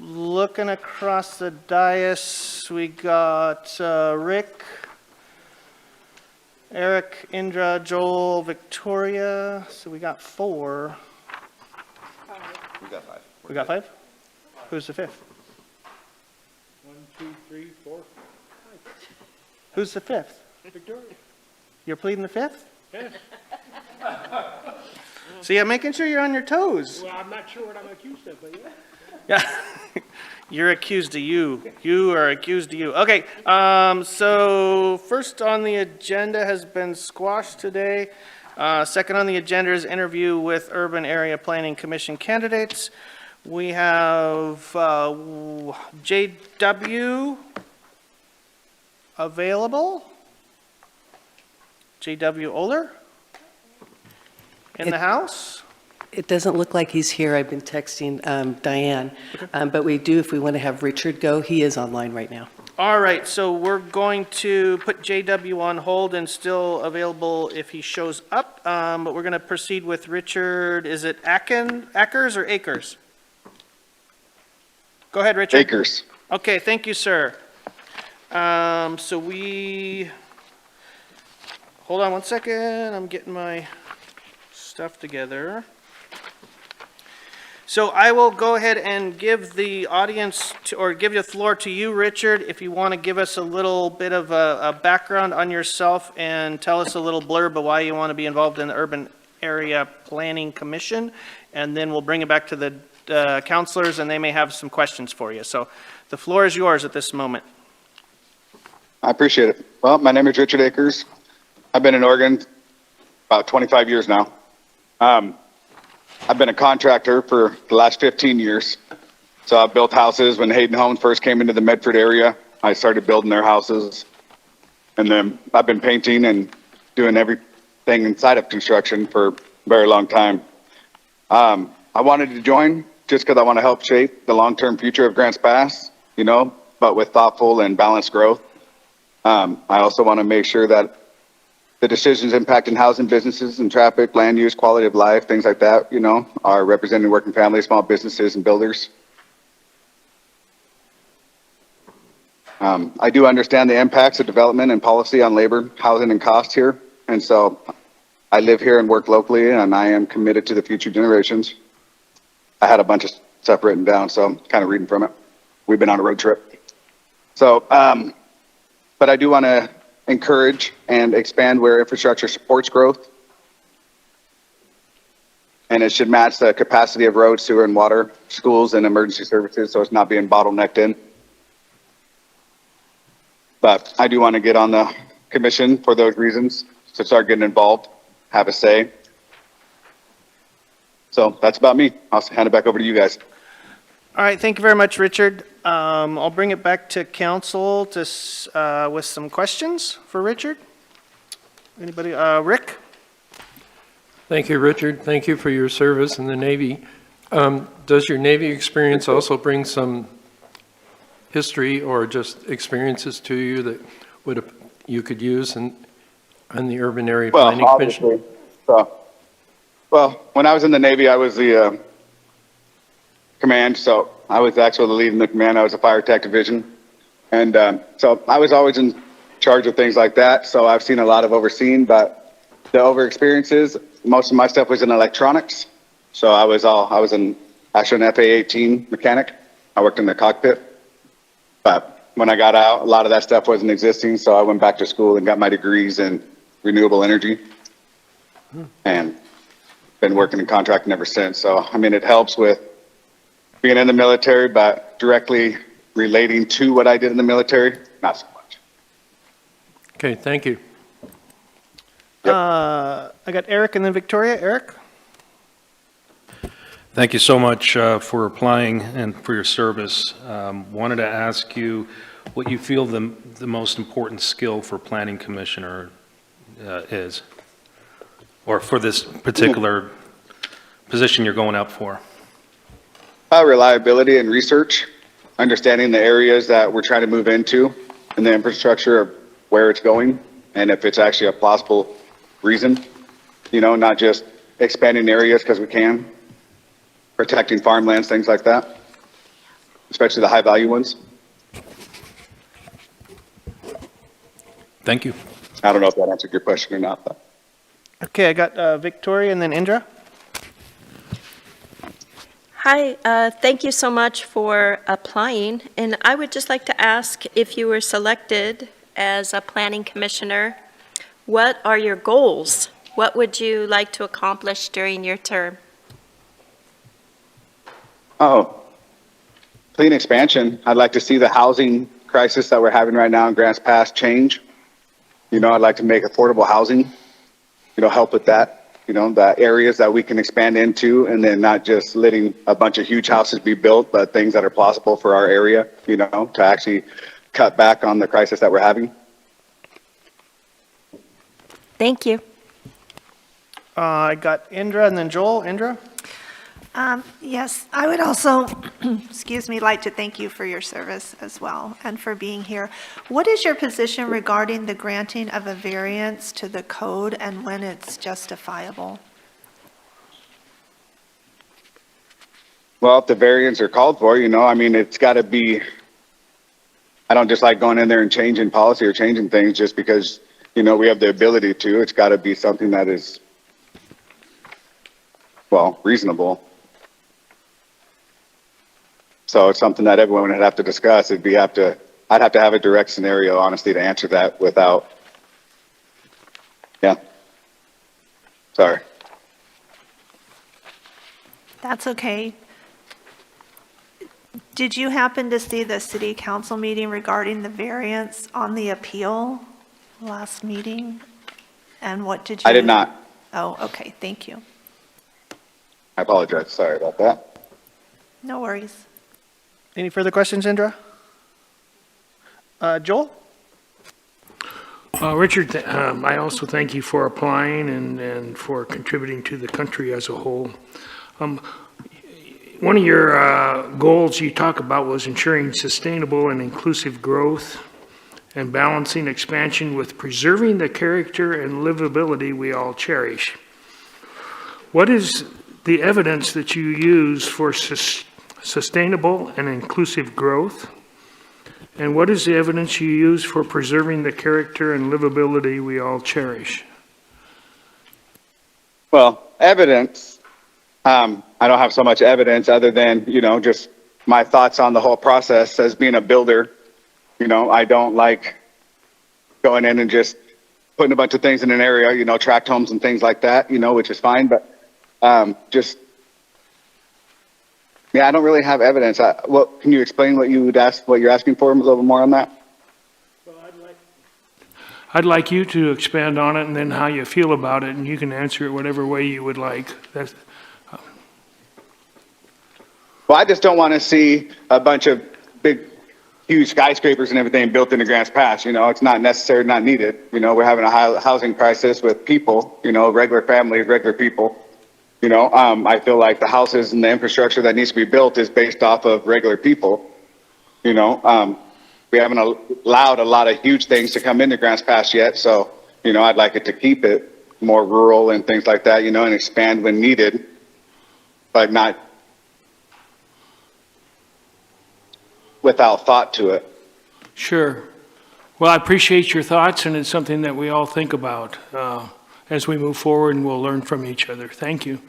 Looking across the dais, we got Rick, Eric, Indra, Joel, Victoria. So we got 4. We got 5. We got 5? Who's the 5th? 1, 2, 3, 4, 5. Who's the 5th? Victoria. You're pleading the 5th? Yes. So yeah, making sure you're on your toes. Well, I'm not sure what I'm accused of, but yeah. Yeah. You're accused of you. You are accused of you. Okay, so first on the agenda has been squashed today. Second on the agenda is interview with Urban Area Planning Commission candidates. We have JW available. JW Oler in the house. It doesn't look like he's here. I've been texting Diane. But we do, if we want to have Richard go, he is online right now. All right, so we're going to put JW on hold and still available if he shows up. But we're going to proceed with Richard. Is it Ackers or Akers? Go ahead, Richard. Acres. Okay, thank you, sir. So hold on one second. I'm getting my stuff together. So I will go ahead and give the audience or give the floor to you, Richard, if you want to give us a little bit of a background on yourself and tell us a little blurb of why you want to be involved in the Urban Area Planning Commission, and then we'll bring it back to the counselors and they may have some questions for you. So the floor is yours at this moment. I appreciate it. Well, my name is Richard Akers. I've been in Oregon about 25 years now. I've been a contractor for the last 15 years. So I built houses when Hayden Homes first came into the Medford area. I started building their houses. And then I've been painting and doing everything inside of construction for a very long time. I wanted to join just because I want to help shape the long-term future of Grants Pass, but with thoughtful and balanced growth. I also want to make sure that the decisions impacting housing, businesses, and traffic, land use, quality of life, things like that, are representing working families, small businesses, and builders. I do understand the impacts of development and policy on labor, housing, and costs here. And so I live here and work locally, and I am committed to the future generations. I had a bunch of stuff written down, so I'm kind of reading from it. We've been on a road trip. So, but I do want to encourage and expand where infrastructure supports growth. And it should match the capacity of roads, sewer, and water, schools, and emergency services, so it's not being bottlenecked in. But I do want to get on the commission for those reasons, to start getting involved, have a say. So that's about me. I'll hand it back over to you guys. All right, thank you very much, Richard. I'll bring it back to council with some questions for Richard. Anybody? Rick? Thank you, Richard. Thank you for your service in the Navy. Does your Navy experience also bring some history or just experiences to you that you could use in the Urban Area Planning Commission? Well, when I was in the Navy, I was the command, so I was actually the lead in the command. I was a fire tech division, and so I was always in charge of things like that. So I've seen a lot of overseeing, but the over experiences, most of my stuff was in electronics. So I was actually an FA-18 mechanic. I worked in the cockpit, but when I got out, a lot of that stuff wasn't existing. So I went back to school and got my degrees in renewable energy, and been working in contracting ever since. So I mean, it helps with being in the military, but directly relating to what I did in the military, not so much. Okay, thank you. Yep. I got Eric and then Victoria. Eric? Thank you so much for applying and for your service. Wanted to ask you what you feel the most important skill for planning commissioner is, or for this particular position you're going up for. Reliability and research, understanding the areas that we're trying to move into and the infrastructure of where it's going, and if it's actually a plausible reason, not just expanding areas because we can. protecting farmlands, things like that, especially the high-value ones. Thank you. I don't know if that answered your question or not, but. Okay, I got Victoria and then Indra. Hi, thank you so much for applying, and I would just like to ask, if you were selected as a planning commissioner, what are your goals? What would you like to accomplish during your term? Oh, clean expansion. I'd like to see the housing crisis that we're having right now in Grants Pass change. You know, I'd like to make affordable housing, help with that. The areas that we can expand into, and then not just letting a bunch of huge houses be built, but things that are plausible for our area, to actually cut back on the crisis that we're having. Thank you. I got Indra and then Joel. Indra? Yes, I would also, like to thank you for your service as well and for being here. What is your position regarding the granting of a variance to the code and when it's justifiable? Well, if the variants are called for, it's got to be, I don't just like going in there and changing policy or changing things just because, we have the ability to. It's got to be something that is, reasonable. So it's something that everyone would have to discuss. I'd have to have a direct scenario, honestly, to answer that without, sorry. That's okay. Did you happen to see the city council meeting regarding the variance on the appeal last meeting? And what did you? I did not. Oh, okay, thank you. I apologize. Sorry about that. No worries. Any further questions, Indra? Joel? Richard, I also thank you for applying and for contributing to the country as a whole. One of your goals you talk about was ensuring sustainable and inclusive growth and balancing expansion with preserving the character and livability we all cherish. What is the evidence that you use for sustainable and inclusive growth? And what is the evidence you use for preserving the character and livability we all cherish? Well, evidence, I don't have so much evidence other than, just my thoughts on the whole process as being a builder. I don't like going in and just putting a bunch of things in an area, tract homes and things like that, which is fine. But I don't really have evidence. Can you explain what you're asking for a little more on that? Well, I'd like you to expand on it and then how you feel about it, and you can answer it whatever way you would like. Well, I just don't want to see a bunch of big, huge skyscrapers and everything built into Grants Pass. It's not necessary, not needed. We're having a high housing crisis with people, regular families, regular people. I feel like the houses and the infrastructure that needs to be built is based off of regular people. We haven't allowed a lot of huge things to come into Grants Pass yet. So, I'd like it to keep it more rural and things like that, and expand when needed, but not without thought to it. Sure. Well, I appreciate your thoughts, and it's something that we all think about as we move forward, and we'll learn from each other. Thank you.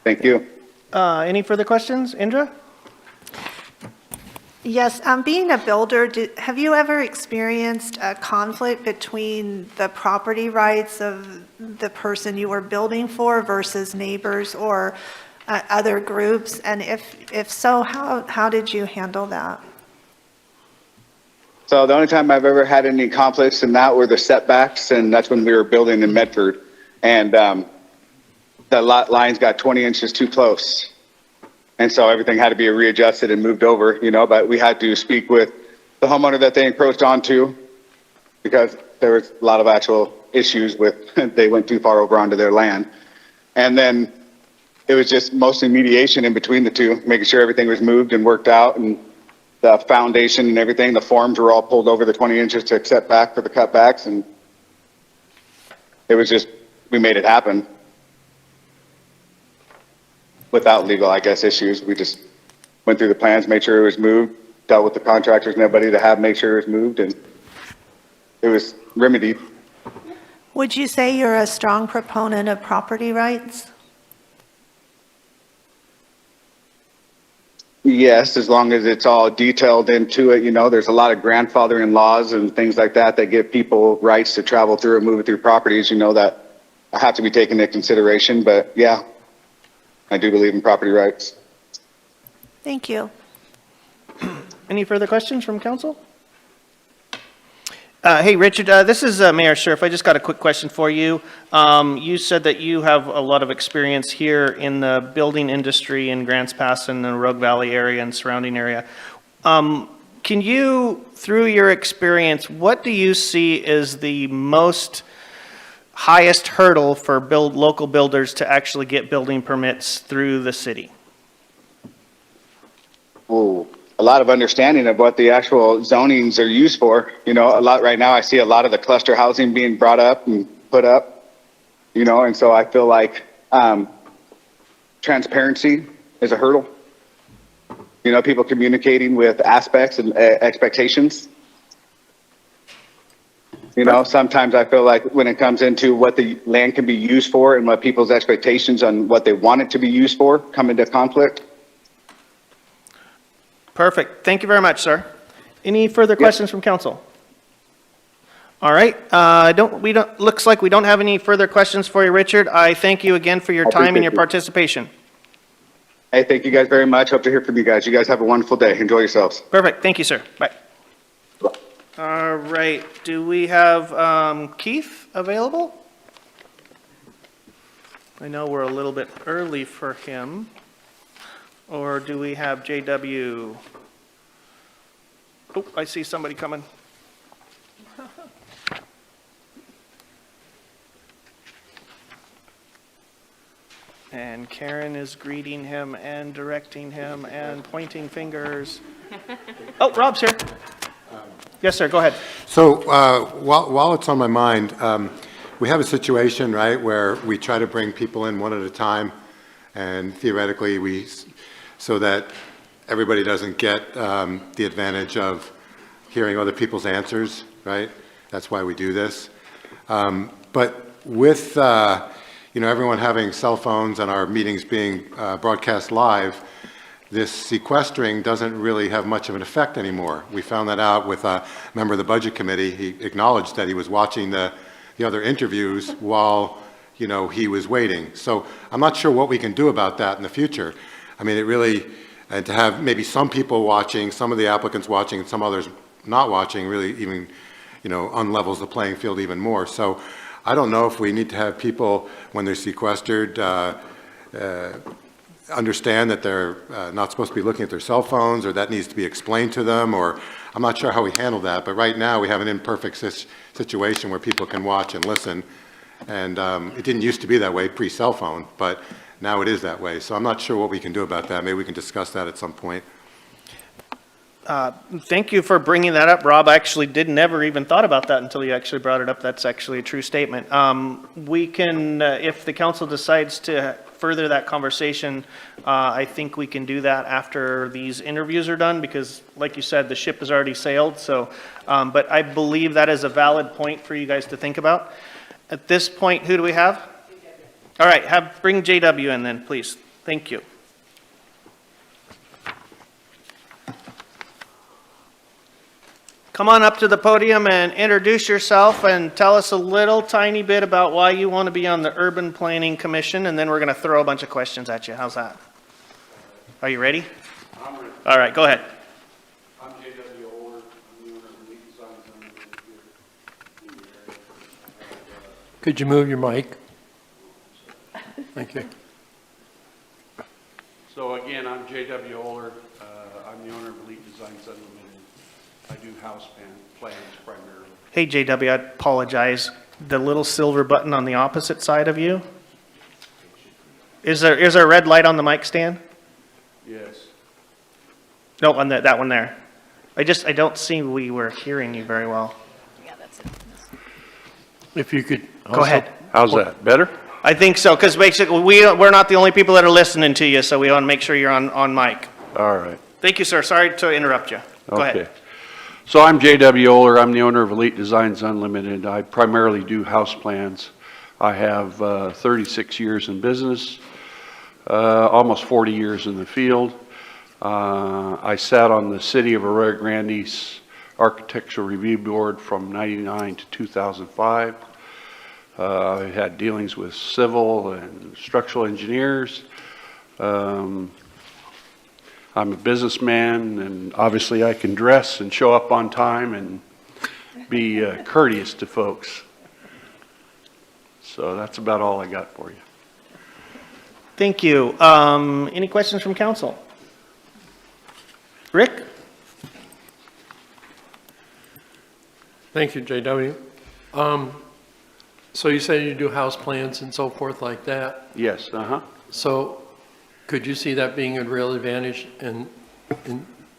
Thank you. Any further questions, Indra? Yes, being a builder, have you ever experienced a conflict between the property rights of the person you were building for versus neighbors or other groups? And if so, how did you handle that? So the only time I've ever had any conflicts in that were the setbacks, and that's when we were building in Medford. And the lot lines got 20 inches too close. And so everything had to be readjusted and moved over, but we had to speak with the homeowner that they encroached onto because there was a lot of actual issues with, they went too far over onto their land. And then it was just mostly mediation in between the two, making sure everything was moved and worked out, and the foundation and everything, the forms were all pulled over the 20 inches to accept back for the cutbacks. And it was just, we made it happen. without legal, I guess, issues. We just went through the plans, made sure it was moved, dealt with the contractors and everybody to have, make sure it was moved, and it was remedied. Would you say you're a strong proponent of property rights? Yes, as long as it's all detailed into it, you know, there's a lot of grandfathering laws and things like that that give people rights to travel through and move through properties, you know, that have to be taken into consideration. But yeah, I do believe in property rights. Thank you. Any further questions from council? Hey, Richard, this is Mayor Scherf. I just got a quick question for you. You said that you have a lot of experience here in the building industry in Grants Pass and the Rogue Valley area and surrounding area. Can you, through your experience, what do you see as the most highest hurdle for local builders to actually get building permits through the city? Ooh, a lot of understanding of what the actual zonings are used for. You know, a lot right now, I see a lot of the cluster housing being brought up and put up, you know, and so I feel like transparency is a hurdle. You know, people communicating with aspects and expectations. You know, sometimes I feel like when it comes into what the land can be used for and what people's expectations on what they want it to be used for come into conflict. Perfect. Thank you very much, sir. Any further questions from council? All right. Looks like we don't have any further questions for you, Richard. I thank you again for your time and your participation. Hey, thank you guys very much. Hope to hear from you guys. You guys have a wonderful day. Enjoy yourselves. Perfect. Thank you, sir. Bye. All right. Do we have Keith available? I know we're a little bit early for him. Or do we have JW? Oh, I see somebody coming. And Karen is greeting him and directing him and pointing fingers. Oh, Rob's here. Yes, sir, go ahead. So while it's on my mind, we have a situation, right, where we try to bring people in one at a time, and theoretically so that everybody doesn't get the advantage of hearing other people's answers, right? That's why we do this. But with everyone having cell phones and our meetings being broadcast live, this sequestering doesn't really have much of an effect anymore. We found that out with a member of the Budget Committee. He acknowledged that he was watching the other interviews while he was waiting. So I'm not sure what we can do about that in the future. I mean, it really, and to have maybe some people watching, some of the applicants watching, and some others not watching, really even, unlevels the playing field even more. So I don't know if we need to have people, when they're sequestered, understand that they're not supposed to be looking at their cell phones, or that needs to be explained to them, or I'm not sure how we handle that. But right now we have an imperfect situation where people can watch and listen. And it didn't used to be that way pre-cell phone, but now it is that way. So I'm not sure what we can do about that. Maybe we can discuss that at some point. Thank you for bringing that up, Rob. I actually never even thought about that until you actually brought it up. That's actually a true statement. We can, if the council decides to further that conversation, I think we can do that after these interviews are done, because like you said, the ship has already sailed. So, but I believe that is a valid point for you guys to think about. At this point, who do we have? All right, bring JW in then, please. Thank you. Come on up to the podium and introduce yourself and tell us a little tiny bit about why you want to be on the Urban Planning Commission, and then we're going to throw a bunch of questions at you. How's that? Are you ready? I'm ready. All right, go ahead. I'm JW Oler. I'm the owner of Elite Design Center here in the area. Could you move your mic? Thank you. So again, I'm JW Oler. I'm the owner of Elite Design Center Limited. I do house plans primarily. Hey, JW, I apologize. The little silver button on the opposite side of you? Is there a red light on the mic stand? Yes. No, on that one there. I don't see we were hearing you very well. If you could. Go ahead. How's that? Better? I think so, because basically, we're not the only people that are listening to you, so we want to make sure you're on mic. All right. Thank you, sir. Sorry to interrupt you. Go Okay. ahead. So I'm J.W. Oler. I'm the owner of Elite Designs Unlimited. I primarily do house plans. I have 36 years in business, almost 40 years in the field. I sat on the City of Arroyo Grande's Architectural Review Board from 99 to 2005. I had dealings with civil and structural engineers. I'm a businessman, and obviously I can dress and show up on time and be courteous to folks. So that's about all I got for you. Thank you. Any questions from council? Rick? Thank you, JW. So you say you do house plans and so forth like that. Yes, So could you see that being a real advantage in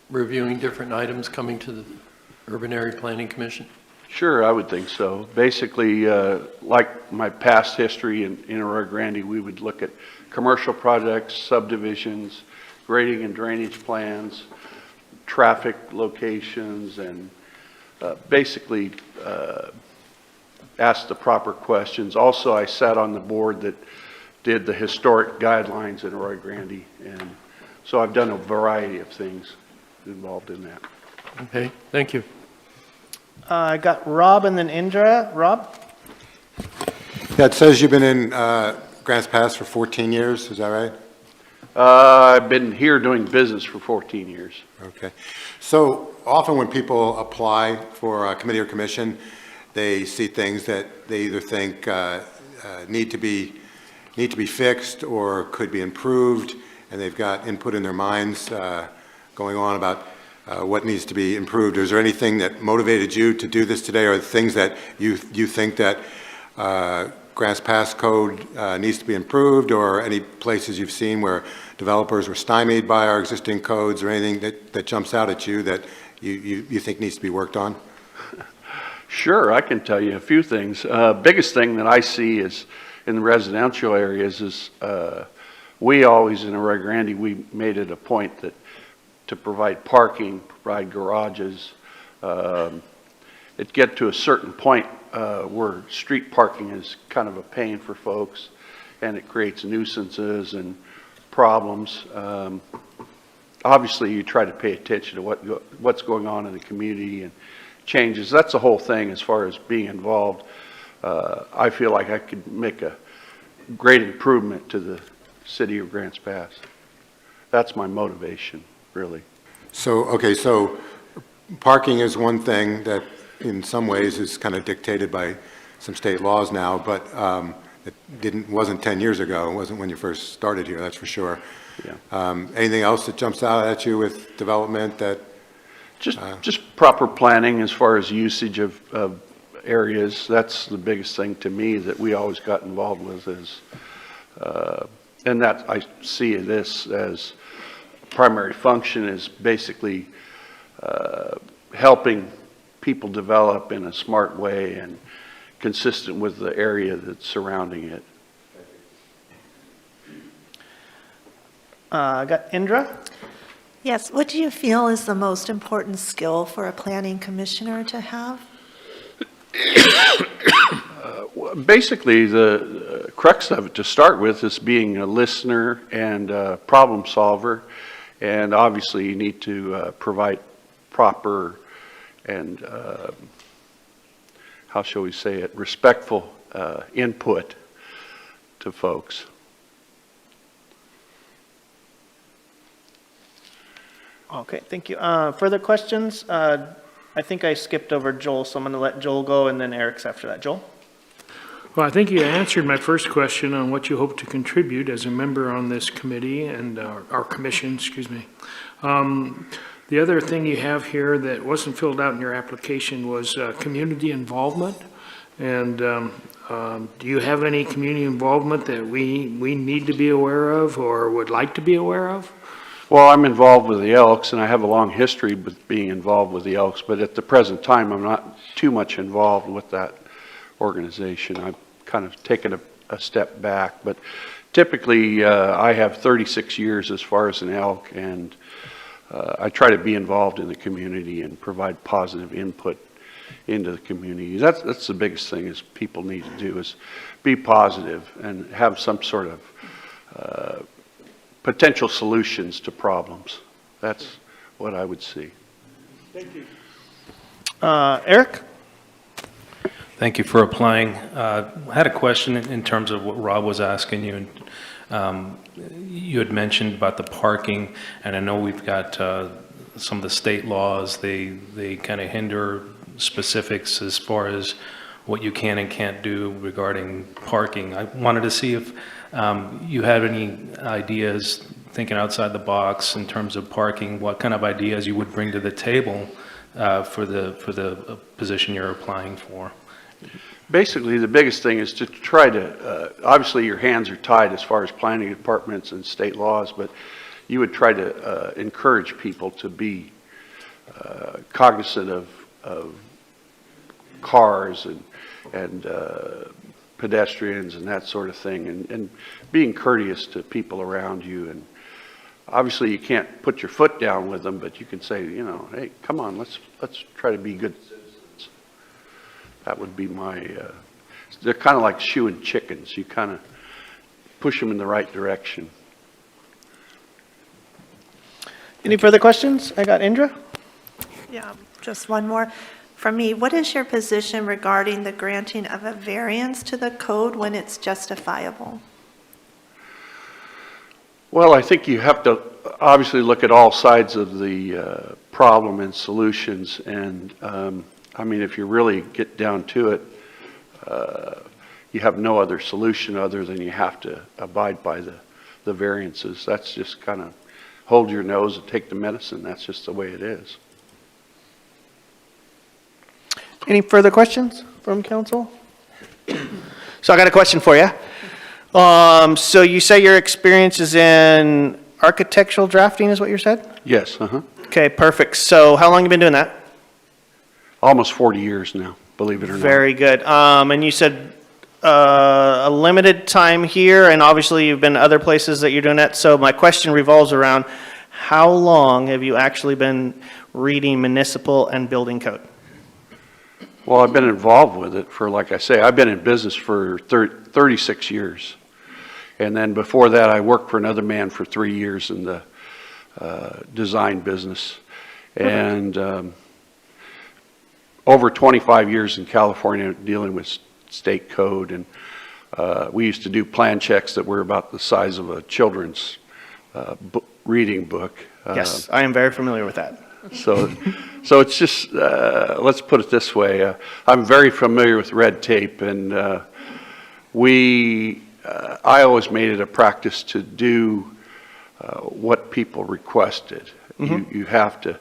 reviewing different items coming to the Urban Area Planning Commission? Sure, I would think so. Basically, like my past history in Arroyo Grande, we would look at commercial projects, subdivisions, grading and drainage plans, traffic locations, and basically ask the proper questions. Also, I sat on the board that did the historic guidelines in Arroyo Grande, and so I've done a variety of things involved in that. Okay, thank you. I got Rob and then Indra. Rob? Yeah, it says you've been in Grants Pass for 14 years, is that right? I've been here doing business for 14 years. Okay. So often when people apply for a committee or commission, they see things that they either think need to be fixed or could be improved, and they've got input in their minds going on about what needs to be improved. Is there anything that motivated you to do this today, or things that you think that Grants Pass code needs to be improved, or any places you've seen where developers were stymied by our existing codes, or anything that jumps out at you that you think needs to be worked on? Sure, I can tell you a few things. Biggest thing that I see is in the residential areas is we always in Arroyo Grande, we made it a point that to provide parking, provide garages. It get to a certain point where street parking is kind of a pain for folks, and it creates nuisances and problems. Obviously, you try to pay attention to what's going on in the community and changes. That's the whole thing as far as being involved. I feel like I could make a great improvement to the city of Grants Pass. That's my motivation, really. So, okay, so parking is one thing that in some ways is kind of dictated by some state laws now, but it wasn't 10 years ago. It wasn't when you first started here, that's for sure. Yeah. Anything else that jumps out at you with development that? Just proper planning as far as usage of areas. That's the biggest thing to me that we always got involved with is, and that I see this as primary function is basically helping people develop in a smart way and consistent with the area that's surrounding it. I got Indra. Yes, what do you feel is the most important skill for a planning commissioner to have? Basically, the crux of it to start with is being a listener and a problem solver, and obviously you need to provide proper and, how shall we say it, respectful input to folks. Okay, thank you. Further questions? I think I skipped over Joel, so I'm going to let Joel go, and then Eric's after that. Joel? Well, I think you answered my first question on what you hope to contribute as a member on this committee and our commission, excuse me. The other thing you have here that wasn't filled out in your application was community involvement. And do you have any community involvement that we need to be aware of or would like to be aware of? Well, I'm involved with the Elks, and I have a long history with being involved with the Elks, but at the present time, I'm not too much involved with that organization. I've kind of taken a a step back. But typically, I have 36 years as far as an elk, and I try to be involved in the community and provide positive input into the community. That's the biggest thing is people need to do is be positive and have some sort of potential solutions to problems. That's what I would see. Thank you. Eric? Thank you for applying. I had a question in terms of what Rob was asking you. You had mentioned about the parking, and I know we've got some of the state laws. They kind of hinder specifics as far as what you can and can't do regarding parking. I wanted to see if you had any ideas, thinking outside the box in terms of parking, what kind of ideas you would bring to the table for the position you're applying for. Basically, the biggest thing is to try to, obviously your hands are tied as far as planning departments and state laws, but you would try to encourage people to be cognizant of cars and pedestrians and that sort of thing, and being courteous to people around you. And obviously you can't put your foot down with them, but you can say, you know, hey, come on, let's try to be good citizens. That would be my, they're kind of like shoeing chickens. You kind of push them in the right direction. Any further questions? I got Indra. Yeah, just one more. From me, what is your position regarding the granting of a variance to the code when it's justifiable? Well, I think you have to obviously look at all sides of the problem and solutions. And I mean, if you really get down to it, you have no other solution other than you have to abide by the variances. That's just kind of hold your nose and take the medicine. That's just the way it is. Any further questions from council? So I got a question for you. So you say your experience is in architectural drafting is what you said? Yes, Okay, perfect. So how long have you been doing that? almost 40 years now, believe it or not. Very good. And you said a limited time here, and obviously you've been other places that you're doing that. So my question revolves around how long have you actually been reading municipal and building code? Well, I've been involved with it for, like I say, I've been in business for 36 years. And then before that, I worked for another man for 3 years in the design business. And over 25 years in California dealing with state code. And we used to do plan checks that were about the size of a children's reading book. Yes, I am very familiar with that. So it's just, let's put it this way. I'm very familiar with red tape, and I always made it a practice to do what people requested. You have to,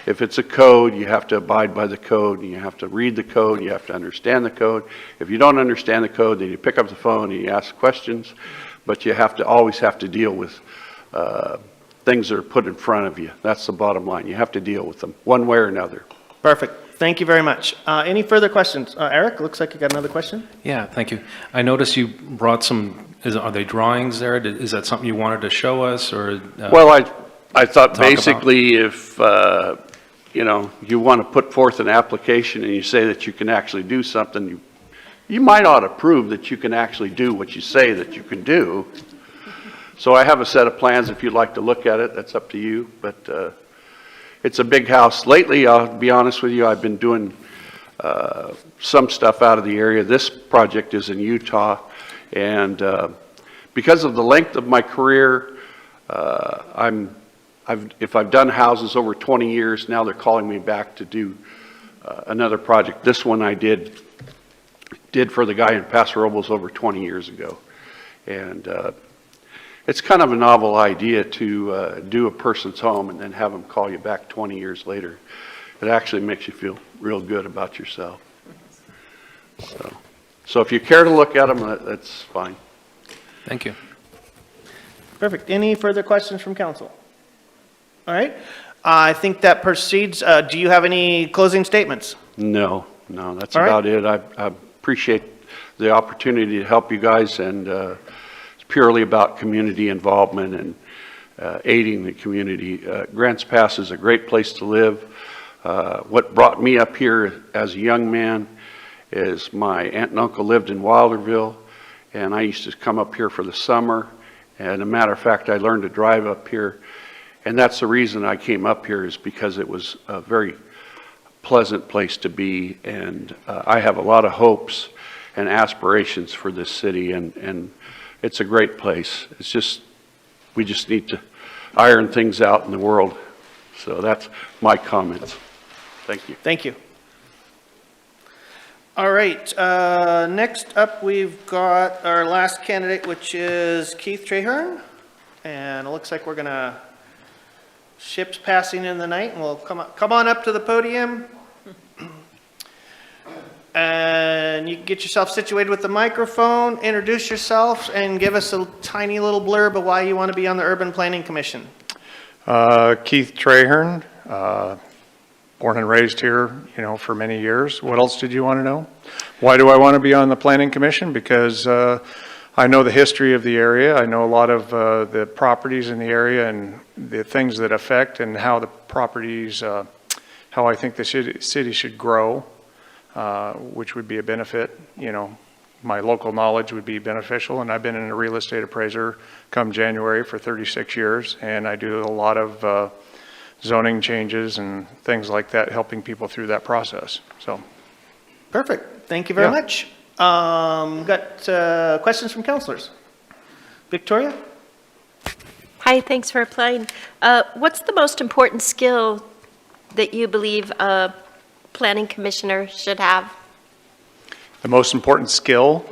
if it's a code, you have to abide by the code, and you have to read the code, you have to understand the code. If you don't understand the code, then you pick up the phone and you ask questions, but you have to always have to deal with things that are put in front of you. That's the bottom line. You have to deal with them one way or another. Perfect. Thank you very much. Any further questions? Eric, looks like you got another question. Yeah, thank you. I noticed you brought some, are they drawings there? Is that something you wanted to show us, or? Well, I thought basically if, you know, you want to put forth an application and you say that you can actually do something, you might ought to prove that you can actually do what you say that you can do. So I have a set of plans. If you'd like to look at it, that's up to you. But it's a big house. Lately, I'll be honest with you, I've been doing some stuff out of the area. This project is in Utah. And because of the length of my career, if I've done houses over 20 years, now they're calling me back to do another project. This one I did for the guy in Paso Robles over 20 years ago. And it's kind of a novel idea to do a person's home and then have them call you back 20 years later. It actually makes you feel real good about yourself. So if you care to look at them, that's fine. Thank you. Perfect. Any further questions from council? All right. I think that proceeds. Do you have any closing statements? No, that's All right. about it. I appreciate the opportunity to help you guys, and it's purely about community involvement and aiding the community. Grants Pass is a great place to live. What brought me up here as a young man is my aunt and uncle lived in Wilderville, and I used to come up here for the summer. And a matter of fact, I learned to drive up here, and that's the reason I came up here, is because it was a very pleasant place to be, and I have a lot of hopes and aspirations for this city, and it's a great place. It's just, we just need to iron things out in the world. So that's my comments. Thank you. Thank you. All right, next up, we've got our last candidate, which is Keith Traherne. And it looks like we're gonna, ships passing in the night, and we'll come on up to the podium. And you can get yourself situated with the microphone, introduce yourself, and give us a tiny little blurb of why you want to be on the Urban Planning Commission. Keith Traherne, born and raised here, for many years. What else did you want to know? Why do I want to be on the Planning Commission? Because I know the history of the area. I know a lot of the properties in the area and the things that affect, and how the properties, how I think the city should grow, which would be a benefit. My local knowledge would be beneficial, and I've been a real estate appraiser come January for 36 years, and I do a lot of zoning changes and things like that, helping people through that process. So, perfect. Thank you very much. Got questions from councilors. Victoria? Hi, thanks for applying. What's the most important skill that you believe a planning commissioner should have? the most important skill.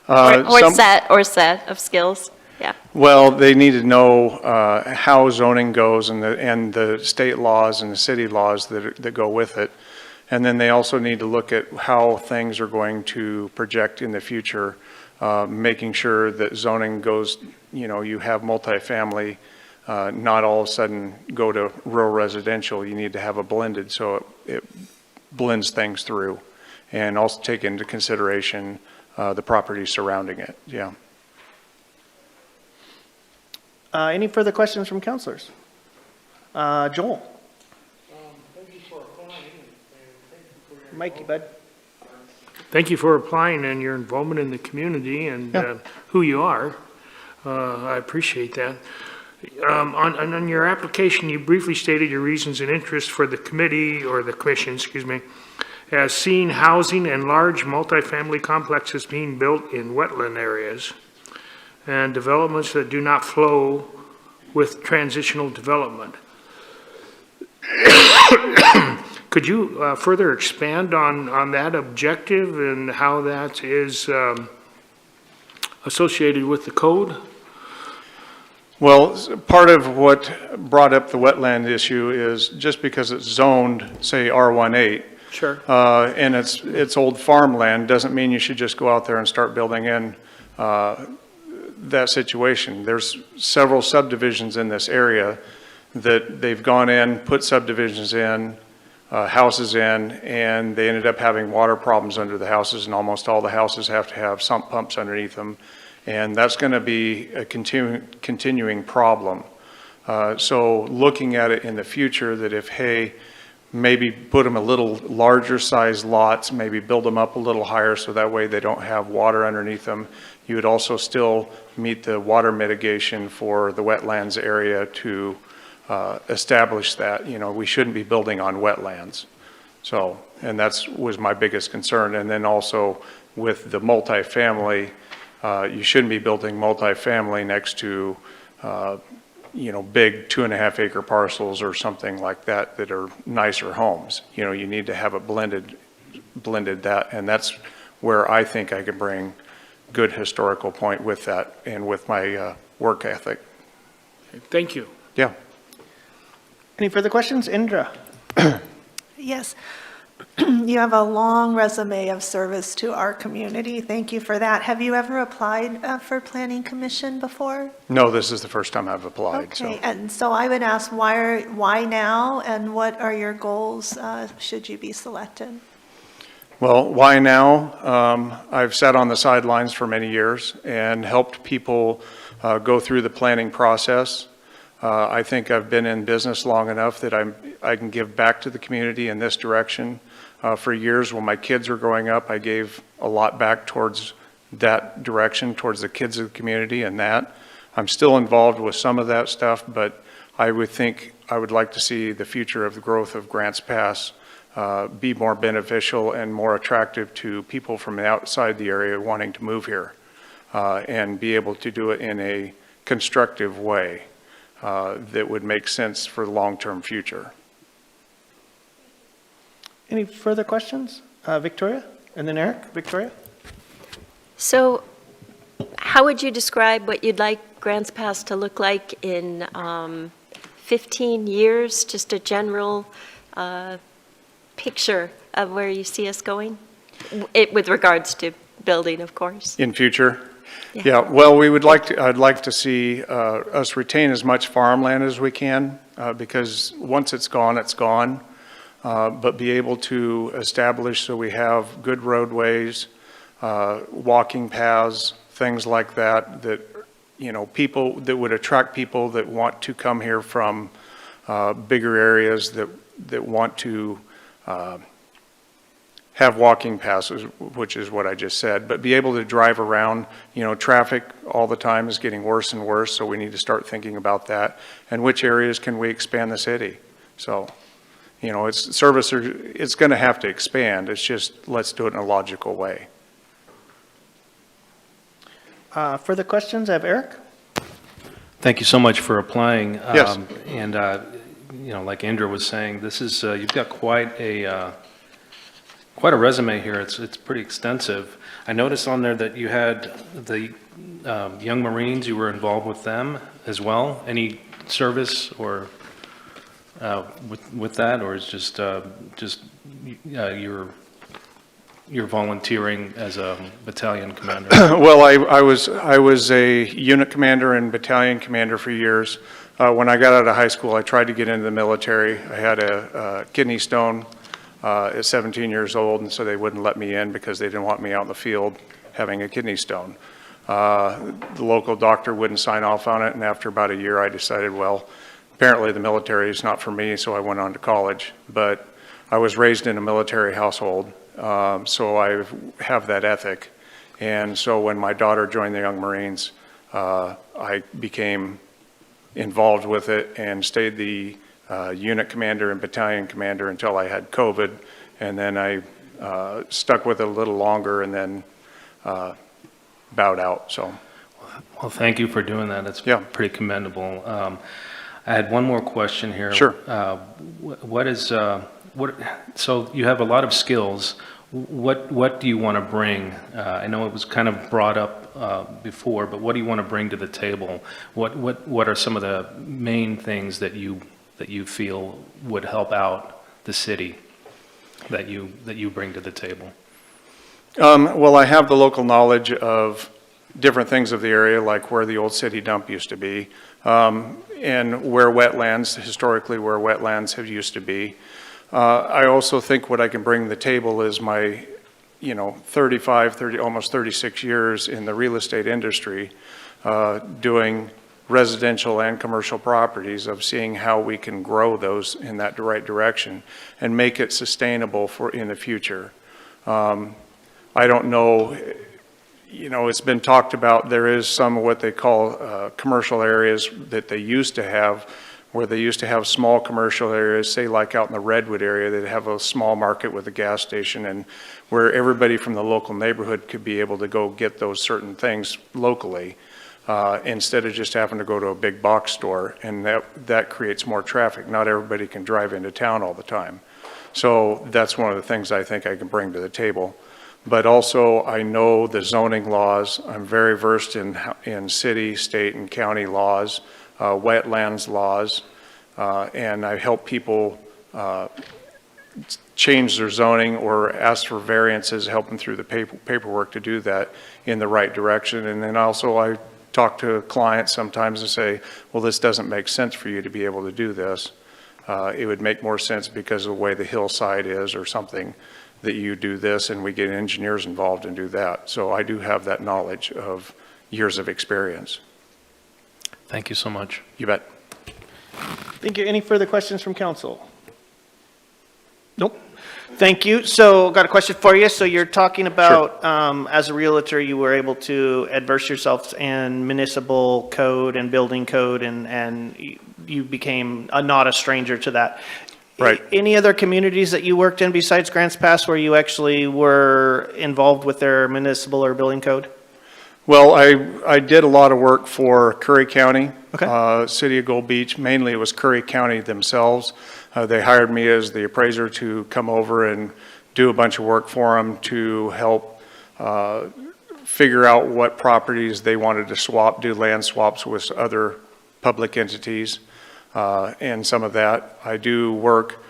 Or set of skills. Yeah. Well, they need to know how zoning goes and the state laws and the city laws that go with it. And then they also need to look at how things are going to project in the future, making sure that zoning goes, you have multifamily, not all of a sudden go to rural residential. You need to have a blended so it blends things through, and also take into consideration the property surrounding it. Yeah. Any further questions from councilors? Joel? Thank you for applying, and thank you for your Mikey, bud. Thank you for applying and your involvement in the community and who you are. I appreciate that. On your application, you briefly stated your reasons and interests for the committee, or the commission, excuse me, as seeing housing and large multifamily complexes being built in wetland areas and developments that do not flow with transitional development. Could you further expand on that objective and how that is associated with the code? Well, part of what brought up the wetland issue is just because it's zoned, say R18, Sure. and it's old farmland, doesn't mean you should just go out there and start building in that situation. There's several subdivisions in this area that they've gone in, put subdivisions in, houses in, and they ended up having water problems under the houses, and almost all the houses have to have sump pumps underneath them. And that's going to be a continuing problem. So looking at it in the future, that if, hey, maybe put them a little larger size lots, maybe build them up a little higher so that way they don't have water underneath them. You would also still meet the water mitigation for the wetlands area to establish that, we shouldn't be building on wetlands. So, and that's was my biggest concern. And then also with the multifamily, you shouldn't be building multifamily next to, big 2.5 acre parcels or something like that that are nicer homes. You need to have it blended that, and that's where I think I can bring good historical point with that and with my work ethic. Thank you. Yeah. Any further questions? Indra? Yes. You have a long resume of service to our community. Thank you for that. Have you ever applied for Planning Commission before? No, this is the first time I've applied. Okay, So. and so I would ask, why now, and what are your goals should you be selected? Well, why now? I've sat on the sidelines for many years and helped people go through the planning process. I think I've been in business long enough that I can give back to the community in this direction. For years, when my kids were growing up, I gave a lot back towards that direction, towards the kids of the community and that. I'm still involved with some of that stuff, but I would like to see the future of the growth of Grants Pass be more beneficial and more attractive to people from outside the area wanting to move here, and be able to do it in a constructive way that would make sense for the long-term future. Any further questions? Victoria, and then Eric. Victoria? So how would you describe what you'd like Grants Pass to look like in 15 years? Just a general picture of where you see us going, with regards to building, of course. In future? Yeah. Yeah, well, I'd like to see us retain as much farmland as we can, because once it's gone, it's gone. But be able to establish so we have good roadways, walking paths, things like that, people, that would attract people that want to come here from bigger areas that want to have walking passes, which is what I just said, but be able to drive around. Traffic all the time is getting worse and worse, so we need to start thinking about that. And which areas can we expand the city? So, it's going to have to expand. It's just, let's do it in a logical way. Further questions? I have Eric. Thank you so much for applying. Yes. And, like Andrew was saying, this is, you've got quite a resume here. It's pretty extensive. I noticed on there that you had the Young Marines, you were involved with them as well. Any service or with that, or is just you're volunteering as a battalion commander? Well, I was a unit commander and battalion commander for years. When I got out of high school, I tried to get into the military. I had a kidney stone at 17 years old, and so they wouldn't let me in because they didn't want me out in the field having a kidney stone. The local doctor wouldn't sign off on it, and after about a year, I decided, well, apparently the military is not for me, so I went on to college. But I was raised in a military household, so I have that ethic. And so when my daughter joined the Young Marines, I became involved with it and stayed the unit commander and battalion commander until I had COVID. And then I stuck with it a little longer and then bowed out, so. Well, thank you for doing that. It's pretty commendable. I had one more question here. Sure. So you have a lot of skills. What do you want to bring? I know it was kind of brought up before, but what do you want to bring to the table? What are some of the main things that you feel would help out the city that you bring to the table? Well, I have the local knowledge of different things of the area, like where the old city dump used to be, and where wetlands, historically where wetlands have used to be. I also think what I can bring to the table is my, 30, almost 36 years in the real estate industry, doing residential and commercial properties, of seeing how we can grow those in that right direction and make it sustainable in the future. I don't know, it's been talked about, there is some of what they call commercial areas that they used to have, where they used to have small commercial areas, say like out in the Redwood area, they'd have a small market with a gas station, and where everybody from the local neighborhood could be able to go get those certain things locally, instead of just having to go to a big box store, and that creates more traffic. Not everybody can drive into town all the time. So that's one of the things I think I can bring to the table. But also, I know the zoning laws. I'm very versed in city, state, and county laws, wetlands laws, and I help people change their zoning or ask for variances, help them through the paperwork to do that in the right direction. And then also I talk to clients sometimes and say, well, this doesn't make sense for you to be able to do this. It would make more sense because of the way the hillside is or something. that you do this, and we get engineers involved and do that. So I do have that knowledge of years of experience. Thank you so much. You bet. Thank you. Any further questions from council? Nope. Thank you. So got a question for you. So you're talking about, as a realtor, you were able to adverse yourself in municipal code and building code, and you became not a stranger to that. Right. Any other communities that you worked in besides Grants Pass where you actually were involved with their municipal or building code? Well, I did a lot of work for Curry County, Okay. City of Gold Beach. Mainly it was Curry County themselves. They hired me as the appraiser to come over and do a bunch of work for them to help figure out what properties they wanted to swap, do land swaps with other public entities, and some of that. I do work,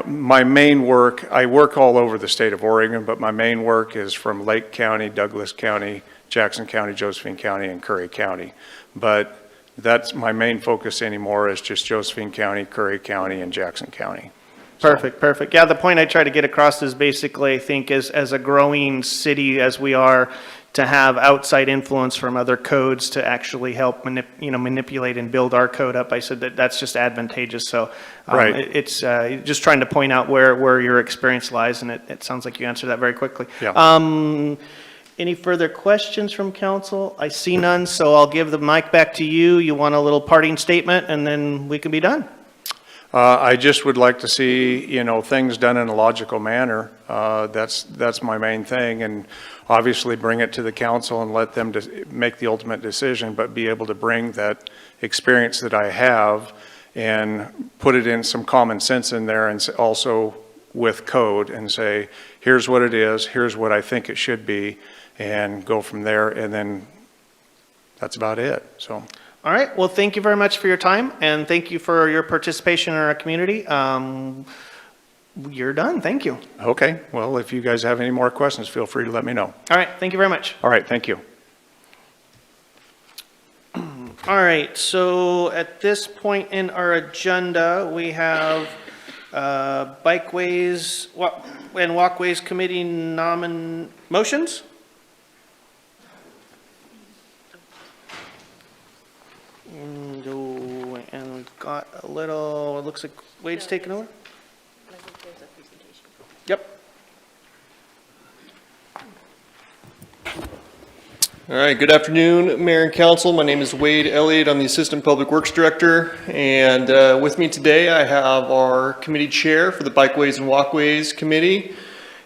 my main work, I work all over the state of Oregon, but my main work is from Lake County, Douglas County, Jackson County, Josephine County, and Curry County. But that's my main focus anymore, is just Josephine County, Curry County, and Jackson County. Perfect, perfect. Yeah, the point I try to get across is basically, I think, as a growing city as we are, to have outside influence from other codes to actually help manipulate and build our code up. I said that's just advantageous. So Right. it's just trying to point out where your experience lies, and it sounds like you answered that very quickly. Yeah. Any further questions from council? I see none, so I'll give the mic back to you. You want a little parting statement, and then we can be done. I just would like to see, things done in a logical manner. That's my main thing, and obviously bring it to the council and let them make the ultimate decision, but be able to bring that experience that I have and put it in some common sense in there, and also with code, and say, here's what it is, here's what I think it should be, and go from there, and then that's about it. So. All right. Well, thank you very much for your time, and thank you for your participation in our community. You're done. Thank you. Okay. Well, if you guys have any more questions, feel free to let me know. All right. Thank you very much. All right. Thank you. All right. So at this point in our agenda, we have Bikeways and Walkways Committee motions. And we've got a little, it looks like Wade's taking over. Yep. All right, good afternoon, Mayor and Council. My name is Wade Elliott. I'm the Assistant Public Works Director. And with me today, I have our committee chair for the Bikeways and Walkways Committee.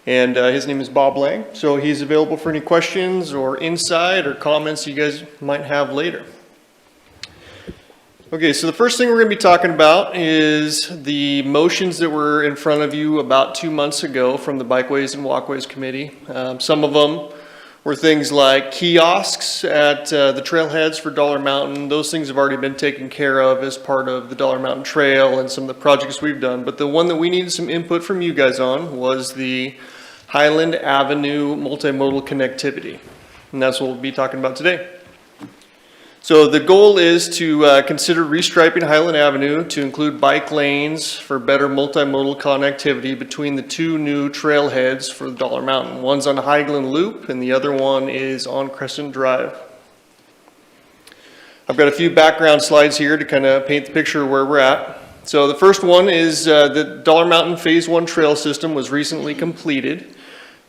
And his name is Bob Lang. So he's available for any questions or insight or comments you guys might have later. Okay, so the first thing we're going to be talking about is the motions that were in front of you about 2 months ago from the Bikeways and Walkways Committee. Some of them were things like kiosks at the trailheads for Dollar Mountain. Those things have already been taken care of as part of the Dollar Mountain Trail and some of the projects we've done. But the one that we needed some input from you guys on was the Highland Avenue multimodal connectivity. And that's what we'll be talking about today. So the goal is to consider restriping Highland Avenue to include bike lanes for better multimodal connectivity between the two new trailheads for Dollar Mountain. One's on Highland Loop and the other one is on Crescent Drive. I've got a few background slides here to kind of paint the picture of where we're at. So the first one is the Dollar Mountain Phase 1 trail system was recently completed.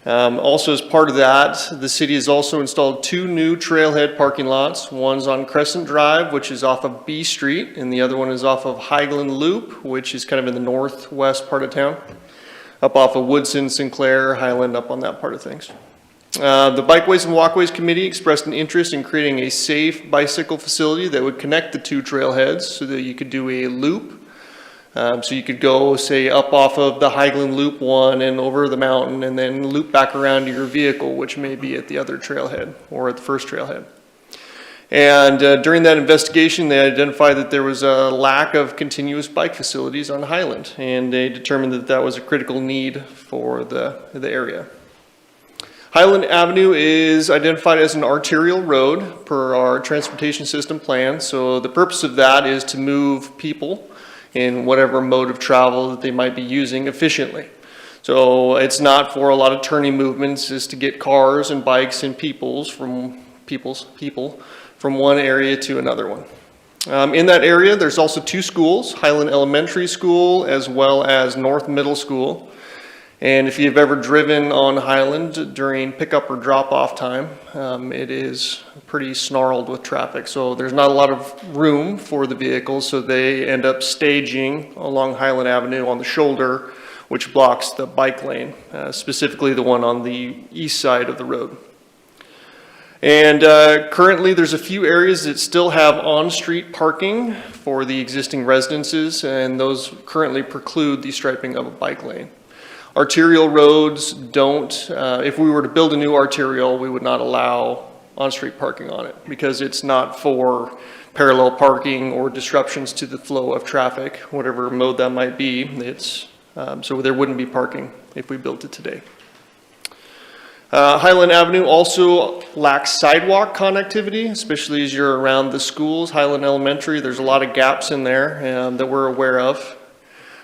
Also as part of that, the city has also installed 2 new trailhead parking lots. One's on Crescent Drive, which is off of B Street, and the other one is off of Highland Loop, which is kind of in the northwest part of town, up off of Woodson, Sinclair, Highland, up on that part of things. The Bikeways and Walkways Committee expressed an interest in creating a safe bicycle facility that would connect the 2 trailheads so that you could do a loop. So you could go, say, up off of the Highland Loop 1 and over the mountain and then loop back around to your vehicle, which may be at the other trailhead or at the first trailhead. And during that investigation, they identified that there was a lack of continuous bike facilities on Highland, and they determined that that was a critical need for the area. Highland Avenue is identified as an arterial road per our transportation system plan. So the purpose of that is to move people in whatever mode of travel that they might be using efficiently. So it's not for a lot of turning movements, it's to get cars and bikes and people from one area to another one. In that area, there's also two schools, Highland Elementary School as well as North Middle School. And if you've ever driven on Highland during pickup or drop-off time, it is pretty snarled with traffic. So there's not a lot of room for the vehicles, so they end up staging along Highland Avenue on the shoulder, which blocks the bike lane, specifically the one on the east side of the road. And currently there's a few areas that still have on-street parking for the existing residences, and those currently preclude the striping of a bike lane. Arterial roads don't, if we were to build a new arterial, we would not allow on-street parking on it because it's not for parallel parking or disruptions to the flow of traffic, whatever mode that might be. So there wouldn't be parking if we built it today. Highland Avenue also lacks sidewalk connectivity, especially as you're around the schools. Highland Elementary, there's a lot of gaps in there that we're aware of.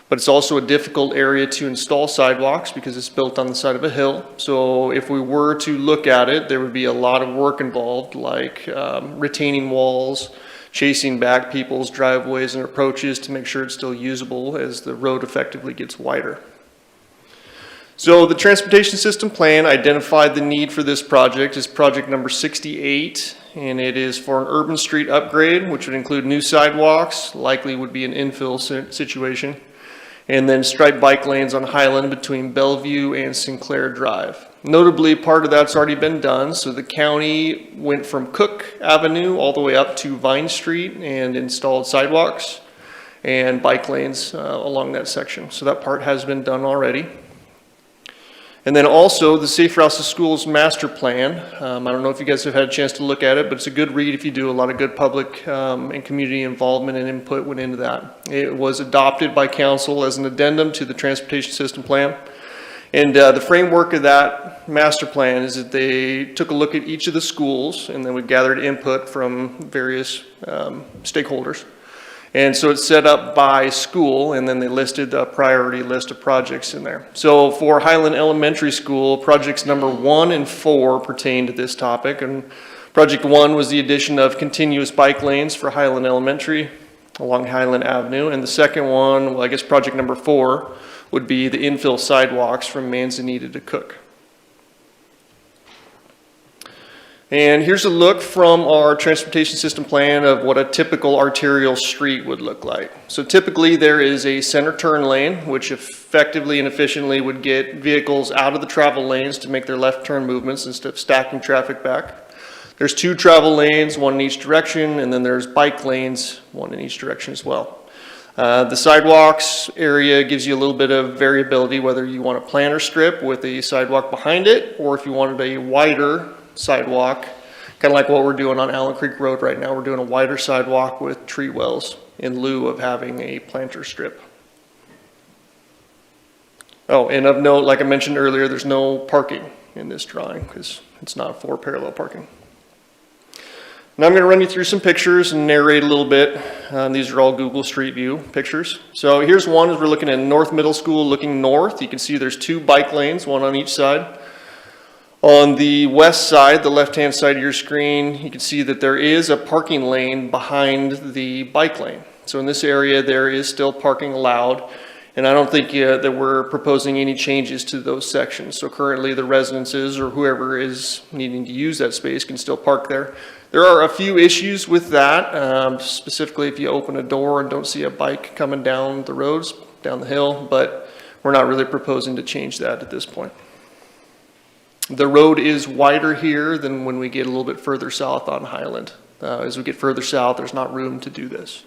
But it's also a difficult area to install sidewalks because it's built on the side of a hill. So if we were to look at it, there would be a lot of work involved, like retaining walls, chasing back people's driveways and approaches to make sure it's still usable as the road effectively gets wider. So the transportation system plan identified the need for this project as project number 68, and it is for an urban street upgrade, which would include new sidewalks, likely would be an infill situation, and then striped bike lanes on Highland between Bellevue and Sinclair Drive. Notably, part of that's already been done, so the county went from Cook Avenue all the way up to Vine Street and installed sidewalks and bike lanes along that section. So that part has been done already. And then also the Safe Routes to Schools master plan. I don't know if you guys have had a chance to look at it, but it's a good read if you do. A lot of good public and community involvement and input went into that. It was adopted by council as an addendum to the transportation system plan. And the framework of that master plan is that they took a look at each of the schools and then we gathered input from various stakeholders. And so it's set up by school, and then they listed a priority list of projects in there. So for Highland Elementary School, projects number 1 and 4 pertain to this topic. And project 1 was the addition of continuous bike lanes for Highland Elementary along Highland Avenue. And the second one, well, I guess project number 4, would be the infill sidewalks from Manzanita to Cook. And here's a look from our transportation system plan of what a typical arterial street would look like. So typically there is a center turn lane, which effectively and efficiently would get vehicles out of the travel lanes to make their left turn movements instead of stacking traffic back. There's 2 travel lanes, 1 in each direction, and then there's bike lanes, 1 in each direction as well. The sidewalks area gives you a little bit of variability, whether you want a planter strip with a sidewalk behind it, or if you wanted a wider sidewalk, kind of like what we're doing on Allen Creek Road right now. We're doing a wider sidewalk with tree wells in lieu of having a planter strip. Oh, and of note, like I mentioned earlier, there's no parking in this drawing because it's not for parallel parking. Now I'm going to run you through some pictures and narrate a little bit. These are all Google Street View pictures. So here's one as we're looking at North Middle School looking north. You can see there's 2 bike lanes, 1 on each side. On the west side, the left-hand side of your screen, you can see that there is a parking lane behind the bike lane. So in this area, there is still parking allowed, and I don't think that we're proposing any changes to those sections. So currently, the residences or whoever is needing to use that space can still park there. There are a few issues with that, specifically if you open a door and don't see a bike coming down the roads, down the hill, but we're not really proposing to change that at this point. The road is wider here than when we get a little bit further south on Highland. As we get further south, there's not room to do this.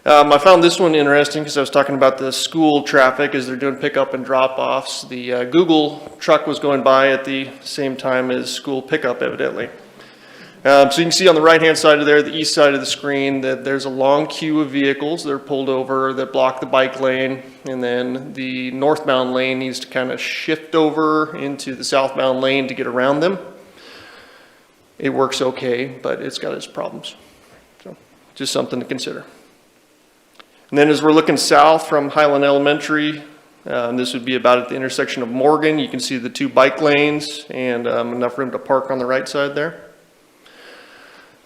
I found this one interesting because I was talking about the school traffic as they're doing pickup and drop-offs. The Google truck was going by at the same time as school pickup, evidently. So you can see on the right-hand side of there, the east side of the screen, that there's a long queue of vehicles that are pulled over that block the bike lane, and then the northbound lane needs to kind of shift over into the southbound lane to get around them. It works okay, but it's got its problems. So just something to consider. And then as we're looking south from Highland Elementary, This would be about at the intersection of Morgan. You can see the 2 bike lanes and enough room to park on the right side there.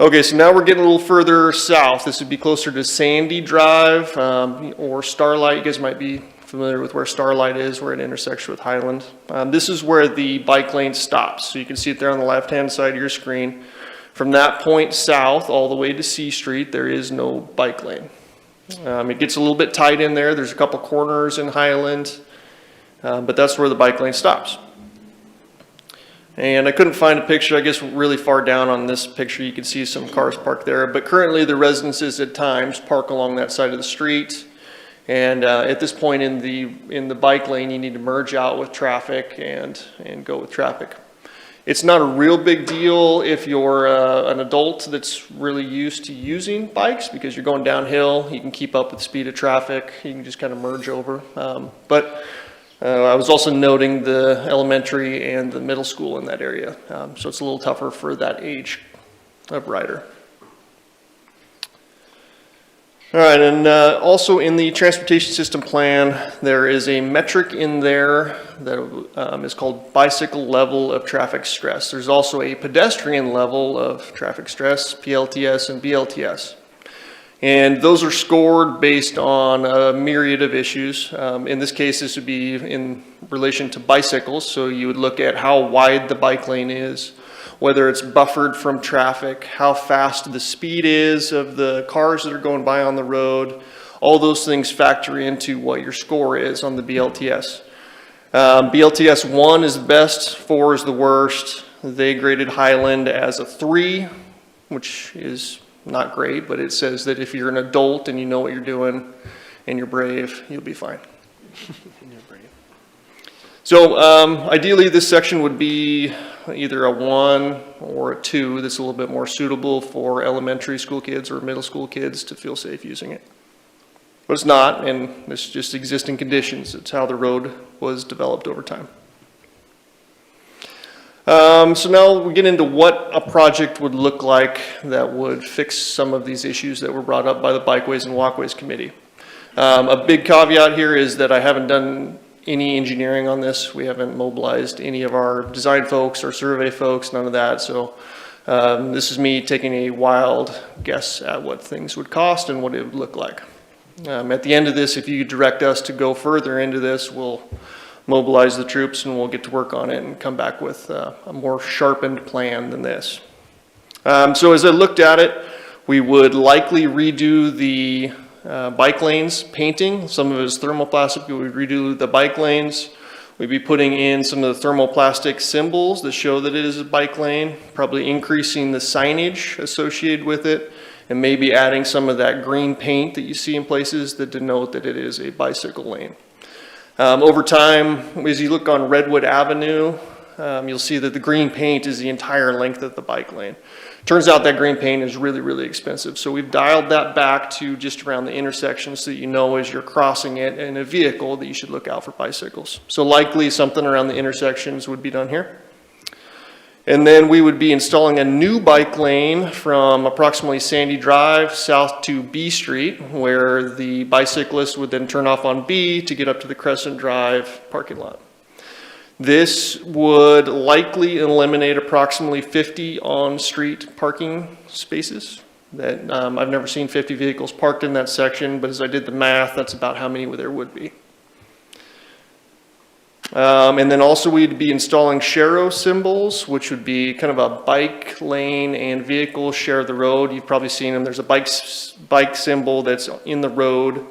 Okay, so now we're getting a little further south. This would be closer to Sandy Drive or Starlight. You guys might be familiar with where Starlight is, where it intersects with Highland. This is where the bike lane stops. So you can see it there on the left-hand side of your screen. From that point south all the way to C Street, there is no bike lane. It gets a little bit tight in there. There's a couple corners in Highland, but that's where the bike lane stops. And I couldn't find a picture. I guess really far down on this picture you can see some cars parked there. But currently the residences at times park along that side of the street. And at this point in the bike lane, you need to merge out with traffic and go with traffic. It's not a real big deal if you're an adult that's really used to using bikes, because you're going downhill. You can keep up with the speed of traffic. You can just kind of merge over. I was also noting the elementary and the middle school in that area. So it's a little tougher for that age of rider. All right, and also in the transportation system plan, there is a metric in there that is called bicycle level of traffic stress. There's also a pedestrian level of traffic stress, PLTS and BLTS. And those are scored based on a myriad of issues. In this case, this would be in relation to bicycles. So you would look at how wide the bike lane is, whether it's buffered from traffic, how fast the speed is of the cars that are going by on the road. All those things factor into what your score is on the BLTS. BLTS 1 is the best, 4 is the worst. They graded Highland as a 3, which is not great, but it says that if you're an adult and you know what you're doing and you're brave, you'll be fine. So ideally this section would be either a 1 or a 2 that's a little bit more suitable for elementary school kids or middle school kids to feel safe using it. But it's not, and it's just existing conditions. It's how the road was developed over time. So now we get into what a project would look like that would fix some of these issues that were brought up by the Bikeways and Walkways Committee. A big caveat here is that I haven't done any engineering on this. We haven't mobilized any of our design folks or survey folks, none of that. So this is me taking a wild guess at what things would cost and what it would look like. At the end of this, if you direct us to go further into this, we'll mobilize the troops and we'll get to work on it and come back with a more sharpened plan than this. So as I looked at it, we would likely redo the bike lanes painting. Some of it is thermoplastic. We would redo the bike lanes. We'd be putting in some of the thermoplastic symbols that show that it is a bike lane, probably increasing the signage associated with it, and maybe adding some of that green paint that you see in places that denote that it is a bicycle lane. Over time, as you look on Redwood Avenue, you'll see that the green paint is the entire length of the bike lane. Turns out that green paint is really, really expensive. So we've dialed that back to just around the intersection so that you know as you're crossing it in a vehicle that you should look out for bicycles. So likely something around the intersections would be done here. And then we would be installing a new bike lane from approximately Sandy Drive south to B Street, where the bicyclist would then turn off on B to get up to the Crescent Drive parking lot. This would likely eliminate approximately 50 on-street parking spaces. That I've never seen 50 vehicles parked in that section, but as I did the math, that's about how many there would be. And then also we'd be installing Sharo symbols, which would be kind of a bike lane and vehicle share the road. You've probably seen them. There's a bike symbol that's in the road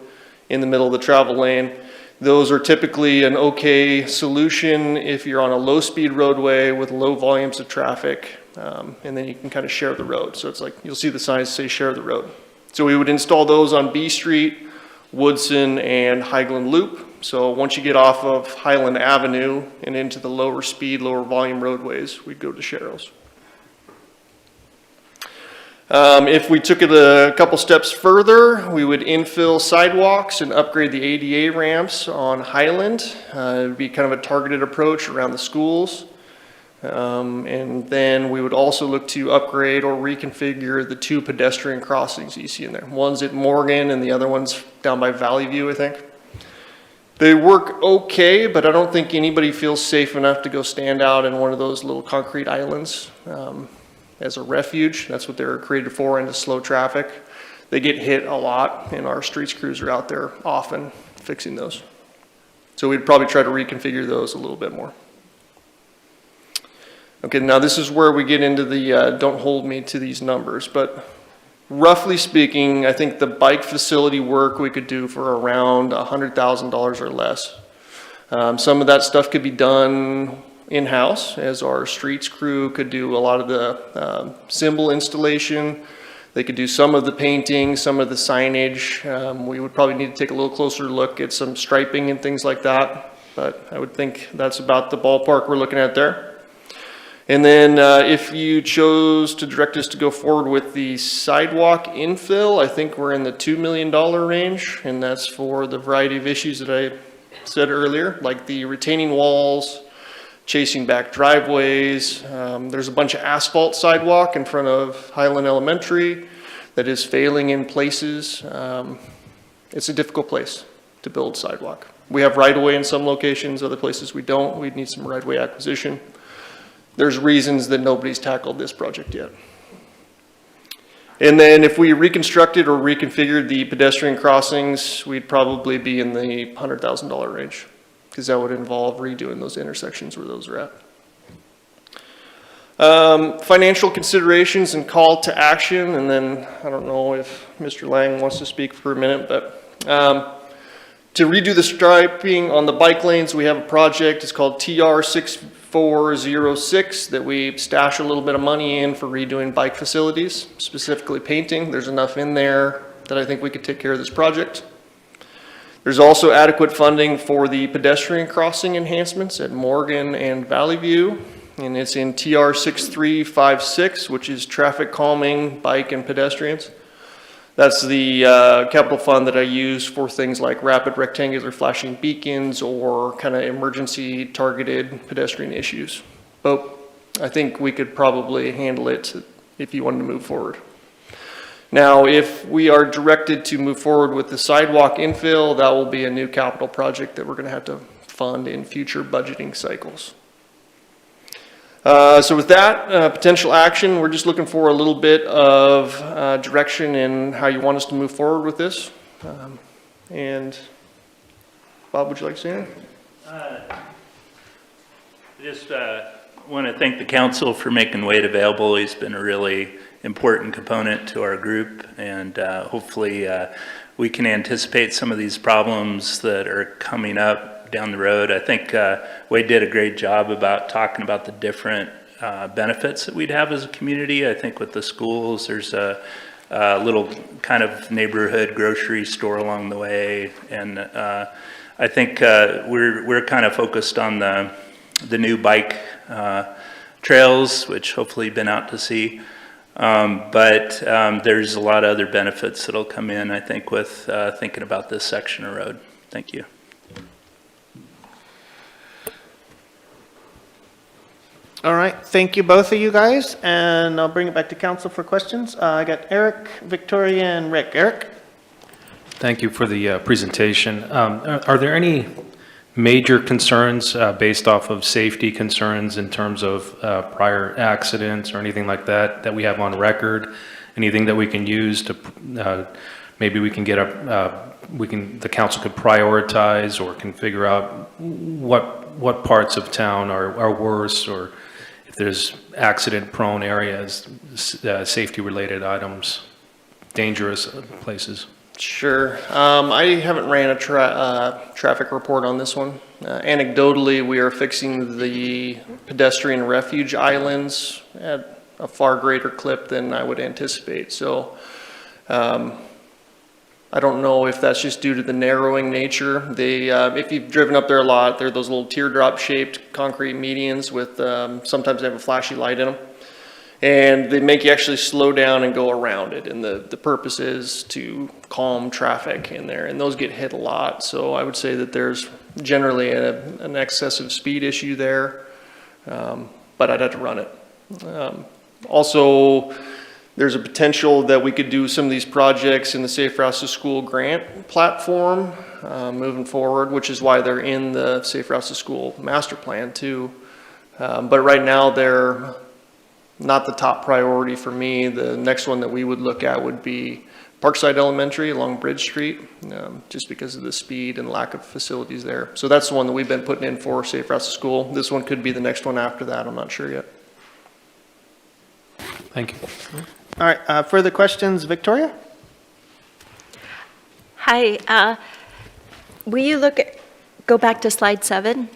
in the middle of the travel lane. Those are typically an okay solution if you're on a low-speed roadway with low volumes of traffic, and then you can kind of share the road. So it's like you'll see the signs say share the road. So we would install those on B Street, Woodson, and Highland Loop. So once you get off of Highland Avenue and into the lower speed, lower volume roadways, we'd go to Sharrows. If we took it a couple steps further, we would infill sidewalks and upgrade the ADA ramps on Highland. It would be kind of a targeted approach around the schools. And then we would also look to upgrade or reconfigure the 2 pedestrian crossings you see in there. One's at Morgan and the other one's down by Valley View, I think. They work okay, but I don't think anybody feels safe enough to go stand out in one of those little concrete islands as a refuge. That's what they're created for, and to slow traffic. They get hit a lot, and our streets crews are out there often fixing those. So we'd probably try to reconfigure those a little bit more. Okay, now this is where we get into the don't hold me to these numbers, but roughly speaking, I think the bike facility work we could do for around $100,000 or less. Some of that stuff could be done in-house, as our streets crew could do a lot of the symbol installation. They could do some of the painting, some of the signage. We would probably need to take a little closer look at some striping and things like that, but I would think that's about the ballpark we're looking at there. And then if you chose to direct us to go forward with the sidewalk infill, I think we're in the $2 million range, and that's for the variety of issues that I said earlier, like the retaining walls, chasing back driveways. There's a bunch of asphalt sidewalk in front of Highland Elementary that is failing in places. It's a difficult place to build sidewalk. We have right-of-way in some locations, other places we don't. We'd need some right-of-way acquisition. There's reasons that nobody's tackled this project yet. And then if we reconstructed or reconfigured the pedestrian crossings, we'd probably be in the $100,000 range, because that would involve redoing those intersections where those are at. Financial considerations and call to action, and then I don't know if Mr. Lang wants to speak for a minute, but to redo the striping on the bike lanes, we have a project. It's called TR 6406 that we stash a little bit of money in for redoing bike facilities, specifically painting. There's enough in there that I think we could take care of this project. There's also adequate funding for the pedestrian crossing enhancements at Morgan and Valley View, and it's in TR 6356, which is traffic calming, bike and pedestrians. That's the capital fund that I use for things like rapid rectangular flashing beacons or kind of emergency targeted pedestrian issues. But I think we could probably handle it if you wanted to move forward. Now, if we are directed to move forward with the sidewalk infill, that will be a new capital project that we're going to have to fund in future budgeting cycles. So with that potential action, we're just looking for a little bit of direction in how you want us to move forward with this. And Bob, would you like to say anything? Just want to thank the council for making Wade available. He's been a really important component to our group, and hopefully we can anticipate some of these problems that are coming up down the road. I think Wade did a great job about talking about the different benefits that we'd have as a community. I think with the schools, there's a little kind of neighborhood grocery store along the way, and I think we're kind of focused on the new bike trails, which hopefully you've been out to see. But there's a lot of other benefits that'll come in, I think, with thinking about this section of road. Thank you. All right, thank you both of you guys, and I'll bring it back to council for questions. I got Eric, Victoria, and Rick. Eric? Thank you for the presentation. Are there any major concerns based off of safety concerns in terms of prior accidents or anything like that that we have on record? Anything that we can use to maybe we can get the council could prioritize or can figure out what parts of town are worse, or if there's accident-prone areas, safety-related items, dangerous places? Sure. I haven't ran a traffic report on this one. Anecdotally, we are fixing the pedestrian refuge islands at a far greater clip than I would anticipate. So I don't know if that's just due to the narrowing nature. They, if you've driven up there a lot, they're those little teardrop-shaped concrete medians with, sometimes they have a flashy light in them. And they make you actually slow down and go around it. And the purpose is to calm traffic in there. And those get hit a lot. So I would say that there's generally an excessive speed issue there. But I'd have to run it. Also, There's a potential that we could do some of these projects in the Safe Routes to School grant platform moving forward, which is why they're in the Safe Routes to School master plan too. But right now they're not the top priority for me. The next one that we would look at would be Parkside Elementary along Bridge Street, just because of the speed and lack of facilities there. So that's the one that we've been putting in for Safe Routes to School. This one could be the next one after that. I'm not sure yet. Thank you. All right, further questions, Victoria? Hi, will you go back to slide 7?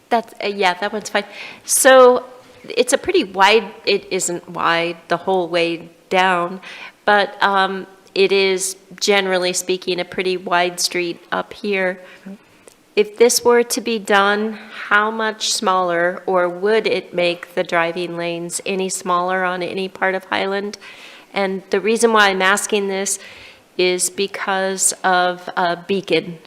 That's, yeah, that one's fine. So it's a pretty wide, it isn't wide the whole way down, but it is, generally speaking, a pretty wide street up here. If this were to be done, how much smaller, or would it make the driving lanes any smaller on any part of Highland? And the reason why I'm asking this is because of Beacon.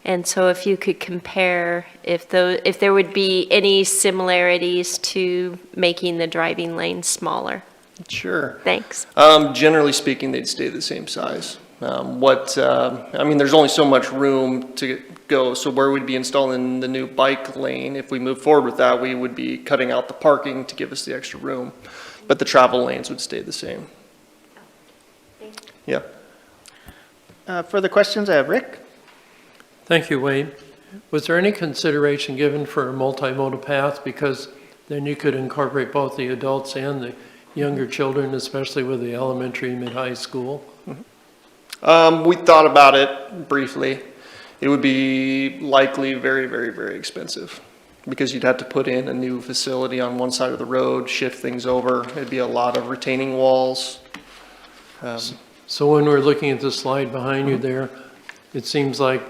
And so if you could compare if there would be any similarities to making the driving lanes smaller. Sure. Thanks. Generally speaking, they'd stay the same size. I mean, there's only so much room to go. So where we'd be installing the new bike lane, if we move forward with that, we would be cutting out the parking to give us the extra room. But the travel lanes would stay the same. Yeah. Further questions? I have Rick. Thank you, Wade. Was there any consideration given for a multimodal path? Because then you could incorporate both the adults and the younger children, especially with the elementary, mid-high school. We thought about it briefly. It would be likely very, very, very expensive because you'd have to put in a new facility on one side of the road, shift things over. It'd be a lot of retaining walls. So when we're looking at the slide behind you there, it seems like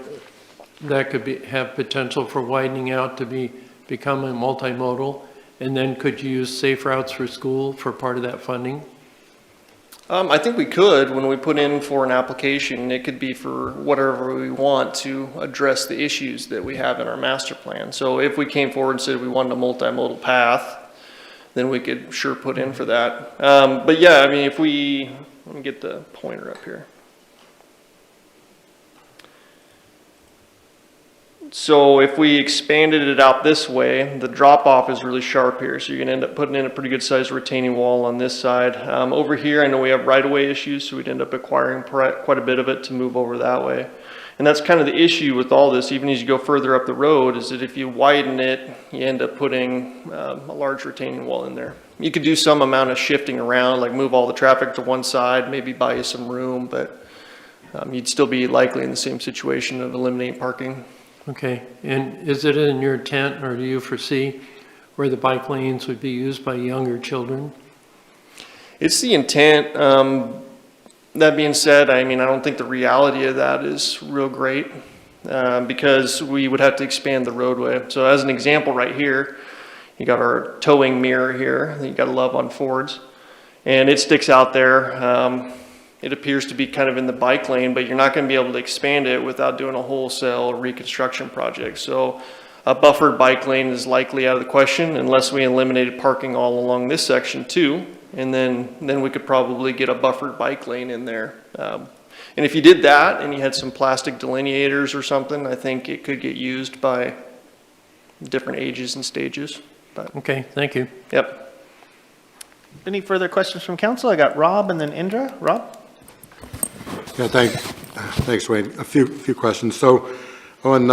that could have potential for widening out to become a multimodal. And then could you use Safe Routes for School for part of that funding? I think we could, when we put in for an application, it could be for whatever we want to address the issues that we have in our master plan. So if we came forward and said we wanted a multimodal path, then we could sure put in for that. But yeah, I mean, let me get the pointer up here. So if we expanded it out this way, the drop off is really sharp here. So you're gonna end up putting in a pretty good sized retaining wall on this side. Over here, I know we have right-of-way issues, so we'd end up acquiring quite a bit of it to move over that way. And that's kind of the issue with all this, even as you go further up the road, is that if you widen it, you end up putting a large retaining wall in there. You could do some amount of shifting around, like move all the traffic to one side, maybe buy you some room, but you'd still be likely in the same situation of eliminating parking. Okay, and is it in your intent, or do you foresee where the bike lanes would be used by younger children? It's the intent. That being said, I mean, I don't think the reality of that is real great because we would have to expand the roadway. So as an example right here, you got our towing mirror here that you got to love on Fords, and it sticks out there. It appears to be kind of in the bike lane, but you're not going to be able to expand it without doing a wholesale reconstruction project. So a buffered bike lane is likely out of the question unless we eliminated parking all along this section too. And then we could probably get a buffered bike lane in there. And if you did that and you had some plastic delineators or something, I think it could get used by different ages and stages. But, okay, thank you. Yep. Any further questions from council? I got Rob and then Indra. Rob? Yeah, thanks, Wade. A few questions. So on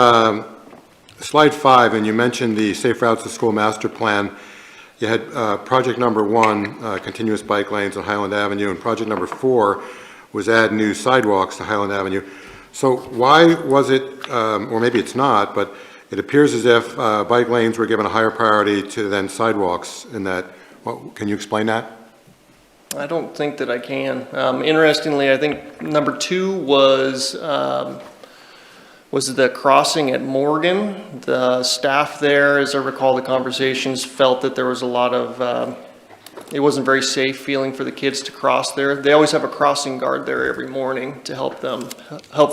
slide 5, and you mentioned the Safe Routes to School master plan, you had project number 1, continuous bike lanes on Highland Avenue, and project number 4 was add new sidewalks to Highland Avenue. So why was it, or maybe it's not, but it appears as if bike lanes were given a higher priority to then sidewalks in that. Can you explain that? I don't think that I can. Interestingly, I think number 2 was the crossing at Morgan. The staff there, as I recall the conversations, felt that there was a lot of, it wasn't very safe feeling for the kids to cross there. They always have a crossing guard there every morning to help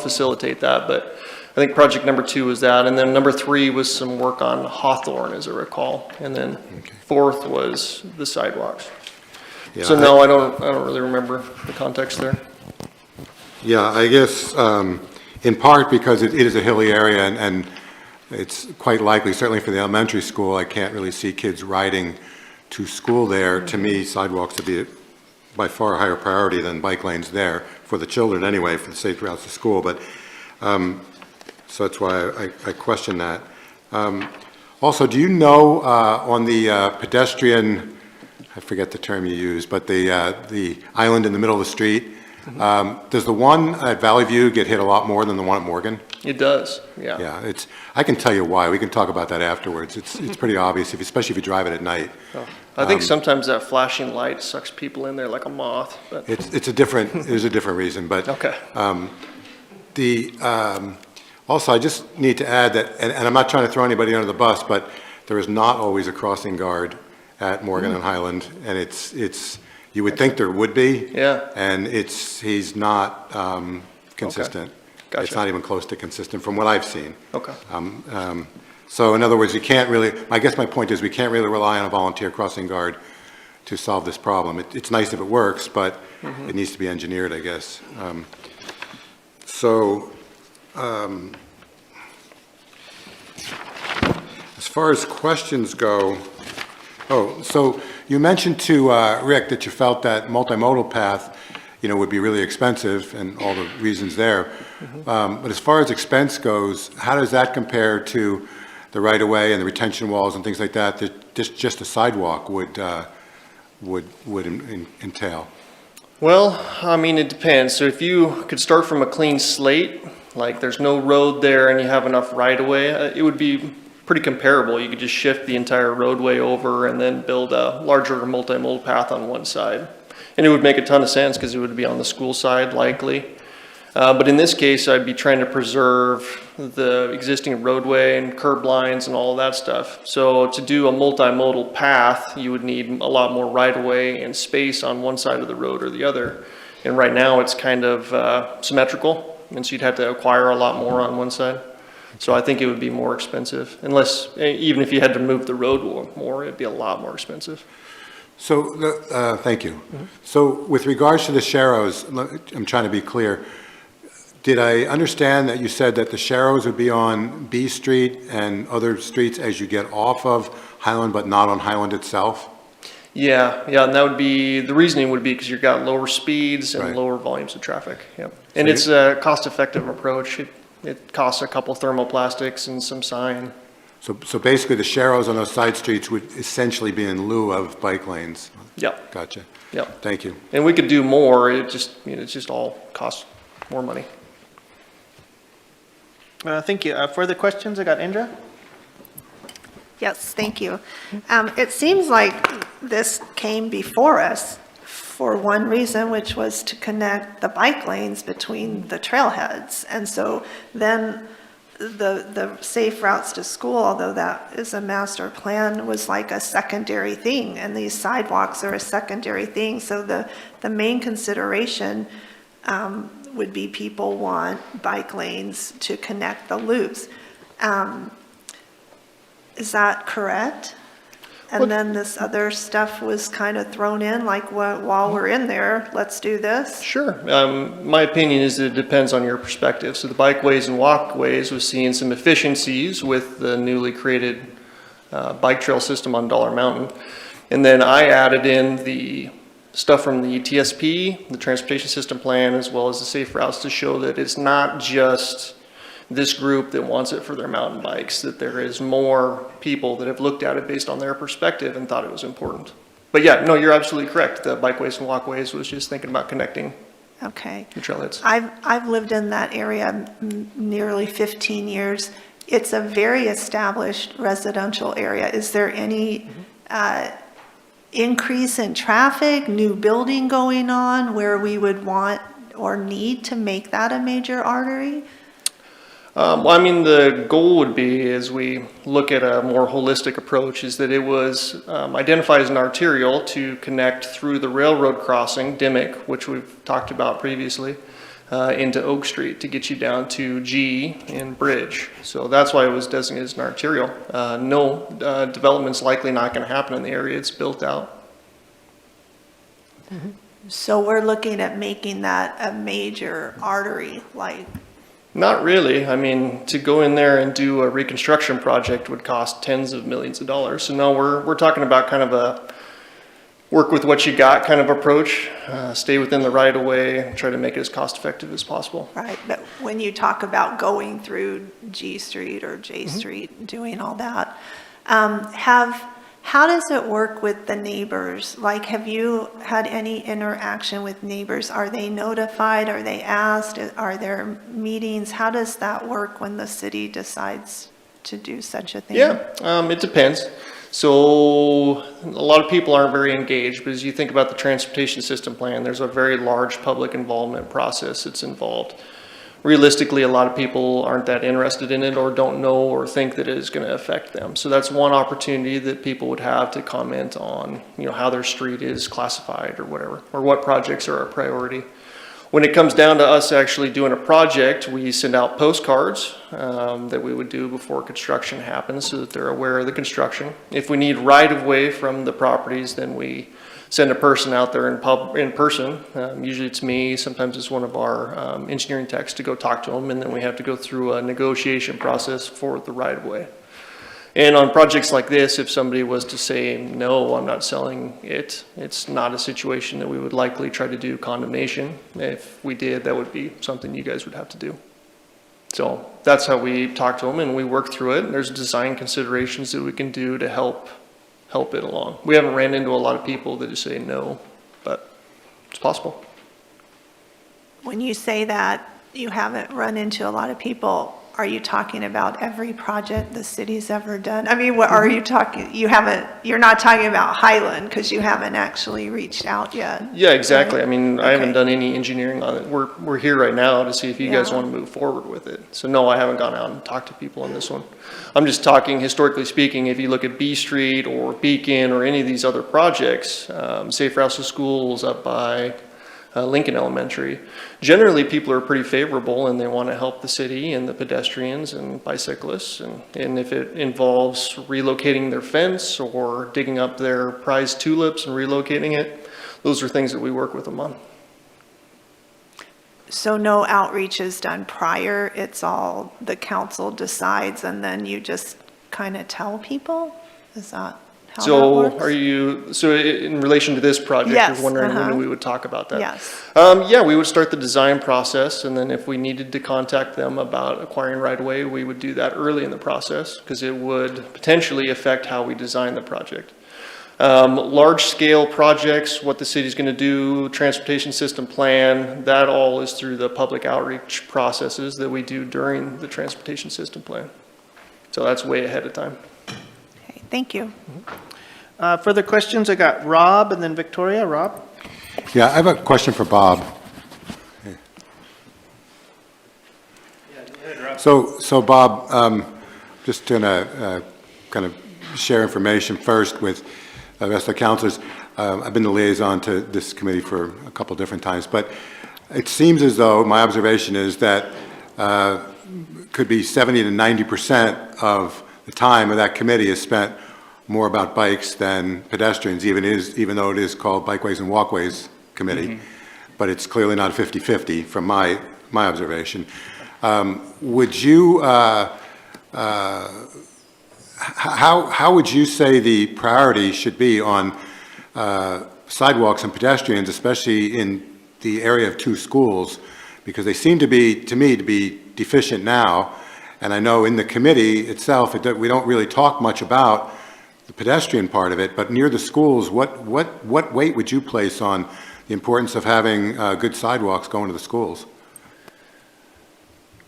facilitate that. But I think project number 2 was that, and then number 3 was some work on Hawthorne, as I recall, and then 4th was the sidewalks. Yeah, So no, I don't really remember the context there. Yeah, I guess in part because it is a hilly area and it's quite likely, certainly for the elementary school, I can't really see kids riding to school there. To me, sidewalks would be by far a higher priority than bike lanes there, for the children anyway, for the safe routes to school. But so that's why I question that. Also, do you know on the pedestrian, I forget the term you use, but the island in the middle of the street, does the one at Valley View get hit a lot more than the one at Morgan? It does, yeah. Yeah, I can tell you why. We can talk about that afterwards. It's pretty obvious, especially if you drive it at night. Oh, I think sometimes that flashing light sucks people in there like a moth, but. There's a different reason, but. Okay. Also, I just need to add that, and I'm not trying to throw anybody under the bus, but there is not always a crossing guard at Morgan and Highland, and you would think there would be. Yeah. And he's not consistent. Okay. Gotcha. It's not even close to consistent from what I've seen. Okay. So in other words, I guess my point is we can't really rely on a volunteer crossing guard to solve this problem. It's nice if it works, but it needs to be engineered, I guess. As far as questions go, so you mentioned to Rick that you felt that multimodal path, would be really expensive and all the reasons there. But as far as expense goes, how does that compare to the right-of-way and the retention walls and things like that just a sidewalk would entail? Well, I mean, it depends. So if you could start from a clean slate, like there's no road there and you have enough right-of-way, it would be pretty comparable. You could just shift the entire roadway over and then build a larger multimodal path on one side. And it would make a ton of sense because it would be on the school side likely. But in this case, I'd be trying to preserve the existing roadway and curb lines and all of that stuff. So to do a multimodal path, you would need a lot more right-of-way and space on one side of the road or the other. And right now it's kind of symmetrical, and so you'd have to acquire a lot more on one side. So I think it would be more expensive, even if you had to move the road more, it'd be a lot more expensive. So, thank you. So with regards to the Sharrows, I'm trying to be clear. Did I understand that you said that the Sharrows would be on B Street and other streets as you get off of Highland, but not on Highland itself? Yeah, and that would be, the reasoning would be because you've got lower speeds and Right. lower volumes of traffic, yep. And it's a cost-effective approach. It costs a couple thermoplastics and some sign. So basically the Sharrows on those side streets would essentially be in lieu of bike lanes? Yep. Gotcha. Yep. Thank you. And we could do more, it's just all costs more money. Thank you. Further questions? I got Indra. Yes, thank you. It seems like this came before us for one reason, which was to connect the bike lanes between the trailheads. And so then the safe routes to school, although that is a master plan, was like a secondary thing, and these sidewalks are a secondary thing. So the main consideration would be people want bike lanes to connect the loops. Is that correct? And then this other stuff was kind of thrown in, like while we're in there, let's do this? Sure. My opinion is that it depends on your perspective. So the Bikeways and Walkways was seeing some efficiencies with the newly created bike trail system on Dollar Mountain. And then I added in the stuff from the TSP, the Transportation System Plan, as well as the safe routes to show that it's not just this group that wants it for their mountain bikes, that there is more people that have looked at it based on their perspective and thought it was important. But yeah, no, you're absolutely correct. The Bikeways and Walkways was just thinking about connecting Okay. the trailheads. I've lived in that area nearly 15 years. It's a very established residential area. Is there any increase in traffic, new building going on where we would want or need to make that a major artery? Well, I mean, the goal would be, as we look at a more holistic approach, is that it was identified as an arterial to connect through the railroad crossing, Dimmick, which we've talked about previously, into Oak Street to get you down to G and Bridge. So that's why it was designated as an arterial. No, development's likely not going to happen in the area. It's built out. So we're looking at making that a major artery, like, Not really. I mean, to go in there and do a reconstruction project would cost tens of millions of dollars. So no, we're talking about kind of a work with what you got kind of approach, stay within the right of way, try to make it as cost effective as possible. right? But when you talk about going through G Street or J Street, doing all that, how does it work with the neighbors? Like, have you had any interaction with neighbors? Are they notified? Are they asked? Are there meetings? How does that work when the city decides to do such a thing? Yeah, it depends. So a lot of people aren't very engaged, but as you think about the transportation system plan, there's a very large public involvement process that's involved. Realistically, a lot of people aren't that interested in it or don't know or think that it is going to affect them. So that's one opportunity that people would have to comment on, you know, how their street is classified or whatever, or what projects are a priority. When it comes down to us actually doing a project, we send out postcards that we would do before construction happens so that they're aware of the construction. If we need right-of-way from the properties, then we send a person out there in person. Usually it's me, sometimes it's one of our engineering techs to go talk to them, and then we have to go through a negotiation process for the right-of-way. And on projects like this, if somebody was to say, no, I'm not selling it, it's not a situation that we would likely try to do condemnation. If we did, that would be something you guys would have to do. So that's how we talk to them and we work through it. There's design considerations that we can do to help it along. We haven't ran into a lot of people that just say no, but it's possible. When you say that you haven't run into a lot of people, are you talking about every project the city's ever done? I mean, what are you talking, you're not talking about Highland because you haven't actually reached out yet. Yeah, exactly. I mean, I haven't Okay. done any engineering on it. We're here right now to see if you guys Yeah. want to move forward with it. So no, I haven't gone out and talked to people on this one. I'm just talking historically speaking, if you look at B Street or Beacon or any of these other projects, Safe Routes to Schools up by Lincoln Elementary, generally people are pretty favorable and they want to help the city and the pedestrians and bicyclists. And if it involves relocating their fence or digging up their prized tulips and relocating it, those are things that we work with them on. So no outreach is done prior, it's all the council decides and then you just kind of tell people? Is that how that So works? are you, so in relation to this project, Yes, you're wondering uh-huh. when we would talk about that? Yes. Yeah, we would start the design process, and then if we needed to contact them about acquiring right-of-way, we would do that early in the process, because it would potentially affect how we design the project. Large-scale projects, what the city's gonna do, transportation system plan, that all is through the public outreach processes that we do during the transportation system plan. So that's way ahead of time. Okay, thank you. Further questions? I got Rob and then Victoria. Rob? Yeah, I have a question for Bob. So Bob, just gonna kind of share information first with the rest of the councilors. I've been the liaison to this committee for a couple different times, but it seems as though, my observation is that could be 70 to 90% of the time of that committee is spent more about bikes than pedestrians, even though it is called Bikeways and Walkways Committee, but it's clearly not 50-50 from my observation. Would you, how would you say the priority should be on sidewalks and pedestrians, especially in the area of two schools? Because they seem to be, to me, to be deficient now. And I know in the committee itself, we don't really talk much about the pedestrian part of it, but near the schools, what weight would you place on the importance of having good sidewalks going to the schools?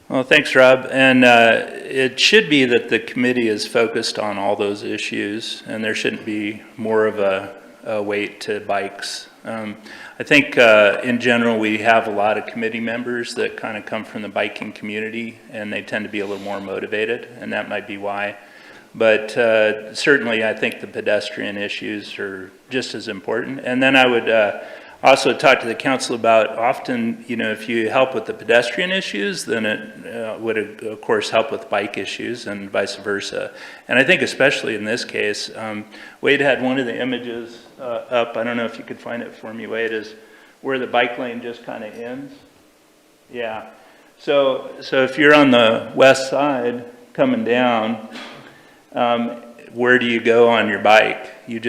Well, thanks, Rob. And it should be that the committee is focused on all those issues, and there shouldn't be more of a weight to bikes. I think in general, we have a lot of committee members that kind of come from the biking community, and they tend to be a little more motivated, and that might be why. But certainly, I think the pedestrian issues are just as important. And then I Also talked to the council about often, if you help with the pedestrian issues, then it would, of course, help with bike issues and vice versa. And I think especially in this case, Wade had one of the images up. I don't know if you could find it for me, Wade, is where the bike lane just kind of ends. Yeah. So if you're on the west side coming down, where do you go on your bike? You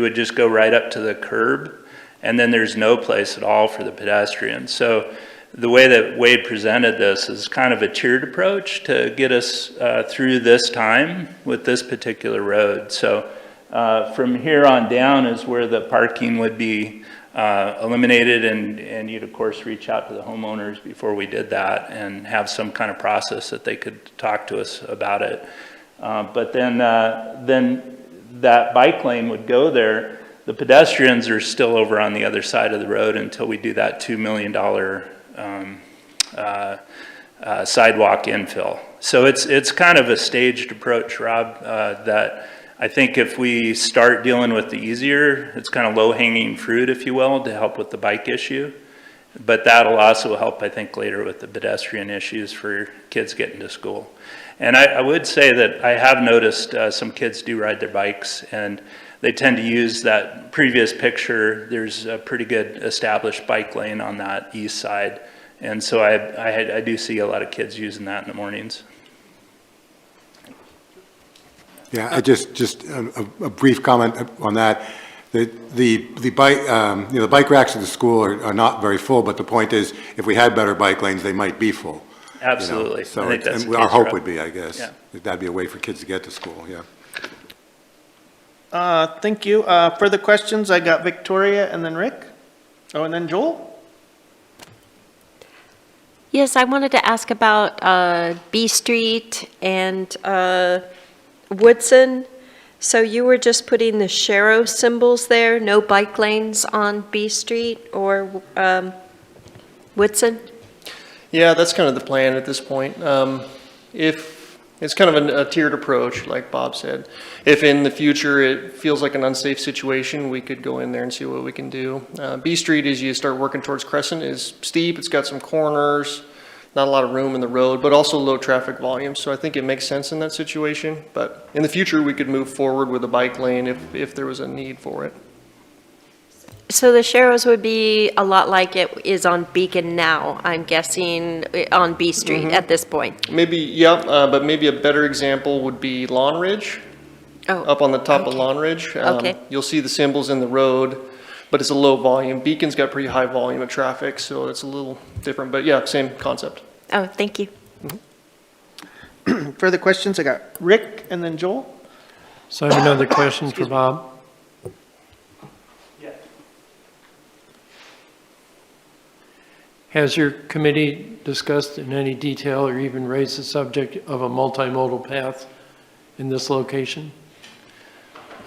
would just go right up to the curb, and then there's no place at all for the pedestrians. So the way that Wade presented this is kind of a tiered approach to get us through this time with this particular road. So from here on down is where the parking would be eliminated, and you'd of course reach out to the homeowners before we did that and have some kind of process that they could talk to us about it. But then that bike lane would go there. The pedestrians are still over on the other side of the road until we do that $2 million sidewalk infill. So it's kind of a staged approach, Rob, that I think if we start dealing with the easier, it's kind of low-hanging fruit, if you will, to help with the bike issue. But that'll also help, I think, later with the pedestrian issues for kids getting to school. And I would say that I have noticed some kids do ride their bikes, and they tend to use that previous picture. There's a pretty good established bike lane on that east side. And so I do see a lot of kids using that in the mornings. Yeah, I just a brief comment on that. The bike racks at the school are not very full, but the point is, if we had better bike lanes, they might be full. Absolutely. So I think that's the our case, hope Rob. would be, I guess, Yeah. that'd be a way for kids to get to school, yeah. Thank you. Further questions? I got Victoria and then Rick. Oh, and then Joel? Yes, I wanted to ask about B Street and Woodson. So you were just putting the Sharrow symbols there, no bike lanes on B Street or Woodson? Yeah, that's kind of the plan at this point. If it's kind of a tiered approach, like Bob said. If in the future it feels like an unsafe situation, we could go in there and see what we can do. B Street, as you start working towards Crescent, is steep. It's got some corners, not a lot of room in the road, but also low traffic volume. So I think it makes sense in that situation. But in the future, we could move forward with a bike lane if there was a need for it. So the Sharrows would be a lot like it is on Beacon now, I'm guessing, on B Street at this point. Maybe, yeah, but maybe a better example would be Lawn Ridge. Oh, Up on the top of okay. Lawn Ridge. Okay. You'll see the symbols in the road, but it's a low volume. Beacon's got pretty high volume of traffic, so it's a little different, but yeah, same concept. Oh, thank you. Further questions? I got Rick and then Joel. So I have another question for Bob. Has your committee discussed in any detail or even raised the subject of a multimodal path in this location?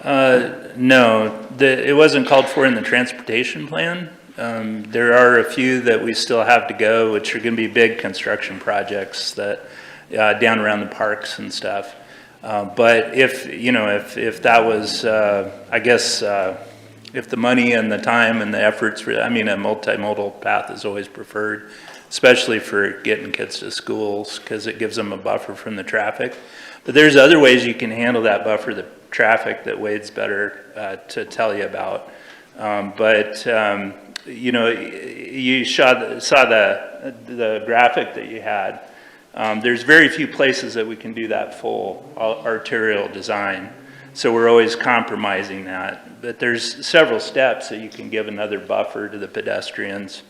No, it wasn't called for in the transportation plan. There are a few that we still have to go, which are going to be big construction projects that down around the parks and stuff. But if that was, I guess, if the money and the time and the efforts, a multimodal path is always preferred, especially for getting kids to schools, because it gives them a buffer from the traffic. But there's other ways you can handle that buffer, the traffic, that Wade's better to tell you about. You saw the graphic that you had. There's very few places that we can do that full arterial design. So we're always compromising that. But there's several steps that you can give another buffer to the pedestrians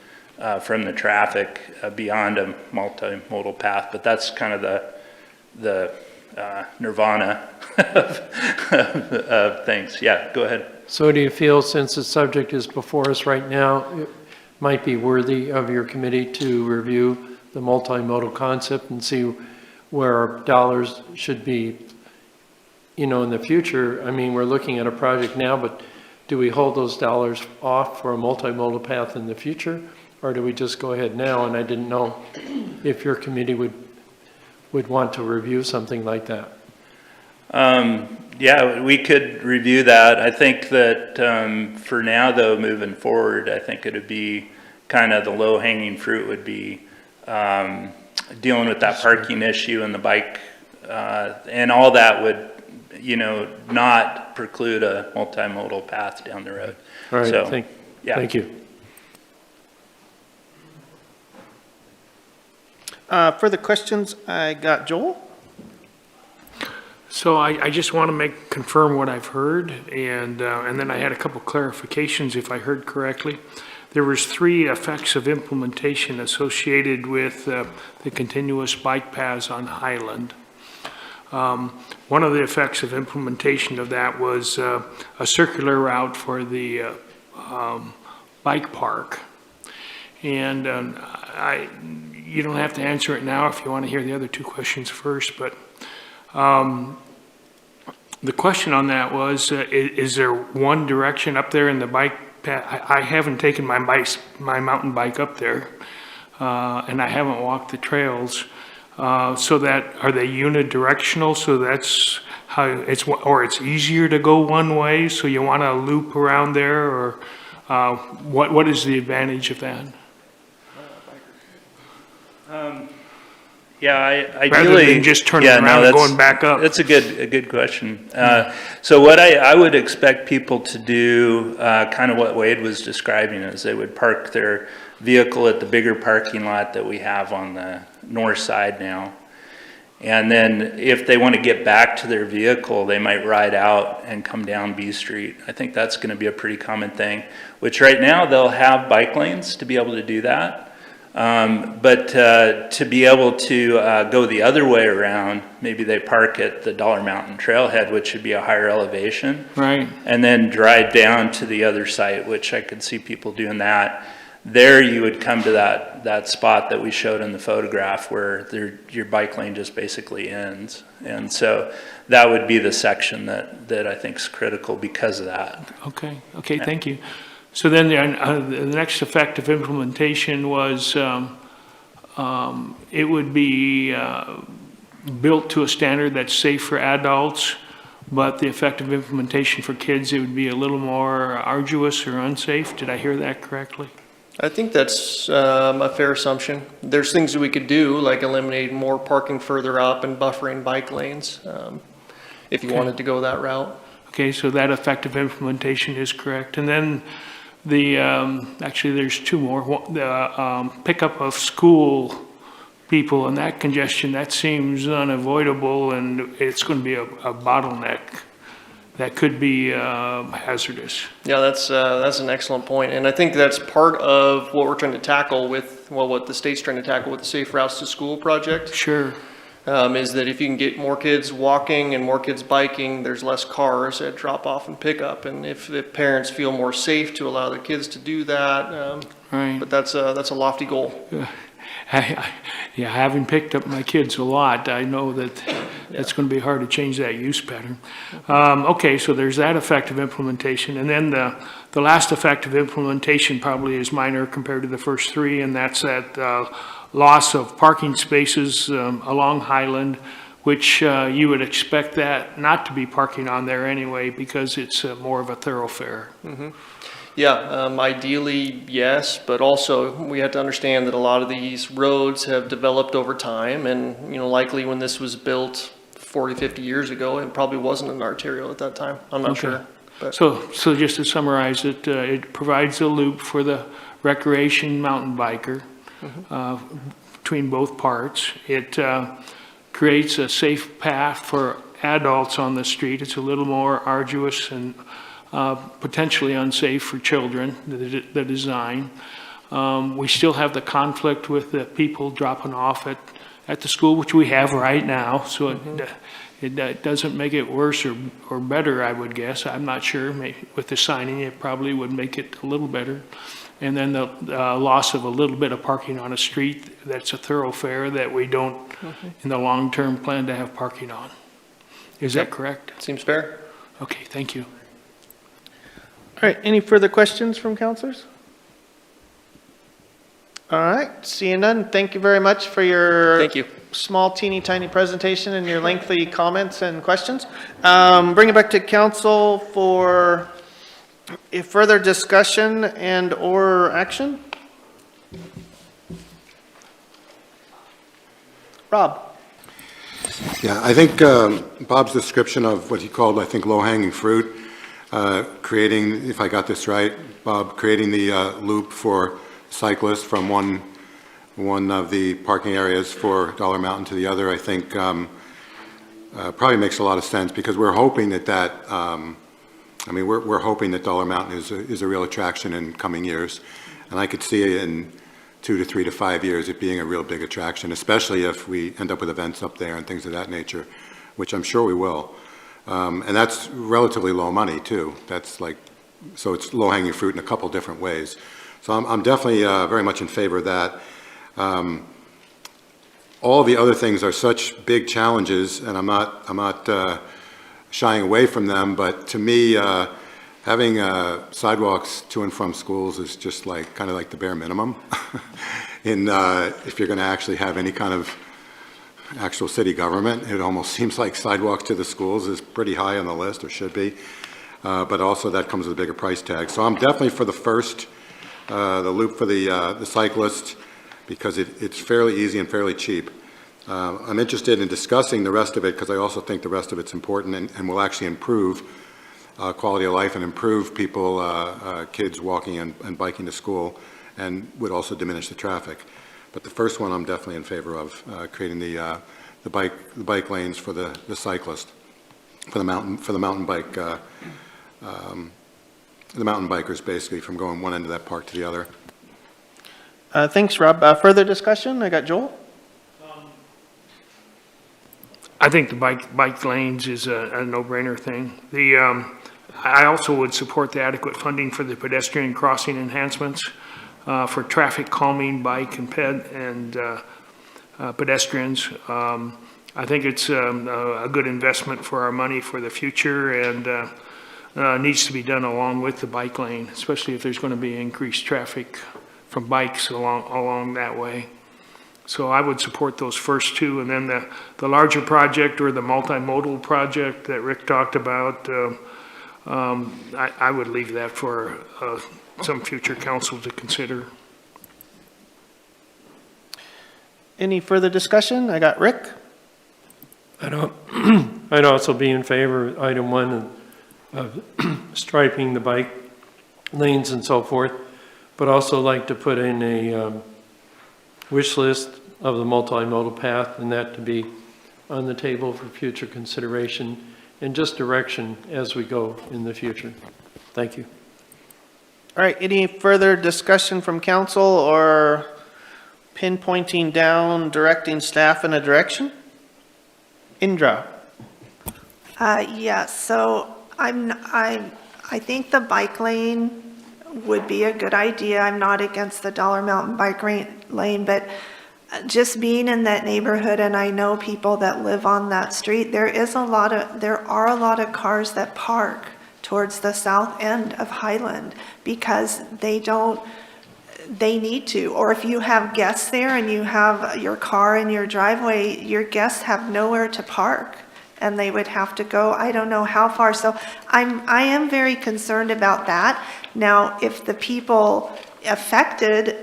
from the traffic beyond a multimodal path. But that's kind of the nirvana of things. Yeah, go ahead. So do you feel, since the subject is before us right now, it might be worthy of your committee to review the multimodal concept and see where our dollars should be, in the future? I mean, we're looking at a project now, but do we hold those dollars off for a multimodal path in the future? Or do we just go ahead now? And I didn't know if your committee would want to review something like that. Yeah, we could review that. I think that for now, though, moving forward, I think it would be kind of the low-hanging fruit would be dealing with that parking issue and the bike, and all that would, not preclude a multimodal path down the road. All right, So, thank yeah. you. Further questions? I got Joel. So I just want to confirm what I've heard, and then I had a couple clarifications if I heard correctly. There was 3 effects of implementation associated with the continuous bike paths on Highland. One of the effects of implementation of that was a circular route for the bike park. And you don't have to answer it now if you want to hear the other 2 questions first, but the question on that was, is there one direction up there in the bike path? I haven't taken my mountain bike up there, and I haven't walked the trails. So that, are they unidirectional? So that's how it's easier to go one way, so you want to loop around there, or what is the advantage of that? Yeah, ideally. Rather than just turning around and going back up. That's a good question. So what I would expect people to do, kind of what Wade was describing, is they would park their vehicle at the bigger parking lot that we have on the north side now. And then if they want to get back to their vehicle, they might ride out and come down B Street. I think that's going to be a pretty common thing, which right now they'll have bike lanes to be able to do that. But to be able to go the other way around, maybe they park at the Dollar Mountain Trailhead, which would be a higher elevation. Right. And then drive down to the other site, which I could see people doing that. There you would come to that spot that we showed in the photograph where your bike lane just basically ends. And so that would be the section that I think is critical because of that. Okay, yeah. Thank you. So then the next effect of implementation was it would be built to a standard that's safe for adults, but the effect of implementation for kids, it would be a little more arduous or unsafe. Did I hear that correctly? I think that's a fair assumption. There's things that we could do, like eliminate more parking further up and buffering bike lanes, if you wanted to go that route. Okay, so that effective implementation is correct. And then actually there's 2 more. The pickup of school people and that congestion, that seems unavoidable, and it's going to be a bottleneck that could be hazardous. Yeah, that's an excellent point. And I think that's part of what we're trying to tackle with, well, what the state's trying to tackle with the Safe Routes to School project. Sure. Is that if you can get more kids walking and more kids biking, there's less cars at drop off and pickup. And if the parents feel more safe to allow their kids to do that, right. But that's a lofty goal. Yeah, having picked up my kids a lot, I know that it's going to be hard to change that use pattern. Okay, so there's that effective implementation. And then the last effective implementation probably is minor compared to the first 3, and that's that loss of parking spaces along Highland, which you would expect that not to be parking on there anyway because it's more of a thoroughfare. Mm-hmm. Yeah, ideally, yes, but also we have to understand that a lot of these roads have developed over time, and likely when this was built 40, 50 years ago, it probably wasn't an arterial at that time. I'm not sure. But. So just to summarize it, it provides a loop for the recreation mountain biker between both parts. It creates a safe path for adults on the street. It's a little more arduous and potentially unsafe for children, the design. We still have the conflict with the people dropping off at the school, which we have right now, so it doesn't make it worse or better, I would guess. I'm not sure. Maybe with the signing, it probably would make it a little better. And then the loss of a little bit of parking on a street that's a thoroughfare that we don't, in the long term, plan to have parking on. Is that correct? Seems fair. Okay, thank you. All right, any further questions from councilors? All right, seeing none, thank you very much for your Thank you. small, teeny tiny presentation and your lengthy comments and questions. Bring it back to council for a further discussion and or action. Rob? Yeah, I think Bob's description of what he called, I think, low-hanging fruit, creating, if I got this right, Bob, creating the loop for cyclists from one of the parking areas for Dollar Mountain to the other, I think probably makes a lot of sense, because we're hoping that we're hoping that Dollar Mountain is a real attraction in coming years, and I could see it in 2 to 3 to 5 years it being a real big attraction, especially if we end up with events up there and things of that nature, which I'm sure we will. And that's relatively low money too. That's like, so it's low-hanging fruit in a couple different ways. So I'm definitely very much in favor of that. All the other things are such big challenges, and I'm not shying away from them, but to me, having sidewalks to and from schools is just like, kind of like the bare minimum. If you're gonna actually have any kind of actual city government, it almost seems like sidewalks to the schools is pretty high on the list, or should be. But also that comes with a bigger price tag. So I'm definitely for the first, the loop for the cyclist, because it's fairly easy and fairly cheap. I'm interested in discussing the rest of it, because I also think the rest of it's important and will actually improve quality of life and improve people, kids walking and biking to school, and would also diminish the traffic. But the first one I'm definitely in favor of, creating the bike lanes for the cyclist, for the mountain bike, the mountain bikers, basically, from going one end of that park to the other. Thanks, Rob. Further discussion? I got Joel. I think the bike lanes is a no-brainer thing. I also would support the adequate funding for the pedestrian crossing enhancements for traffic calming bike and pedestrians. I think it's a good investment for our money for the future, and needs to be done along with the bike lane, especially if there's going to be increased traffic from bikes along that way. So I would support those first two, and then the larger project or the multimodal project that Rick talked about, I would leave that for some future council to consider. Any further discussion? I got Rick. I'd also be in favor of item 1 of striping the bike lanes and so forth, but also like to put in a wish list of the multimodal path, and that to be on the table for future consideration and just direction as we go in the future. Thank you. All right, any further discussion from council or pinpointing down, directing staff in a direction? Indra. Yes, so I think the bike lane would be a good idea. I'm not against the Dollar Mountain bike lane, but just being in that neighborhood, and I know people that live on that street, there are a lot of cars that park towards the south end of Highland because they need to. Or if you have guests there and you have your car in your driveway, your guests have nowhere to park, and they would have to go, I don't know how far. So I am very concerned about that. Now, if the people affected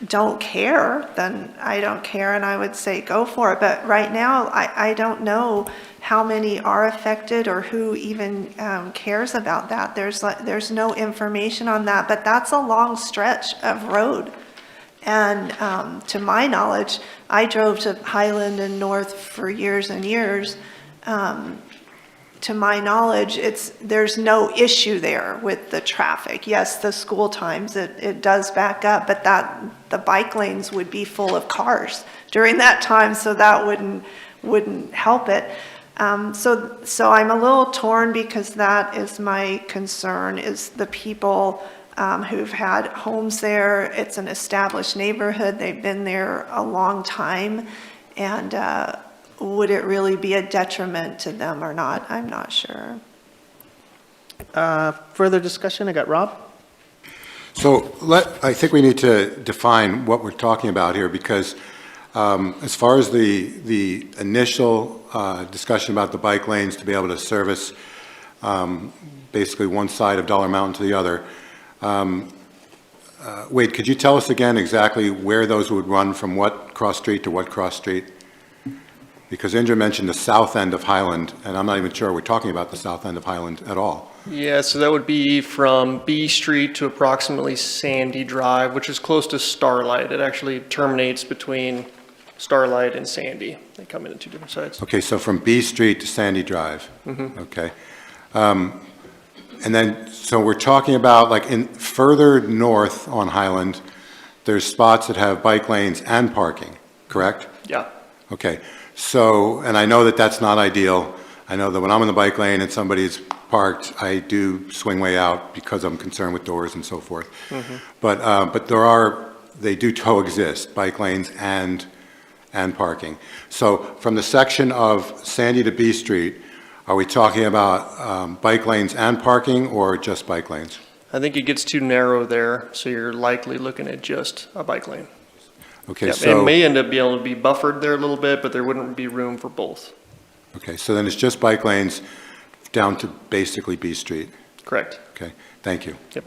don't care, then I don't care, and I would say go for it. But right now, I don't know how many are affected or who even cares about that. There's no information on that, but that's a long stretch of road. And to my knowledge, I drove to Highland and North for years and years. To my knowledge, there's no issue there with the traffic. Yes, the school times, it does back up, but the bike lanes would be full of cars during that time, so that wouldn't help it. So I'm a little torn, because that is my concern, is the people who've had homes there. It's an established neighborhood. They've been there a long time, and would it really be a detriment to them or not? I'm not sure. Further discussion? I got Rob. So I think we need to define what we're talking about here, because as far as the initial discussion about the bike lanes to be able to service basically one side of Dollar Mountain to the other, Wade, could you tell us again exactly where those would run from what cross street to what cross street? Because Indra mentioned the south end of Highland, and I'm not even sure we're talking about the south end of Highland at all. Yeah, so that would be from B Street to approximately Sandy Drive, which is close to Starlight. It actually terminates between Starlight and Sandy. They come in at two different sides. Okay, so from B Street to Sandy Drive. Okay. And then, so we're talking about like in further north on Highland, there's spots that have bike lanes and parking, correct? Yeah. Okay, so, and I know that that's not ideal. I know that when I'm in the bike lane and somebody's parked, I do swing way out because I'm concerned with doors and so forth. But they do coexist, bike lanes and parking. So from the section of Sandy to B Street, are we talking about bike lanes and parking or just bike lanes? I think it gets too narrow there, so you're likely looking at just a bike lane. Okay, Yeah, so. it may end up being able to be buffered there a little bit, but there wouldn't be room for both. Okay, so then it's just bike lanes down to basically B Street. Correct. Okay, thank you. Yep.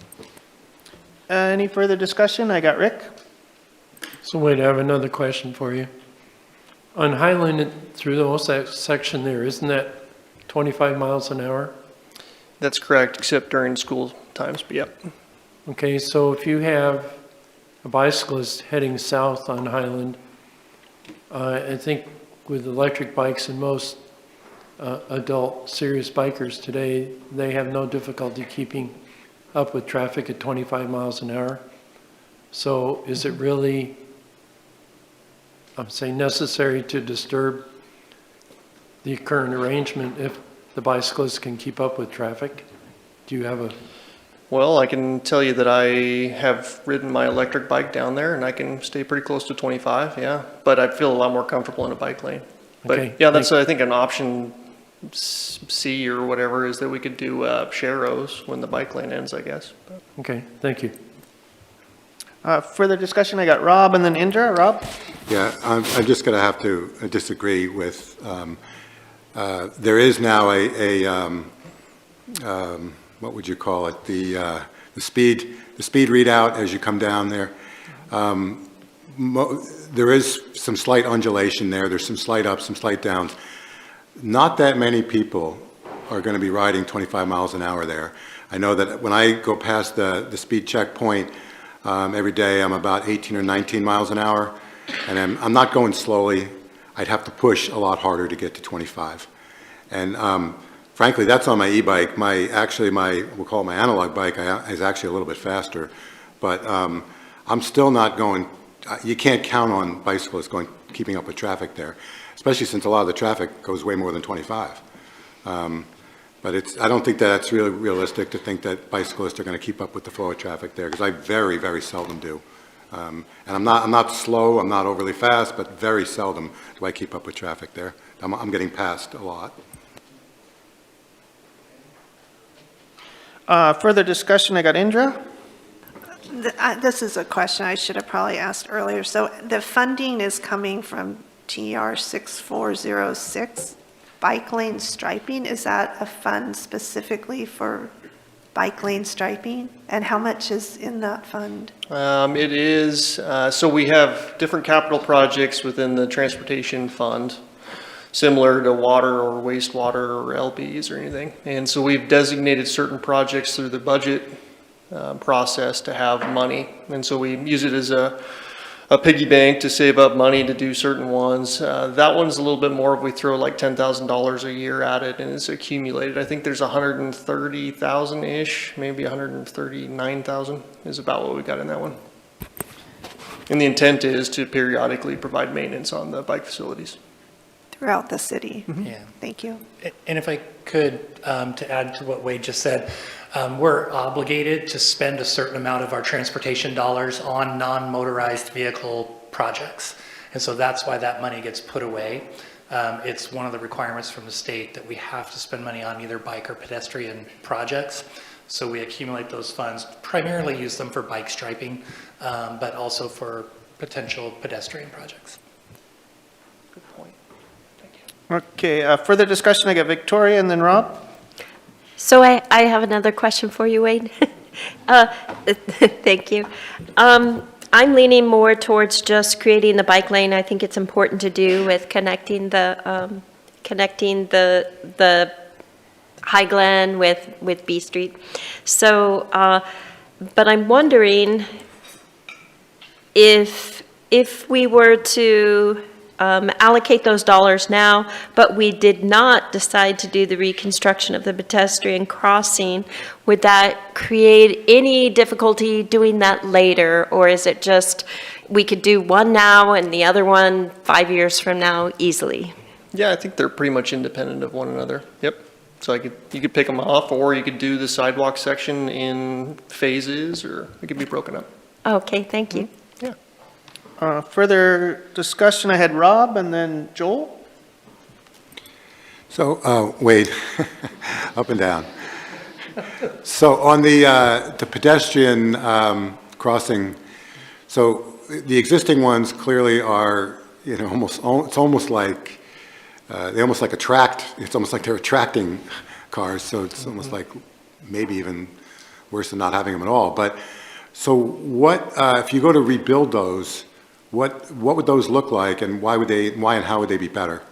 Any further discussion? I got Rick. So wait, I have another question for you. On Highland, through the whole section there, isn't that 25 miles an hour? That's correct, except during school times, but yep. Okay, so if you have a bicyclist heading south on Highland, I think with electric bikes and most adult serious bikers today, they have no difficulty keeping up with traffic at 25 miles an hour. So is it really, I'm saying, necessary to disturb the current arrangement if the bicyclists can keep up with traffic? Do you have a... Well, I can tell you that I have ridden my electric bike down there and I can stay pretty close to 25, yeah. But I feel a lot more comfortable in a bike lane. But Okay, yeah, that's, I think, an option C or whatever is that we could do share rows when the bike lane ends, I guess. Okay, thank you. Further discussion? I got Rob and then Indra. Rob? Yeah, I'm just going to have to disagree with, there is now what would you call it? The speed readout as you come down there. There is some slight undulation there. There's some slight ups, some slight downs. Not that many people are going to be riding 25 miles an hour there. I know that when I go past the speed checkpoint every day, I'm about 18 or 19 miles an hour, and I'm not going slowly. I'd have to push a lot harder to get to 25. And frankly, that's on my e-bike. We'll call it my analog bike, is actually a little bit faster. But I'm still not going, you can't count on bicyclists keeping up with traffic there, especially since a lot of the traffic goes way more than 25. But I don't think that's really realistic to think that bicyclists are going to keep up with the flow of traffic there, because I very, very seldom do. And I'm not slow, I'm not overly fast, but very seldom do I keep up with traffic there. I'm getting passed a lot. Further discussion? I got Indra. This is a question I should have probably asked earlier. So the funding is coming from TR 6406, bike lane striping. Is that a fund specifically for bike lane striping? And how much is in that fund? It is, so we have different capital projects within the transportation fund, similar to water or wastewater or LBs or anything. And so we've designated certain projects through the budget process to have money. And so we use it as a piggy bank to save up money to do certain ones. That one's a little bit more if we throw like $10,000 a year at it and it's accumulated. I think there's 130,000-ish, maybe 139,000 is about what we got in that one. And the intent is to periodically provide maintenance on the bike facilities. Throughout the city? Yeah. Thank you. And if I could, to add to what Wade just said, we're obligated to spend a certain amount of our transportation dollars on non-motorized vehicle projects. And so that's why that money gets put away. It's one of the requirements from the state that we have to spend money on either bike or pedestrian projects. So we accumulate those funds, primarily use them for bike striping, but also for potential pedestrian projects. Good point. Thank you. Okay, further discussion, I got Victoria and then Rob. So I have another question for you, Wade. Thank you. I'm leaning more towards just creating the bike lane. I think it's important to do with connecting the High Glen with B Street. So, but I'm wondering if we were to allocate those dollars now, but we did not decide to do the reconstruction of the pedestrian crossing, would that create any difficulty doing that later? Or is it just, we could do one now and the other one 5 years from now easily? Yeah, I think they're pretty much independent of one another. Yep. So you could pick them off, or you could do the sidewalk section in phases, or it could be broken up. Okay, thank you. Yeah. Further discussion, I had Rob and then Joel. So, Wade, up and down. So on the pedestrian crossing, so the existing ones clearly are, you know, it's almost like, they almost like attract, it's almost like they're attracting cars, so it's almost like maybe even worse than not having them at all. But, so what, if you go to rebuild those, what would those look like, and why and how would they be better?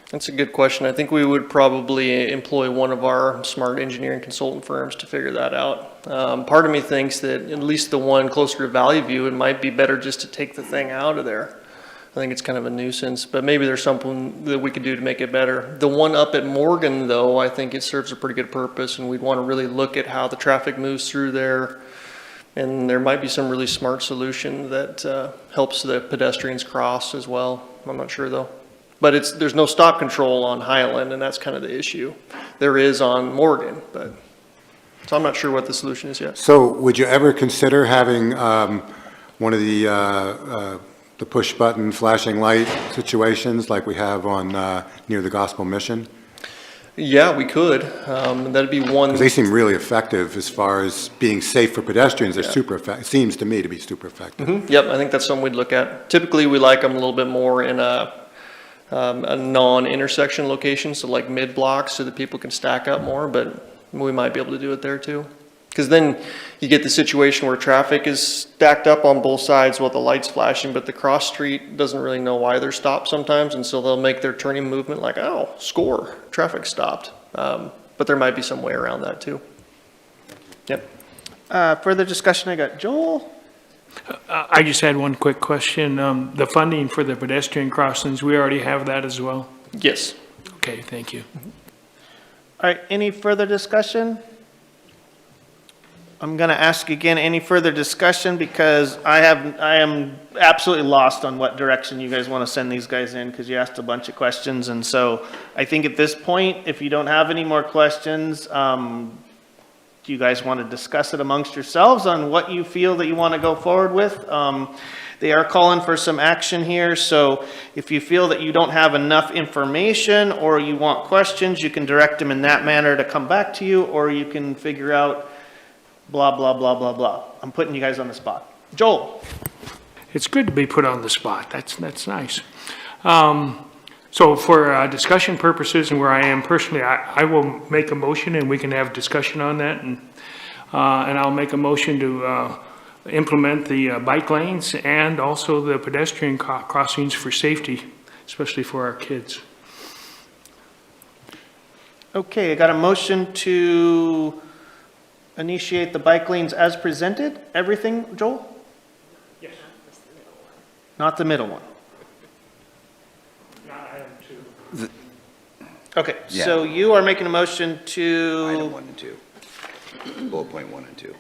That's a good question. I think we would probably employ one of our smart engineering consultant firms to figure that out. Part of me thinks that at least the one closer to Valley View, it might be better just to take the thing out of there. I think it's kind of a nuisance, but maybe there's something that we could do to make it better. The one up at Morgan, though, I think it serves a pretty good purpose, and we'd want to really look at how the traffic moves through there. And there might be some really smart solution that helps the pedestrians cross as well. I'm not sure, though. But there's no stop control on Highland, and that's kind of the issue. There is on Morgan, but so I'm not sure what the solution is yet. So would you ever consider having one of the push button flashing light situations like we have on near the Gospel Mission? Yeah, we could. That'd be one. 'Cause they seem really effective as far as being safe for pedestrians. They're super effective. It seems to me to be super effective. Mm-hmm. Yep, I think that's something we'd look at. Typically, we like them a little bit more in a non-intersection location, so like mid-blocks, so that people can stack up more, but we might be able to do it there too. Because then you get the situation where traffic is stacked up on both sides while the light's flashing, but the cross street doesn't really know why they're stopped sometimes, and so they'll make their turning movement like, oh, score, traffic stopped. But there might be some way around that too. Yep. Further discussion, I got Joel. I just had one quick question. The funding for the pedestrian crossings, we already have that as well? Yes. Okay, thank you. All right, any further discussion? I'm going to ask again, any further discussion, because I am absolutely lost on what direction you guys want to send these guys in, because you asked a bunch of questions, and so I think at this point, if you don't have any more questions, do you guys want to discuss it amongst yourselves on what you feel that you want to go forward with? They are calling for some action here, so if you feel that you don't have enough information or you want questions, you can direct them in that manner to come back to you, or you can figure out blah, blah, blah, blah, blah. I'm putting you guys on the spot. Joel. It's good to be put on the spot. That's nice. So for discussion purposes and where I am personally, I will make a motion and we can have discussion on that. And I'll make a motion to implement the bike lanes and also the pedestrian crossings for safety, especially for our kids. Okay, I got a motion to initiate the bike lanes as presented. Everything, Joel? Yes. Not the middle one. Not item 2. Okay, so you are making a motion Item to, 1 and 2. Bullet point 1 and 2.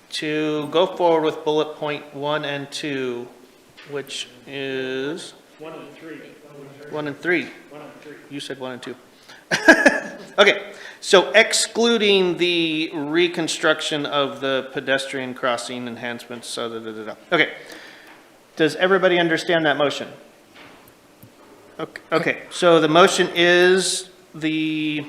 to go forward with bullet point 1 and 2, which is 1 and 3. 1 and 3. 1 and 3. You said 1 and 2. Okay, so excluding the reconstruction of the pedestrian crossing enhancements, so Okay, does everybody understand that motion? Okay, so the motion is the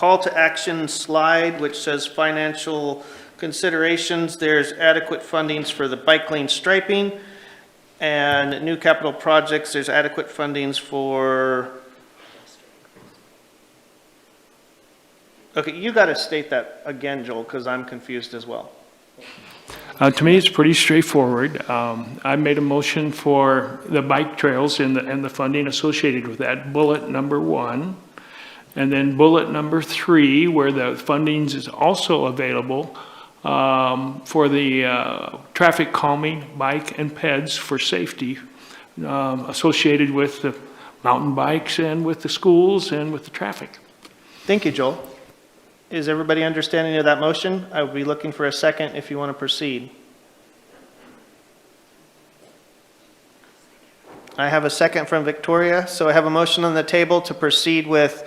call to action slide, which says financial considerations. There's adequate fundings for the bike lane striping. And new capital projects, there's adequate fundings for, okay, you got to state that again, Joel, because I'm confused as well. To me, it's pretty straightforward. I made a motion for the bike trails and the funding associated with that, bullet number 1. And then bullet number 3, where the fundings is also available for the traffic calming, bike and peds for safety associated with the mountain bikes and with the schools and with the traffic. Thank you, Joel. Is everybody understanding of that motion? I will be looking for a second if you want to proceed. I have a second from Victoria, so I have a motion on the table to proceed with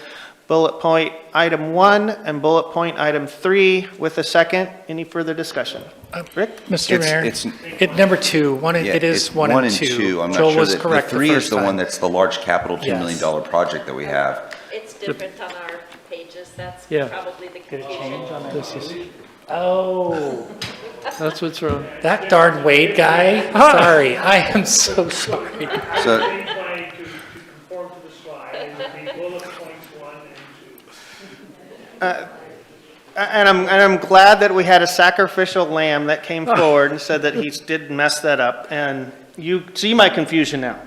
bullet point item 1 and bullet point item 3 with a second. Any further discussion? Rick? Mr. Mayor, number 2, it is it's 1 and 2. I'm not Joel sure was that correct the 3 the is first the one time. that's the large capital $2 Yes. million project that we have. It's different on our pages, that's Yeah. probably the confusion. This is, Oh, that's what's wrong. that darn Wade guy. Sorry, I am so sorry. So, To conform to the slide, it would be bullet points 1 and 2. And I'm glad that we had a sacrificial lamb that came forward and said that he did mess that up. And you see my confusion now?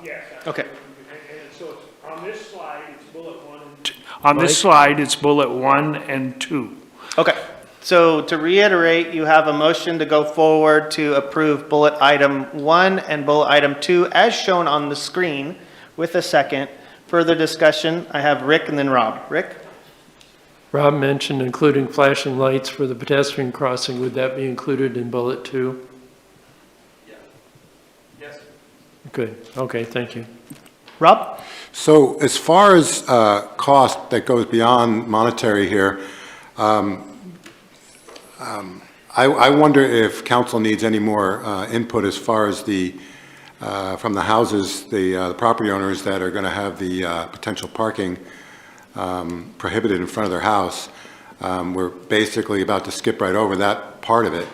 Yes. Okay. And so on this slide, it's bullet 1 and 2. On this slide, it's bullet 1 and 2. Okay. So to reiterate, you have a motion to go forward to approve bullet item 1 and bullet item 2 as shown on the screen with a second. Further discussion, I have Rick and then Rob. Rick? Rob mentioned including flashing lights for the pedestrian crossing. Would that be included in bullet 2? Yeah. Yes. Good. Okay, thank you. Rob? So as far as cost that goes beyond monetary here, I wonder if council needs any more input as far as the, from the houses, the property owners that are going to have the potential parking prohibited in front of their house. We're basically about to skip right over that part of it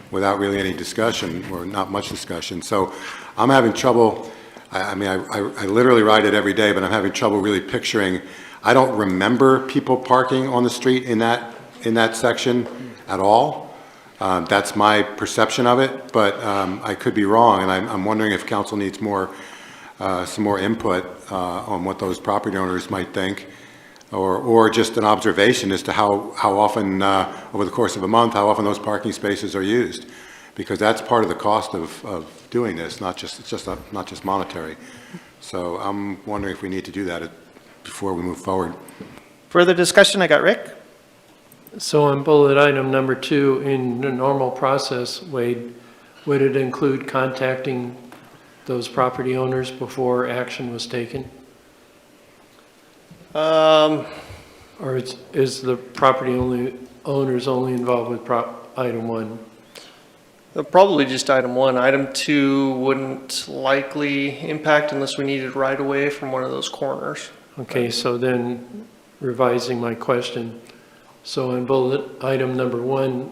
without really any discussion or not much discussion. So I'm having trouble. I mean, I literally ride it every day, but I'm having trouble really picturing. I don't remember people parking on the street in that section at all. That's my perception of it, but I could be wrong, and I'm wondering if council needs some more input on what those property owners might think, or just an observation as to how often, over the course of a month, how often those parking spaces are used, because that's part of the cost of doing this, not just monetary. So I'm wondering if we need to do that before we move forward. Further discussion, I got Rick. So on bullet item number 2, in the normal process, Wade, would it include contacting those property owners before action was taken? Or is the property owners only involved with item 1? Probably just item 1. Item 2 wouldn't likely impact unless we needed right away from one of those corners. Okay, so then revising my question. So in bullet item number 1,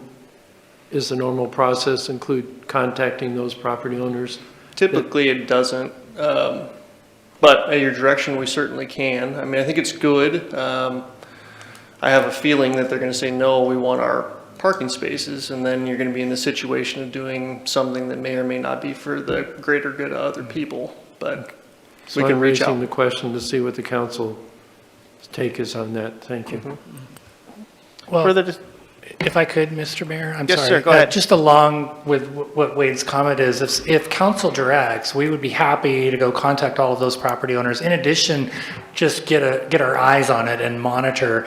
is the normal process include contacting those property owners? Typically it doesn't, but at your direction we certainly can. I mean, I think it's good. I have a feeling that they're going to say, no, we want our parking spaces, and then you're going to be in the situation of doing something that may or may not be for the greater good of other people, but So we can I'm reach raising out. the question to see what the council's take is on that. Thank you. Well, Further if I could, Mr. Mayor, I'm Yes, sorry. sir, go ahead. Just along with what Wade's comment is, if council directs, we would be happy to go contact all of those property owners. In addition, just get our eyes on it and monitor.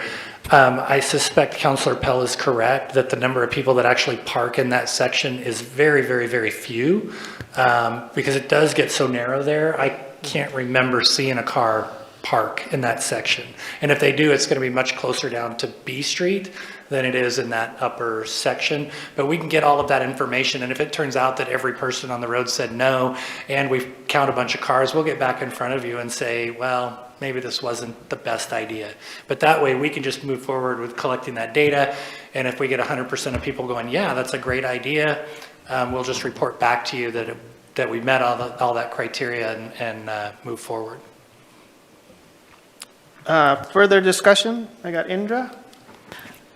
I suspect Councilor Pell is correct that the number of people that actually park in that section is very, very, very few, because it does get so narrow there. I can't remember seeing a car park in that section. And if they do, it's going to be much closer down to B Street than it is in that upper section. But we can get all of that information, and if it turns out that every person on the road said no, and we count a bunch of cars, we'll get back in front of you and say, well, maybe this wasn't the best idea. But that way, we can just move forward with collecting that data, and if we get 100% of people going, yeah, that's a great idea, we'll just report back to you that we met all that criteria and move forward. Further discussion? I got Indra.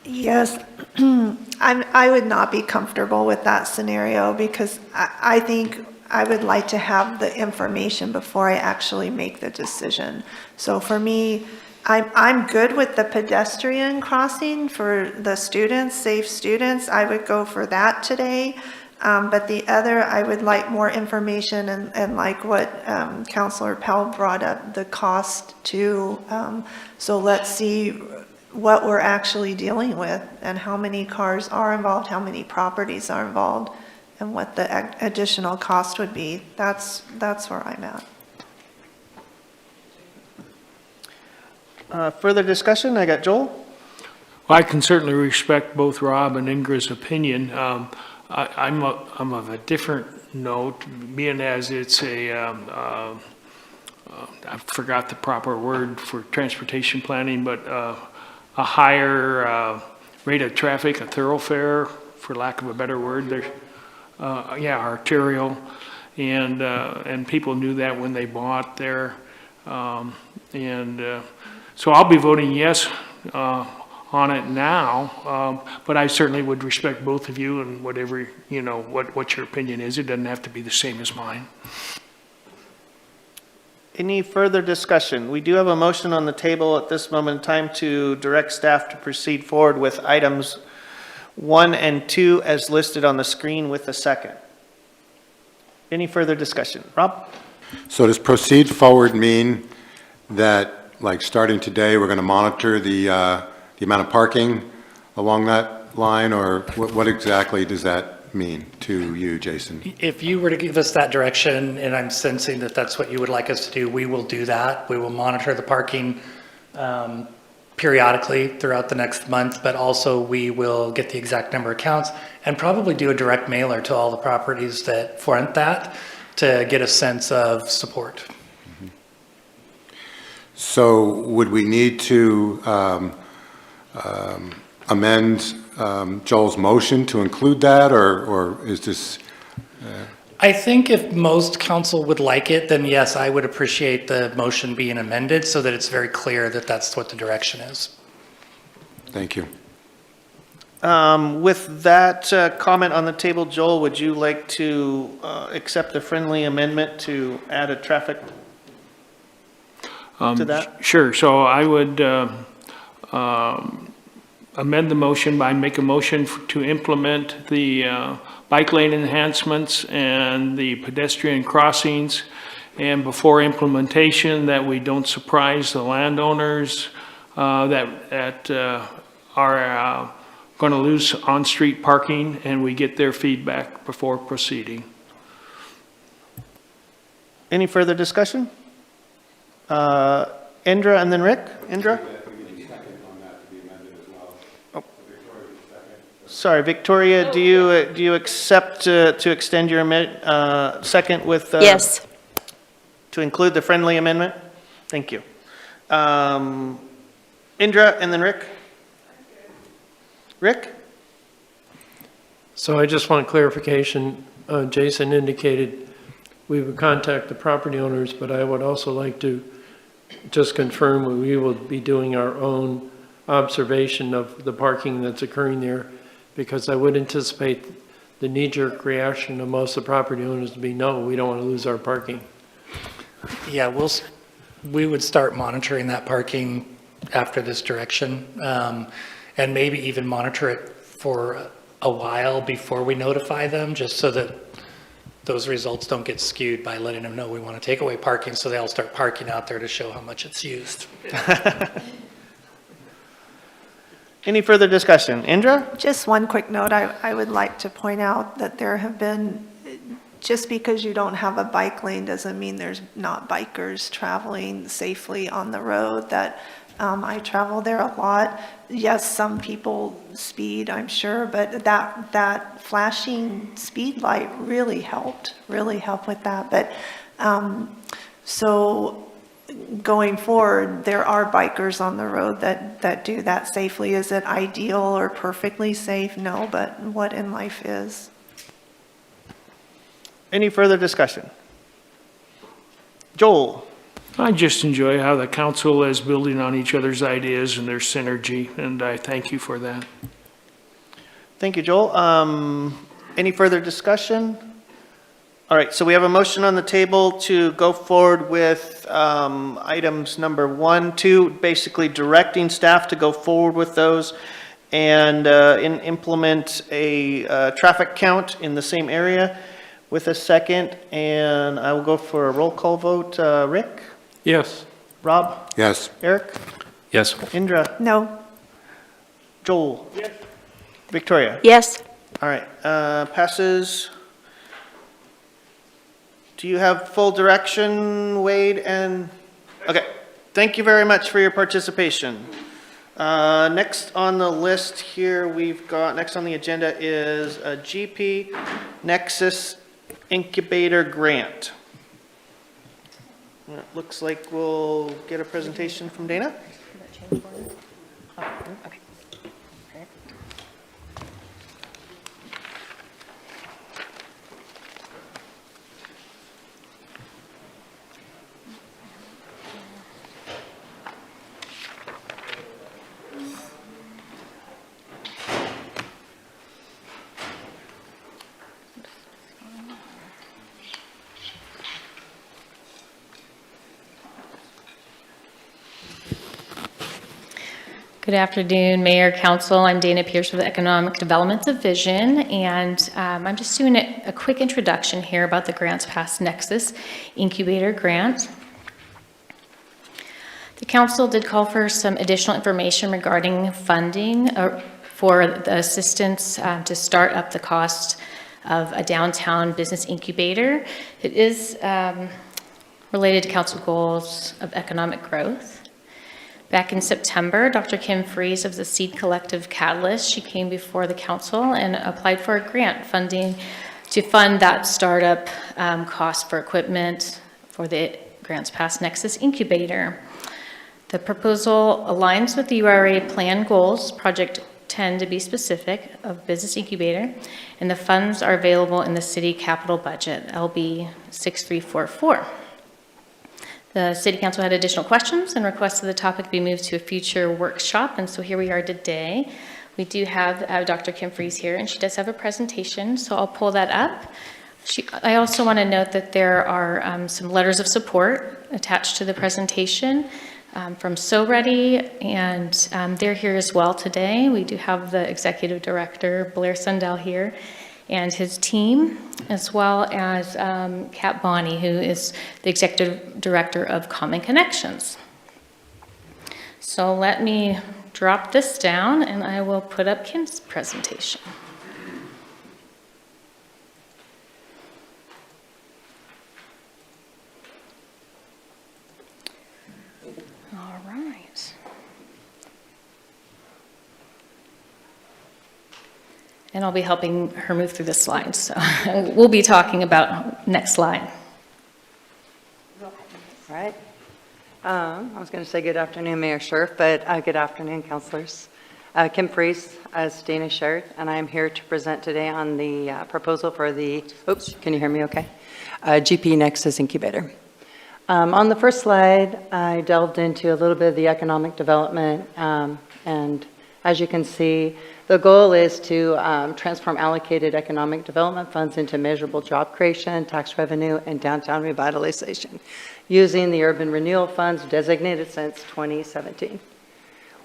Yes, I would not be comfortable with that scenario because I think I would like to have the information before I actually make the decision. So for me, I'm good with the pedestrian crossing for the students, safe students. I would go for that today. But the other, I would like more information and like what Councilor Powell brought up, the cost too. So let's see what we're actually dealing with and how many cars are involved, how many properties are involved, and what the additional cost would be. That's where I'm at. Further discussion? I got Joel. Well, I can certainly respect both Rob and Ingra's opinion. I'm of a different note, being as it's I forgot the proper word for transportation planning, but a higher rate of traffic, a thoroughfare, for lack of a better word. There's, arterial, and people knew that when they bought there, so I'll be voting yes on it now, but I certainly would respect both of you and whatever, what your opinion is. It doesn't have to be the same as mine. Any further discussion? We do have a motion on the table at this moment in time to direct staff to proceed forward with items 1 and 2 as listed on the screen with a second. Any further discussion? Rob? So does proceed forward mean that, like, starting today, we're going to monitor the amount of parking along that line, or what exactly does that mean to you, Jason? If you were to give us that direction, and I'm sensing that that's what you would like us to do, we will do that. We will monitor the parking periodically throughout the next month, but also we will get the exact number of counts and probably do a direct mailer to all the properties that front that to get a sense of support. Mm-hmm. So would we need to amend Joel's motion to include that, or is this? I think if most council would like it, then yes, I would appreciate the motion being amended so that it's very clear that that's what the direction is. Thank you. With that comment on the table, Joel, would you like to accept a friendly amendment to add a traffic to that? Sure. So I would amend the motion by make a motion to implement the bike lane enhancements and the pedestrian crossings, and before implementation that we don't surprise the landowners that are going to lose on-street parking, and we get their feedback before proceeding. Any further discussion? Indra and then Rick. Indra? Sorry, Victoria, do you accept to extend your second with? Yes. To include the friendly amendment? Thank you. Indra and then Rick. Rick? So I just want clarification. Jason indicated we would contact the property owners, but I would also like to just confirm we will be doing our own observation of the parking that's occurring there, because I would anticipate the knee-jerk reaction of most of the property owners to be, no, we don't want to lose our parking. Yeah, we would start monitoring that parking after this direction, and maybe even monitor it for a while before we notify them, just so that those results don't get skewed by letting them know we want to take away parking, so they all start parking out there to show how much it's used. Any further discussion? Indra? Just one quick note, I would like to point out that there have been, just because you don't have a bike lane doesn't mean there's not bikers traveling safely on the road. That I travel there a lot. Yes, some people speed, I'm sure, but that flashing speed light really helped with that. But so going forward, there are bikers on the road that do that safely. Is it ideal or perfectly safe? No, but what in life is? Any further discussion? Joel? I just enjoy how the council is building on each other's ideas and their synergy, and I thank you for that. Thank you, Joel. Any further discussion? All right, so we have a motion on the table to go forward with items number 1, 2, basically directing staff to go forward with those and implement a traffic count in the same area with a second. And I will go for a roll call vote. Rick? Yes. Rob? Yes. Eric? Yes. Indra? No. Joel? Yes. Victoria? Yes. All right, passes. Do you have full direction, Wade? And, okay, thank you very much for your participation. Next on the list here, next on the agenda is a GP Nexus Incubator Grant. It looks like we'll get a presentation from Dana. Okay. Good afternoon, Mayor, Council. I'm Dana Pierce with the Economic Development Division, and I'm just doing a quick introduction here about the Grants Pass Nexus Incubator Grant. The Council did call for some additional information regarding funding for the assistance to start up the cost of a downtown business incubator. It is related to Council goals of economic growth. Back in September, Dr. Kim Fries of the Seed Collective Catalyst, she came before the council and applied for a grant funding to fund that startup cost for equipment for the Grants Pass Nexus Incubator. The proposal aligns with the URA plan goals, Project 10 to be specific, of Business Incubator, and the funds are available in the city capital budget, LB 6344. The City Council had additional questions and requested the topic be moved to a future workshop, and so here we are today. We do have Dr. Kim Fries here, and she does have a presentation, so I'll pull that up. I also want to note that there are some letters of support attached to the presentation from So Ready, and they're here as well today. We do have the Executive Director, Blair Sundell, here, and his team, as well as Kat Bonney, who is the Executive Director of Common Connections. So let me drop this down and I will put up Kim's presentation. All right. And I'll be helping her move through the slides. So we'll be talking about next slide. All right. I was going to say good afternoon, Mayor Scherf, but good afternoon, councilors. Kim Fries, as Dana shared, and I am here to present today on the proposal for the, oops, can you hear me okay? GP Nexus Incubator. On the first slide, I delved into a little bit of the economic development, and as you can see, the goal is to transform allocated economic development funds into measurable job creation, tax revenue, and downtown revitalization, using the urban renewal funds designated since 2017.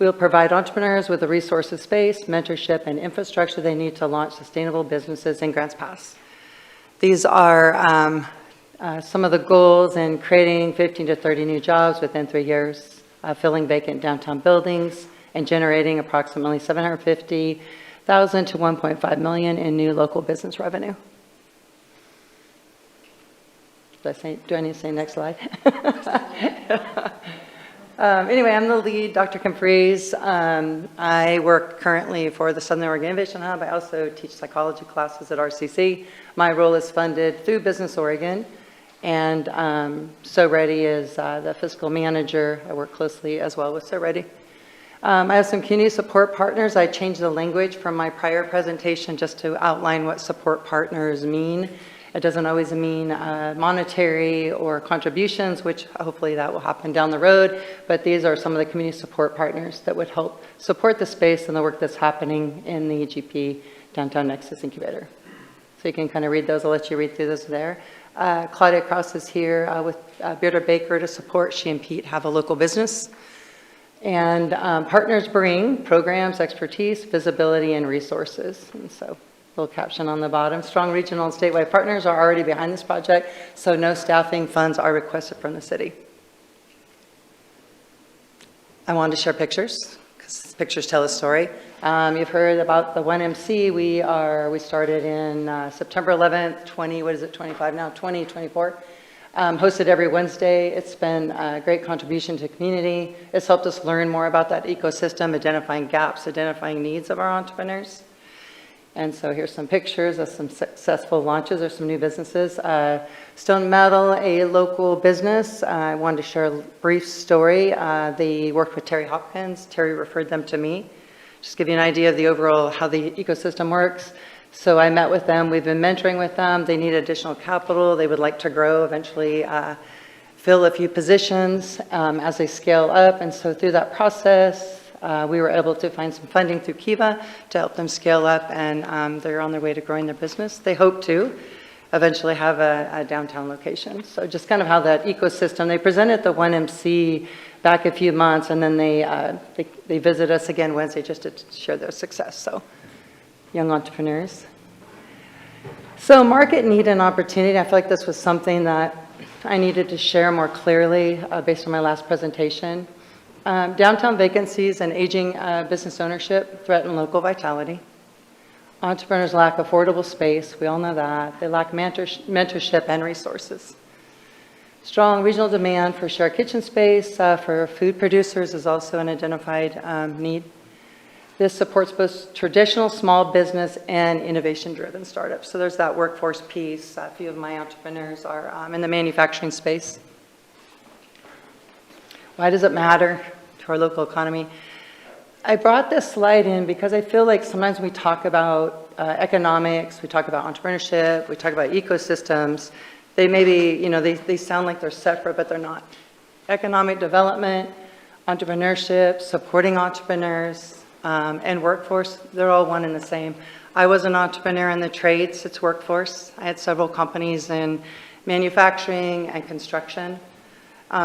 We will provide entrepreneurs with the resources, space, mentorship, and infrastructure they need to launch sustainable businesses in Grants Pass. These are some of the goals in creating 15 to 30 new jobs within 3 years, filling vacant downtown buildings, and generating approximately $750,000 to $1.5 million in new local business revenue. Do I need to say next slide? Anyway, I'm the lead, Dr. Kim Fries. I work currently for the Southern Oregon Innovation Hub. I also teach psychology classes at RCC. My role is funded through Business Oregon, And So Ready is the fiscal manager. I work closely as well with So Ready. I have some community support partners. I changed the language from my prior presentation just to outline what support partners mean. It doesn't always mean monetary or contributions, which hopefully that will happen down the road, but these are some of the community support partners that would help support the space and the work that's happening in the GP Downtown Nexus Incubator. So you can kind of read those. I'll let you read through those there. Claudia Cross is here with Bearder Baker to support. She and Pete have a local business. And partners bring programs, expertise, visibility, and resources. And so, little caption on the bottom. Strong regional and statewide partners are already behind this project, so no staffing funds are requested from the city. I wanted to share pictures, because pictures tell a story. You've heard about the 1MC. We started in September 11th, 2024. Hosted every Wednesday. It's been a great contribution to the community. It's helped us learn more about that ecosystem, identifying gaps, identifying needs of our entrepreneurs. And so here's some pictures of some successful launches or some new businesses. Stone Metal, a local business. I wanted to share a brief story. They worked with Terry Hopkins. Terry referred them to me. Just give you an idea of the overall, how the ecosystem works. So I met with them. We've been mentoring with them. They need additional capital. They would like to grow, eventually fill a few positions as they scale up. And so through that process, we were able to find some funding through Kiva to help them scale up, and they're on their way to growing their business. They hope to eventually have a downtown location. So just kind of how that ecosystem, they presented the 1MC back a few months, and then they visit us again Wednesday just to share their success. So young entrepreneurs. So market need and opportunity. I feel like this was something that I needed to share more clearly based on my last presentation. Downtown vacancies and aging business ownership threaten local vitality. Entrepreneurs lack affordable space. We all know that. They lack mentorship and resources. Strong regional demand for shared kitchen space for food producers is also an identified need. This supports both traditional small business and innovation-driven startups. So there's that workforce piece. A few of my entrepreneurs are in the manufacturing space. Why does it matter to our local economy? I brought this slide in because I feel like sometimes we talk about economics, we talk about entrepreneurship, we talk about ecosystems. They maybe, they sound like they're separate, but they're not. Economic development, entrepreneurship, supporting entrepreneurs, and workforce, they're all one and the same. I was an entrepreneur in the trades, it's workforce. I had several companies in manufacturing and construction.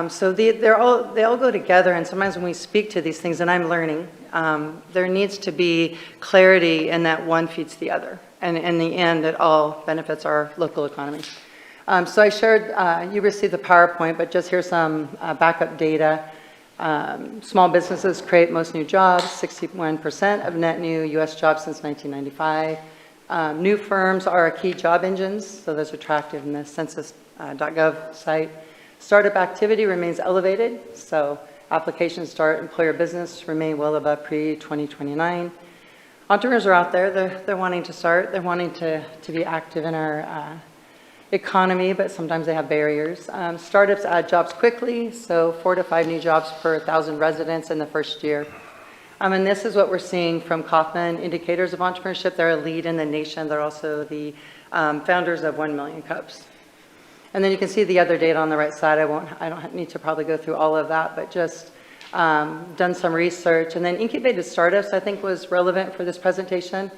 So they all go together, and sometimes when we speak to these things, and I'm learning, there needs to be clarity in that one feeds the other. And in the end, it all benefits our local economy. So I shared, you received the PowerPoint, but just here's some backup data. Small businesses create most new jobs, 61% of net new U.S. jobs since 1995. New firms are key job engines, so those are tracked in the census.gov site. Startup activity remains elevated, so applications start employer business remain well above pre-2029. Entrepreneurs are out there, they're wanting to start, they're wanting to be active in our economy, but sometimes they have barriers. Startups add jobs quickly, so 4 to 5 new jobs per 1,000 residents in the first year. And this is what we're seeing from Kauffman Indicators of Entrepreneurship. They're a lead in the nation. They're also the founders of 1 Million Cups. And then you can see the other data on the right side. I don't need to probably go through all of that, but just done some research. And then incubated startups, I think, was relevant for this presentation.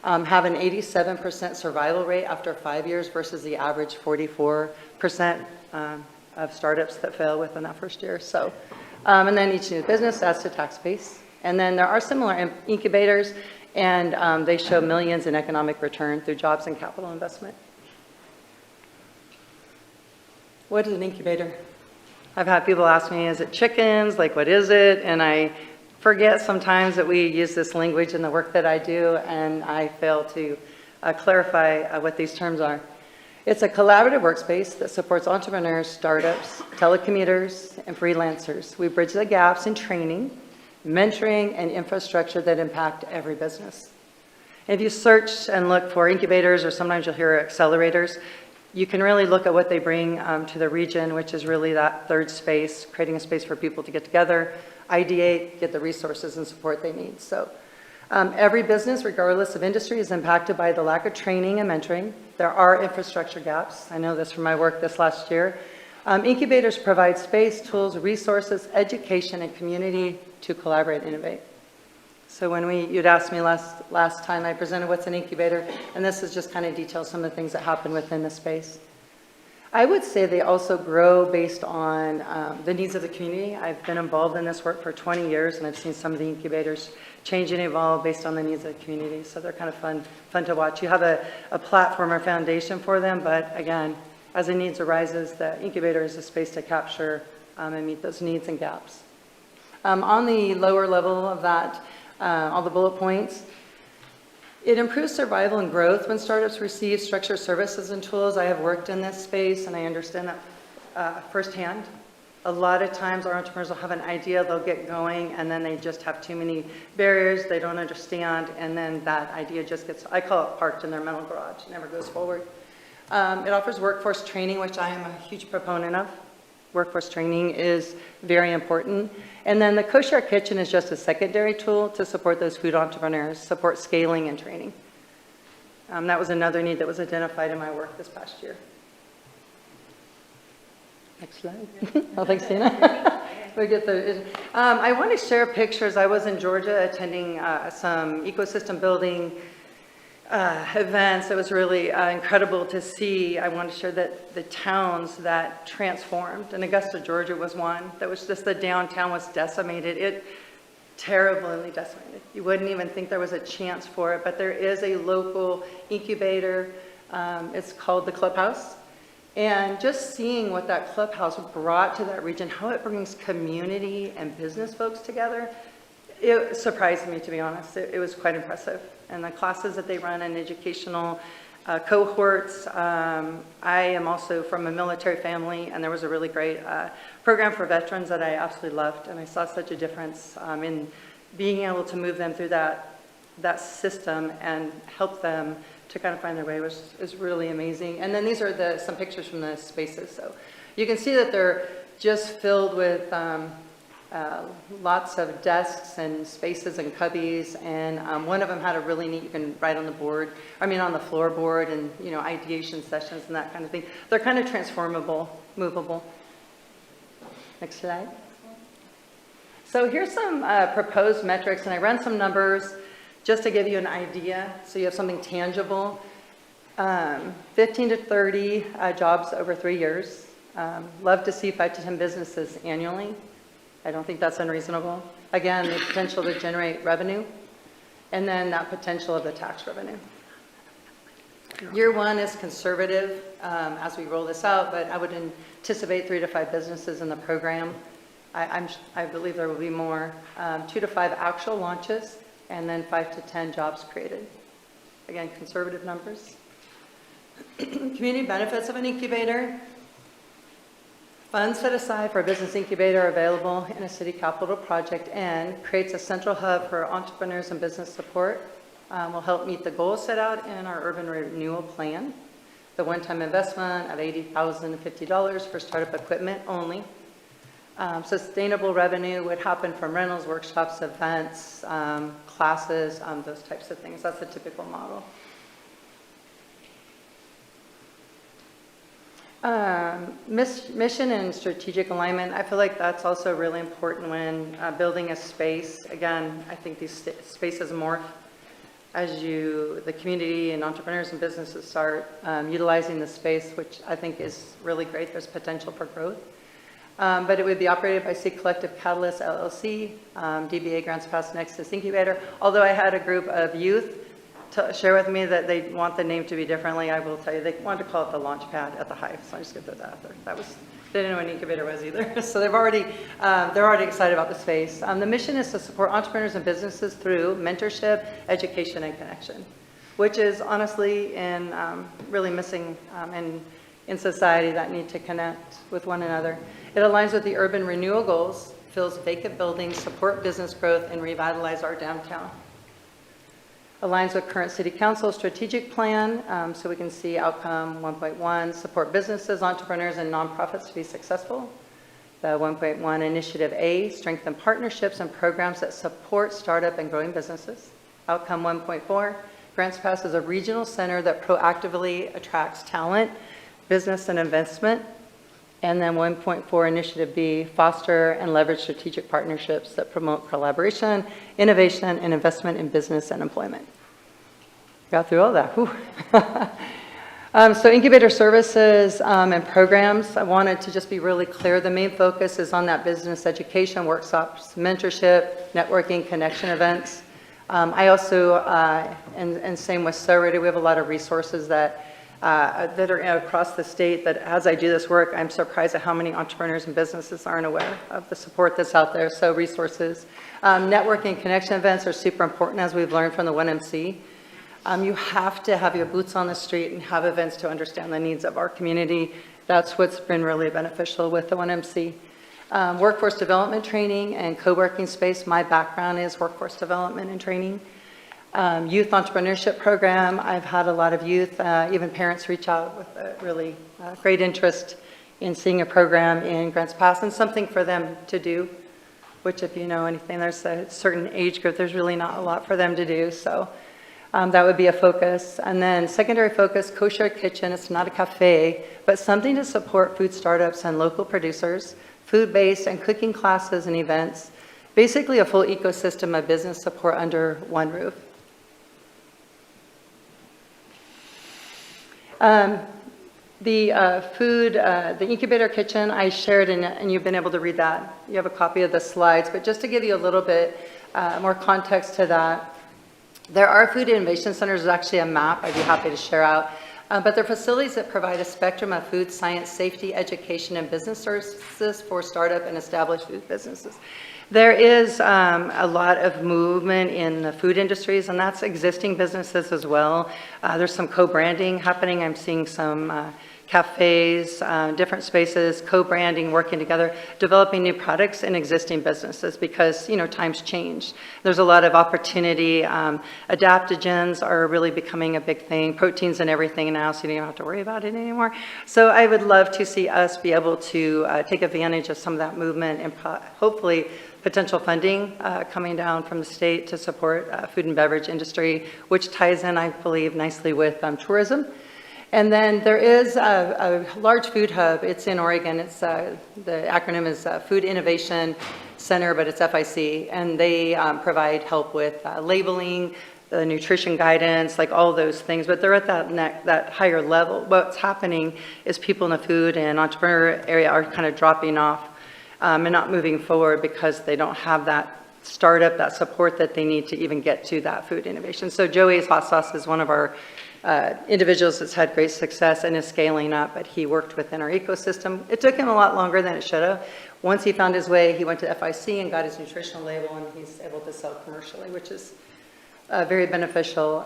Have an 87% survival rate after 5 years versus the average 44% of startups that fail within that first year. So, and then each new business adds to tax base. And then there are similar incubators, and they show millions in economic return through jobs and capital investment. What is an incubator? I've had people ask me, is it chickens? Like, what is it? And I forget sometimes that we use this language in the work that I do, and I fail to clarify what these terms are. It's a collaborative workspace that supports entrepreneurs, startups, telecommuters, and freelancers. We bridge the gaps in training, mentoring, and infrastructure that impact every business. If you search and look for incubators, or sometimes you'll hear accelerators, you can really look at what they bring to the region, which is really that third space, creating a space for people to get together, ideate, get the resources and support they need. So every business, regardless of industry, is impacted by the lack of training and mentoring. There are infrastructure gaps. I know this from my work this last year. Incubators provide space, tools, resources, education, and community to collaborate and innovate. So when you'd asked me last time I presented what's an incubator, and this is just kind of details some of the things that happen within the space. I would say they also grow based on the needs of the community. I've been involved in this work for 20 years, and I've seen some of the incubators change and evolve based on the needs of the community. So they're kind of fun to watch. You have a platform or foundation for them, but again, as the needs arises, the incubator is a space to capture and meet those needs and gaps. On the lower level of that, all the bullet points, it improves survival and growth when startups receive structured services and tools. I have worked in this space and I understand that firsthand. A lot of times our entrepreneurs will have an idea, they'll get going, and then they just have too many barriers, they don't understand, and then that idea just gets, I call it parked in their mental garage, it never goes forward. It offers workforce training, which I am a huge proponent of. Workforce training is very important. And then the kosher kitchen is just a secondary tool to support those food entrepreneurs, support scaling and training. That was another need that was identified in my work this past year. Next slide. Oh, thanks, Tina. I want to share pictures. I was in Georgia attending some ecosystem building events. It was really incredible to see. I want to share that the towns that transformed, and Augusta, Georgia was one, that was just the downtown was decimated. Terribly decimated. You wouldn't even think there was a chance for it, but there is a local incubator. It's called the Clubhouse. And just seeing what that Clubhouse brought to that region, how it brings community and business folks together, it surprised me, to be honest. It was quite impressive. And the classes that they run and educational cohorts. I am also from a military family, and there was a really great program for veterans that I absolutely loved. And I saw such a difference in being able to move them through that system and help them to kind of find their way is really amazing. And then these are some pictures from the spaces. So you can see that they're just filled with lots of desks and spaces and cubbies, and one of them had a really neat, you can write on the board, on the floorboard, and ideation sessions and that kind of thing. They're kind of transformable, movable. Next slide. So here's some proposed metrics, and I ran some numbers just to give you an idea, so you have something tangible. 15 to 30 jobs over 3 years. Love to see 5 to 10 businesses annually. I don't think that's unreasonable. Again, the potential to generate revenue, and then that potential of the tax revenue. Year one is conservative as we roll this out, but I would anticipate 3 to 5 businesses in the program. I believe there will be more. 2 to 5 actual launches, and then 5 to 10 jobs created. Again, conservative numbers. Community benefits of an incubator. Funds set aside for a business incubator are available in a city capital project and creates a central hub for entrepreneurs and business support. Will help meet the goals set out in our urban renewal plan. The one-time investment of $80,050 for startup equipment only. Sustainable revenue would happen from rentals, workshops, events, classes, those types of things. That's the typical model. Mission and strategic alignment, I feel like that's also really important when building a space. Again, I think these spaces morph as the community and entrepreneurs and businesses start utilizing the space, which I think is really great. There's potential for growth. But it would be operated by C Collective Catalyst LLC, DBA Grants Pass Nexus Incubator. Although I had a group of youth to share with me that they want the name to be differently, I will tell you, they wanted to call it the launch pad at the Hive, so I just get that out there. They didn't know what an incubator was either. So they're already excited about the space. The mission is to support entrepreneurs and businesses through mentorship, education, and connection, which is honestly really missing in society, that need to connect with one another. It aligns with the urban renewal goals, fills vacant buildings, support business growth, and revitalize our downtown. Aligns with current city council strategic plan, so we can see outcome 1.1, support businesses, entrepreneurs, and nonprofits to be successful. The 1.1 Initiative A, strengthen partnerships and programs that support startup and growing businesses. Outcome 1.4, Grants Pass is a regional center that proactively attracts talent, business, and investment. And then 1.4 Initiative B, foster and leverage strategic partnerships that promote collaboration, innovation, and investment in business and employment. Got through all that. Whew. So incubator services and programs, I wanted to just be really clear. The main focus is on that business education, workshops, mentorship, networking, connection events. I also, and same with Sorority, we have a lot of resources that are across the state that as I do this work, I'm surprised at how many entrepreneurs and businesses aren't aware of the support that's out there. So resources. Networking connection events are super important, as we've learned from the 1MC. You have to have your boots on the street and have events to understand the needs of our community. That's what's been really beneficial with the 1MC. Workforce development training and co-working space. My background is workforce development and training. Youth entrepreneurship program. I've had a lot of youth, even parents reach out with a really great interest in seeing a program in Grants Pass and something for them to do, which if you know anything, there's a certain age group, there's really not a lot for them to do. So that would be a focus. And then secondary focus, kosher kitchen. It's not a cafe, but something to support food startups and local producers, food-based and cooking classes and events. Basically a full ecosystem of business support under one roof. The incubator kitchen, I shared, and you've been able to read that. You have a copy of the slides, but just to give you a little bit more context to that, there are food innovation centers. There's actually a map I'd be happy to share out, but they're facilities that provide a spectrum of food, science, safety, education, and business services for startup and established food businesses. There is a lot of movement in the food industries, and that's existing businesses as well. There's some co-branding happening. I'm seeing some cafes, different spaces, co-branding, working together, developing new products in existing businesses because, you know, times change. There's a lot of opportunity. Adaptogens are really becoming a big thing, proteins and everything now, so you don't have to worry about it anymore. So I would love to see us be able to take advantage of some of that movement and hopefully potential funding coming down from the state to support food and beverage industry, which ties in, I believe, nicely with tourism. And then there is a large food hub. It's in Oregon. It's the acronym is Food Innovation Center, but it's FIC, and they provide help with labeling, the nutrition guidance, like all those things. But they're at that higher level. What's happening is people in the food and entrepreneur area are kind of dropping off and not moving forward because they don't have that startup, that support that they need to even get to that food innovation. So Joey's Hot Sauce is one of our individuals that's had great success and is scaling up, but he worked within our ecosystem. It took him a lot longer than it should have. Once he found his way, he went to FIC and got his nutritional label, and he's able to sell commercially, which is very beneficial.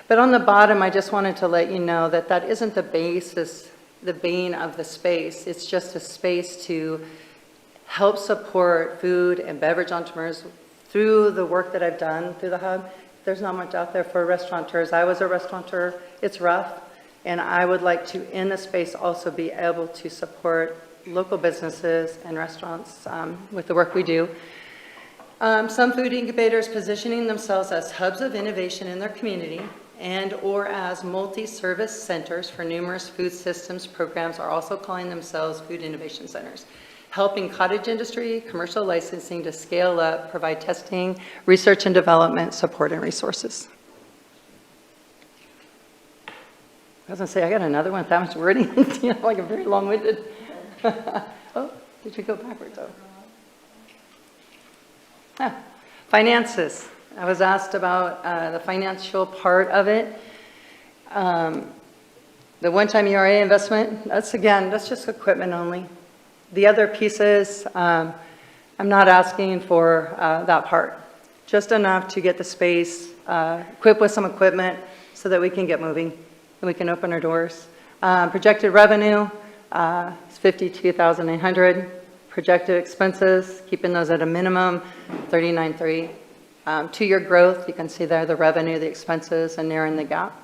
But on the bottom, I just wanted to let you know that that isn't the basis, the bane of the space. It's just a space to help support food and beverage entrepreneurs through the work that I've done through the hub. There's not much out there for restaurateurs. I was a restaurateur. It's rough. And I would like to, in the space, also be able to support local businesses and restaurants with the work we do. Some food incubators positioning themselves as hubs of innovation in their community and or as multi-service centers for numerous food systems programs are also calling themselves food innovation centers, helping cottage industry, commercial licensing to scale up, provide testing, research and development, support, and resources. I was gonna say, I got another one with that much wording, you know, like a very long-winded. Oh, did you go backwards? Oh. Finances. I was asked about the financial part of it. The one-time ERA investment, that's just equipment only. The other pieces, I'm not asking for that part, just enough to get the space, equipped with some equipment so that we can get moving and we can open our doors. Projected revenue is $52,900. Projected expenses, keeping those at a minimum, $39,300. 2-year growth, you can see there the revenue, the expenses, and narrowing the gap.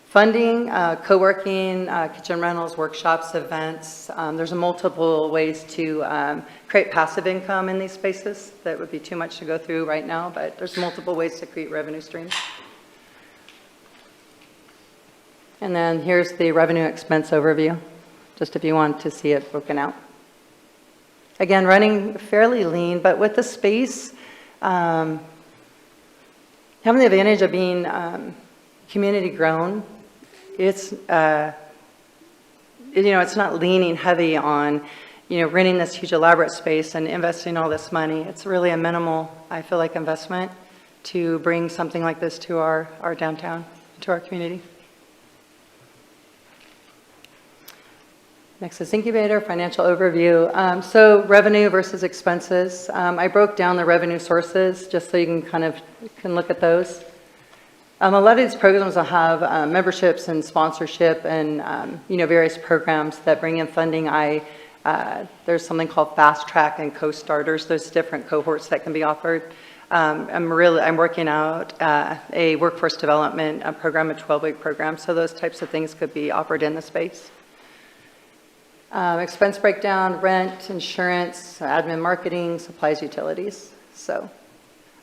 Funding, co-working, kitchen rentals, workshops, events. There's multiple ways to create passive income in these spaces. That would be too much to go through right now, but there's multiple ways to create revenue streams. And then here's the revenue expense overview, just if you want to see it broken out. Again, running fairly lean, but with the space, having the advantage of being community grown, it's, it's not leaning heavy on, renting this huge elaborate space and investing all this money. It's really a minimal, I feel like, investment to bring something like this to our downtown, to our community. Nexus Incubator, financial overview. So revenue versus expenses. I broke down the revenue sources just so you can look at those. A lot of these programs will have memberships and sponsorship and various programs that bring in funding. There's something called Fast Track and Co-Starters. There's different cohorts that can be offered. I'm working out a workforce development program, a 12-week program. So those types of things could be offered in the space. Expense breakdown, rent, insurance, admin, marketing, supplies, utilities. So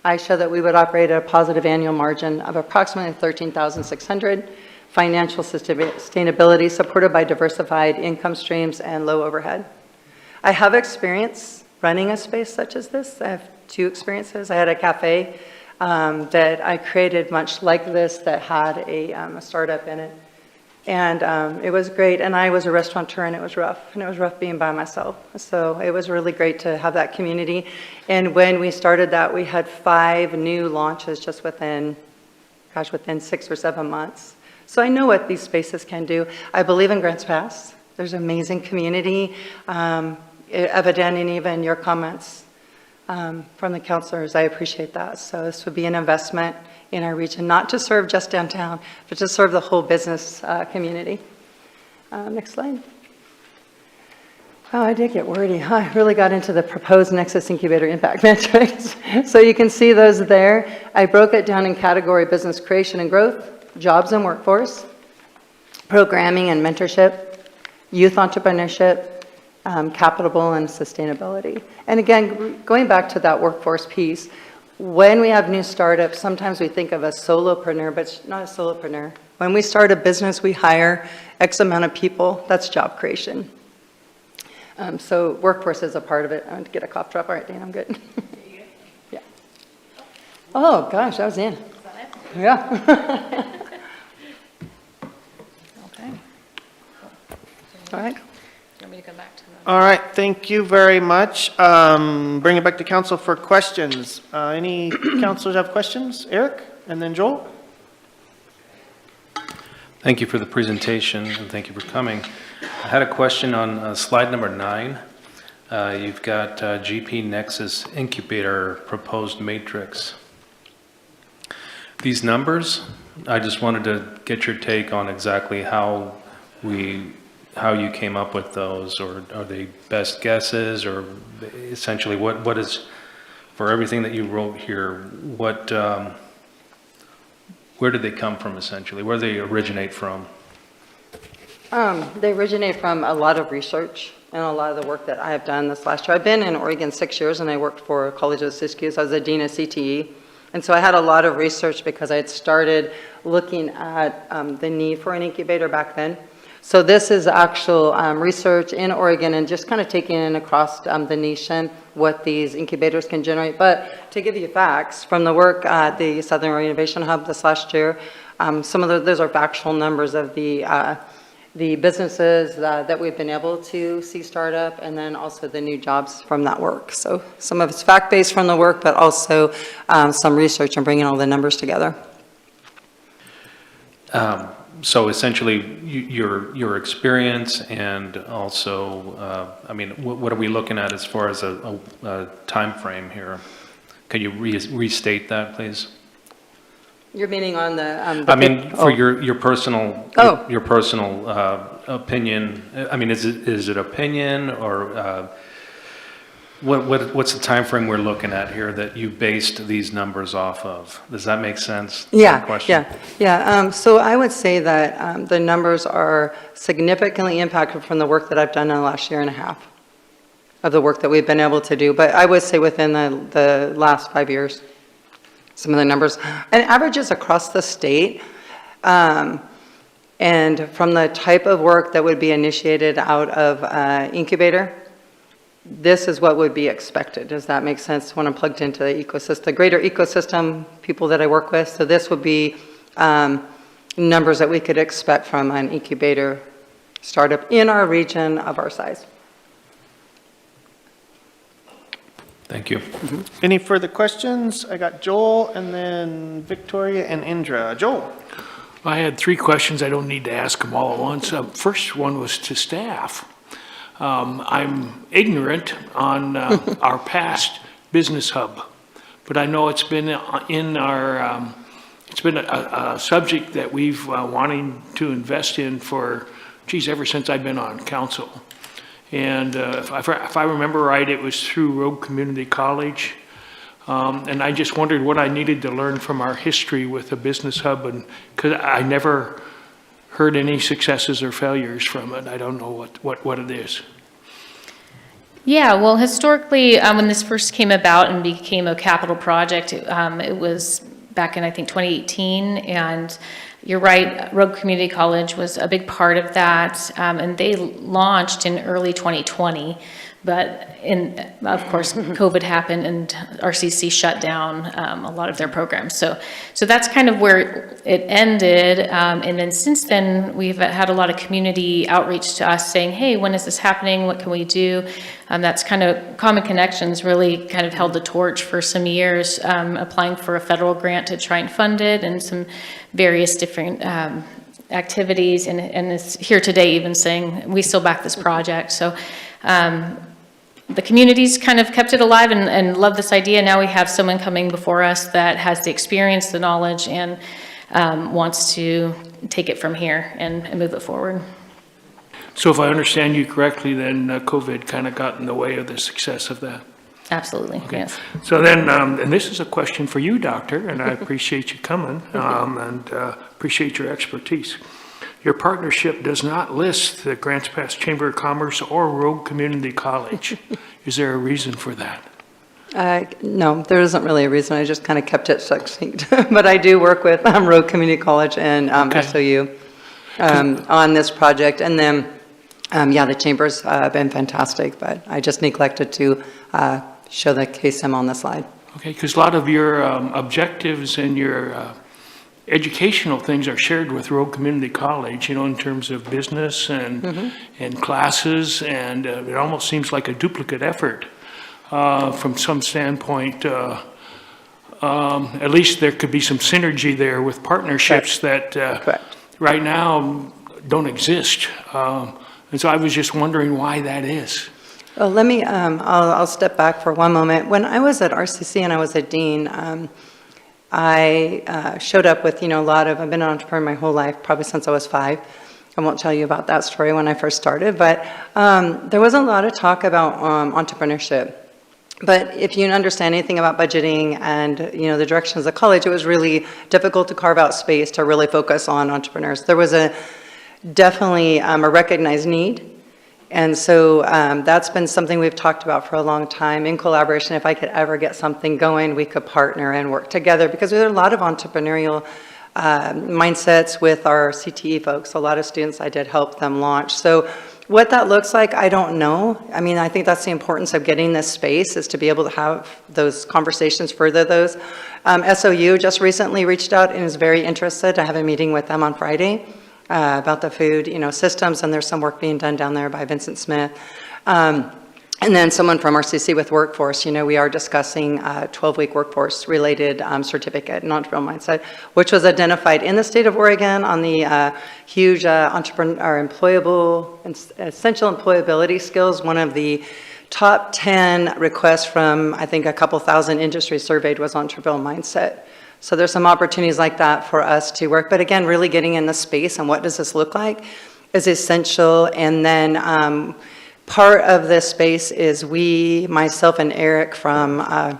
I show that we would operate at a positive annual margin of approximately $13,600, financial sustainability supported by diversified income streams and low overhead. I have experience running a space such as this. I have 2 experiences. I had a cafe that I created much like this that had a startup in it. And it was great, and I was a restaurateur, and it was rough being by myself. So it was really great to have that community. And when we started that, we had 5 new launches just within 6 or 7 months. So I know what these spaces can do. I believe in Grants Pass. There's amazing community, evident in even your comments from the counselors. I appreciate that. So this would be an investment in our region, not to serve just downtown, but to serve the whole business community. Next slide. Oh, I did get wordy. I really got into the proposed Nexus Incubator impact metrics. So you can see those there. I broke it down in category business creation and growth, jobs and workforce, programming and mentorship, youth entrepreneurship, capital and sustainability. And again, going back to that workforce piece, when we have new startups, sometimes we think of a solopreneur, but it's not a solopreneur. When we start a business, we hire X amount of people. That's job creation. So workforce is a part of it. I'm going to get a cough drop. All right, Dan, I'm good. Yeah. Oh, gosh, I was in. Yeah. Okay. All right. You want me to come back to All right, thank you very much. Bring it back to council for questions. Any councilors have questions? Eric, and then Joel? Thank you for the presentation, and thank you for coming. I had a question on slide number 9. You've got GP Nexus Incubator proposed matrix. These numbers, I just wanted to get your take on exactly how you came up with those, or are they best guesses, or essentially what is, for everything that you wrote here, where did they come from essentially? Where do they originate from? They originate from a lot of research and a lot of the work that I have done this last year. I've been in Oregon 6 years, and I worked for College of Siskiyou. I was a dean of CTE. And so I had a lot of research because I had started looking at the need for an incubator back then. So this is actual research in Oregon and just kind of taking in across the nation what these incubators can generate. But to give you facts, from the work at the Southern Oregon Innovation Hub this last year, some of those are factual numbers of the businesses that we've been able to see start up, and then also the new jobs from that work. So some of it's fact-based from the work, but also some research and bringing all the numbers together. So essentially, your experience, and also, I mean, what are we looking at as far as a time frame here? Can you restate that, please? You're meaning on the I mean, for your personal your personal opinion. I mean, is it opinion, or What's the time frame we're looking at here that you based these numbers off of? Does that make sense? Yeah, Question? yeah. So I would say that the numbers are significantly impacted from the work that I've done in the last year and a half of the work that we've been able to do. But I would say within the last 5 years, some of the numbers, and averages across the state, and from the type of work that would be initiated out of Incubator, this is what would be expected. Does that make sense when I'm plugged into the ecosystem, the greater ecosystem people that I work with? So this would be numbers that we could expect from an incubator startup in our region of our size. Thank you. Any further questions? I got Joel and then Victoria and Indra. Joel? I had 3 questions. I don't need to ask them all at once. First one was to staff. I'm ignorant on our past business hub, but I know it's been in our, it's been a subject that we've wanting to invest in for, ever since I've been on council. And if I remember right, it was through Rogue Community College. And I just wondered what I needed to learn from our history with the business hub, and because I never heard any successes or failures from it. I don't know what it is. Yeah, well, historically, when this first came about and became a capital project, it was back in, I think, 2018. And you're right, Rogue Community College was a big part of that. And they launched in early 2020. But of course, COVID happened and RCC shut down a lot of their programs. So that's kind of where it ended. And then since then, we've had a lot of community outreach to us saying, hey, when is this happening? What can we do? That's kind of Common Connections really kind of held the torch for some years, applying for a federal grant to try and fund it and some various different activities. And it's here today even saying, we still back this project. So the community's kind of kept it alive and love this idea. Now we have someone coming before us that has the experience, the knowledge, and wants to take it from here and move it forward. So if I understand you correctly, then COVID kind of got in the way of the success of that. Absolutely, Okay. yes. So then, and this is a question for you, Doctor, and I appreciate you coming and appreciate your expertise. Your partnership does not list the Grants Pass Chamber of Commerce or Rogue Community College. Is there a reason for that? No, there isn't really a reason. I just kind of kept it succinct. But I do work with Rogue Community College and SOU on this project. And then, yeah, the chamber's been fantastic, but I just neglected to show the KSM on the slide. Okay, because a lot of your objectives and your educational things are shared with Rogue Community College, in terms of business and and classes, and it almost seems like a duplicate effort from some standpoint. At least there could be some synergy there with partnerships that right now don't exist. And so I was just wondering why that is. Well, let me, I'll step back for one moment. When I was at RCC and I was a dean, I showed up with, a lot of, I've been an entrepreneur my whole life, probably since I was 5. I won't tell you about that story when I first started, but there was a lot of talk about entrepreneurship. But if you understand anything about budgeting and, the directions of college, it was really difficult to carve out space to really focus on entrepreneurs. There was definitely a recognized need. And so that's been something we've talked about for a long time in collaboration. If I could ever get something going, we could partner and work together, because there are a lot of entrepreneurial mindsets with our CTE folks. A lot of students I did help them launch. So what that looks like, I don't know. I mean, I think that's the importance of getting this space, is to be able to have those conversations, further those. SOU just recently reached out and is very interested. I have a meeting with them on Friday. About the food, systems, and there's some work being done down there by Vincent Smith. And then someone from RCC with workforce, we are discussing a 12-week workforce-related certificate in entrepreneurial mindset, which was identified in the state of Oregon on the huge essential employability skills. One of the top 10 requests from, I think, a couple thousand industries surveyed was entrepreneurial mindset. So there's some opportunities like that for us to work. But again, really getting in the space and what does this look like is essential. And then Part of this space is myself and Eric from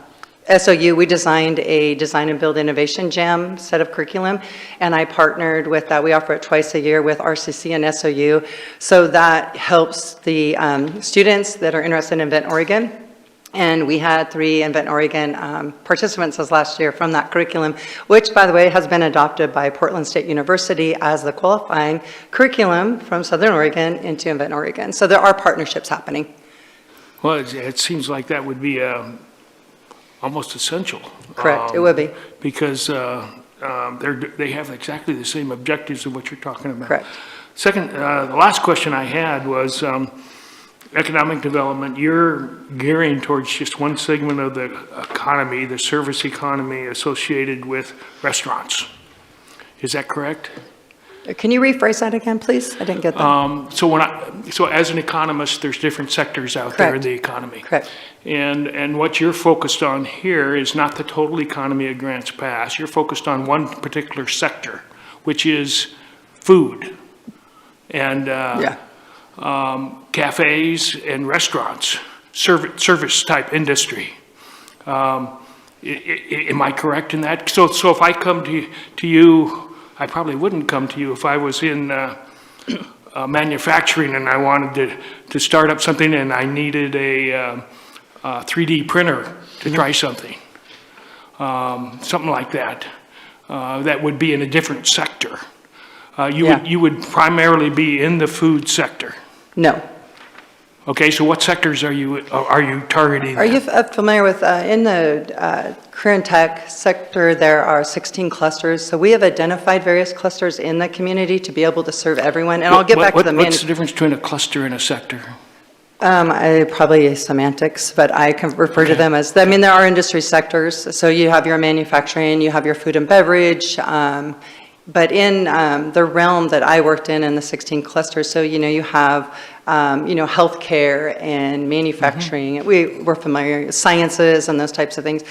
SOU, we designed a Design and Build Innovation Jam set of curriculum, and I partnered with that. We offer it twice a year with RCC and SOU. So that helps the students that are interested in Invent Oregon. And we had 3 Invent Oregon participants as last year from that curriculum, which, by the way, has been adopted by Portland State University as the qualifying curriculum from Southern Oregon into Invent Oregon. So there are partnerships happening. Well, it seems like that would be almost essential. Correct, it would be. Because they have exactly the same objectives of what you're talking about. Correct. Second, the last question I had was economic development. You're gearing towards just one segment of the economy, the service economy associated with restaurants. Is that correct? Can you rephrase that again, please? I didn't get that. So as an economist, there's different sectors out there in Correct. the economy. Correct. And what you're focused on here is not the total economy of Grants Pass. You're focused on one particular sector, which is food and cafes and restaurants, service type industry. Am I correct in that? So if I come to you, I probably wouldn't come to you if I was in manufacturing and I wanted to start up something and I needed a 3D printer to try something. Something like that. That would be in a different sector. You would primarily be in the food sector. No. Okay, so what sectors are you targeting? Are you familiar with, in the career and tech sector, there are 16 clusters. So we have identified various clusters in the community to be able to serve everyone. And I'll get back to the What's the difference between a cluster and a sector? Probably semantics, but I can refer to them as, there are industry sectors. So you have your manufacturing, you have your food and beverage, but in the realm that I worked in the 16 clusters, so you have healthcare and manufacturing. We're familiar, sciences and those types of things.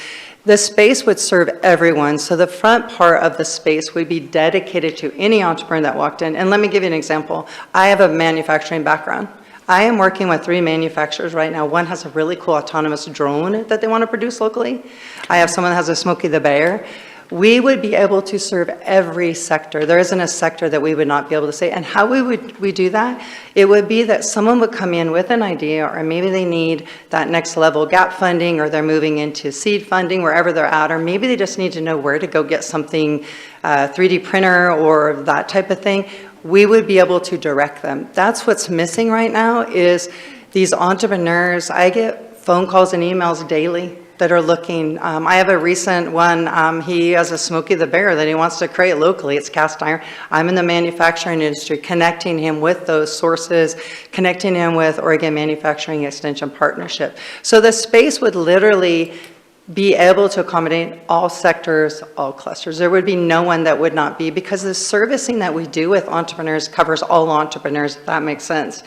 The space would serve everyone. So the front part of the space would be dedicated to any entrepreneur that walked in. And let me give you an example. I have a manufacturing background. I am working with 3 manufacturers right now. One has a really cool autonomous drone that they want to produce locally. I have someone that has a Smokey the Bear. We would be able to serve every sector. There isn't a sector that we would not be able to say. And how would we do that? It would be that someone would come in with an idea, or maybe they need that next level gap funding, or they're moving into seed funding wherever they're at, or maybe they just need to know where to go get something, 3D printer or that type of thing. We would be able to direct them. That's what's missing right now is these entrepreneurs. I get phone calls and emails daily that are looking. I have a recent one, he has a Smokey the Bear that he wants to create locally. It's cast iron. I'm in the manufacturing industry, connecting him with those sources, connecting him with Oregon Manufacturing Extension Partnership. So the space would literally be able to accommodate all sectors, all clusters. There would be no one that would not be, because the servicing that we do with entrepreneurs covers all entrepreneurs, if that makes sense.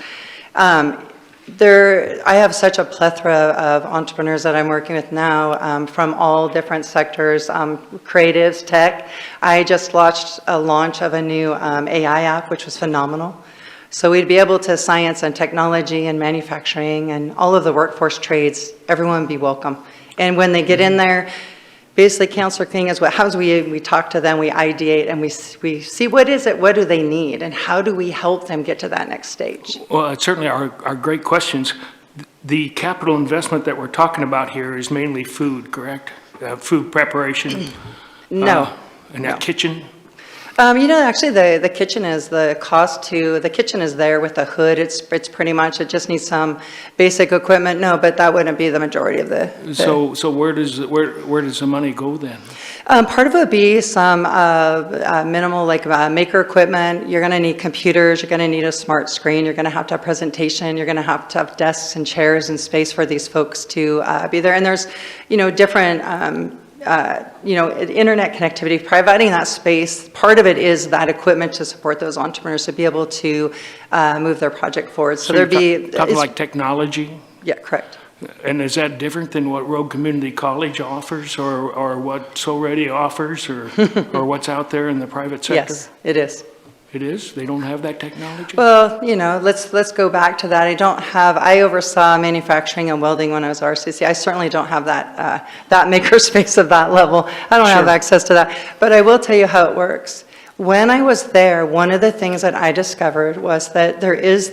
I have such a plethora of entrepreneurs that I'm working with now from all different sectors, creatives, tech. I just launched a launch of a new AI app, which was phenomenal. So we'd be able to science and technology and manufacturing and all of the workforce trades, everyone would be welcome. And when they get in there, basically Councilor King is we talk to them, we ideate, and we see what do they need, and how do we help them get to that next stage? Well, it certainly are great questions. The capital investment that we're talking about here is mainly food, correct? Food preparation? No. And a kitchen? Actually, the kitchen is the kitchen is there with the hood. It's pretty much, it just needs some basic equipment. No, but that wouldn't be the majority of the. So where does the money go then? Part of it would be some minimal maker equipment. You're going to need computers. You're going to need a smart screen. You're going to have presentation. You're going to have desks and chairs and space for these folks to be there. And there's different. Internet connectivity, providing that space. Part of it is that equipment to support those entrepreneurs to be able to move their project forward. So there'd be talking like technology. Yeah, correct. And is that different than what Rogue Community College offers, or what SoReady offers, or or what's out there in the private sector? Yes, it is. It is? They don't have that technology? Well, you know, let's go back to that. I oversaw manufacturing and welding when I was RCC. I certainly don't have that makerspace of that level. I don't have access to that. But I will tell you how it works. When I was there, one of the things that I discovered was that there is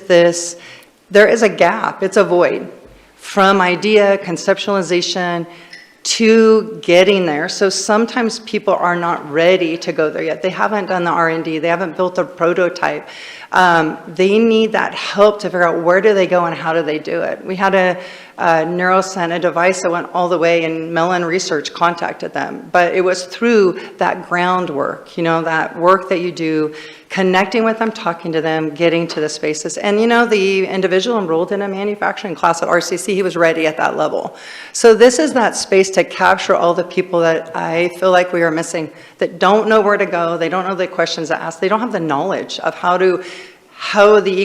a gap, it's a void from idea, conceptualization, to getting there. So sometimes people are not ready to go there yet. They haven't done the R&D, they haven't built a prototype. They need that help to figure out where do they go and how do they do it. We had a neuroscience, a device that went all the way, and Mellon Research contacted them. But it was through that groundwork, you know, that work that you do, connecting with them, talking to them, getting to the spaces. And you know, the individual enrolled in a manufacturing class at RCC, he was ready at that level. So this is that space to capture all the people that I feel like we are missing, that don't know where to go, they don't know the questions to ask, they don't have the knowledge of how the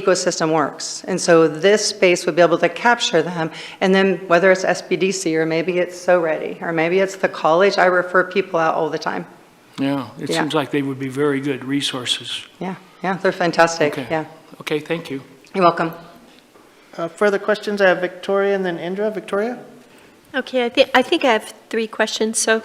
ecosystem works. And so this space would be able to capture them. And then whether it's SBDC or maybe it's So Ready or maybe it's the college, I refer people out all the time. Yeah, it seems like they would be very good resources. Yeah, they're fantastic. Okay. Yeah. Okay, thank you. You're welcome. Further questions? I have Victoria and then Indra. Victoria? Okay, I think I have 3 questions. So,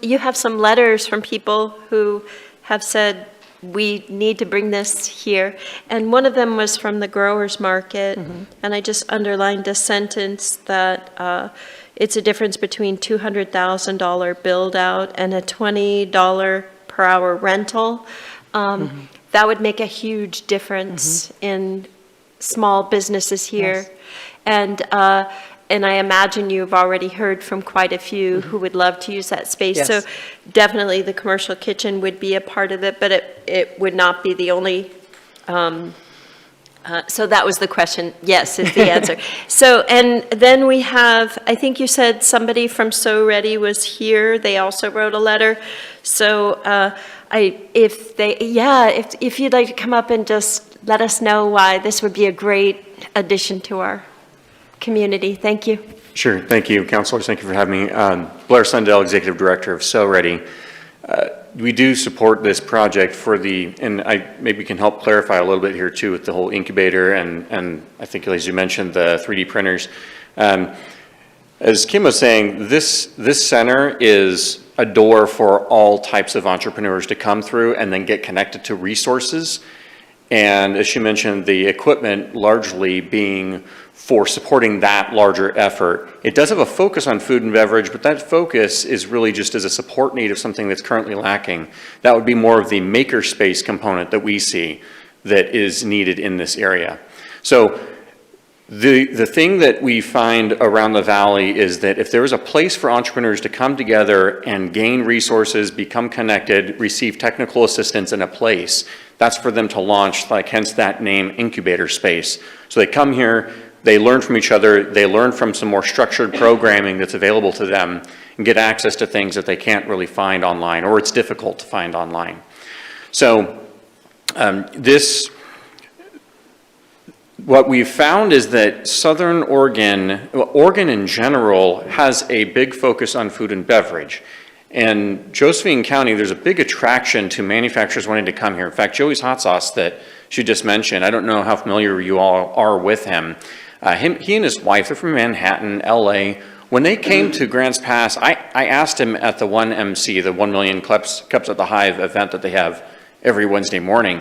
you have some letters from people who have said, we need to bring this here. And one of them was from the growers market. And I just underlined a sentence that it's a difference between $200,000 build out and a $20 per hour rental. That would make a huge difference in small businesses here. Yes. And I imagine you've already heard from quite a few who would love to use that space. Yes. So definitely the commercial kitchen would be a part of it, but it would not be the only, so that was the question. Yes, is the answer. So, and then we have, I think you said somebody from So Ready was here. They also wrote a letter. So if you'd like to come up and just let us know why this would be a great addition to our community. Thank you. Sure. Thank you, councilors. Thank you for having me. Blair Sundell, Executive Director of So Ready. We do support this project and I maybe can help clarify a little bit here too with the whole incubator and I think as you mentioned, the 3D printers. As Kim was saying, this center is a door for all types of entrepreneurs to come through and then get connected to resources. And as she mentioned, the equipment largely being for supporting that larger effort. It does have a focus on food and beverage, but that focus is really just as a support need of something that's currently lacking. That would be more of the makerspace component that we see that is needed in this area. So the thing that we find around the valley is that if there is a place for entrepreneurs to come together and gain resources, become connected, receive technical assistance in a place, that's for them to launch, like hence that name, Incubator Space. So they come here, they learn from each other, they learn from some more structured programming that's available to them, and get access to things that they can't really find online, or it's difficult to find online. So what we've found is that Southern Oregon, Oregon in general, has a big focus on food and beverage. And Josephine County, there's a big attraction to manufacturers wanting to come here. In fact, Joey's Hot Sauce that she just mentioned, I don't know how familiar you all are with him. He and his wife, they're from Manhattan, LA. When they came to Grants Pass, I asked him at the 1MC, the 1 Million Cups at the Hive event that they have every Wednesday morning,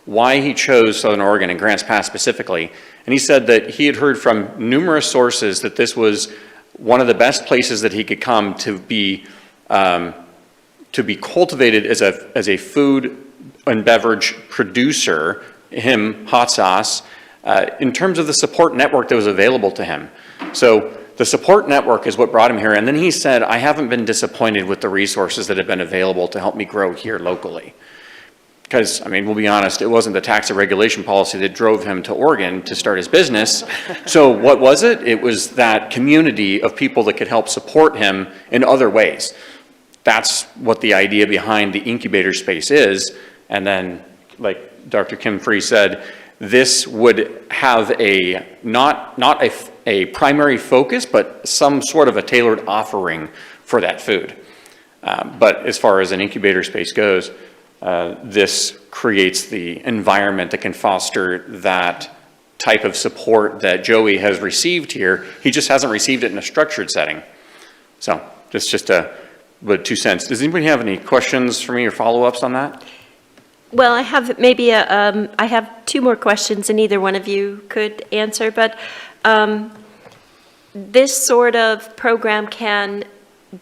why he chose Southern Oregon and Grants Pass specifically. And he said that he had heard from numerous sources that this was one of the best places that he could come to be cultivated as a food and beverage producer, him, Hot Sauce, in terms of the support network that was available to him. So the support network is what brought him here. And then he said, I haven't been disappointed with the resources that have been available to help me grow here locally. Because, I mean, we'll be honest, it wasn't the tax and regulation policy that drove him to Oregon to start his business. So what was it? It was that community of people that could help support him in other ways. That's what the idea behind the incubator space is. And then, like Dr. Kim Free said, this would have not a primary focus, but some sort of a tailored offering for that food. But as far as an incubator space goes, this creates the environment that can foster that type of support that Joey has received here. He just hasn't received it in a structured setting. So that's just a 2 cents. Does anybody have any questions for me or follow-ups on that? Well, I have maybe I have 2 more questions, and either one of you could answer, but this sort of program can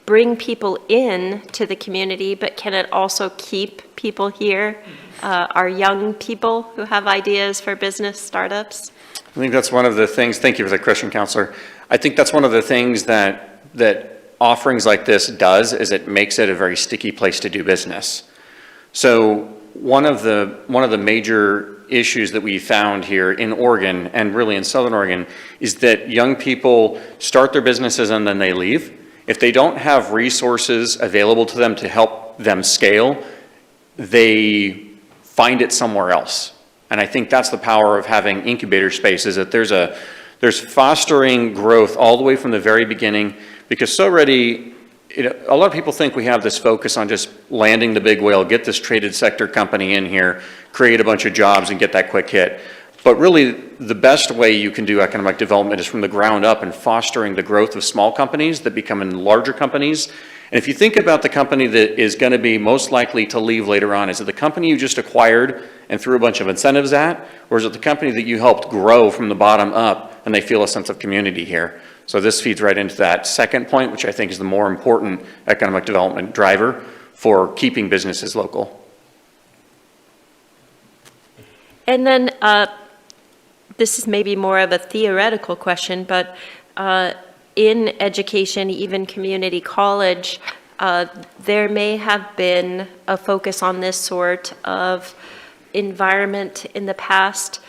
bring people in to the community, but can it also keep people here, our young people who have ideas for business startups? I think that's one of the things, thank you for the question, Counselor. I think that's one of the things that offerings like this does, is it makes it a very sticky place to do business. So one of the major issues that we found here in Oregon, and really in Southern Oregon, is that young people start their businesses and then they leave. If they don't have resources available to them to help them scale, they find it somewhere else. And I think that's the power of having incubator spaces, that there's fostering growth all the way from the very beginning, because SoReady, a lot of people think we have this focus on just landing the big whale, get this traded sector company in here, create a bunch of jobs and get that quick hit. But really, the best way you can do economic development is from the ground up and fostering the growth of small companies that become in larger companies. And if you think about the company that is going to be most likely to leave later on, is it the company you just acquired and threw a bunch of incentives at? Or is it the company that you helped grow from the bottom up and they feel a sense of community here? So this feeds right into that second point, which I think is the more important economic development driver for keeping businesses local. And then this is maybe more of a theoretical question, but in education, even community college, there may have been a focus on this sort of environment in the past,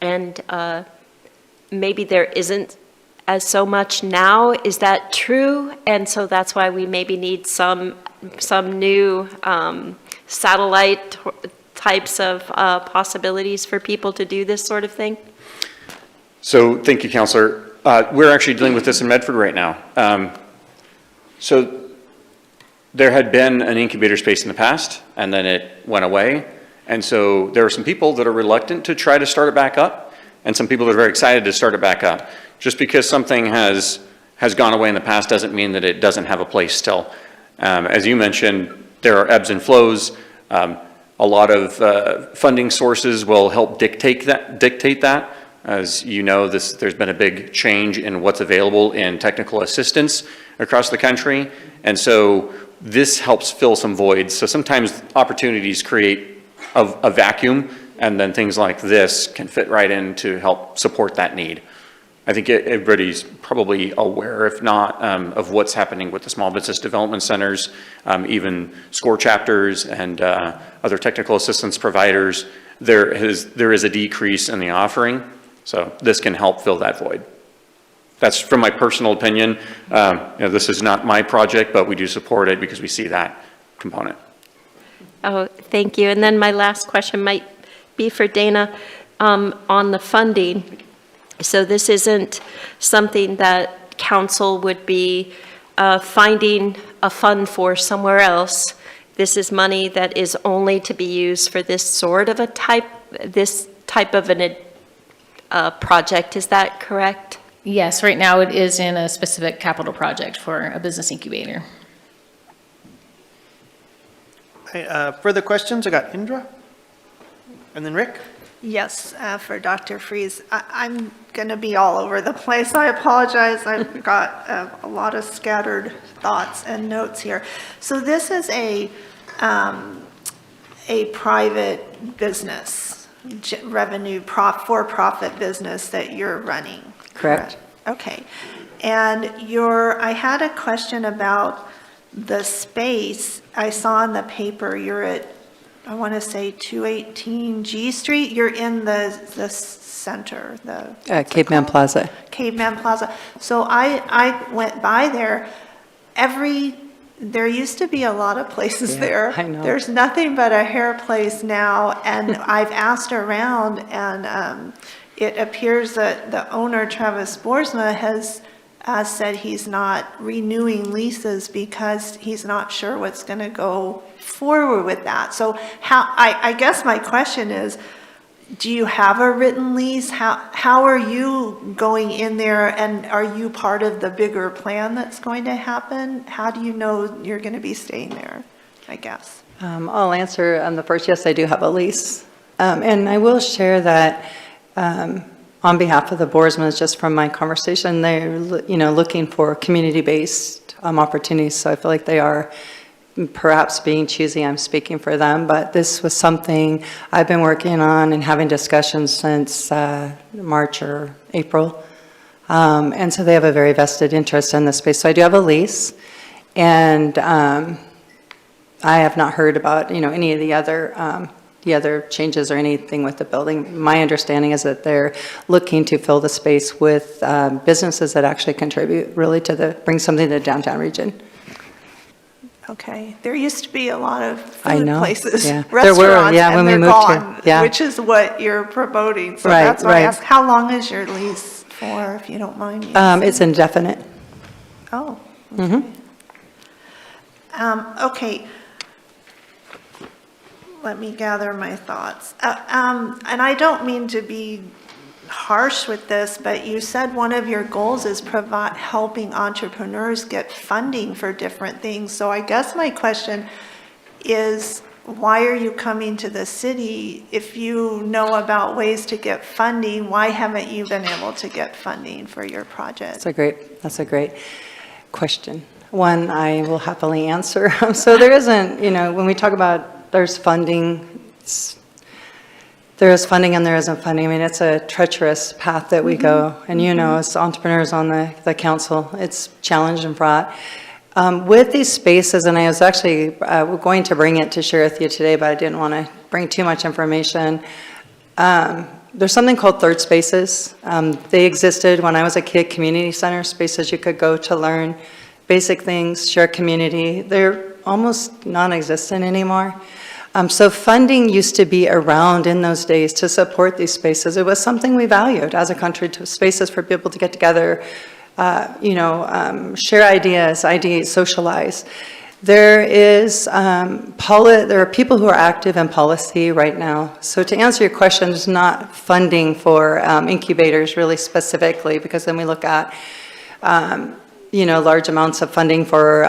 and maybe there isn't as so much now. Is that true? And so that's why we maybe need some new satellite types of possibilities for people to do this sort of thing? So thank you, Counselor. We're actually dealing with this in Medford right now. So there had been an incubator space in the past, and then it went away. And so there are some people that are reluctant to try to start it back up, and some people that are very excited to start it back up. Just because something has gone away in the past doesn't mean that it doesn't have a place still. As you mentioned, there are ebbs and flows. A lot of funding sources will help dictate that. As you know, there's been a big change in what's available in technical assistance across the country. And so this helps fill some voids. So sometimes opportunities create a vacuum, and then things like this can fit right in to help support that need. I think everybody's probably aware, if not, of what's happening with the small business development centers, even SCORE chapters and other technical assistance providers. There is a decrease in the offering. So this can help fill that void. That's from my personal opinion. This is not my project, but we do support it because we see that component. Oh, thank you. And then my last question might be for Dana on the funding. So this isn't something that council would be finding a fund for somewhere else. This is money that is only to be used for this sort of this type of an project. Is that correct? Yes, right now it is in a specific capital project for a business incubator. Further questions? I got Indra, and then Rick. Yes, for Dr. Freeze. I'm going to be all over the place. I apologize. I've got a lot of scattered thoughts and notes here. So this is a private business, for-profit business that you're running. Correct. Okay. And I had a question about the space. I saw in the paper you're at, I want to say 218 G Street. You're in the center, Caveman Plaza. Caveman Plaza. So I went by there. There used to be a lot of places there. I know. There's nothing but a hair place now, and I've asked around, and it appears that the owner, Travis Boersma, has said he's not renewing leases because he's not sure what's going to go forward with that. So I guess my question is, do you have a written lease? How are you going in there, and are you part of the bigger plan that's going to happen? How do you know you're going to be staying there, I guess? I'll answer on the first. Yes, I do have a lease. And I will share that on behalf of the Boersmans, just from my conversation, they're looking for community-based opportunities. So I feel like they are perhaps being choosy. I'm speaking for them, but this was something I've been working on and having discussions since March or April. And so they have a very vested interest in this space. So I do have a lease, and I have not heard about any of the other changes or anything with the building. My understanding is that they're looking to fill the space with businesses that actually contribute really to bring something to the downtown region. Okay, there used to be a lot of I food know, places, yeah. restaurants, There were, yeah, and when we they're moved here, gone, yeah. which is what you're promoting. So Right, that's why I right. asked, how long is your lease for, if you don't mind me asking? It's indefinite. Oh, Mhm. okay. Let me gather my thoughts. And I don't mean to be harsh with this, but you said one of your goals is helping entrepreneurs get funding for different things. So I guess my question is, why are you coming to the city? If you know about ways to get funding, why haven't you been able to get funding for your project? That's a great question. One I will happily answer. So there isn't, when we talk about there's funding, there is funding and there isn't funding. I mean, it's a treacherous path that we go. And as entrepreneurs on the council, it's challenged and fraught. With these spaces, and I was actually going to bring it to share with you today, but I didn't want to bring too much information. There's something called third spaces. They existed when I was a kid, community center spaces you could go to learn basic things, share community. They're almost non-existent anymore. So funding used to be around in those days to support these spaces. It was something we valued as a country, to spaces for people to get together, share ideas, socialize. There are people who are active in policy right now. So to answer your question, there's not funding for incubators really specifically, because then we look at large amounts of funding for,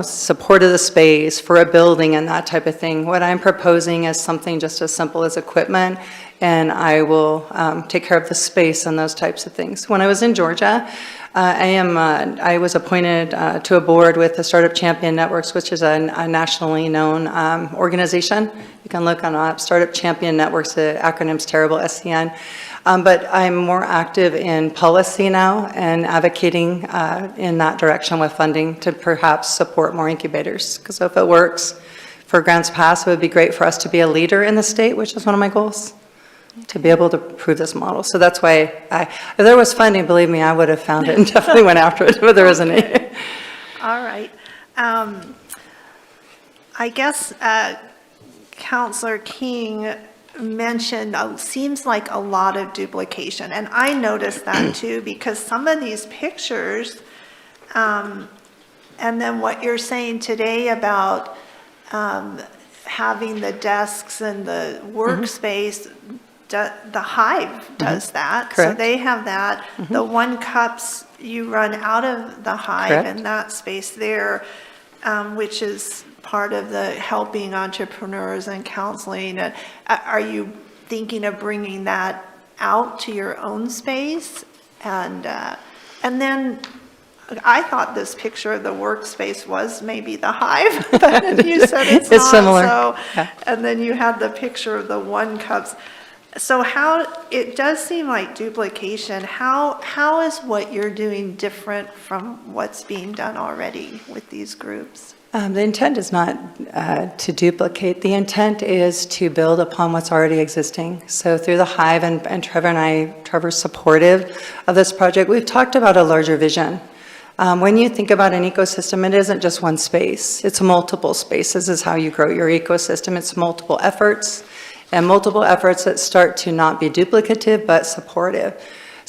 support of the space, for a building and that type of thing. What I'm proposing is something just as simple as equipment, and I will take care of the space and those types of things. When I was in Georgia, I was appointed to a board with the Startup Champion Networks, which is a nationally known organization. You can look on Startup Champion Networks, the acronym's terrible, SCN. But I'm more active in policy now and advocating in that direction with funding to perhaps support more incubators. Because if it works for Grants Pass, it would be great for us to be a leader in the state, which is one of my goals, to be able to prove this model. So that's why if there was funding, believe me, I would have found it and definitely went after it, but there isn't any. All right. I guess Councilor King mentioned, seems like a lot of duplication. And I noticed that too, because some of these pictures, and then what you're saying today about having the desks and the workspace, the Hive does that. Correct. So they have that. The One Cups, you run out of the Hive Correct. and that space there, which is part of the helping entrepreneurs and counseling. Are you thinking of bringing that out to your own space? And then I thought this picture of the workspace was maybe the Hive, but you said it's not. similar. So, Yeah. and then you had the picture of the One Cups. So it does seem like duplication. How is what you're doing different from what's being done already with these groups? The intent is not to duplicate. The intent is to build upon what's already existing. So through the Hive, and Trevor's supportive of this project, we've talked about a larger vision. When you think about an ecosystem, it isn't just one space. It's multiple spaces is how you grow your ecosystem. It's multiple efforts, and multiple efforts that start to not be duplicative but supportive.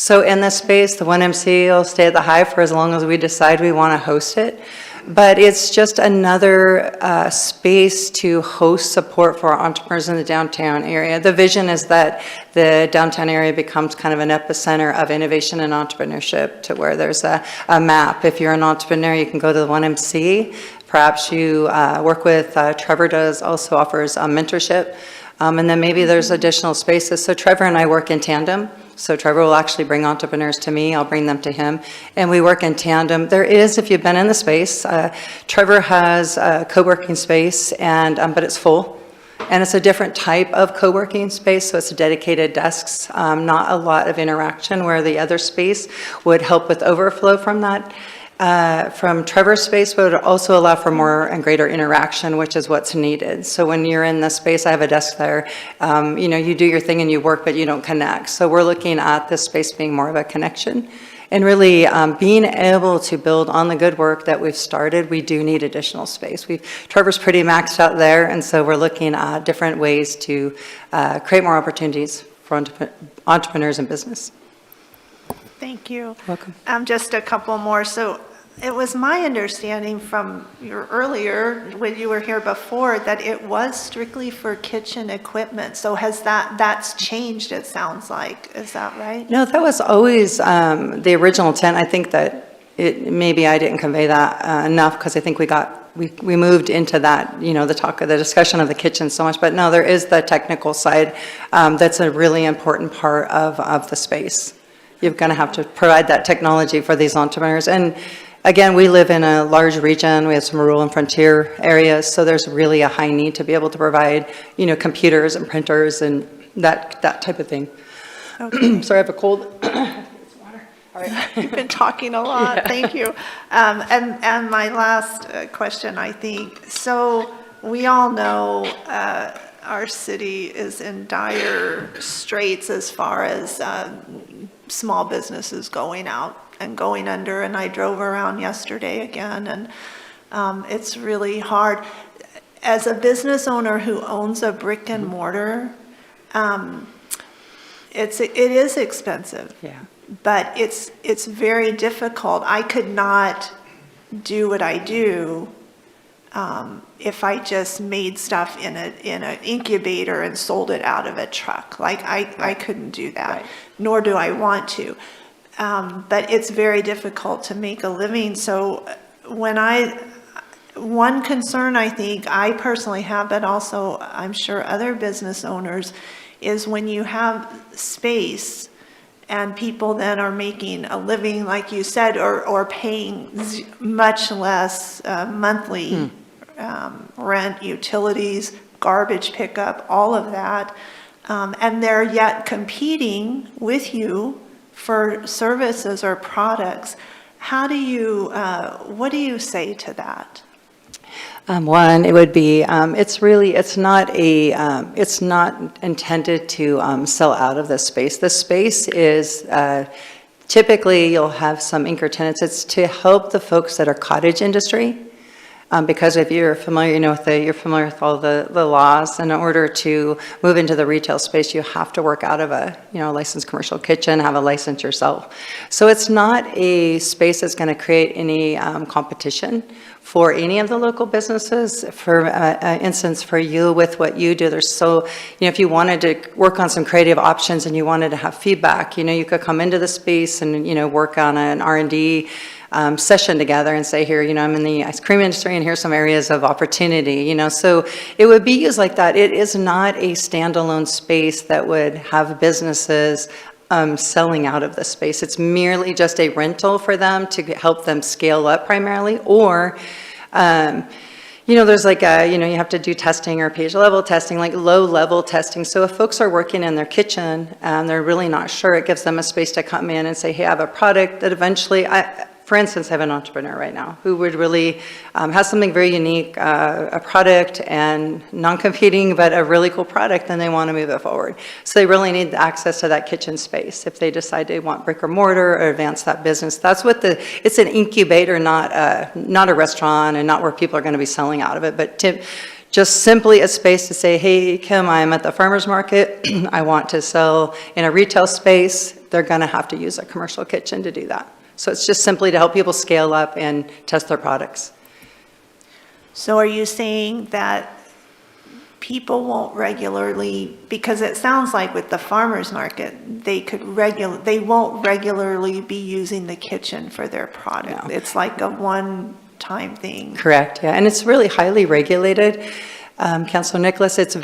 So in this space, the 1MC will stay at the Hive for as long as we decide we want to host it. But it's just another space to host support for our entrepreneurs in the downtown area. The vision is that the downtown area becomes kind of an epicenter of innovation and entrepreneurship, to where there's a map. If you're an entrepreneur, you can go to the 1MC. Perhaps you work with, Trevor also offers mentorship. And then maybe there's additional spaces. So Trevor and I work in tandem. So Trevor will actually bring entrepreneurs to me, I'll bring them to him, and we work in tandem. There is, if you've been in the space, Trevor has a co-working space, and but it's full. And it's a different type of co-working space, so it's dedicated desks, not a lot of interaction, where the other space would help with overflow from that. From Trevor's space, but it would also allow for more and greater interaction, which is what's needed. So when you're in the space, I have a desk there, you know, you do your thing and you work, but you don't connect. So we're looking at this space being more of a connection. And really being able to build on the good work that we've started, we do need additional space. Trevor's pretty maxed out there, and so we're looking at different ways to create more opportunities for entrepreneurs and business. Thank you. Welcome. Just a couple more. So it was my understanding from your earlier, when you were here before, that it was strictly for kitchen equipment. So that's changed, it sounds like. Is that right? No, that was always the original intent. I think that maybe I didn't convey that enough, because I think we moved into that, you know, the discussion of the kitchen so much. But no, there is the technical side that's a really important part of the space. You're going to have to provide that technology for these entrepreneurs. And again, we live in a large region. We have some rural and frontier areas, so there's really a high need to be able to provide, you know, computers and printers and that type of thing. Okay. Sorry, I have a cold. All right. You've been talking a lot. Yeah. Thank you. And my last question, I think. So we all know our city is in dire straits as far as small businesses going out and going under, and I drove around yesterday again, and it's really hard. As a business owner who owns a brick and mortar, it is expensive. Yeah. But it's very difficult. I could not do what I do if I just made stuff in an incubator and sold it out of a truck. Like I couldn't do that, right. Nor do I want to. But it's very difficult to make a living. So one concern I think I personally have, but also I'm sure other business owners, is when you have space and people then are making a living, like you said, or paying much less monthly rent, utilities, garbage pickup, all of that, and they're yet competing with you for services or products. How do you, what do you say to that? One, it would be, it's not intended to sell out of this space. The space is, typically you'll have some anchor tenants. It's to help the folks that are cottage industry. Because if you're familiar, you're familiar with all the laws. In order to move into the retail space, you have to work out of a licensed commercial kitchen, have a license yourself. So it's not a space that's going to create any competition for any of the local businesses. For instance, for you with what you do, there's if you wanted to work on some creative options and you wanted to have feedback, you could come into the space and work on an R&D session together and say, here, I'm in the ice cream industry and here's some areas of opportunity, so it would be used like that. It is not a standalone space that would have businesses selling out of the space. It's merely just a rental for them to help them scale up primarily, or there's like you have to do testing or page level testing, like low level testing. So if folks are working in their kitchen and they're really not sure, it gives them a space to come in and say, hey, I have a product that eventually, for instance, I have an entrepreneur right now who would really has something very unique, a product and non-competing, but a really cool product, and they want to move it forward. So they really need access to that kitchen space if they decide they want brick or mortar or advance that business. That's what it's an incubator, not a restaurant, and not where people are going to be selling out of it, but just simply a space to say, hey, Kim, I'm at the farmer's market. I want to sell in a retail space. they're going to have to use a commercial kitchen to do that. So it's just simply to help people scale up and test their products. So are you saying that people won't regularly, because it sounds like with the farmer's market, they won't regularly be using the kitchen for their product. No. It's like a one-time thing. Correct, yeah, and it's really highly regulated. Councilor Nicholas, it's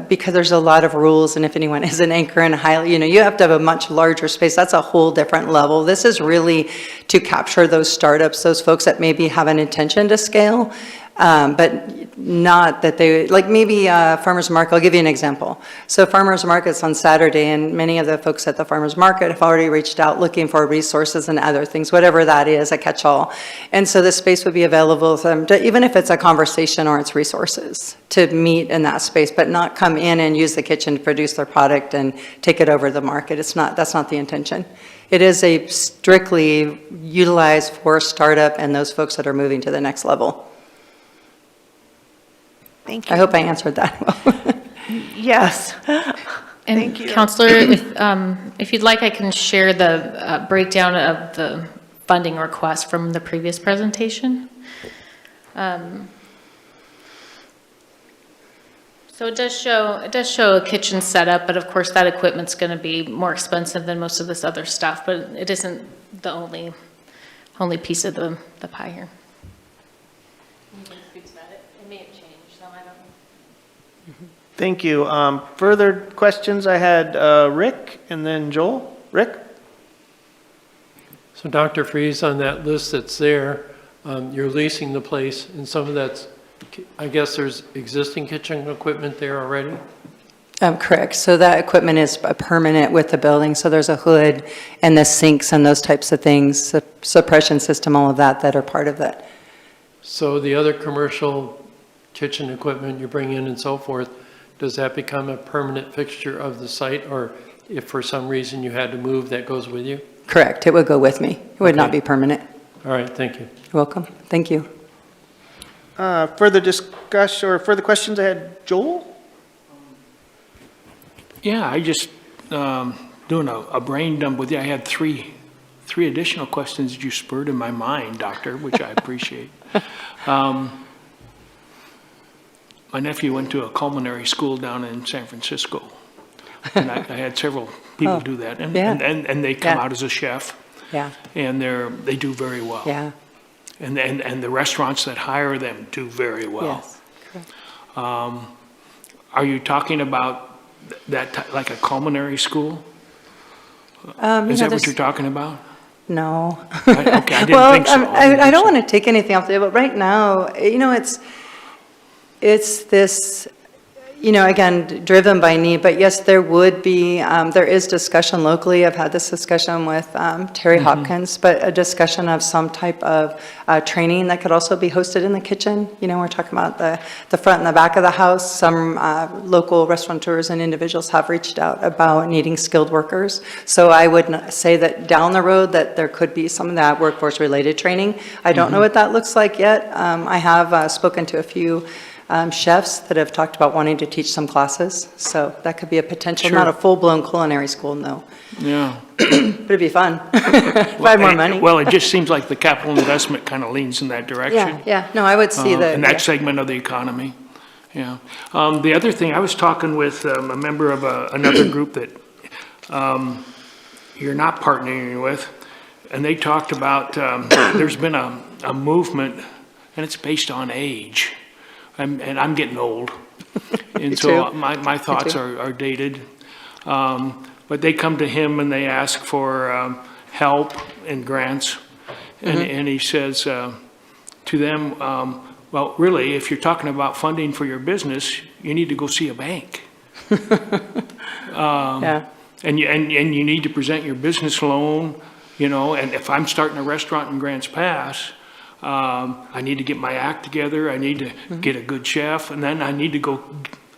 because there's a lot of rules, and if anyone is an anchor in a highly, you have to have a much larger space. That's a whole different level. This is really to capture those startups, those folks that maybe have an intention to scale, but not that they, like maybe farmer's market. I'll give you an example. So farmer's market's on Saturday, and many of the folks at the farmer's market have already reached out looking for resources and other things, whatever that is, a catch-all. And so the space would be available for them, to, even if it's a conversation or it's resources, to meet in that space, but not come in and use the kitchen to produce their product and take it over the market. That's not the intention. It is a strictly utilized for startup and those folks that are moving to the next level. Thank you. I hope I answered that well. Yes. And Thank you. Counselor, if you'd like, I can share the breakdown of the funding request from the previous presentation. So it does show a kitchen setup, but of course that equipment's going to be more expensive than most of this other stuff, but it isn't the only piece of the pie here. Thank you. Further questions? I had Rick and then Joel. Rick? So Dr. Freeze, on that list that's there, you're leasing the place, and some of that's, I guess there's existing kitchen equipment there already? Correct. So that equipment is permanent with the building. So there's a hood and the sinks and those types of things, suppression system, all of that are part of that. So the other commercial kitchen equipment you bring in and so forth, does that become a permanent fixture of the site, or if for some reason you had to move, that goes with you? Correct. It would go with me. It would not be permanent. All right, thank you. You're welcome. Thank you. Further discussion or further questions? I had Joel. Yeah, I just, doing a brain dump with you, I had three additional questions that you spurred in my mind, Doctor, which I appreciate. My nephew went to a culinary school down in San Francisco, and I had several people do that, and they come out as a chef, and they do very well. Yeah. And the restaurants that hire them do very well. Yes. Correct. Are you talking about that like a culinary school? Is that what you're talking about? No. Okay, I didn't well, think so. I don't want to take anything off the table, but right now, it's this, again, driven by need, but yes, there would be, there is discussion locally. I've had this discussion with Terry Hopkins, but a discussion of some type of training that could also be hosted in the kitchen. We're talking about the front and the back of the house. Some local restaurateurs and individuals have reached out about needing skilled workers. So I would say that down the road that there could be some of that workforce-related training. I don't know what that looks like yet. I have spoken to a few chefs that have talked about wanting to teach some classes. So that could be a potential, not a full-blown culinary school, no. Yeah. But it'd be fun. If I had more money. Well, it just seems like the capital investment kind of leans in that direction. Yeah. No, I would see that. In that segment of the economy. Yeah. The other thing, I was talking with a member of another group that you're not partnering with, and they talked about there's been a movement, and it's based on age. And I'm getting old, and so my thoughts are dated. But they come to him and they ask for help and grants, and he says to them, well, really, if you're talking about funding for your business, you need to go see a bank. And you need to present your business loan, and if I'm starting a restaurant in Grants Pass, I need to get my act together, I need to get a good chef, and then I need to go,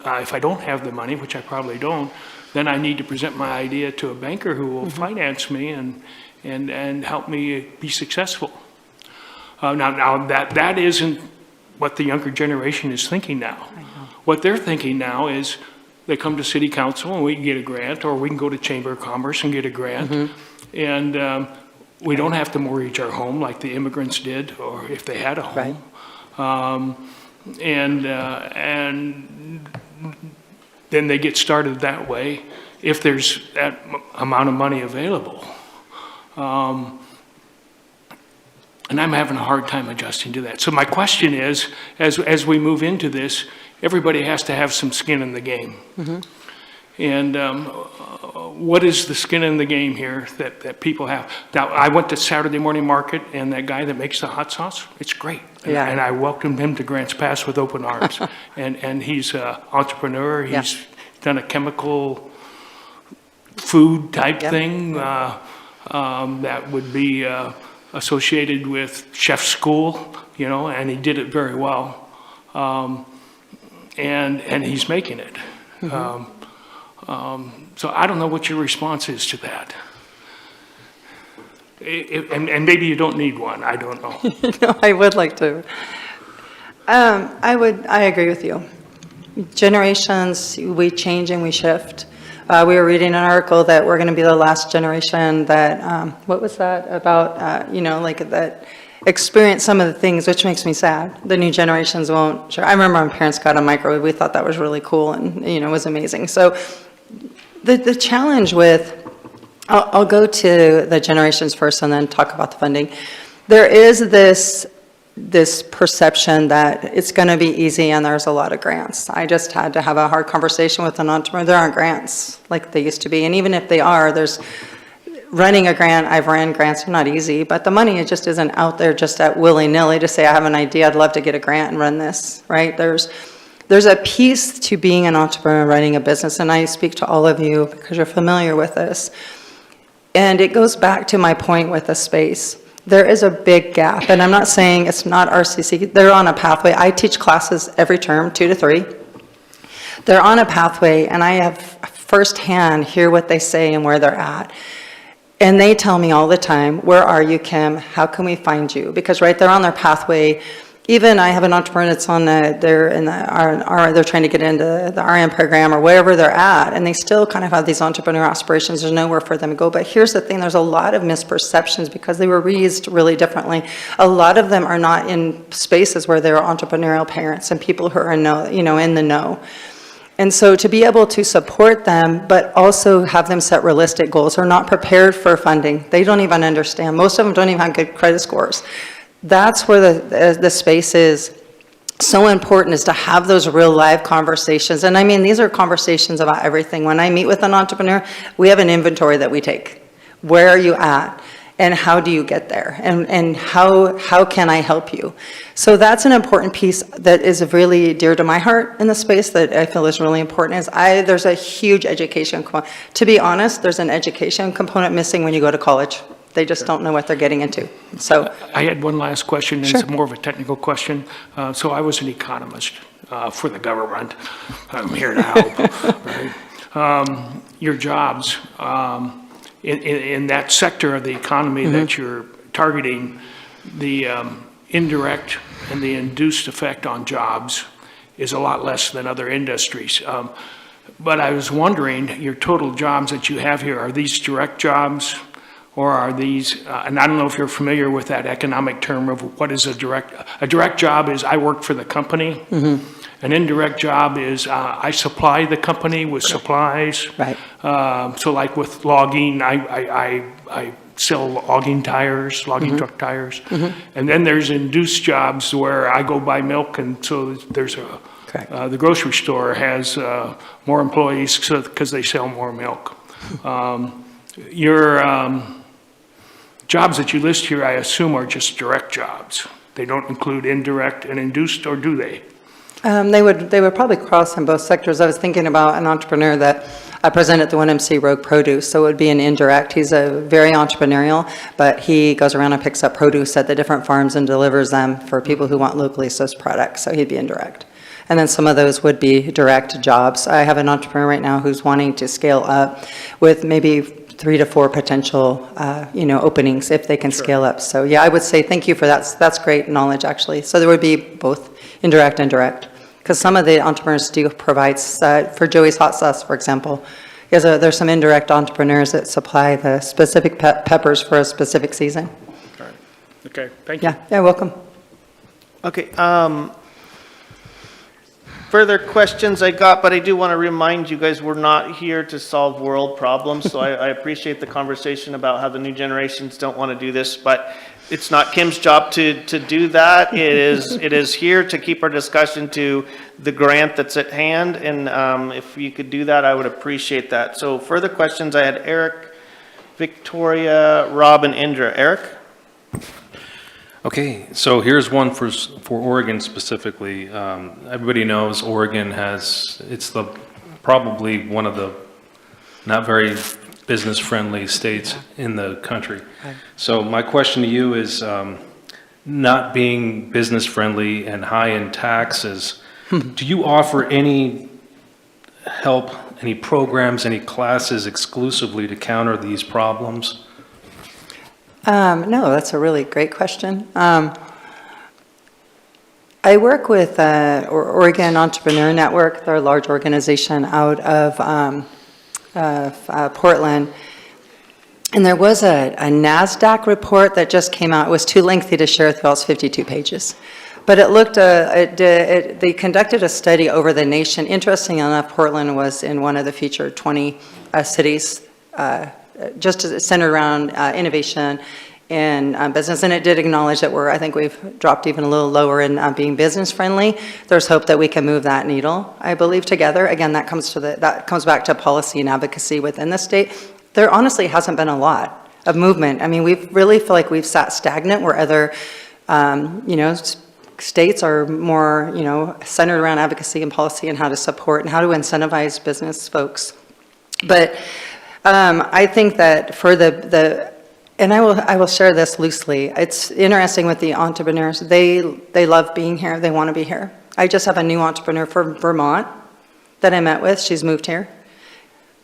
if I don't have the money, which I probably don't, then I need to present my idea to a banker who will finance me and help me be successful. Now that isn't what the younger generation is thinking now. What they're thinking now is, they come to city council and we can get a grant, or we can go to Chamber of Commerce and get a grant. And we don't have to mortgage our home like the immigrants did, or if they had a home. And then they get started that way if there's that amount of money available. And I'm having a hard time adjusting to that. So my question is, as we move into this, everybody has to have some skin in the game. And what is the skin in the game here that people have? Now, I went to Saturday morning market, and that guy that makes the hot sauce, it's great. And I welcomed him to Grants Pass with open arms. and he's an entrepreneur. He's done a chemical food type thing that would be associated with chef school, you know, and he did it very well. And he's making it. So I don't know what your response is to that. And maybe you don't need one, I don't know. No, I would like to. I agree with you. Generations, we change and we shift. We were reading an article that we're going to be the last generation that, what was that about, you know, like that experience some of the things, which makes me sad. The new generations won't. Sure. I remember my parents got a microwave. We thought that was really cool and, you know, it was amazing. So the challenge with, I'll go to the generations first and then talk about the funding. There is this perception that it's going to be easy and there's a lot of grants. I just had to have a hard conversation with an entrepreneur. There aren't grants like they used to be. And even if they are, there's running a grant. I've ran grants. They're not easy, but the money it just isn't out there just at willy-nilly to say, I have an idea. I'd love to get a grant and run this, right? There's a piece to being an entrepreneur, running a business. And I speak to all of you because you're familiar with this. And it goes back to my point with the space. There is a big gap, and I'm not saying it's not RCC. They're on a pathway. I teach classes every term, 2 to 3. They're on a pathway, and I have firsthand hear what they say and where they're at. And they tell me all the time, where are you, Kim? How can we find you? Because right, they're on their pathway. Even I have an entrepreneur that's on they're trying to get into the RN program or wherever they're at, and they still kind of have these entrepreneur aspirations. There's nowhere for them to go. But here's the thing, there's a lot of misperceptions because they were raised really differently. A lot of them are not in spaces where they're entrepreneurial parents and people who are in the know. And so to be able to support them, but also have them set realistic goals, are not prepared for funding. They don't even understand. Most of them don't even have good credit scores. That's where the space is so important, is to have those real live conversations. And I mean, these are conversations about everything. When I meet with an entrepreneur, we have an inventory that we take. Where are you at? And how do you get there? And how can I help you? So that's an important piece that is really dear to my heart in the space that I feel is really important. There's a huge education component. To be honest, there's an education component missing when you go to college. They just don't know what they're getting into. So I had one last question, and it's more of a technical question. So I was an economist for the government. I'm here to help. Right? Your jobs in that sector of the economy that you're targeting, the indirect and the induced effect on jobs is a lot less than other industries. But I was wondering, your total jobs that you have here, are these direct jobs? Or are these, and I don't know if you're familiar with that economic term of what is a direct job is I work for the company. An indirect job is I supply the company with supplies. Right. So like with logging, I sell logging tires, logging truck tires. And then there's induced jobs where I go buy milk, and so there's the grocery store has more employees because they sell more milk. Your jobs that you list here, I assume, are just direct jobs. They don't include indirect and induced, or do they? They would probably cross in both sectors. I was thinking about an entrepreneur that I present at the 1MC Rogue Produce, so it would be an indirect. He's a very entrepreneurial, but he goes around and picks up produce at the different farms and delivers them for people who want locally sourced products, so he'd be indirect. And then some of those would be direct jobs. I have an entrepreneur right now who's wanting to scale up with maybe 3 to 4 potential, openings if they can scale up. So yeah, I would say thank you for that. That's great knowledge, actually. So there would be both indirect and direct. Because some of the entrepreneurs do provide, for Joey's Hot Sauce, for example, there's some indirect entrepreneurs that supply the specific peppers for a specific season. All right. Okay, thank you. Yeah, welcome. Okay, further questions I got, but I do want to remind you guys, we're not here to solve world problems, so I appreciate the conversation about how the new generations don't want to do this, but it's not Kim's job to do that. It is here to keep our discussion to the grant that's at hand, and if you could do that, I would appreciate that. So further questions, I had Eric, Victoria, Rob, and Indra. Eric? Okay, so here's one for Oregon specifically. Everybody knows Oregon it's probably one of the not very business-friendly states in the country. So my question to you is, not being business-friendly and high in taxes, do you offer any help, any programs, any classes exclusively to counter these problems? No, that's a really great question. I work with Oregon Entrepreneur Network. They're a large organization out of Portland. And there was a NASDAQ report that just came out. It was too lengthy to share through all its 52 pages. But it looked, they conducted a study over the nation. Interesting enough, Portland was in one of the featured 20 cities, just centered around innovation and business. And it did acknowledge that I think we've dropped even a little lower in being business friendly. There's hope that we can move that needle, I believe, together. Again, that comes back to policy and advocacy within the state. There honestly hasn't been a lot of movement. I mean, we really feel like we've sat stagnant where other, states are more, centered around advocacy and policy and how to support and how to incentivize business folks. But I think that for and I will share this loosely. It's interesting with the entrepreneurs. They love being here. They want to be here. I just have a new entrepreneur from Vermont that I met with. She's moved here.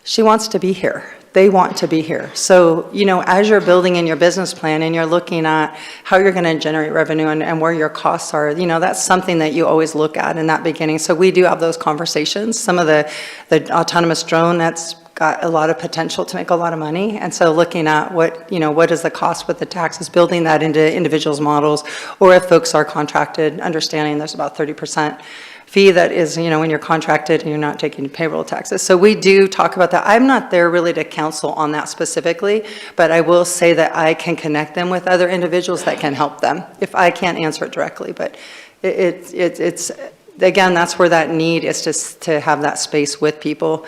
She wants to be here. They want to be here. So, as you're building in your business plan and you're looking at how you're going to generate revenue and where your costs are, that's something that you always look at in that beginning. So we do have those conversations. Some of the autonomous drone, that's got a lot of potential to make a lot of money. And so looking at what is the cost with the taxes, building that into individuals' models, or if folks are contracted, understanding there's about 30% fee that is, when you're contracted and you're not taking payroll taxes. So we do talk about that. I'm not there really to counsel on that specifically, but I will say that I can connect them with other individuals that can help them if I can't answer it directly. But it's again, that's where that need is to have that space with people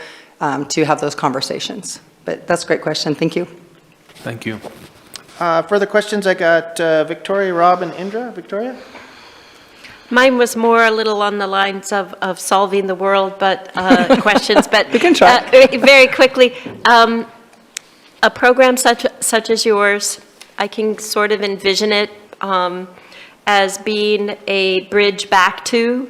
to have those conversations. But that's a great question. Thank you. Thank you. Further questions? I got Victoria, Rob, and Indra. Victoria? Mine was more a little on the lines of solving the world, but questions. But we can try. Very quickly, a program such as yours, I can sort of envision it as being a bridge back to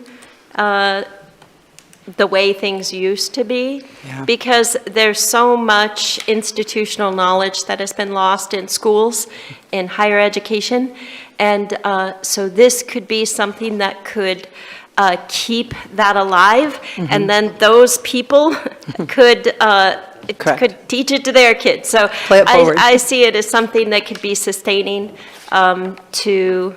the way things used to be, because there's so much institutional knowledge that has been lost in schools, in higher education, and so this could be something that could keep that alive, and then those people could teach it to their kids. So I see it as something that could be sustaining to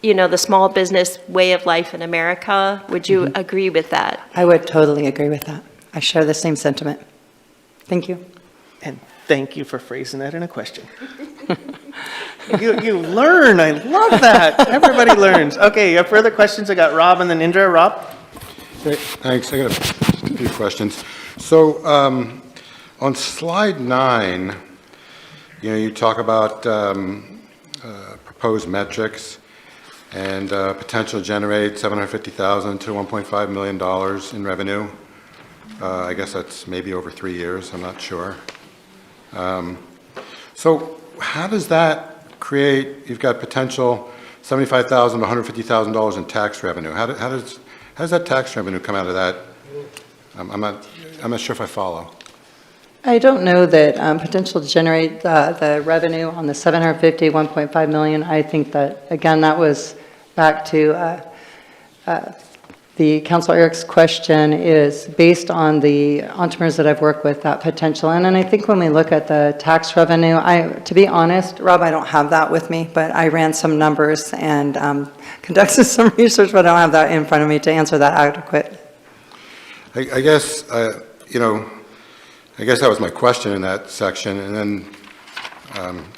the small business way of life in America. Would you agree with that? I would totally agree with that. I share the same sentiment. Thank you. And thank you for phrasing that in a question. You learn. I love that. Everybody learns. Okay, you have further questions? I got Rob and then Indra. Rob? Great, thanks. I got a few questions. So on slide 9, you talk about proposed metrics and potential to generate $750,000 to $1.5 million in revenue. I guess that's maybe over 3 years. I'm not sure. So how does that create? You've got potential $75,000 to $150,000 in tax revenue. How does that tax revenue come out of that? I'm not sure if I follow. I don't know that potential to generate the revenue on the 750, 1.5 million. I think that, again, that was back to the Councilor Eric's question is based on the entrepreneurs that I've worked with, that potential. And I think when we look at the tax revenue, to be honest, Rob, I don't have that with me, but I ran some numbers and conducted some research, but I don't have that in front of me to answer that adequate. I guess, you know, I guess that was my question in that section. And then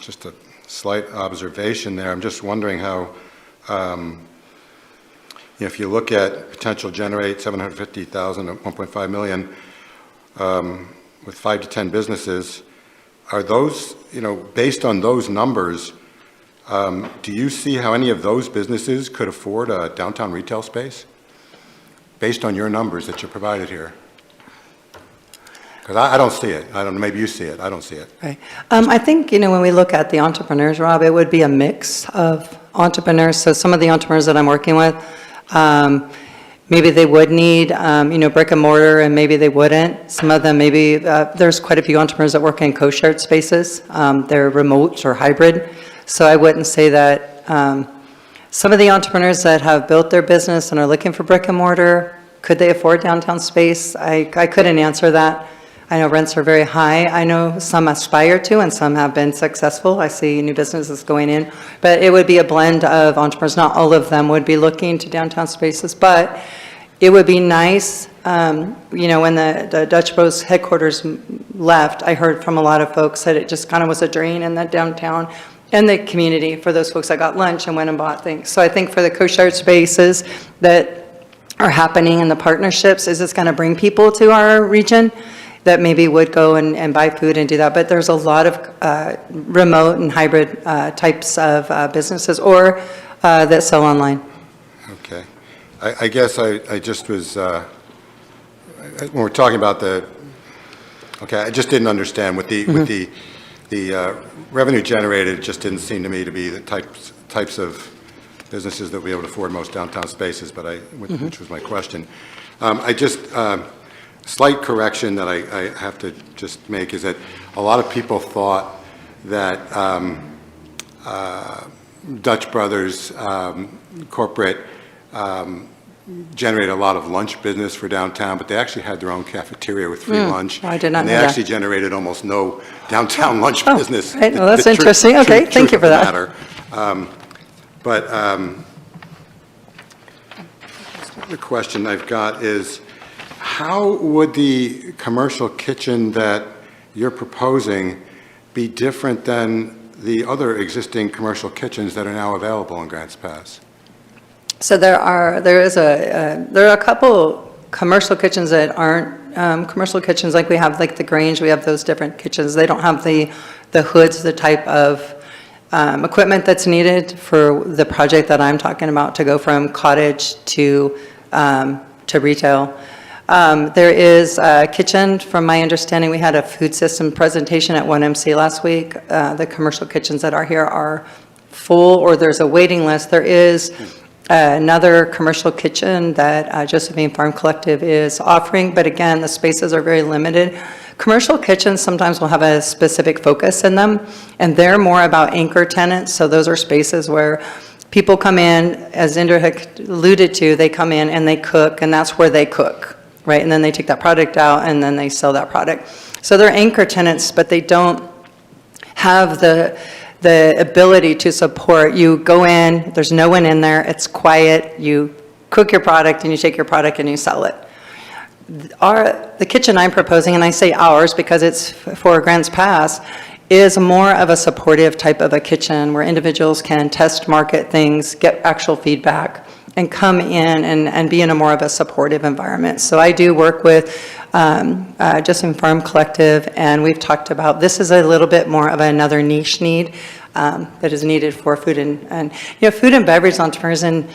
just a slight observation there. I'm just wondering how, if you look at potential generate 750,000 at 1.5 million with 5 to 10 businesses, are those, you know, based on those numbers, do you see how any of those businesses could afford a downtown retail space based on your numbers that you provided here? Because I don't see it. I don't know, maybe you see it. I don't see it. Right. I think, you know, when we look at the entrepreneurs, Rob, it would be a mix of entrepreneurs. So some of the entrepreneurs that I'm working with, maybe they would need, you know, brick and mortar, and maybe they wouldn't. Some of them, maybe, there's quite a few entrepreneurs that work in co-shared spaces. They're remote or hybrid. So I wouldn't say that some of the entrepreneurs that have built their business and are looking for brick and mortar, could they afford downtown space? I couldn't answer that. I know rents are very high. I know some aspire to, and some have been successful. I see new businesses going in, but it would be a blend of entrepreneurs. Not all of them would be looking to downtown spaces, but it would be nice, you know, when the Dutch Bros headquarters left, I heard from a lot of folks that it just kind of was a drain in the downtown and the community for those folks that got lunch and went and bought things. So I think for the co-shared spaces that are happening in the partnerships, is it's going to bring people to our region that maybe would go and buy food and do that. But there's a lot of remote and hybrid types of businesses or that sell online. Okay. I guess I just was, when we're talking about okay, I just didn't understand with the revenue generated, just didn't seem to me to be the types of businesses that will be able to afford most downtown spaces, but which was my question. I just, slight correction that I have to just make is that a lot of people thought that Dutch Brothers corporate generated a lot of lunch business for downtown, but they actually had their own cafeteria with free lunch. I did not and know they that. actually generated almost no downtown lunch business. Right. Well, that's interesting. Okay, thank you for that. The question I've got is, how would the commercial kitchen that you're proposing be different than the other existing commercial kitchens that are now available in Grants Pass? So there are a couple commercial kitchens that aren't commercial kitchens, like we have like the Grange. We have those different kitchens. They don't have the hoods, the type of equipment that's needed for the project that I'm talking about to go from cottage to retail. There is a kitchen, from my understanding. We had a food system presentation at 1MC last week. The commercial kitchens that are here are full, or there's a waiting list. There is another commercial kitchen that Josephine Farm Collective is offering, but again, the spaces are very limited. Commercial kitchens sometimes will have a specific focus in them, and they're more about anchor tenants. So those are spaces where people come in, as Indra had alluded to, they come in and they cook, and that's where they cook, right? And then they take that product out and then they sell that product. So they're anchor tenants, but they don't have the ability to support. You go in, there's no one in there, it's quiet, you cook your product and you take your product and you sell it. The kitchen I'm proposing, and I say ours because it's for Grants Pass, is more of a supportive type of a kitchen where individuals can test market things, get actual feedback, and come in and be in a more of a supportive environment. So I do work with Josephine Farm Collective, and we've talked about this is a little bit more of another niche need that is needed for food and food and beverage entrepreneurs, and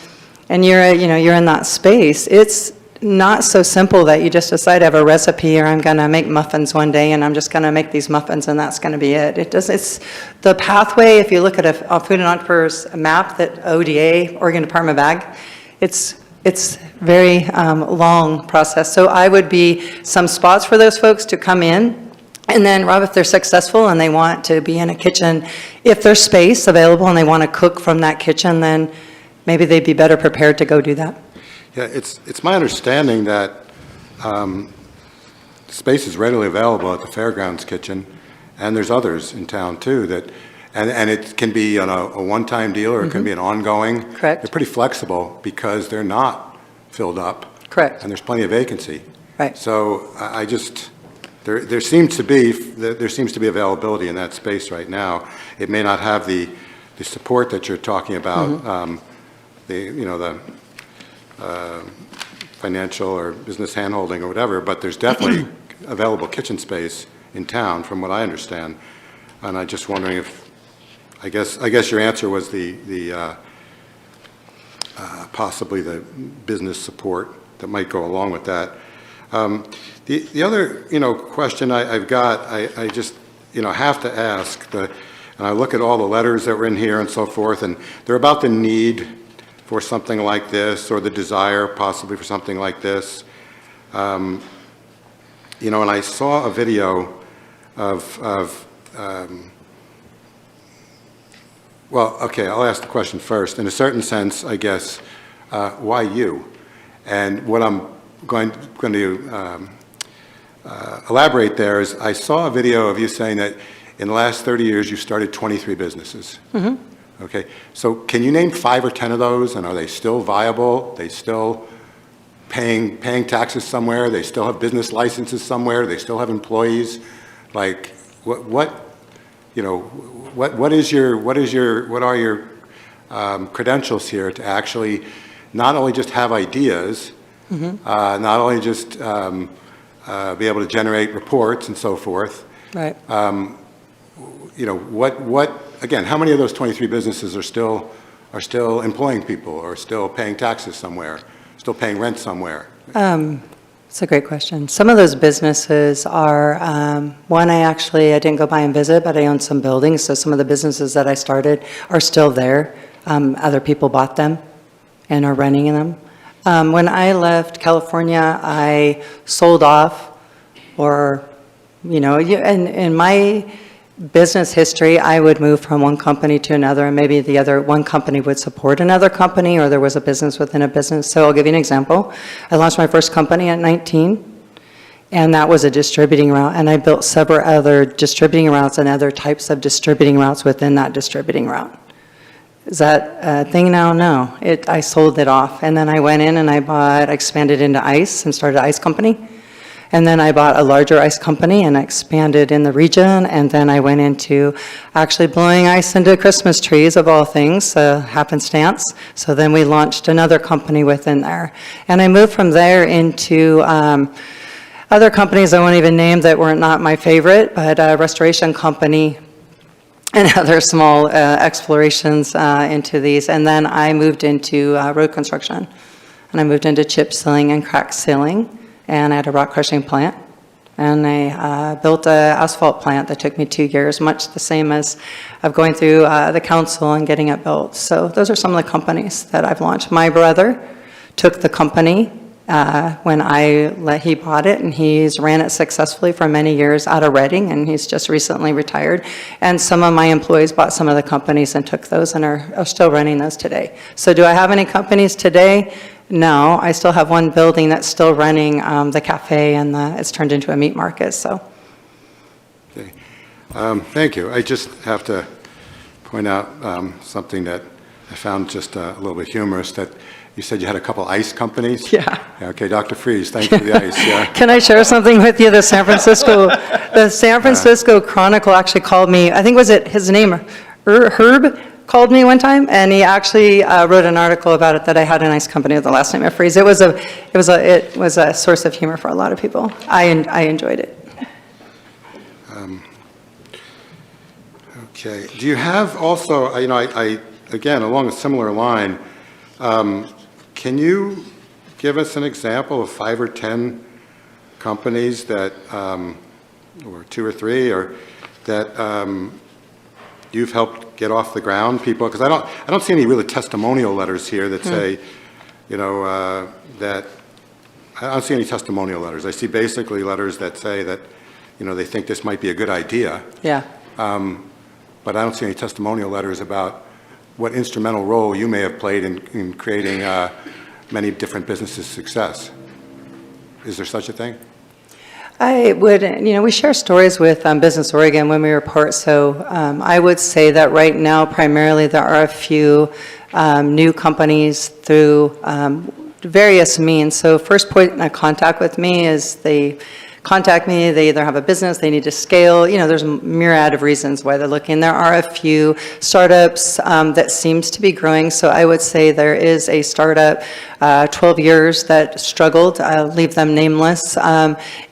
you're in that space. It's not so simple that you just decide I have a recipe, or I'm going to make muffins one day and I'm just going to make these muffins and that's going to be it. It's the pathway. If you look at a food and entrepreneurs map that ODA, Oregon Department of Ag, it's very long process. So I would be some spots for those folks to come in. And then, Rob, if they're successful and they want to be in a kitchen, if there's space available and they want to cook from that kitchen, then maybe they'd be better prepared to go do that. Yeah, it's my understanding that space is readily available at the Fairgrounds Kitchen, and there's others in town too that, and it can be on a one-time deal or it can be an ongoing. Correct. They're pretty flexible because they're not filled up. Correct. And there's plenty of vacancy. Right. So I just, there seems to be availability in that space right now. It may not have the support that you're talking about, the financial or business handholding or whatever, but there's definitely available kitchen space in town, from what I understand. And I'm just wondering if, I guess your answer was the possibly the business support that might go along with that. The other, question I've got, I just, have to ask, and I look at all the letters that were in here and so forth, and they're about the need for something like this, or the desire possibly for something like this. And I saw a video of well, okay, I'll ask the question first. In a certain sense, I guess, why you? And what I'm going to elaborate there is I saw a video of you saying that in the last 30 years you started 23 businesses. Okay, so can you name 5 or 10 of those, and are they still viable? They still paying taxes somewhere? They still have business licenses somewhere? They still have employees? Like, what are your credentials here to actually not only just have ideas, not only just be able to generate reports and so forth. Right. Again, how many of those 23 businesses are still employing people, or still paying taxes somewhere, still paying rent somewhere? It's a great question. Some of those businesses are, one I didn't go by and visit, but I own some buildings, so some of the businesses that I started are still there. Other people bought them and are running them. When I left California, I sold off, or, in my business history, I would move from one company to another, and maybe one company would support another company, or there was a business within a business. So I'll give you an example. I launched my first company at 19, and that was a distributing route, and I built several other distributing routes and other types of distributing routes within that distributing route. Is that a thing now? No. I sold it off, and then I went in and I expanded into ice and started an ice company. And then I bought a larger ice company and expanded in the region, and then I went into actually blowing ice into Christmas trees, of all things, happenstance. So then we launched another company within there. And I moved from there into other companies I won't even name that were not my favorite, but a restoration company and other small explorations into these. And then I moved into road construction, and I moved into chip sealing and crack sealing. And I had a rock crushing plant, and I built an asphalt plant that took me 2 years, much the same as of going through the council and getting it built. So those are some of the companies that I've launched. My brother took the company when he bought it, and he's ran it successfully for many years out of Reading, and he's just recently retired. And some of my employees bought some of the companies and took those and are still running those today. So do I have any companies today? No, I still have one building that's still running the cafe, and it's turned into a meat market, so. Okay. Thank you. I just have to point out something that I found just a little bit humorous, that you said you had a couple ice companies? Yeah. Okay, Dr. Freeze, thanks for the ice. Yeah. Can I share something with you? The San Francisco Chronicle actually called me, I think, was it his name, Herb? Called me one time, and he actually wrote an article about it, that I had an ice company with the last name of Freeze. It was a source of humor for a lot of people. I enjoyed it. Okay. Do you have also, again, along a similar line, can you give us an example of 5 or 10 companies that, or 2 or 3, or that you've helped get off the ground, people? Because I don't see any really testimonial letters here that say, that, I don't see any testimonial letters. I see basically letters that say that, they think this might be a good idea. Yeah. But I don't see any testimonial letters about what instrumental role you may have played in creating many different businesses' success. Is there such a thing? I would, we share stories with Business Oregon when we report, so I would say that right now, primarily, there are a few new companies through various means. So first point of contact with me is they contact me, they either have a business, they need to scale, there's a myriad of reasons why they're looking. There are a few startups that seems to be growing, so I would say there is a startup, 12 years that struggled, I'll leave them nameless,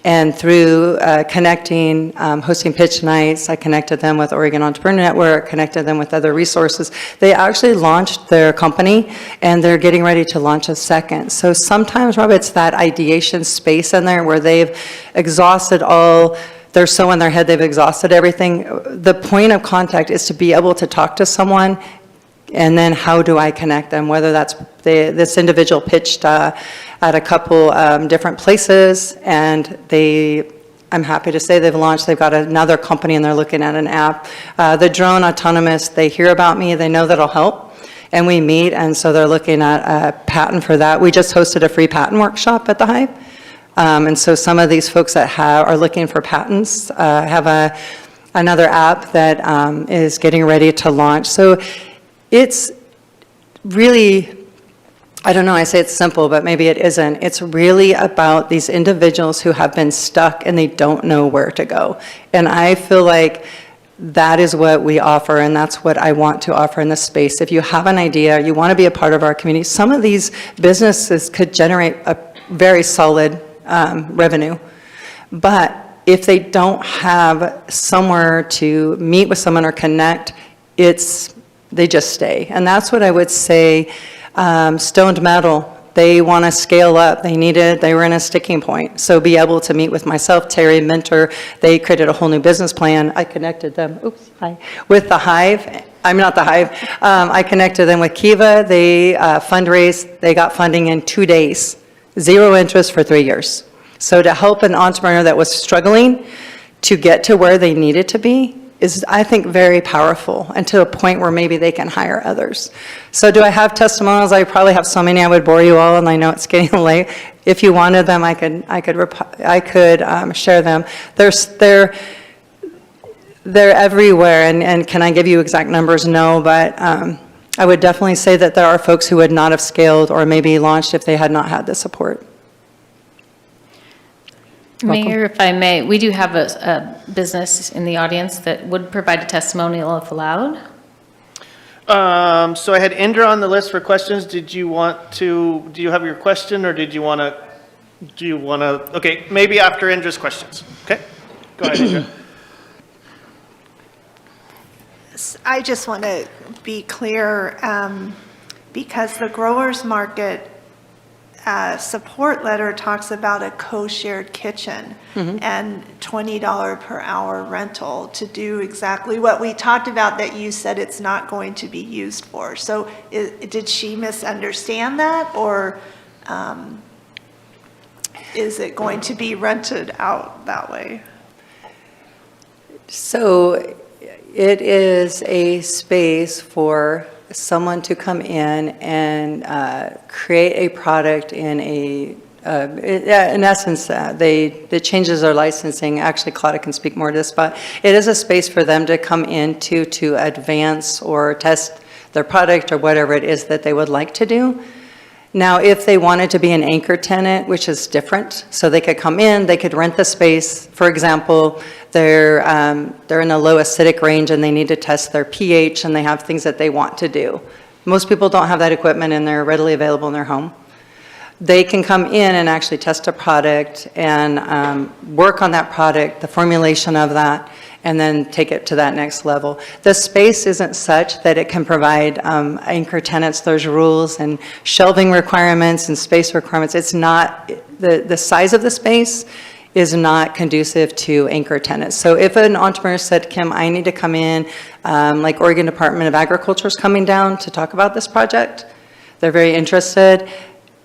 and through connecting, hosting pitch nights, I connected them with Oregon Entrepreneur Network, connected them with other resources. They actually launched their company, and they're getting ready to launch a second. So sometimes, Rob, it's that ideation space in there where they've exhausted all, they're so in their head, they've exhausted everything. The point of contact is to be able to talk to someone, and then how do I connect them? Whether that's this individual pitched at a couple different places, and I'm happy to say they've launched, they've got another company and they're looking at an app. The drone autonomous, they hear about me, they know that I'll help, and we meet, and so they're looking at a patent for that. We just hosted a free patent workshop at the Hive. And so some of these folks that are looking for patents have another app that is getting ready to launch. So it's really, I don't know, I say it's simple, but maybe it isn't. It's really about these individuals who have been stuck and they don't know where to go. And I feel like that is what we offer, and that's what I want to offer in this space. If you have an idea, you want to be a part of our community, some of these businesses could generate a very solid revenue. But if they don't have somewhere to meet with someone or connect, they just stay. And that's what I would say. Stoned Metal, they want to scale up. They were in a sticking point. So be able to meet with myself, Terry, Mentor, they created a whole new business plan. I connected them, with the Hive. I'm not the Hive. I connected them with Kiva. They fundraised, they got funding in 2 days. 0 interest for 3 years. So to help an entrepreneur that was struggling to get to where they needed to be is, I think, very powerful, and to a point where maybe they can hire others. So do I have testimonials? I probably have so many I would bore you all, and I know it's getting late. If you wanted them, I could share them. They're everywhere, and can I give you exact numbers? No, but I would definitely say that there are folks who would not have scaled or maybe launched if they had not had the support. Mayor, if I may, we do have a business in the audience that would provide a testimonial if allowed. So I had Indra on the list for questions. Do you have your question, or do you want to, okay, maybe after Indra's questions. Okay, go ahead, Indra. I just want to be clear, because the growers market support letter talks about a co-shared kitchen and $20 per hour rental to do exactly what we talked about that you said it's not going to be used for. So did she misunderstand that, or is it going to be rented out that way? So it is a space for someone to come in and create a product in essence, it changes their licensing. Actually, Claudia can speak more to this, but it is a space for them to come into to advance or test their product or whatever it is that they would like to do. Now, if they wanted to be an anchor tenant, which is different, so they could come in, they could rent the space. For example, they're in a low acidic range and they need to test their pH, and they have things that they want to do. Most people don't have that equipment and they're readily available in their home. They can come in and actually test a product and work on that product, the formulation of that, and then take it to that next level. The space isn't such that it can provide anchor tenants. There's rules and shelving requirements and space requirements. It's not, the size of the space is not conducive to anchor tenants. So if an entrepreneur said, Kim, I need to come in, like Oregon Department of Agriculture is coming down to talk about this project, they're very interested.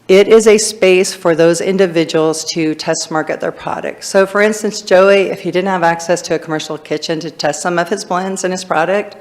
It is a space for those individuals to test market their product. So for instance, Joey, if he didn't have access to a commercial kitchen to test some of his blends and his product,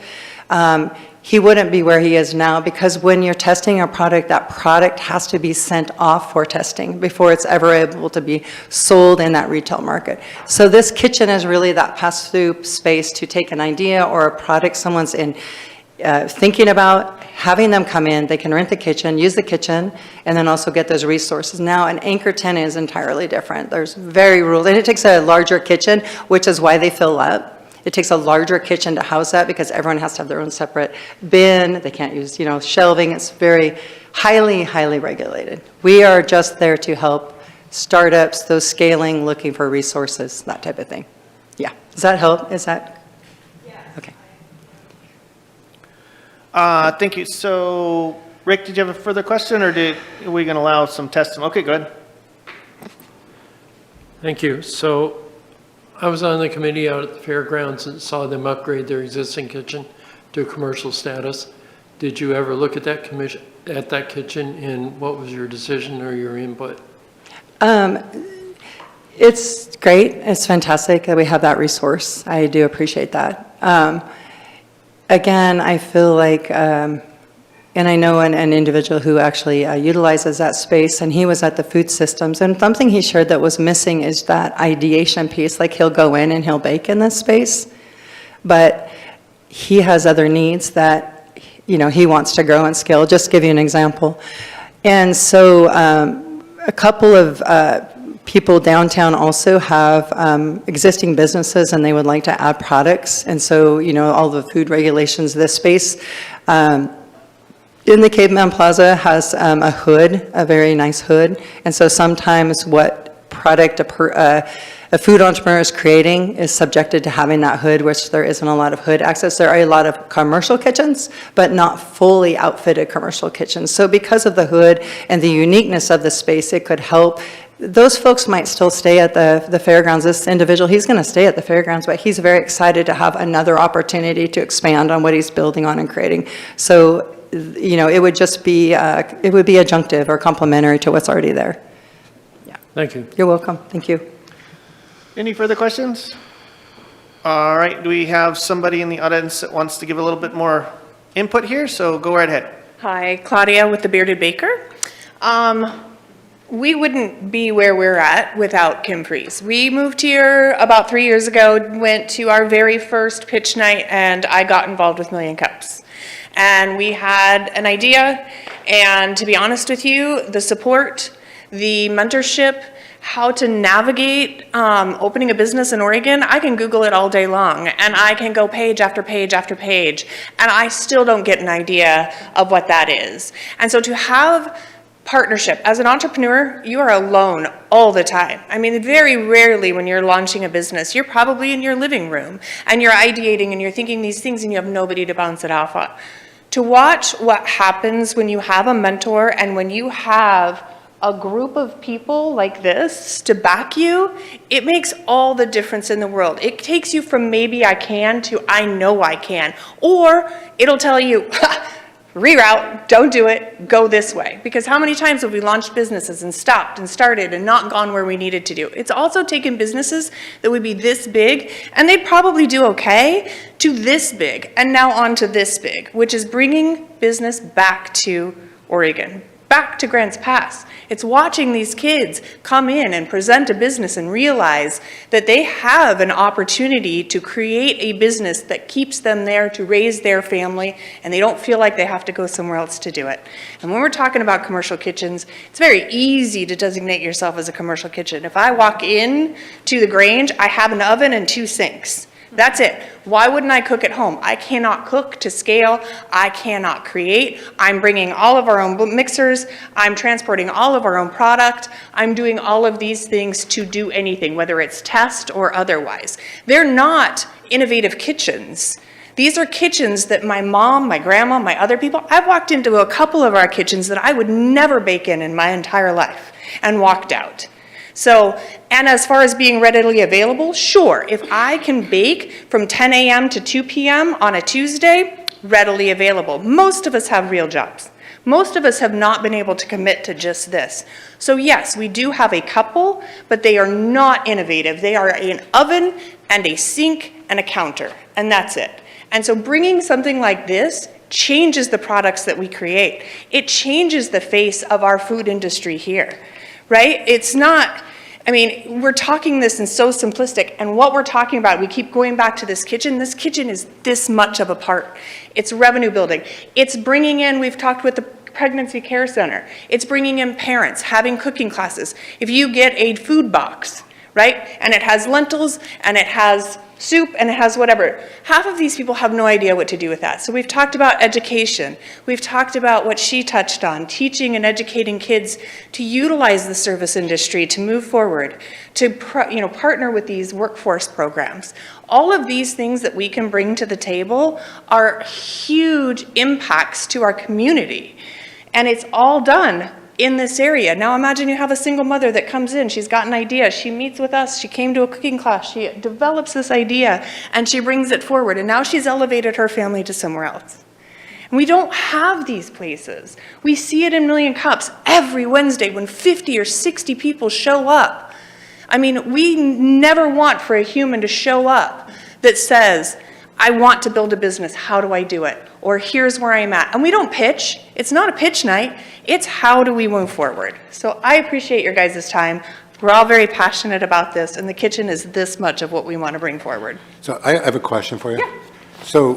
he wouldn't be where he is now, because when you're testing a product, that product has to be sent off for testing before it's ever able to be sold in that retail market. So this kitchen is really that pass-through space to take an idea or a product someone's thinking about, having them come in, they can rent the kitchen, use the kitchen, and then also get those resources. Now, an anchor tenant is entirely different. There's very rules, and it takes a larger kitchen, which is why they fill up. It takes a larger kitchen to house that because everyone has to have their own separate bin. They can't use, shelving. It's very highly, highly regulated. We are just there to help startups, those scaling, looking for resources, that type of thing. Yeah. Does that help? Is that? Yeah. Okay. Thank you. So, Rick, did you have a further question, or are we going to allow some testimony? Okay, go ahead. Thank you. So I was on the committee out at the fairgrounds and saw them upgrade their existing kitchen to commercial status. Did you ever look at that kitchen, and what was your decision or your input? It's great. It's fantastic that we have that resource. I do appreciate that. Again, I feel like, and I know an individual who actually utilizes that space, and he was at the food systems, and something he shared that was missing is that ideation piece. Like, he'll go in and he'll bake in this space, but he has other needs that, he wants to grow and scale. Just to give you an example. And so a couple of people downtown also have existing businesses, and they would like to add products. And so, all the food regulations, this space in the Caveman Plaza has a hood, a very nice hood. And so sometimes what product a food entrepreneur is creating is subjected to having that hood, which there isn't a lot of hood access. There are a lot of commercial kitchens, but not fully outfitted commercial kitchens. So because of the hood and the uniqueness of the space, it could help. Those folks might still stay at the fairgrounds. This individual, he's going to stay at the fairgrounds, but he's very excited to have another opportunity to expand on what he's building on and creating. So, it would just be, it would be adjunctive or complementary to what's already there. Yeah. Thank you. You're welcome. Thank you. Any further questions? All right, do we have somebody in the audience that wants to give a little bit more input here? So go right ahead. Hi, Claudia with the Bearded Baker. We wouldn't be where we're at without Kim Freeze. We moved here about 3 years ago, went to our very first pitch night, and I got involved with Million Cups. And we had an idea, and to be honest with you, the support, the mentorship, how to navigate opening a business in Oregon, I can Google it all day long, and I can go page after page after page, and I still don't get an idea of what that is. And so to have partnership, as an entrepreneur, you are alone all the time. I mean, very rarely when you're launching a business, you're probably in your living room, and you're ideating, and you're thinking these things, and you have nobody to bounce it off of. To watch what happens when you have a mentor and when you have a group of people like this to back you, it makes all the difference in the world. It takes you from maybe I can to I know I can. Or it'll tell you, reroute, don't do it, go this way. Because how many times have we launched businesses and stopped and started and not gone where we needed to do? It's also taken businesses that would be this big, and they'd probably do okay, to this big, and now on to this big, which is bringing business back to Oregon, back to Grants Pass. It's watching these kids come in and present a business and realize that they have an opportunity to create a business that keeps them there to raise their family, and they don't feel like they have to go somewhere else to do it. And when we're talking about commercial kitchens, it's very easy to designate yourself as a commercial kitchen. If I walk in to the Grange, I have an oven and 2 sinks. That's it. Why wouldn't I cook at home? I cannot cook to scale. I cannot create. I'm bringing all of our own mixers. I'm transporting all of our own product. I'm doing all of these things to do anything, whether it's test or otherwise. They're not innovative kitchens. These are kitchens that my mom, my grandma, my other people, I've walked into a couple of our kitchens that I would never bake in my entire life and walked out. So, and as far as being readily available, sure, if I can bake from 10 a.m. to 2 p.m. on a Tuesday, readily available. Most of us have real jobs. Most of us have not been able to commit to just this. So yes, we do have a couple, but they are not innovative. They are an oven and a sink and a counter, and that's it. And so bringing something like this changes the products that we create. It changes the face of our food industry here, right? It's not, I mean, we're talking this in so simplistic, and what we're talking about, we keep going back to this kitchen. This kitchen is this much of a part. It's revenue building. It's bringing in, we've talked with the Pregnancy Care Center. It's bringing in parents, having cooking classes. If you get a food box, right, and it has lentils, and it has soup, and it has whatever, half of these people have no idea what to do with that. So we've talked about education. We've talked about what she touched on, teaching and educating kids to utilize the service industry to move forward, to partner with these workforce programs. All of these things that we can bring to the table are huge impacts to our community. And it's all done in this area. Now imagine you have a single mother that comes in, she's got an idea, she meets with us, she came to a cooking class, she develops this idea, and she brings it forward, and now she's elevated her family to somewhere else. And we don't have these places. We see it in Million Cups every Wednesday when 50 or 60 people show up. I mean, we never want for a human to show up that says, I want to build a business, how do I do it? Or here's where I'm at. And we don't pitch. It's not a pitch night. It's how do we move forward? So I appreciate your guys' time. We're all very passionate about this, and the kitchen is this much of what we want to bring forward. So I have a question for you. Yeah. So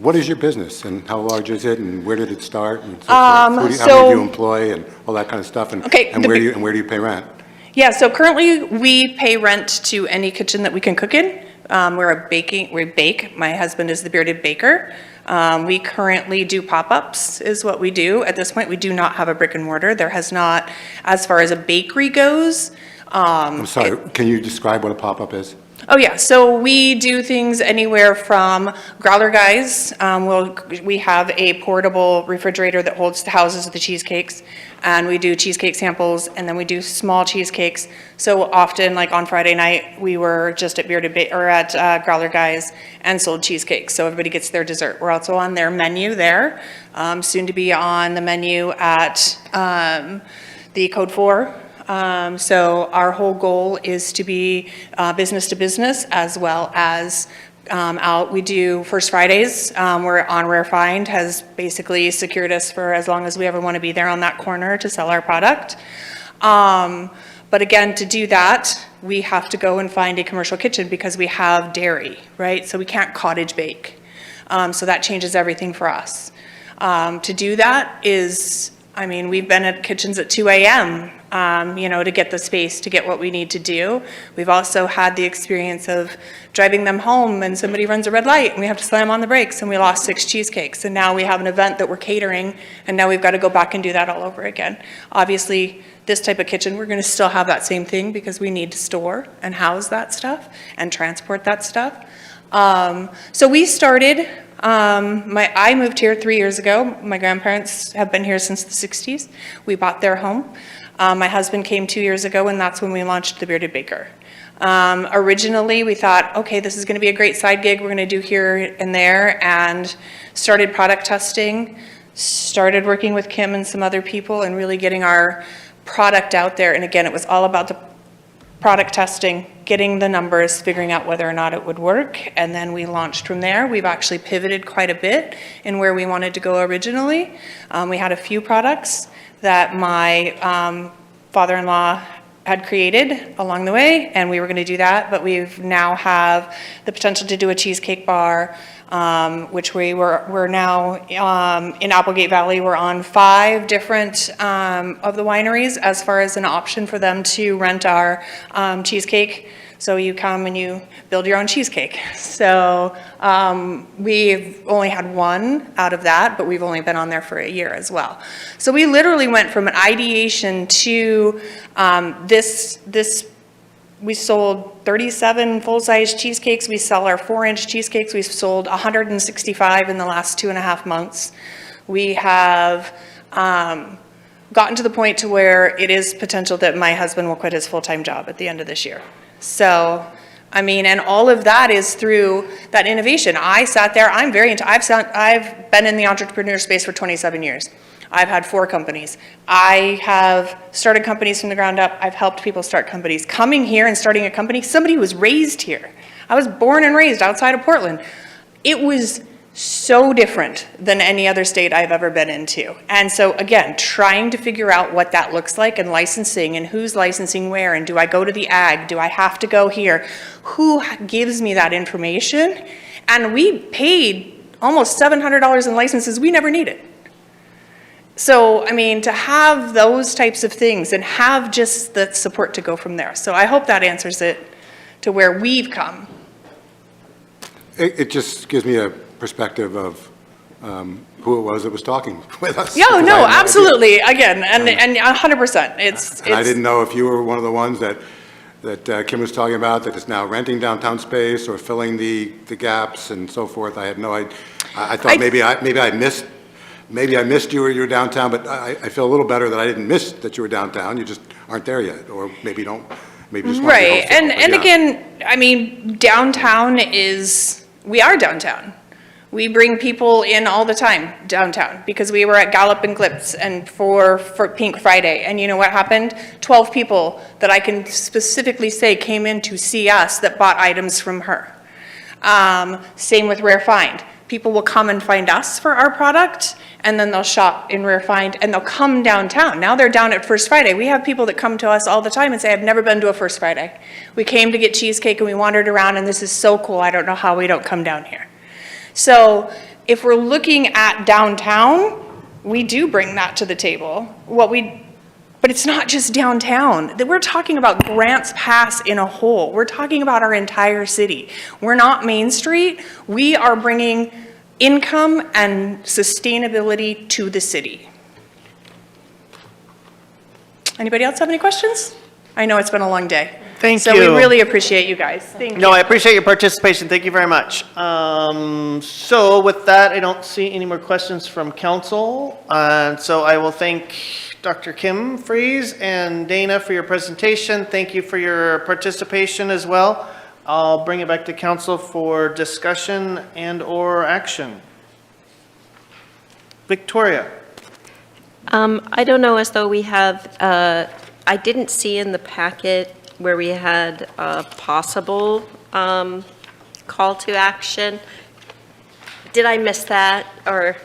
what is your business, and how large is it, and where did it start? And so how many do you employ, and all that kind of stuff, and, where do you pay rent? Yeah, so currently we pay rent to any kitchen that we can cook in. We bake. My husband is the bearded baker. We currently do pop-ups is what we do. At this point, we do not have a brick and mortar. There has not, as far as a bakery goes. I'm sorry, can you describe what a pop-up is? Oh yeah, so we do things anywhere from growler guys. We have a portable refrigerator that houses the cheesecakes, and we do cheesecake samples, and then we do small cheesecakes. So often, like on Friday night, we were just at Growler Guys and sold cheesecakes, so everybody gets their dessert. We're also on their menu there, soon to be on the menu at the Code 4. So our whole goal is to be business to business, as well as we do First Fridays. We're on Rare Find, has basically secured us for as long as we ever want to be there on that corner to sell our product. But again, to do that, we have to go and find a commercial kitchen because we have dairy, right? So we can't cottage bake. So that changes everything for us. To do that is, I mean, we've been at kitchens at 2 a.m., to get the space to get what we need to do. We've also had the experience of driving them home and somebody runs a red light and we have to slam on the brakes and we lost 6 cheesecakes. And now we have an event that we're catering and now we've got to go back and do that all over again. Obviously, this type of kitchen, we're going to still have that same thing because we need to store and house that stuff and transport that stuff. So we started, I moved here 3 years ago. My grandparents have been here since the 60s. We bought their home. My husband came 2 years ago, and that's when we launched the Bearded Baker. Originally, we thought, okay, this is going to be a great side gig we're going to do here and there, and started product testing, started working with Kim and some other people, and really getting our product out there. And again, it was all about the product testing, getting the numbers, figuring out whether or not it would work, and then we launched from there. We've actually pivoted quite a bit in where we wanted to go originally. We had a few products that my father-in-law had created along the way, and we were going to do that, but we've now have the potential to do a cheesecake bar, which we're now in Applegate Valley. We're on 5 different of the wineries as far as an option for them to rent our cheesecake. So you come and you build your own cheesecake. So we've only had 1 out of that, but we've only been on there for a year as well. So we literally went from an ideation to we sold 37 full-size cheesecakes. We sell our 4-inch cheesecakes. We've sold 165 in the last 2.5 months. We have gotten to the point to where it is potential that my husband will quit his full-time job at the end of this year. So, I mean, and all of that is through that innovation. I sat there, I've been in the entrepreneur space for 27 years. I've had 4 companies. I have started companies from the ground up. I've helped people start companies. Coming here and starting a company, somebody was raised here. I was born and raised outside of Portland. it was so different than any other state I've ever been into. And so again, trying to figure out what that looks like and licensing and who's licensing where, and do I go to the ag? Do I have to go here? Who gives me that information? And we paid almost $700 in licenses we never needed. So, I mean, to have those types of things and have just the support to go from there. So I hope that answers it to where we've come. It just gives me a perspective of who it was that was talking with us. Yeah, because I no, had idea. absolutely. Again, and 100%. It's. And I didn't know if you were one of the ones that Kim was talking about, that is now renting downtown space or filling the gaps and so forth. I had no idea. I thought maybe I missed you or you were downtown, but I feel a little better that I didn't miss that you were downtown. You just aren't there yet, or maybe don't. Maybe just want to be Right, hopeful, and yeah. again, I mean, downtown we are downtown. We bring people in all the time downtown because we were at Gallup and Glip's and for Pink Friday. And you know what happened? 12 people that I can specifically say came in to see us that bought items from her. Same with Rare Find. People will come and find us for our product, and then they'll shop in Rare Find, and they'll come downtown. Now they're down at First Friday. We have people that come to us all the time and say, I've never been to a First Friday. We came to get cheesecake and we wandered around, and this is so cool. I don't know how we don't come down here. So if we're looking at downtown, we do bring that to the table. But it's not just downtown. We're talking about Grants Pass in a whole. We're talking about our entire city. We're not Main Street. We are bringing income and sustainability to the city. Anybody else have any questions? I know it's been a long day. Thank So you. we really appreciate you guys. Thank you. No, I appreciate your participation. Thank you very much. So with that, I don't see any more questions from council. So I will thank Dr. Kim Freeze and Dana for your presentation. Thank you for your participation as well. I'll bring it back to council for discussion and/or action. Victoria. I don't know as though we have, I didn't see in the packet where we had a possible call to action. Did I miss that, or?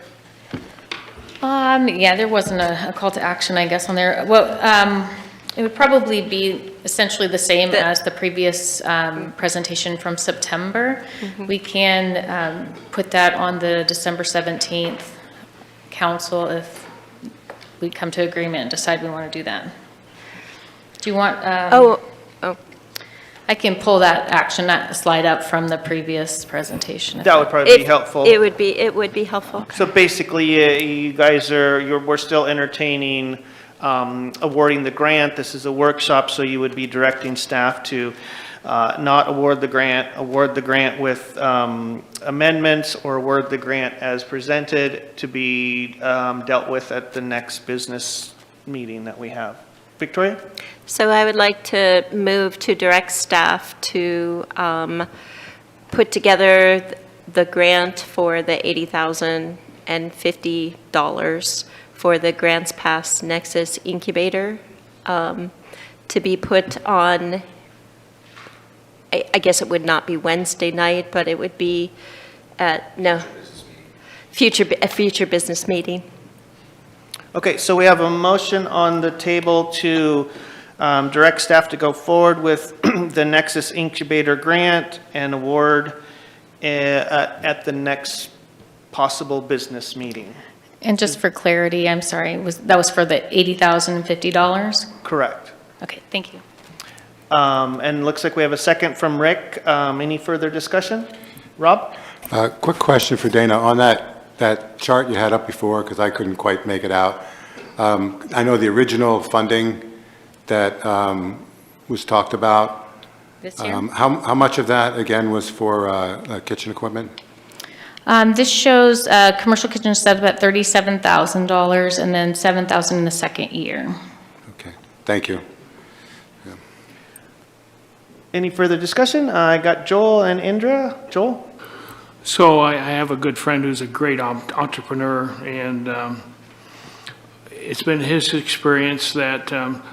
Yeah, there wasn't a call to action, I guess, on there. Well, it would probably be essentially the same as the previous presentation from September. We can put that on the December 17th council if we come to agreement and decide we want to do that. Do you want? I can pull that action slide up from the previous presentation. That would probably be helpful. It would be helpful. So basically, you guys we're still entertaining awarding the grant. This is a workshop, so you would be directing staff to not award the grant with amendments, or award the grant as presented to be dealt with at the next business meeting that we have. Victoria? So I would like to move to direct staff to put together the grant for the $80,050 for the Grants Pass Nexus Incubator to be put on, I guess it would not be Wednesday night, but it would be a future business meeting. Okay, so we have a motion on the table to direct staff to go forward with the Nexus Incubator grant and award at the next possible business meeting. And just for clarity, I'm sorry, that was for the $80,050? Correct. Okay, thank you. And looks like we have a second from Rick. Any further discussion? Rob? Quick question for Dana. On that chart you had up before, because I couldn't quite make it out. I know the original funding that was talked about. This year? How much of that, again, was for kitchen equipment? This shows commercial kitchen set up at $37,000 and then $7,000 in the second year. Okay, thank you. Any further discussion? I got Joel and Indra. Joel? So I have a good friend who's a great entrepreneur, and it's been his experience that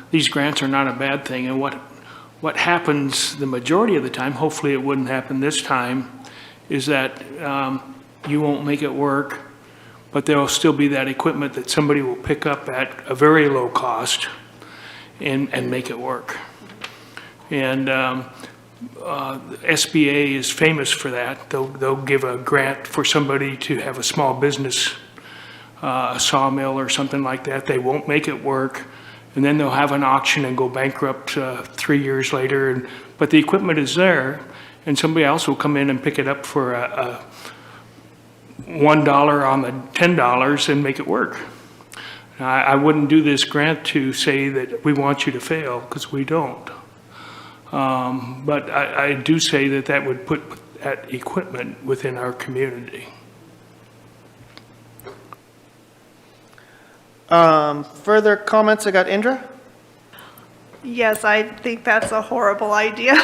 these grants are not a bad thing. And what happens the majority of the time, hopefully it wouldn't happen this time, is that you won't make it work, but there will still be that equipment that somebody will pick up at a very low cost and make it work. And SBA is famous for that. They'll give a grant for somebody to have a small business, a sawmill or something like that. They won't make it work, and then they'll have an auction and go bankrupt 3 years later. But the equipment is there, and somebody else will come in and pick it up for a $1 on the $10 and make it work. I wouldn't do this grant to say that we want you to fail, because we don't. But I do say that that would put that equipment within our community. Further comments? I got Indra. Yes, I think that's a horrible idea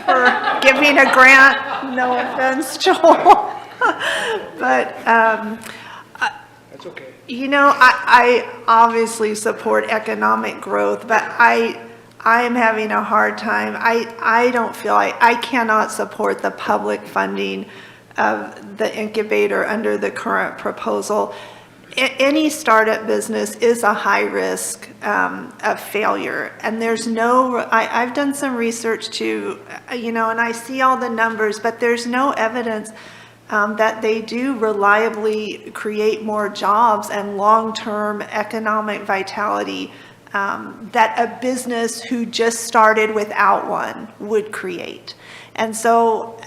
for giving a grant. No offense, Joel. But, That's okay. you know, I obviously support economic growth, but I am having a hard time. I don't feel I cannot support the public funding of the incubator under the current proposal. Any startup business is a high risk of failure, and there's no, I've done some research too, you know, and I see all the numbers, but there's no evidence that they do reliably create more jobs and long-term economic vitality that a business who just started without one would create. And so,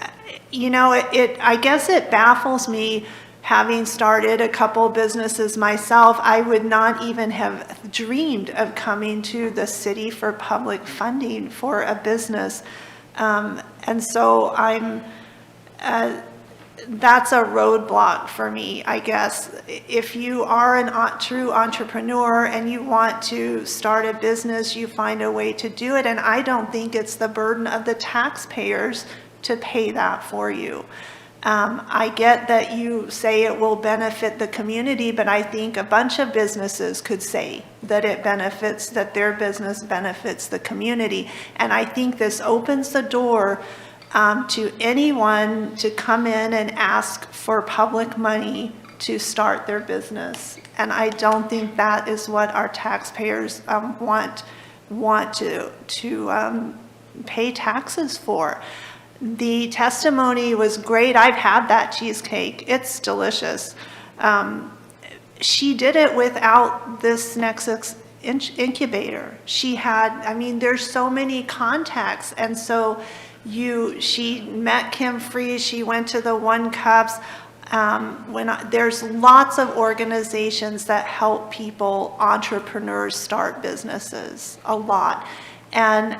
you know, I guess it baffles me. Having started a couple businesses myself, I would not even have dreamed of coming to the city for public funding for a business. And so that's a roadblock for me, I guess. If you are a true entrepreneur and you want to start a business, you find a way to do it. And I don't think it's the burden of the taxpayers to pay that for you. I get that you say it will benefit the community, but I think a bunch of businesses could say that that their business benefits the community. And I think this opens the door to anyone to come in and ask for public money to start their business. And I don't think that is what our taxpayers want to pay taxes for. The testimony was great. I've had that cheesecake. It's delicious. She did it without this Nexus incubator. She had, I mean, there's so many contacts. And so she met Kim Freeze. She went to the One Cups. There's lots of organizations that help people, entrepreneurs, start businesses, a lot. And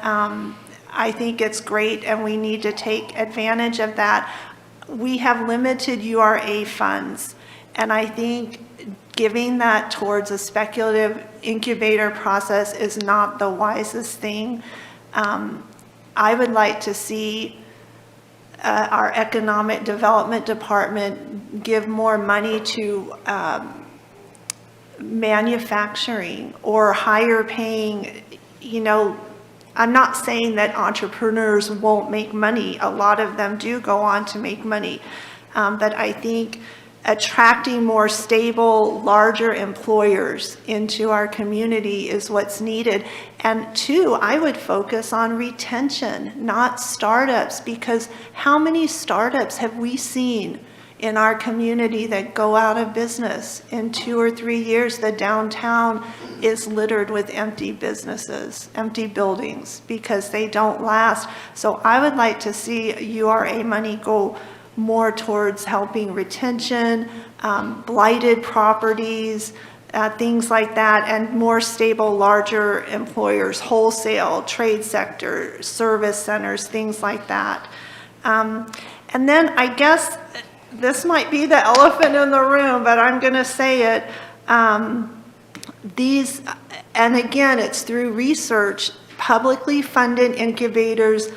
I think it's great, and we need to take advantage of that. We have limited URA funds, and I think giving that towards a speculative incubator process is not the wisest thing. I would like to see our economic development department give more money to manufacturing or higher paying, you know. I'm not saying that entrepreneurs won't make money. A lot of them do go on to make money. But I think attracting more stable, larger employers into our community is what's needed. And two, I would focus on retention, not startups, because how many startups have we seen in our community that go out of business? In 2 or 3 years, the downtown is littered with empty businesses, empty buildings, because they don't last. So I would like to see URA money go more towards helping retention, blighted properties, things like that, and more stable, larger employers, wholesale, trade sector, service centers, things like that. And then I guess this might be the elephant in the room, but I'm going to say it. And again, it's through research, publicly funded incubators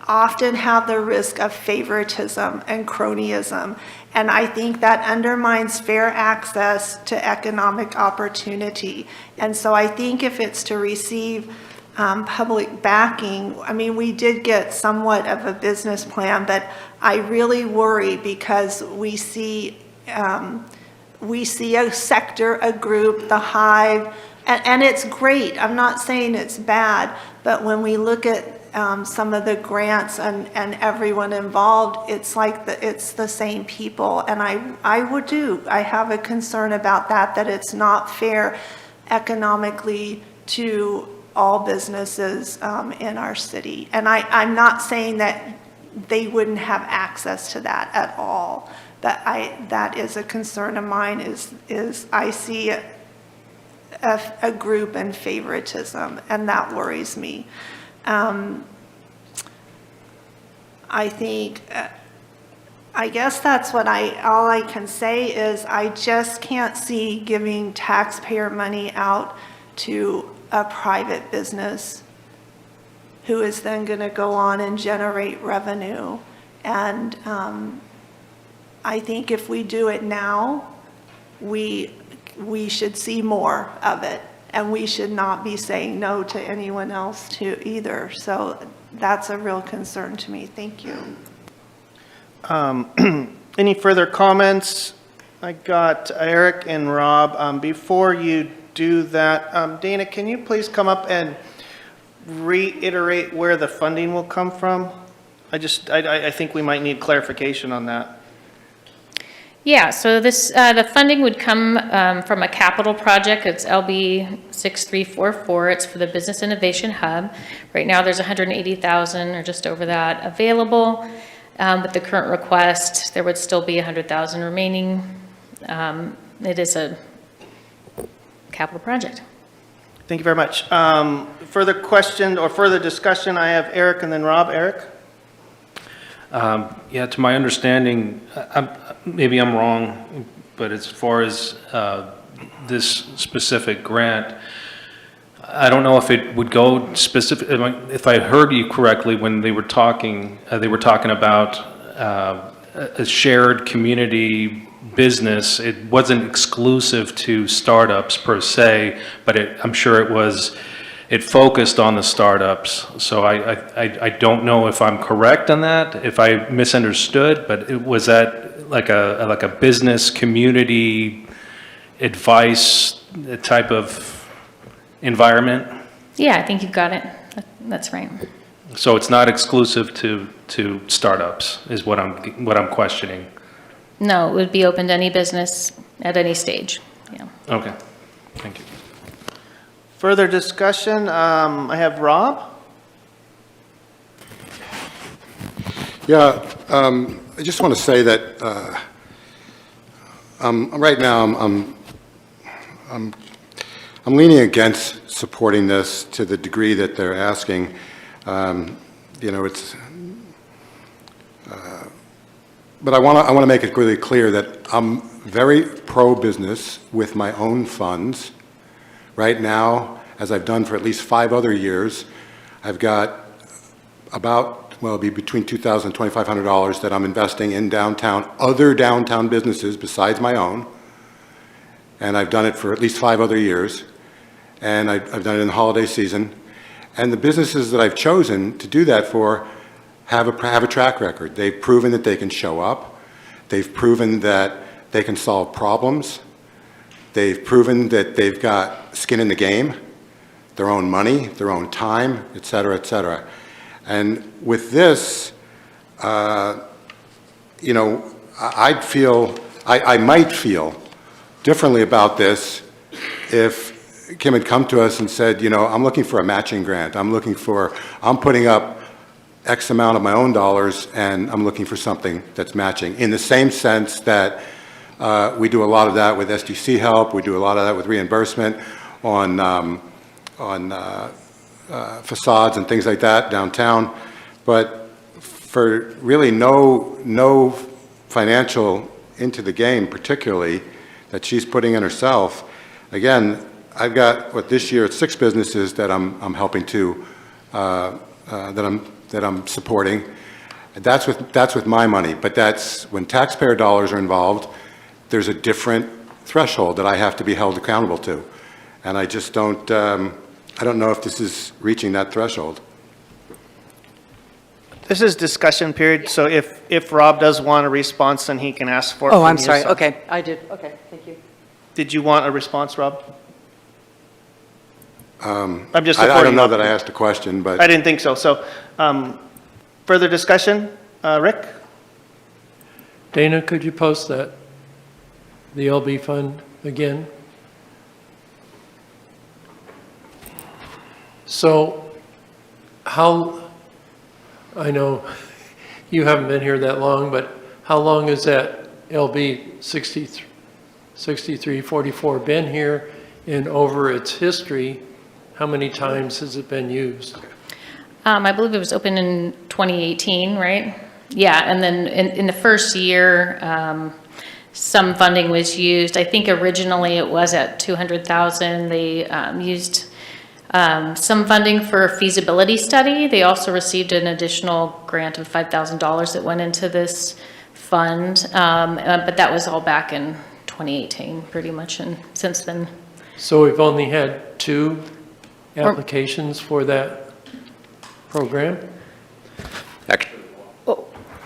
often have the risk of favoritism and cronyism. And I think that undermines fair access to economic opportunity. And so I think if it's to receive public backing. I mean, we did get somewhat of a business plan, but I really worry because we see a sector, a group, the Hive, and it's great. I'm not saying it's bad, but when we look at some of the grants and everyone involved, it's like it's the same people. And I have a concern about that it's not fair economically to all businesses in our city. And I'm not saying that they wouldn't have access to that at all. That is a concern of mine is I see a group and favoritism, and that worries me. I think, I guess that's what all I can say is I just can't see giving taxpayer money out to a private business who is then going to go on and generate revenue. And I think if we do it now, we should see more of it. And we should not be saying no to anyone else too either. So that's a real concern to me. Thank you. Any further comments? I got Eric and Rob. Before you do that, Dana, can you please come up and reiterate where the funding will come from? I think we might need clarification on that. Yeah, so this, the funding would come from a capital project. It's LB 6344. It's for the Business Innovation Hub. Right now there's 180,000 or just over that available. With the current request, there would still be 100,000 remaining. It is a capital project. Thank you very much. Further question or further discussion? I have Eric and then Rob. Eric? Yeah, to my understanding, maybe I'm wrong, but as far as this specific grant, I don't know if it would go specific. If I heard you correctly, when they were talking about a shared community business. It wasn't exclusive to startups per se, but I'm sure it focused on the startups. So I don't know if I'm correct on that, if I misunderstood, but was that like a business community advice type of environment? Yeah, I think you got it. That's right. So it's not exclusive to startups, is what I'm questioning. No, it would be open to any business at any stage. Yeah. Okay, thank you. Further discussion, I have Rob. Yeah, I just want to say that right now I'm leaning against supporting this to the degree that they're asking. You know, it's. But I want to make it really clear that I'm very pro-business with my own funds. Right now, as I've done for at least 5 other years, I've got about, well, it'll be between $2,000 and $2,500 that I'm investing in other downtown businesses besides my own. And I've done it for at least 5 other years. And I've done it in the holiday season. And the businesses that I've chosen to do that for have a track record. They've proven that they can show up. They've proven that they can solve problems. They've proven that they've got skin in the game, their own money, their own time, et cetera, et cetera. And with this, you know, I might feel differently about this if Kim had come to us and said, you know, I'm looking for a matching grant. I'm putting up X amount of my own dollars, and I'm looking for something that's matching. In the same sense that we do a lot of that with SDC help, we do a lot of that with reimbursement on facades and things like that downtown. But for really no financial into the game, particularly that she's putting in herself, again, I've got this year it's 6 businesses that I'm helping to that I'm supporting. That's with my money, but that's when taxpayer dollars are involved. There's a different threshold that I have to be held accountable to, and I just don't. I don't know if this is reaching that threshold. This is discussion period, so if Rob does want a response, then he can ask for it. Oh, from I'm you, sorry. so- Okay, I did. Okay, thank you. Did you want a response, Rob? I'm just I affording don't know you- that I asked a question, but. I didn't think so. So, further discussion? Rick? Dana, could you post that, the LB fund again? So I know you haven't been here that long, but how long has that LB 6344 been here? And over its history, how many times has it been used? I believe it was open in 2018, right? Yeah, and then in the first year, some funding was used. I think originally it was at 200,000. They used some funding for a feasibility study. They also received an additional grant of $5,000 that went into this fund, but that was all back in 2018, pretty much, and since then. So we've only had 2 applications for that program?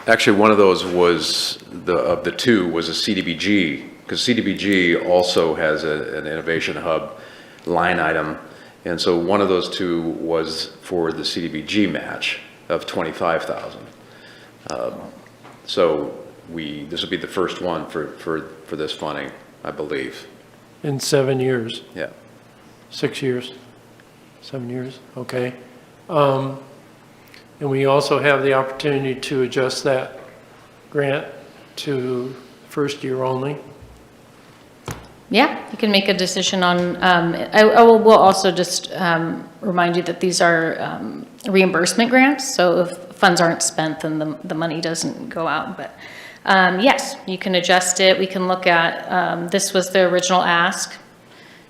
Actually, one of those was, of the 2, was a CDBG, because CDBG also has an innovation hub line item. And so one of those 2 was for the CDBG match of $25,000. So this will be the first one for this funding, I believe. In 7 years? Yeah. 6 years? 7 years, okay. And we also have the opportunity to adjust that grant to first year only. Yeah, you can make a decision on, will also just remind you that these are reimbursement grants, so if funds aren't spent, then the money doesn't go out. But yes, you can adjust it. We can look at, this was the original ask,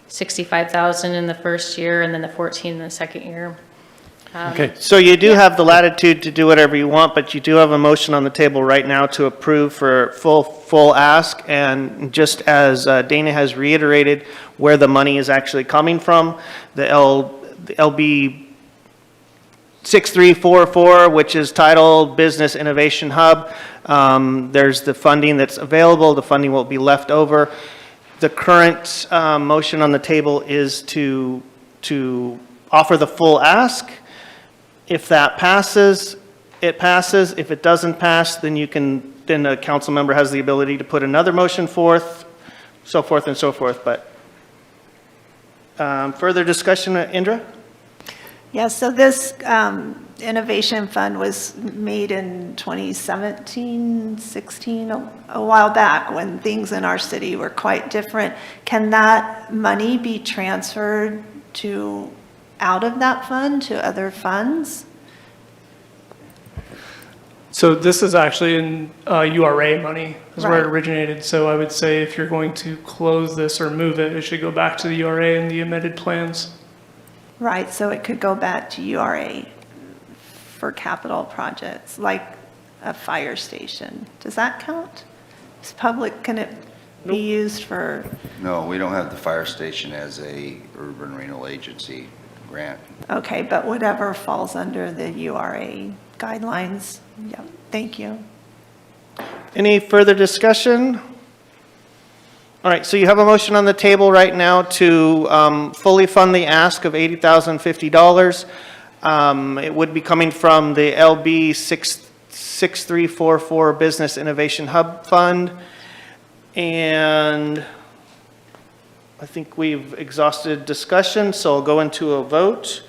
65,000 in the first year and then the 14 in the second year. Okay, so you do have the latitude to do whatever you want, but you do have a motion on the table right now to approve for full ask. And just as Dana has reiterated where the money is actually coming from, the LB 6344, which is titled Business Innovation Hub, there's the funding that's available. The funding will be left over. The current motion on the table is to offer the full ask. If that passes, it passes. If it doesn't pass, then then a council member has the ability to put another motion forth, so forth and so forth. But further discussion, Indra? Yeah, so this innovation fund was made in 2017, 16, a while back when things in our city were quite different. Can that money be transferred out of that fund to other funds? So this is actually in URA money, is where Right. it originated. So I would say if you're going to close this or move it, it should go back to the URA and the amended plans. Right, so it could go back to URA for capital projects, like a fire station. Does that count? Is public, can it be used for? No, we don't have the fire station as a urban renewal agency grant. Okay, but whatever falls under the URA guidelines. Yeah, thank you. Any further discussion? All right, so you have a motion on the table right now to fully fund the ask of $80,050. It would be coming from the LB 6344 Business Innovation Hub Fund. And I think we've exhausted discussion, so I'll go into a vote.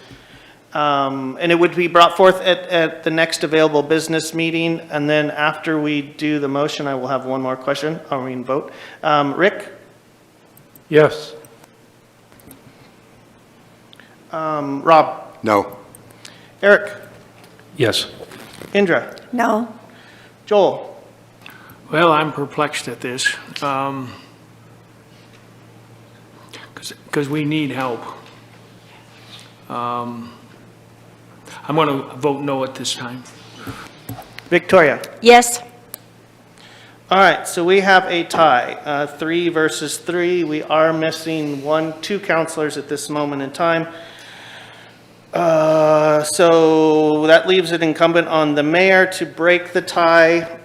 And it would be brought forth at the next available business meeting. And then after we do the motion, I will have one more question. Vote. Rick? Yes. Rob? No. Eric? Yes. Indra? No. Joel? Well, I'm perplexed at this, because we need help. I'm going to vote no at this time. Victoria? Yes. All right, so we have a tie, 3 versus 3. We are missing 2 counselors at this moment in time. So that leaves it incumbent on the mayor to break the tie.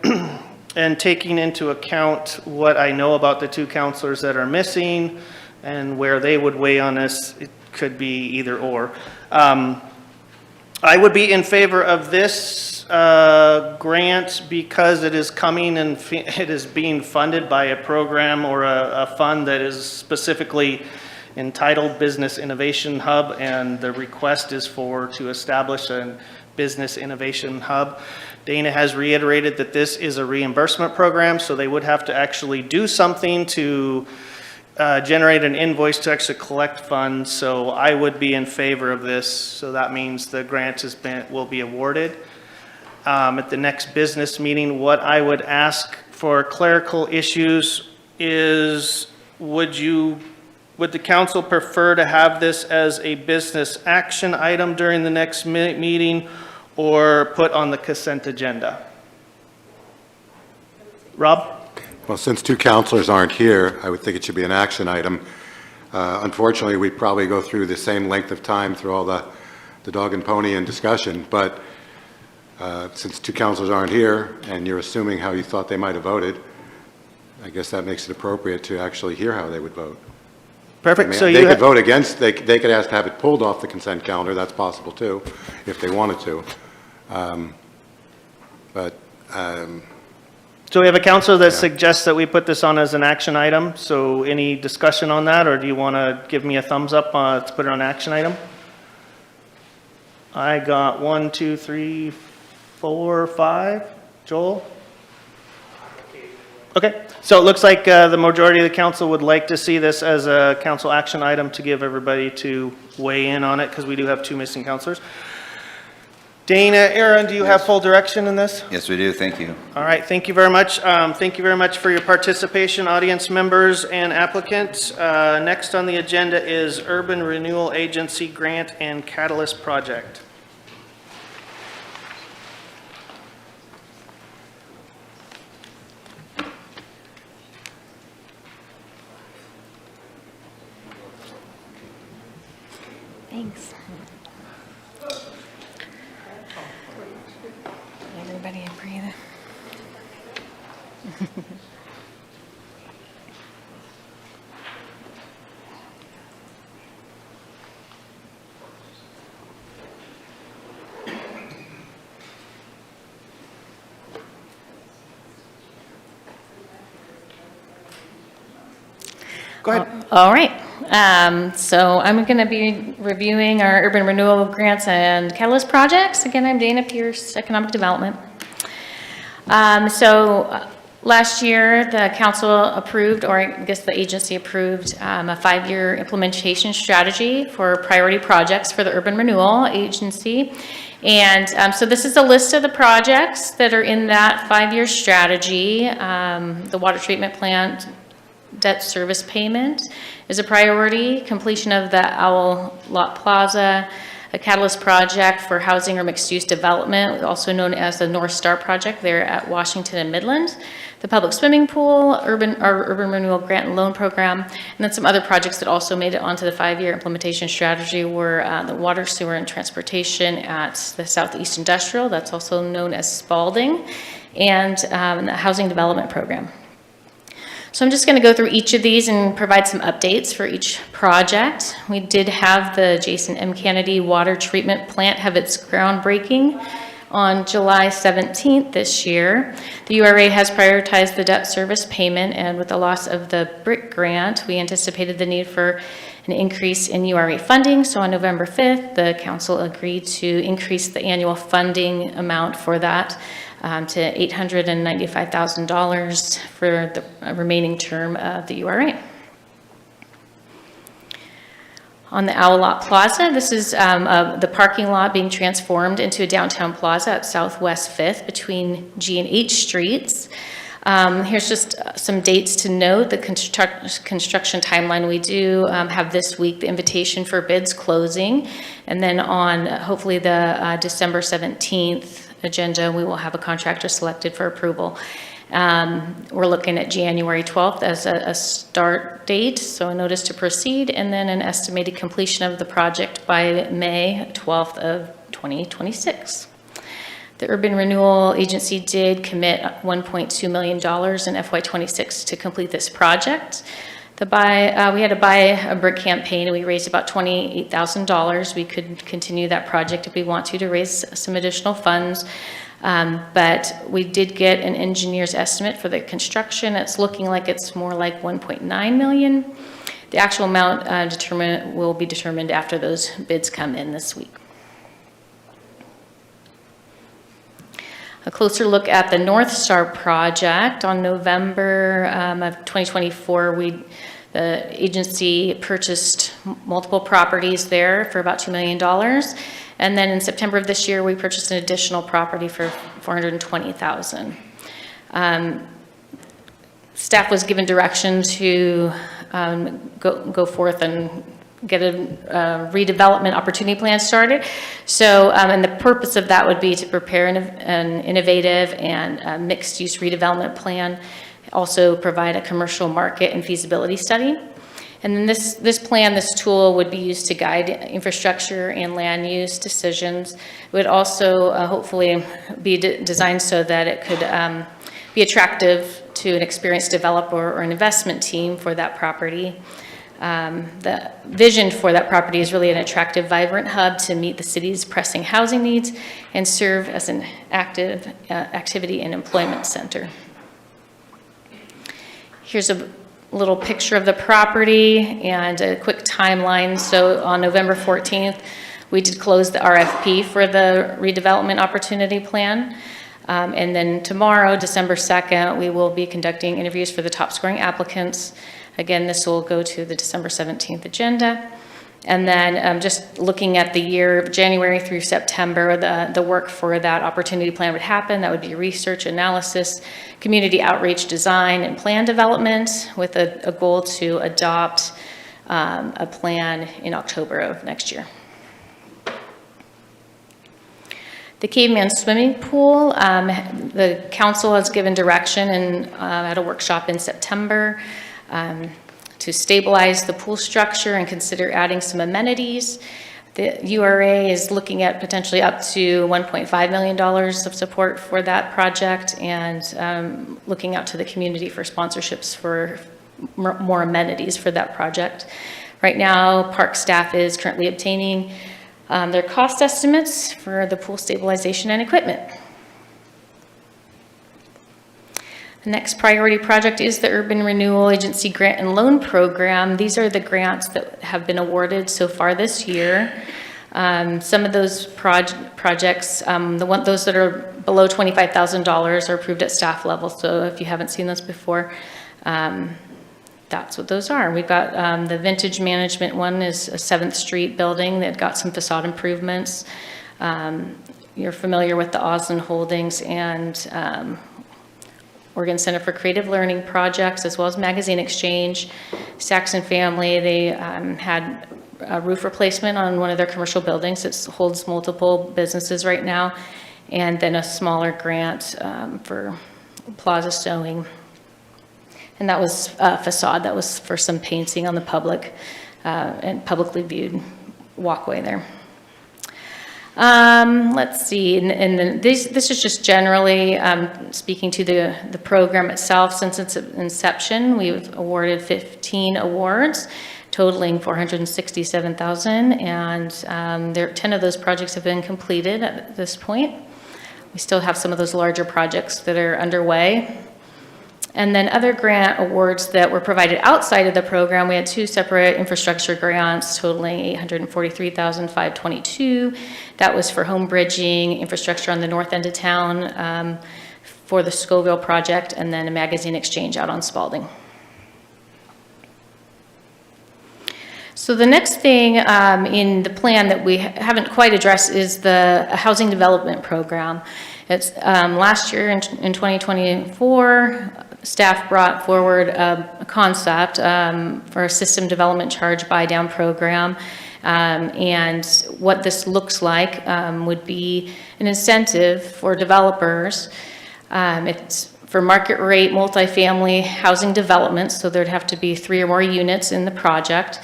And taking into account what I know about the two counselors that are missing and where they would weigh on this, it could be either or. I would be in favor of this grant because it is coming and it is being funded by a program or a fund that is specifically entitled Business Innovation Hub, and the request is to establish a Business Innovation Hub. Dana has reiterated that this is a reimbursement program, so they would have to actually do something to generate an invoice to actually collect funds. So I would be in favor of this. So that means the grant will be awarded. At the next business meeting, what I would ask for clerical issues is, would the council prefer to have this as a business action item during the next meeting, or put on the consent agenda? Rob? Well, since two counselors aren't here, I would think it should be an action item. Unfortunately, we'd probably go through the same length of time through all the dog and pony and discussion, but since two counselors aren't here, and you're assuming how you thought they might have voted, I guess that makes it appropriate to actually hear how they would vote. Perfect. I mean, So they could vote against, they could ask to have it pulled off the consent calendar, that's possible too, if they wanted to. So we have a counselor that suggests that we put this on as an action item. So any discussion on that, or do you want to give me a thumbs up to put it on action item? I got 1, 2, 3, 4, 5. Joel? Okay, so it looks like the majority of the council would like to see this as a council action item to give everybody to weigh in on it, because we do have 2 missing counselors. Dana, Aaron, do you have full direction in this? Yes, we do. Thank you. All right, thank you very much. Thank you very much for your participation, audience members and applicants. Next on the agenda is Urban Renewal Agency Grant and Catalyst Project. Thanks. Everybody breathe. Go ahead. All right. So I'm going to be reviewing our urban renewal grants and catalyst projects. Again, I'm Dana Pierce, Economic Development. Last year, the council approved, or I guess the agency approved, a 5-year implementation strategy for priority projects for the Urban Renewal Agency. And so this is a list of the projects that are in that 5-year strategy. The water treatment plant debt service payment is a priority. Completion of the Owl Lot Plaza, a catalyst project for housing or mixed-use development, also known as the North Star project there at Washington and Midland. The public swimming pool, our urban renewal grant and loan program, and then some other projects that also made it onto the 5-year implementation strategy were the water, sewer, and transportation at the Southeast Industrial, that's also known as Spalding, and the housing development program. So I'm just going to go through each of these and provide some updates for each project. We did have the Jason M. Kennedy water treatment plant have its groundbreaking on July 17th this year. The URA has prioritized the debt service payment, and with the loss of the BRIC grant, we anticipated the need for an increase in URA funding. So on November 5th, the council agreed to increase the annual funding amount for that to $895,000 for the remaining term of the URA. On the Owl Lot Plaza, this is the parking lot being transformed into a downtown plaza at Southwest 5th between G and H streets. Here's just some dates to note. The construction timeline, we do have this week the invitation for bids closing, and then on hopefully the December 17th agenda, we will have a contractor selected for approval. We're looking at January 12th as a start date, so a notice to proceed, and then an estimated completion of the project by May 12th of 2026. The Urban Renewal Agency did commit $1.2 million in FY26 to complete this project. We had to buy a brick campaign, and we raised about $28,000. We could continue that project if we want to raise some additional funds. But we did get an engineer's estimate for the construction. It's looking like it's more like 1.9 million. The actual amount will be determined after those bids come in this week. A closer look at the North Star project. On November of 2024, the agency purchased multiple properties there for about $2 million. And then in September of this year, we purchased an additional property for $420,000. Staff was given direction to go forth and get a redevelopment opportunity plan started. So, and the purpose of that would be to prepare an innovative and mixed-use redevelopment plan, also provide a commercial market and feasibility study. And then this tool would be used to guide infrastructure and land use decisions. It would also hopefully be designed so that it could be attractive to an experienced developer or an investment team for that property. The vision for that property is really an attractive, vibrant hub to meet the city's pressing housing needs and serve as an active activity and employment center. Here's a little picture of the property and a quick timeline. So on November 14th, we did close the RFP for the redevelopment opportunity plan. And then tomorrow, December 2nd, we will be conducting interviews for the top scoring applicants. Again, this will go to the December 17th agenda. And then just looking at the year, January through September, the work for that opportunity plan would happen. That would be research, analysis, community outreach, design, and plan development with a goal to adopt a plan in October of next year. The Caveman Swimming Pool, the council has given direction and at a workshop in September to stabilize the pool structure and consider adding some amenities. The URA is looking at potentially up to $1.5 million of support for that project and looking out to the community for sponsorships for more amenities for that project. Right now, park staff is currently obtaining their cost estimates for the pool stabilization and equipment. The next priority project is the Urban Renewal Agency Grant and Loan Program. These are the grants that have been awarded so far this year. Some of those projects, those that are below $25,000 are approved at staff level. So if you haven't seen those before, that's what those are. We've got the Vintage Management one is a 7th Street building that got some facade improvements. You're familiar with the Osland Holdings and Oregon Center for Creative Learning projects, as well as Magazine Exchange. Saxon Family, they had a roof replacement on one of their commercial buildings. It holds multiple businesses right now. And then a smaller grant for Plaza Sewing. And that was a facade. That was for some painting on the public and publicly viewed walkway there. Let's see, and then this is just generally speaking to the program itself. Since its inception, we've awarded 15 awards, totaling $467,000, and 10 of those projects have been completed at this point. We still have some of those larger projects that are underway. And then other grant awards that were provided outside of the program, we had 2 separate infrastructure grants totaling $843,522. That was for home bridging, infrastructure on the north end of town for the Scoville project, and then a magazine exchange out on Spalding. So the next thing in the plan that we haven't quite addressed is the housing development program. It's last year in 2024, staff brought forward a concept for a system development charge buy down program. And what this looks like would be an incentive for developers. It's for market rate multifamily housing development, so there'd have to be 3 or more units in the project.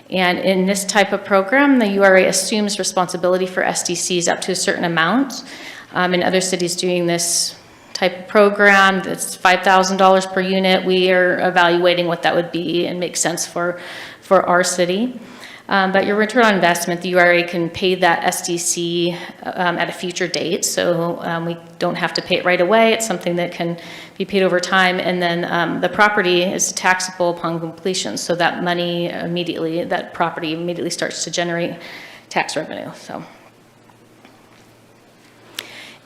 And in this type of program, the URA assumes responsibility for SDCs up to a certain amount. In other cities doing this type of program, that's $5,000 per unit. We are evaluating what that would be and make sense for our city. But your return on investment, the URA can pay that SDC at a future date, so we don't have to pay it right away. It's something that can be paid over time, and then the property is taxable upon completion, so that money immediately, that property immediately starts to generate tax revenue. So,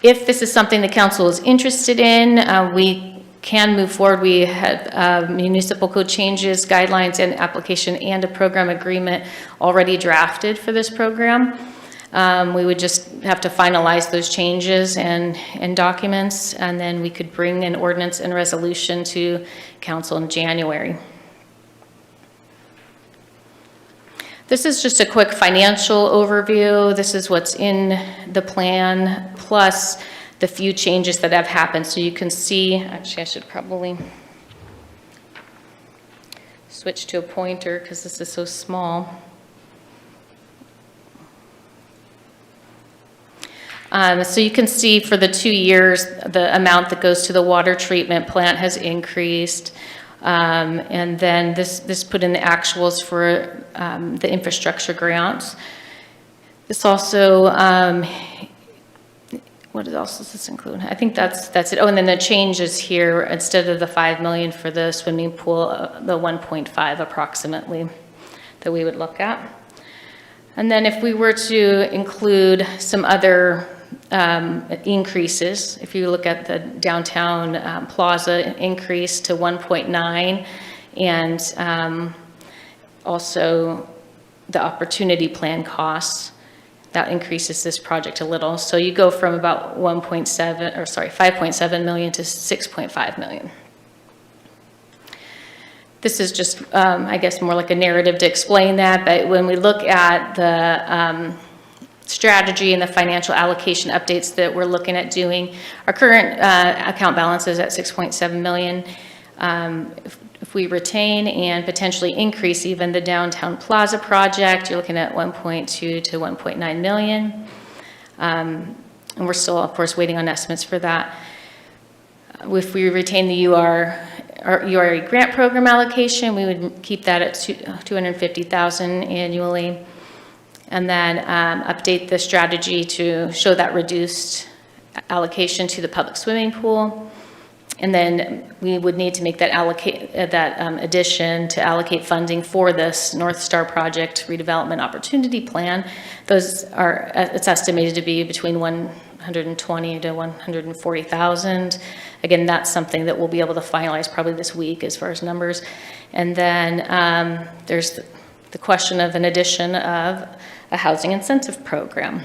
if this is something the council is interested in, we can move forward. We have municipal code changes, guidelines, and application, and a program agreement already drafted for this program. We would just have to finalize those changes and documents, and then we could bring an ordinance and resolution to council in January. This is just a quick financial overview. This is what's in the plan, plus the few changes that have happened. So you can see, actually I should probably switch to a pointer because this is so small. So you can see for the 2 years, the amount that goes to the water treatment plant has increased. And then this put in the actuals for the infrastructure grants. This also, what else does this include? I think that's it. Oh, and then the changes here, instead of the 5 million for the swimming pool, the 1.5 approximately that we would look at. And then if we were to include some other increases, if you look at the downtown plaza increase to 1.9, and also the opportunity plan costs, that increases this project a little. So you go from about 5.7 million to 6.5 million. This is just, I guess, more like a narrative to explain that, but when we look at the strategy and the financial allocation updates that we're looking at doing, our current account balance is at 6.7 million. If we retain and potentially increase even the downtown plaza project, you're looking at 1.2 to 1.9 million. And we're still, of course, waiting on estimates for that. If we retain the our URA grant program allocation, we would keep that at $250,000 annually. And then update the strategy to show that reduced allocation to the public swimming pool. And then we would need to make that addition to allocate funding for this North Star project redevelopment opportunity plan. Those are, it's estimated to be between 120 to 140,000. Again, that's something that we'll be able to finalize probably this week as far as numbers. And then there's the question of an addition of a housing incentive program.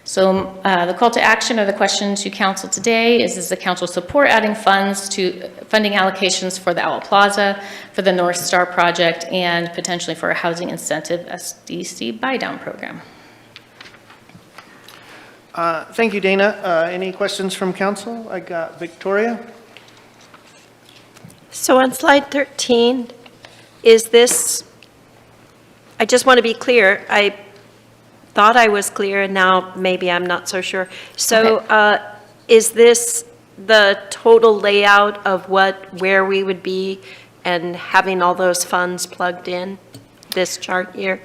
So the call to action or the question to council today is, does the council support adding funds to funding allocations for the Owl Plaza, for the North Star project, and potentially for a housing incentive SDC buy-down program? Thank you, Dana. Any questions from council? I got Victoria. So on slide 13, is this, I just want to be clear, I thought I was clear, and now maybe I'm not so sure. So okay. Is this the total layout of where we would be and having all those funds plugged in, this chart here?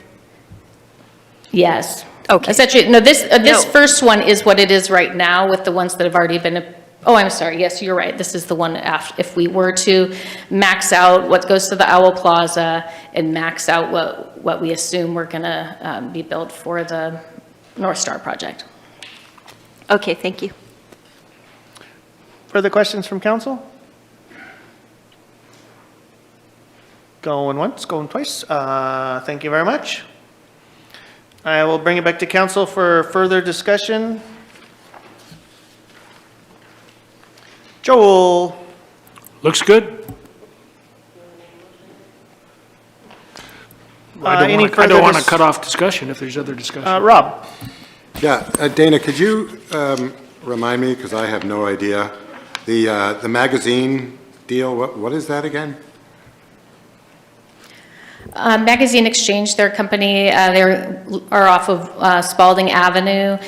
Yes. Okay. Essentially, no, this first one is what it is right now with the ones that have already been, oh, I'm sorry, yes, you're right. This is the one after, if we were to max out what goes to the Owl Plaza and max out what we assume we're gonna be built for the North Star project. Okay, thank you. Further questions from council? Going once, going twice. Thank you very much. I will bring it back to council for further discussion. Joel. Looks good. I don't want to cut off discussion if there's other discussion. Rob. Yeah, Dana, could you remind me, because I have no idea, The magazine deal, what is that again? Magazine Exchange, their company, they are off of Spalding Avenue.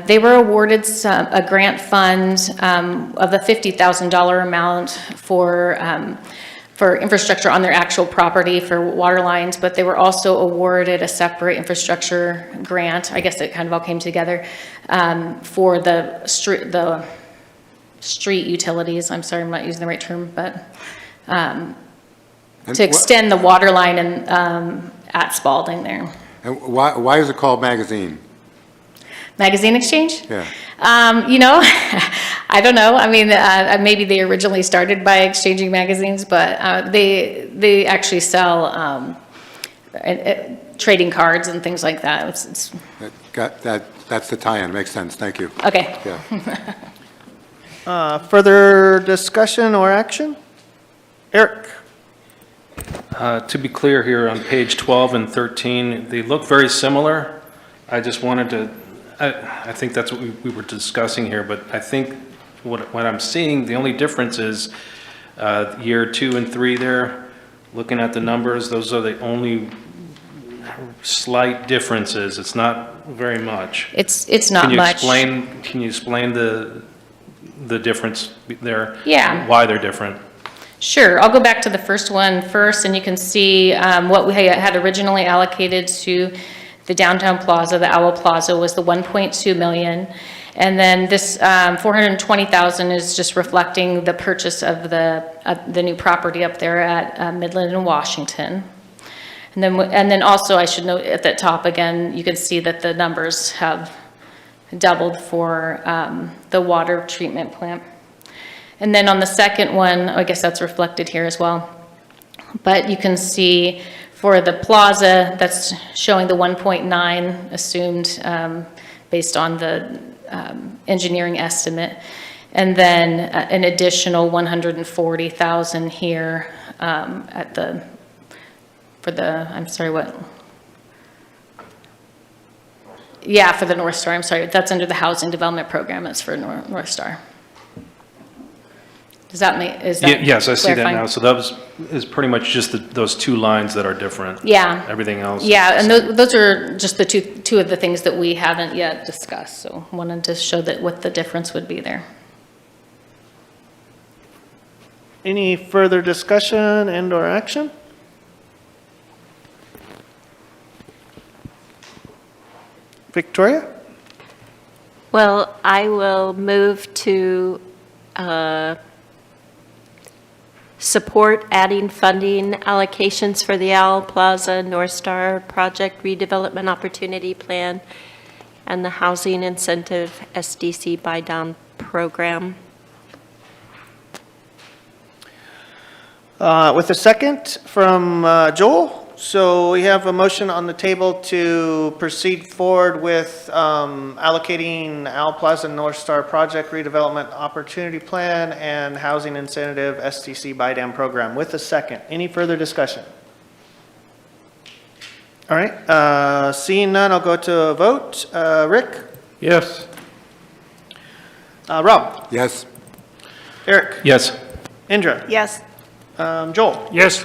They were awarded a grant fund of a $50,000 amount for infrastructure on their actual property for water lines, but they were also awarded a separate infrastructure grant. I guess it kind of all came together for the street utilities. I'm sorry, I'm not using the right term, but to extend the water line at Spalding there. And why is it called magazine? Magazine Exchange? Yeah. I don't know. I mean, maybe they originally started by exchanging magazines, but they actually sell trading cards and things like that. That's the tie-in. Makes sense. Thank you. Okay. Yeah. Further discussion or action? Eric? To be clear here, on page 12 and 13, they look very similar. I just wanted to, I think that's what we were discussing here, but I think what I'm seeing, the only difference is year 2 and 3 there, looking at the numbers, those are the only slight differences. It's not very much. It's not much. Can you explain the difference there? Yeah. Why they're different? Sure. I'll go back to the first one first, and you can see what we had originally allocated to the downtown plaza, the Owl Plaza, was the 1.2 million. And then this 420,000 is just reflecting the purchase of the new property up there at Midland and Washington. And then also I should note at the top again, you can see that the numbers have doubled for the water treatment plant. And then on the second one, I guess that's reflected here as well. But you can see for the plaza, that's showing the 1.9 assumed based on the engineering estimate. And then an additional 140,000 here for the North Star, I'm sorry. That's under the Housing Development Program. That's for North Star. Does that make, is that Yes, I see that clarifying? now. So that is pretty much just those two lines that are different. Yeah. Everything else. Yeah, and those are just the two of the things that we haven't yet discussed. So wanted to show that what the difference would be there. Any further discussion and/or action? Victoria? Well, I will move to support adding funding allocations for the Owl Plaza North Star Project Redevelopment Opportunity Plan and the Housing Incentive SDC Buy-Down Program. With a second from Joel. So we have a motion on the table to proceed forward with allocating Owl Plaza North Star Project Redevelopment Opportunity Plan and Housing Incentive SDC Buy-Down Program. With a second. Any further discussion? All right. Seeing none, I'll go to a vote. Rick? Yes. Rob? Yes. Eric? Yes. Indra? Yes. Joel? Yes.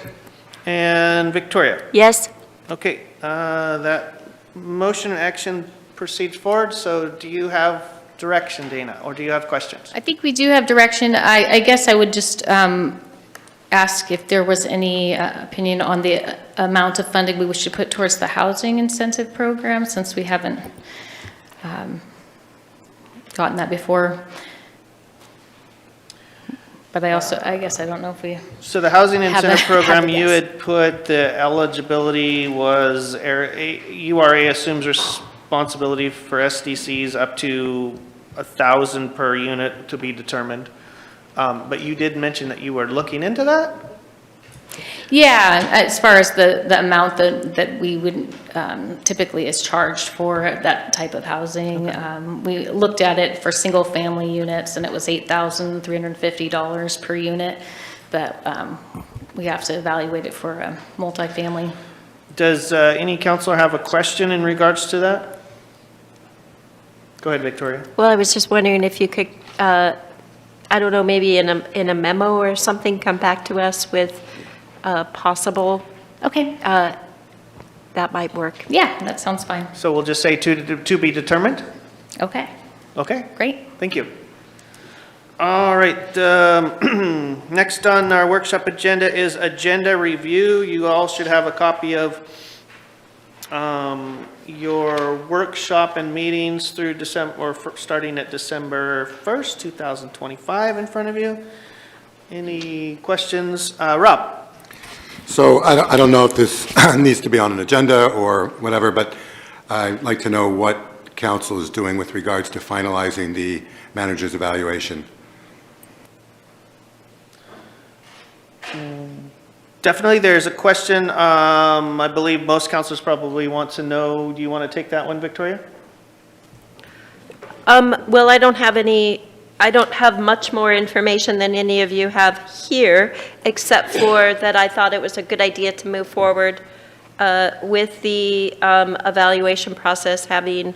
And Victoria? Yes. Okay, that motion and action proceeds forward. So do you have direction, Dana, or do you have questions? I think we do have direction. I guess I would just ask if there was any opinion on the amount of funding we wish to put towards the housing incentive program, since we haven't gotten that before. But I guess I don't know if we. So the housing have incentive a program, you guess. had put the eligibility was URA assumes responsibility for SDCs up to 1,000 per unit to be determined. But you did mention that you were looking into that? Yeah, as far as the amount that we would typically is charged for that type of housing. We looked at it for single-family units, and it was $8,350 per unit, but we have to evaluate it for a multifamily. Does any counselor have a question in regards to that? Go ahead, Victoria. Well, I was just wondering if you could I don't know, maybe in a memo or something, come back to us with possible. Okay. That might work. Yeah, that sounds fine. So we'll just say to be determined? Okay, Okay, great. thank you. All right, next on our workshop agenda is agenda review. You all should have a copy of your workshop and meetings through December, or starting at December 1st, 2025 in front of you. Any questions? Rob? So I don't know if this needs to be on an agenda or whatever, but I'd like to know what council is doing with regards to finalizing the manager's evaluation. Definitely, there's a question. I believe most councilors probably want to know. Do you want to take that one, Victoria? Well, I don't have much more information than any of you have here, except for that I thought it was a good idea to move forward with the evaluation process, having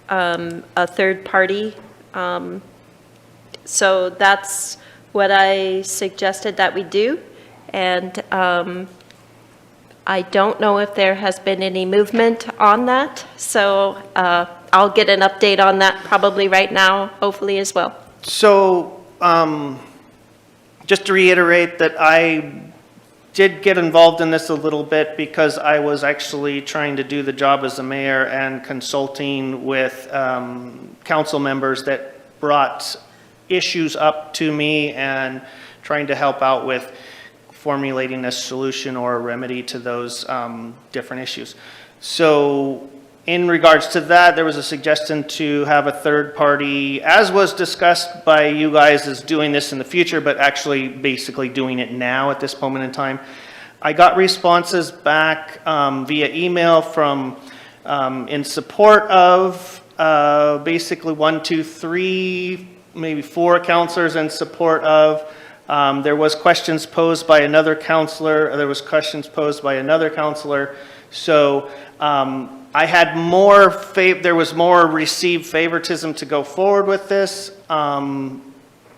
a third party. So that's what I suggested that we do. And I don't know if there has been any movement on that. So I'll get an update on that probably right now, hopefully as well. So, just to reiterate that I did get involved in this a little bit because I was actually trying to do the job as a mayor and consulting with council members that brought issues up to me and trying to help out with formulating a solution or a remedy to those different issues. So in regards to that, there was a suggestion to have a third party, as was discussed by you guys, as doing this in the future, but actually basically doing it now at this moment in time. I got responses back via email from in support of basically 1, 2, 3, maybe 4 counselors in support of. There was questions posed by another counselor. There was questions posed by another counselor. So I had more, there was more received favoritism to go forward with this. And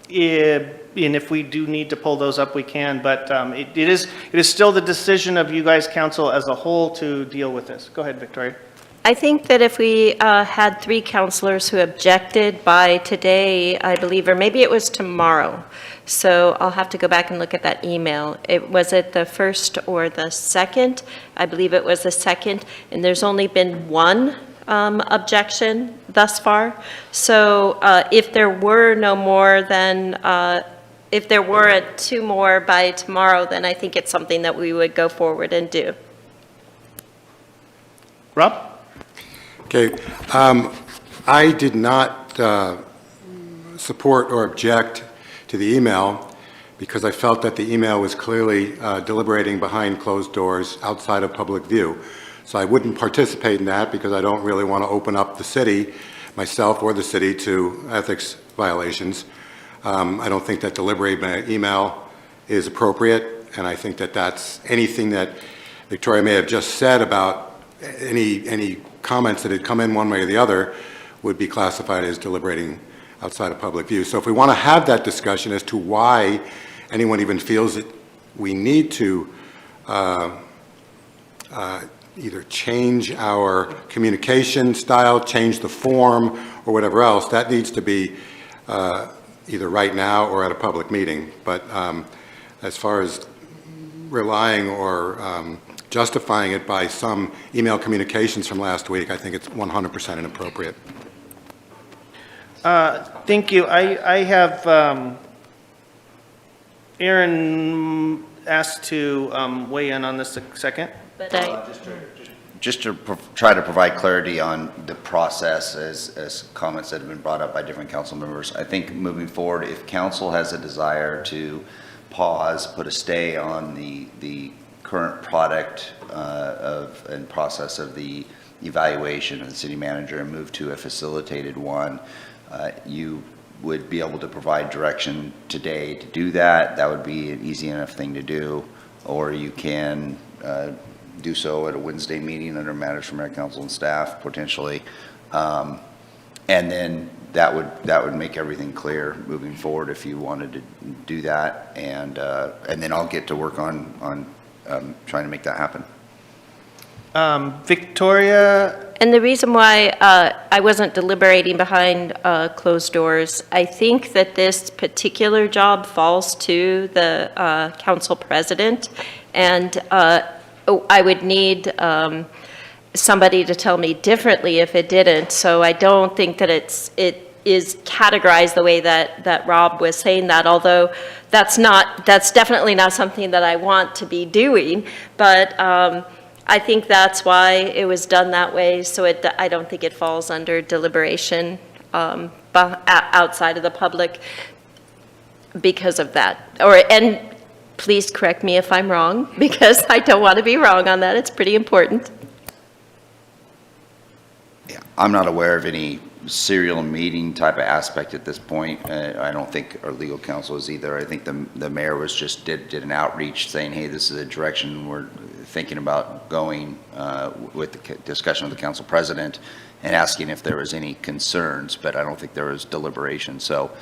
if we do need to pull those up, we can. But it is still the decision of you guys, council as a whole, to deal with this. Go ahead, Victoria. I think that if we had 3 counselors who objected by today, I believe, or maybe it was tomorrow. So I'll have to go back and look at that email. Was it the 1st or the 2nd? I believe it was the 2nd, and there's only been 1 objection thus far. So if there were no more than, if there were 2 more by tomorrow, then I think it's something that we would go forward and do. Rob? Okay, I did not support or object to the email because I felt that the email was clearly deliberating behind closed doors outside of public view. So I wouldn't participate in that because I don't really want to open up the city, myself or the city, to ethics violations. I don't think that deliberating by email is appropriate, and I think that that's anything that Victoria may have just said about any comments that had come in one way or the other would be classified as deliberating outside of public view. So if we want to have that discussion as to why anyone even feels that we need to either change our communication style, change the form, or whatever else, that needs to be either right now or at a public meeting. But as far as relying or justifying it by some email communications from last week, I think it's 100% inappropriate. Thank you. I have Aaron asked to weigh in on this a second. But Just to try to provide clarity on the process as comments that have been brought up by different council members. I think moving forward, if council has a desire to pause, put a stay on the current product and process of the evaluation of the city manager and move to a facilitated one, you would be able to provide direction today to do that. That would be an easy enough thing to do. Or you can do so at a Wednesday meeting under matters from mayor, council, and staff, potentially. And then that would make everything clear moving forward if you wanted to do that. And then I'll get to work on trying to make that happen. Victoria? And the reason why I wasn't deliberating behind closed doors, I think that this particular job falls to the council president, and I would need somebody to tell me differently if it didn't. So I don't think that it is categorized the way that Rob was saying that, although that's definitely not something that I want to be doing, but I think that's why it was done that way, so I don't think it falls under deliberation outside of the public because of that. And please correct me if I'm wrong, because I don't want to be wrong on that. It's pretty important. Yeah, I'm not aware of any serial meeting type of aspect at this point. I don't think our legal counsel is either. I think the mayor was just did an outreach saying, hey, this is a direction we're thinking about going with the discussion with the council president and asking if there was any concerns, but I don't think there was deliberation. So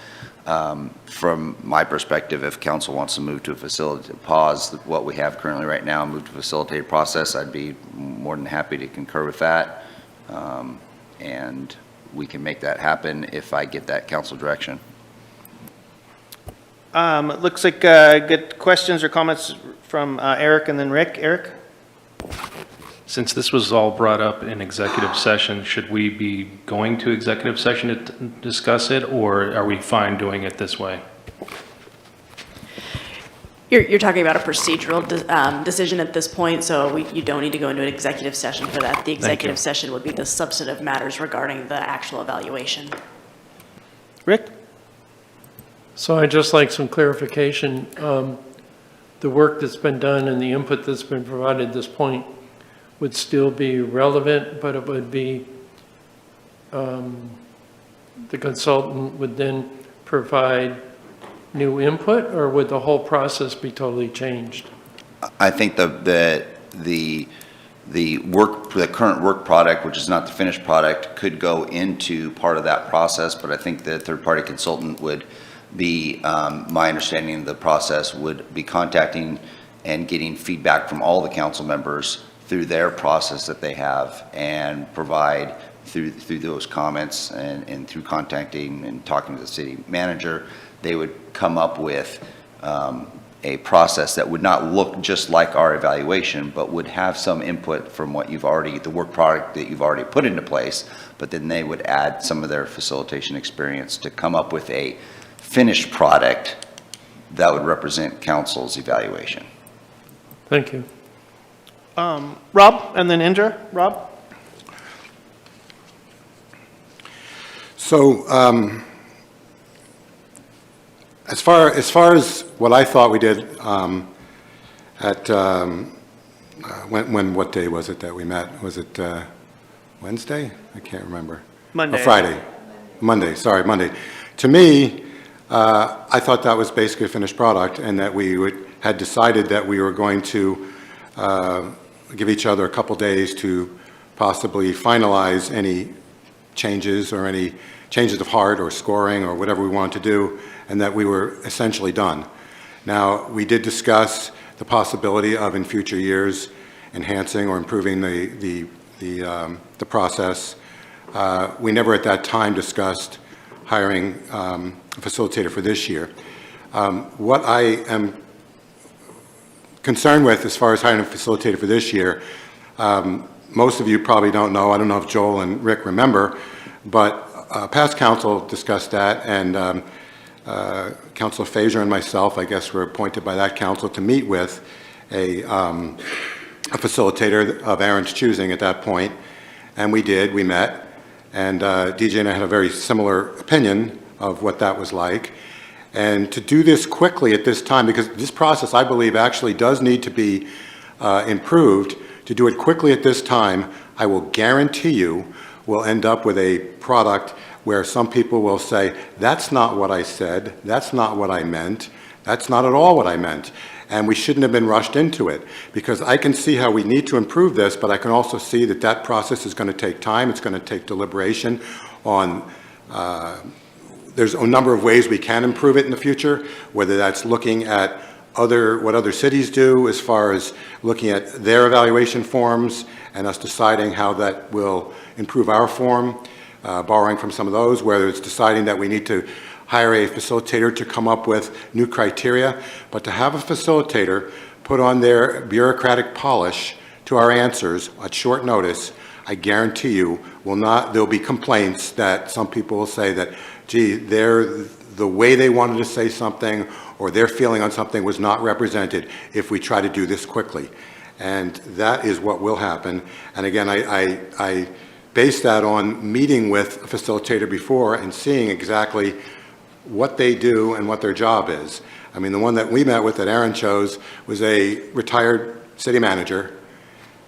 from my perspective, if council wants to move to a pause what we have currently right now, move to facilitate process, I'd be more than happy to concur with that. And we can make that happen if I get that council direction. It looks like good questions or comments from Eric and then Rick. Eric? Since this was all brought up in executive session, should we be going to executive session to discuss it, or are we fine doing it this way? You're talking about a procedural decision at this point, so you don't need to go into an executive session for that. The executive session would be the substantive matters regarding the actual evaluation. Rick? So I'd just like some clarification. The work that's been done and the input that's been provided at this point would still be relevant, but it would be, the consultant would then provide new input, or would the whole process be totally changed? I think the current work product, which is not the finished product, could go into part of that process, but I think the third-party consultant would be, my understanding of the process, would be contacting and getting feedback from all the council members through their process that they have, and provide through those comments and through contacting and talking to the city manager, they would come up with a process that would not look just like our evaluation, but would have some input from what you've already, the work product that you've already put into place, but then they would add some of their facilitation experience to come up with a finished product that would represent council's evaluation. Thank you. Rob, and then Indra. Rob? So, as far as what I thought we did what day was it that we met? Was it Wednesday? I can't remember. Monday. Or Friday. Monday, sorry, Monday. To me, I thought that was basically a finished product, and that we had decided that we were going to give each other a couple days to possibly finalize any changes or any changes of heart or scoring or whatever we wanted to do, and that we were essentially done. Now, we did discuss the possibility of, in future years, enhancing or improving the process. We never at that time discussed hiring a facilitator for this year. What I am concerned with as far as hiring a facilitator for this year, most of you probably don't know, I don't know if Joel and Rick remember, but past council discussed that, and Councilor Fazer and myself, I guess, were appointed by that council to meet with a facilitator of Aaron's choosing at that point, and we met, and DJ and I had a very similar opinion of what that was like. And to do this quickly at this time, because this process, I believe, actually does need to be improved, to do it quickly at this time, I will guarantee you we'll end up with a product where some people will say, that's not what I said, that's not what I meant, that's not at all what I meant. And we shouldn't have been rushed into it, because I can see how we need to improve this, but I can also see that that process is going to take time, it's going to take deliberation on There's a number of ways we can improve it in the future, whether that's looking at what other cities do as far as looking at their evaluation forms and us deciding how that will improve our form, borrowing from some of those, whether it's deciding that we need to hire a facilitator to come up with new criteria, but to have a facilitator put on their bureaucratic polish to our answers at short notice, I guarantee you there'll be complaints that some people will say that, gee, the way they wanted to say something or their feeling on something was not represented if we try to do this quickly. And that is what will happen. And again, I base that on meeting with a facilitator before and seeing exactly what they do and what their job is. I mean, the one that we met with that Aaron chose was a retired city manager.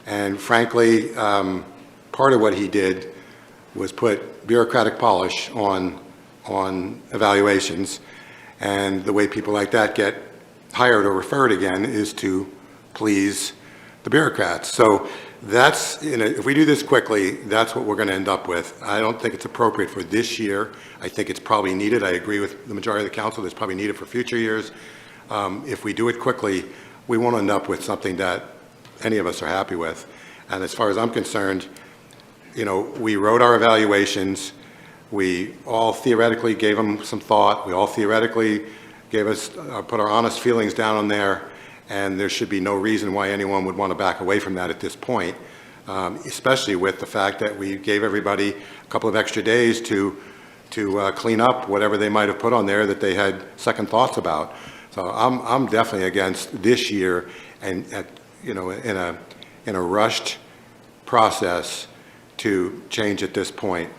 And frankly, part of what he did was put bureaucratic polish on evaluations. And the way people like that get hired or referred again is to please the bureaucrats. So that's, if we do this quickly, that's what we're going to end up with. I don't think it's appropriate for this year. I think it's probably needed. I agree with the majority of the council. It's probably needed for future years. If we do it quickly, we won't end up with something that any of us are happy with. And as far as I'm concerned, we wrote our evaluations. We all theoretically gave them some thought. We all theoretically put our honest feelings down on there, and there should be no reason why anyone would want to back away from that at this point, especially with the fact that we gave everybody a couple of extra days to clean up whatever they might have put on there that they had second thoughts about. So I'm definitely against this year and in a rushed process to change at this point.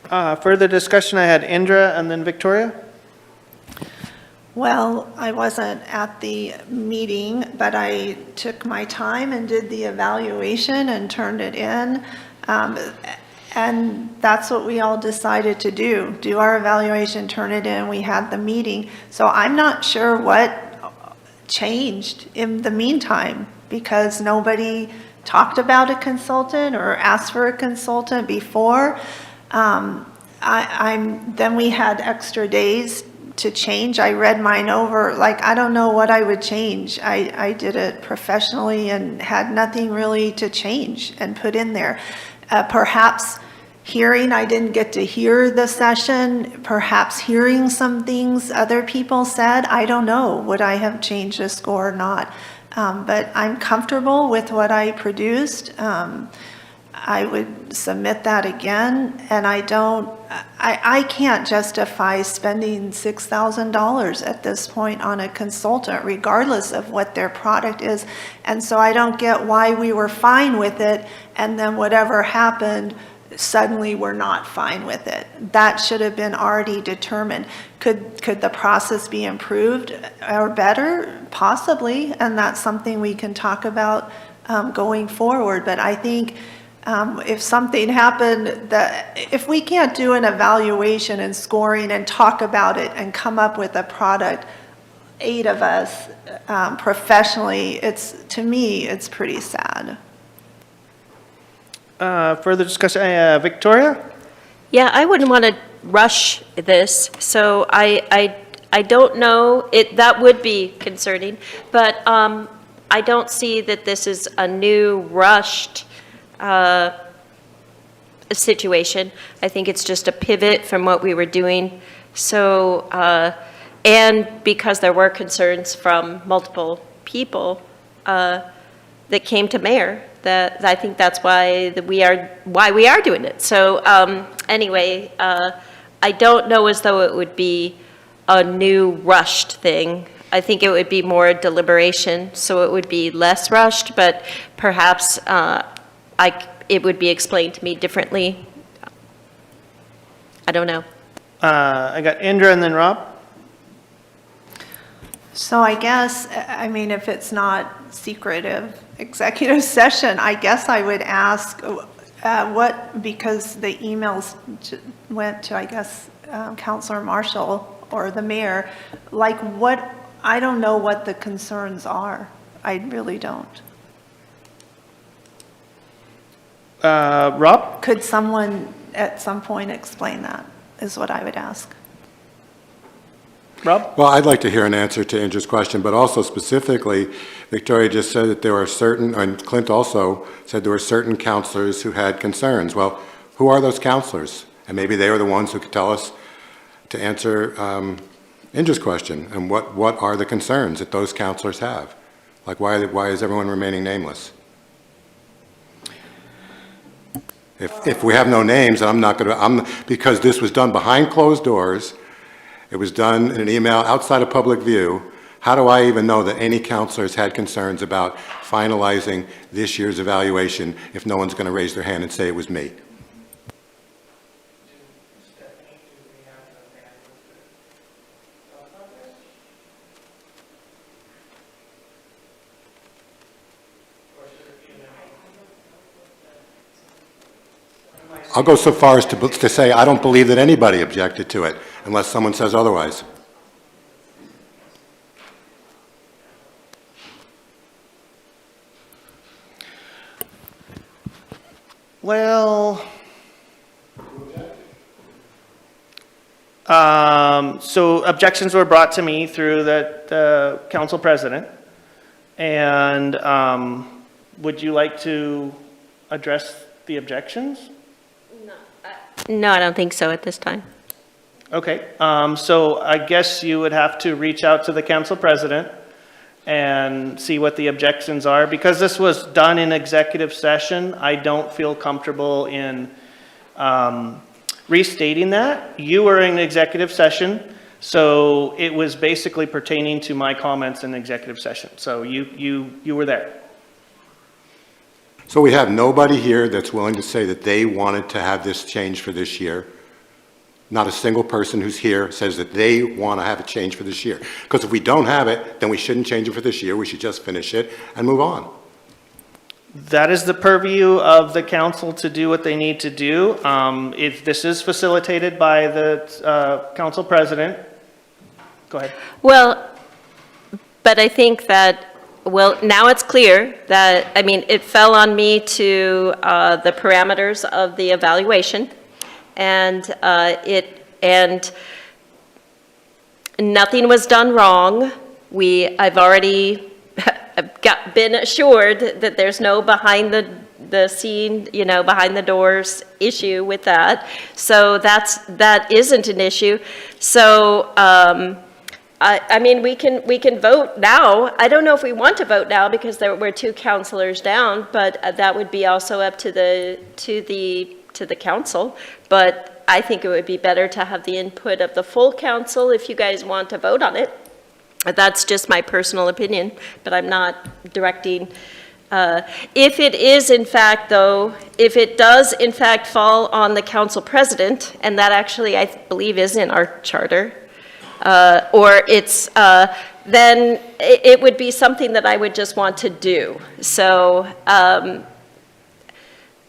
Further discussion, I had Indra and then Victoria. Well, I wasn't at the meeting, but I took my time and did the evaluation and turned it in. And that's what we all decided to do our evaluation, turn it in. We had the meeting. So I'm not sure what changed in the meantime, because nobody talked about a consultant or asked for a consultant before. Then we had extra days to change. I read mine over, I don't know what I would change. I did it professionally and had nothing really to change and put in there. Perhaps I didn't get to hear the session, perhaps hearing some things other people said. I don't know, would I have changed the score or not? But I'm comfortable with what I produced. I would submit that again, and I can't justify spending $6,000 at this point on a consultant, regardless of what their product is. And so I don't get why we were fine with it, and then whatever happened, suddenly we're not fine with it. That should have been already determined. Could the process be improved or better? Possibly, and that's something we can talk about going forward. But I think if something happened, if we can't do an evaluation and scoring and talk about it and come up with a product, 8 of us professionally, to me, it's pretty sad. Further discussion, Victoria? Yeah, I wouldn't want to rush this, so I don't know, that would be concerning, but I don't see that this is a new rushed situation. I think it's just a pivot from what we were doing. So, and because there were concerns from multiple people that came to mayor, that I think that's why we are doing it. So anyway, I don't know as though it would be a new rushed thing. I think it would be more deliberation, so it would be less rushed, but perhaps it would be explained to me differently. I don't know. I got Indra and then Rob. So I guess, if it's not secretive executive session, I guess I would ask because the emails went to, I guess, Councilor Marshall or the mayor, I don't know what the concerns are. I really don't. Rob? Could someone at some point explain that, is what I would ask. Rob? Well, I'd like to hear an answer to Andrew's question, but also specifically, Victoria just said that there were certain, and Clint also said there were certain counselors who had concerns. Well, who are those counselors? And maybe they are the ones who could tell us to answer Andrew's question. And what are the concerns that those counselors have? Like, why is everyone remaining nameless? If we have no names, I'm not going to, because this was done behind closed doors, it was done in an email outside of public view, how do I even know that any counselors had concerns about finalizing this year's evaluation if no one's going to raise their hand and say it was me? I'll go so far as to say I don't believe that anybody objected to it unless someone says otherwise. Well, so objections were brought to me through the council president. And would you like to address the objections? No, I don't think so at this time. Okay, so I guess you would have to reach out to the council president and see what the objections are. Because this was done in executive session, I don't feel comfortable in restating that. You were in executive session, so it was basically pertaining to my comments in executive session. So you were there. So we have nobody here that's willing to say that they wanted to have this change for this year. Not a single person who's here says that they want to have a change for this year. Because if we don't have it, then we shouldn't change it for this year. We should just finish it and move on. That is the purview of the council to do what they need to do. If this is facilitated by the council president, go ahead. Well, but I think that, well, now it's clear that, I mean, it fell on me to the parameters of the evaluation, and nothing was done wrong. I've already been assured that there's no behind the scene, behind the doors issue with that. So that isn't an issue. So, I mean, we can vote now. I don't know if we want to vote now because there were 2 counselors down, but that would be also up to the council. But I think it would be better to have the input of the full council if you guys want to vote on it. That's just my personal opinion, but I'm not directing. If it is in fact, though, if it does in fact fall on the council president, and that actually I believe is in our charter, or it's, then it would be something that I would just want to do. So,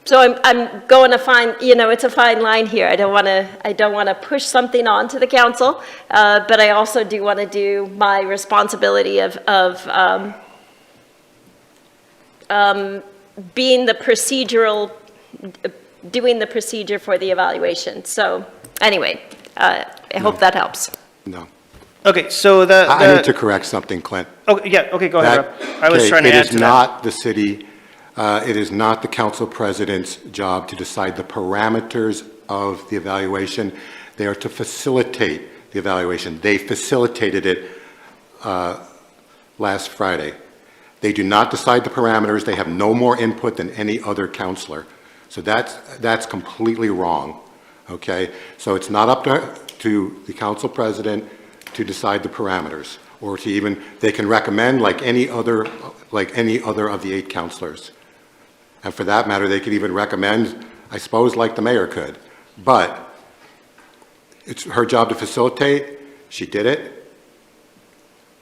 so I'm going to find, it's a fine line here. I don't want to push something on to the council, but I also do want to do my responsibility of being the procedural, doing the procedure for the evaluation. So anyway, I hope that helps. No. Okay, so I need to correct something, Clint. Okay, yeah, okay, go ahead, Rob. I was trying to add to that. It is not the city, it is not the council president's job to decide the parameters of the evaluation. They are to facilitate the evaluation. They facilitated it last Friday. They do not decide the parameters. They have no more input than any other counselor. So that's completely wrong, okay? So it's not up to the council president to decide the parameters, or to even, they can recommend like any other of the 8 counselors. And for that matter, they could even recommend, I suppose, like the mayor could. But it's her job to facilitate. She did it.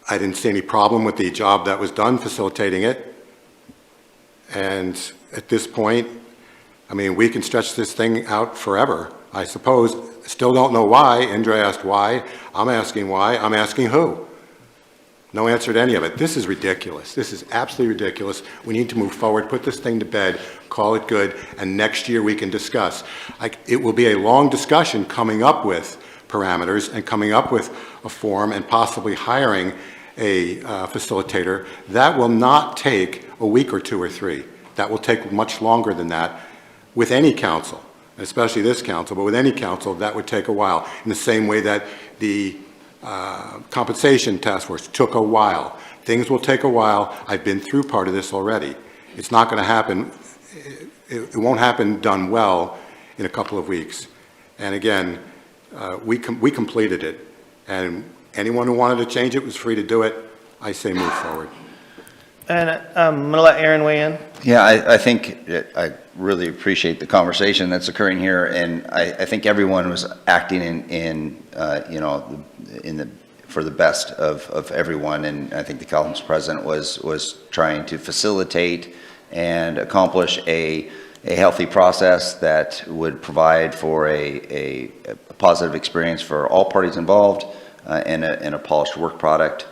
I didn't see any problem with the job that was done facilitating it. And at this point, I mean, we can stretch this thing out forever, I suppose. Still don't know why. Indra asked why. I'm asking why. I'm asking who. No answer to any of it. This is ridiculous. This is absolutely ridiculous. We need to move forward, put this thing to bed, call it good, and next year we can discuss. It will be a long discussion coming up with parameters and coming up with a form and possibly hiring a facilitator. That will not take a week or 2 or 3. That will take much longer than that with any council, especially this council, but with any council, that would take a while. In the same way that the compensation task force took a while. Things will take a while. I've been through part of this already. It's not going to happen. It won't happen done well in a couple of weeks. And again, we completed it. And anyone who wanted to change it was free to do it. I say move forward. And I'm going to let Aaron weigh in. Yeah, I think I really appreciate the conversation that's occurring here, and I think everyone was acting for the best of everyone, and I think the council president was trying to facilitate and accomplish a healthy process that would provide for a positive experience for all parties involved and a polished work product.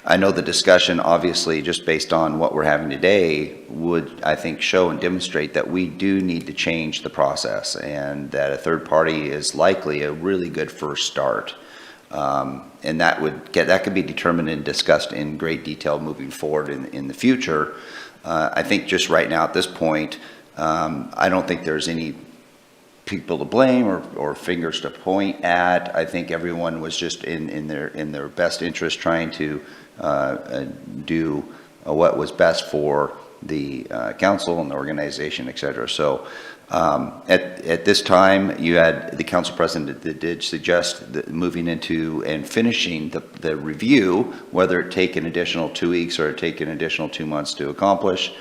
I know the discussion, obviously, just based on what we're having today, would, I think, show and demonstrate that we do need to change the process and that a third party is likely a really good first start. And that could be determined and discussed in great detail moving forward in the future. I think just right now at this point, I don't think there's any people to blame or fingers to point at. I think everyone was just in their best interest trying to do what was best for the council and the organization, et cetera. So at this time, you had the council president that did suggest that moving into and finishing the review, whether it take an additional 2 weeks or it take an additional 2 months to accomplish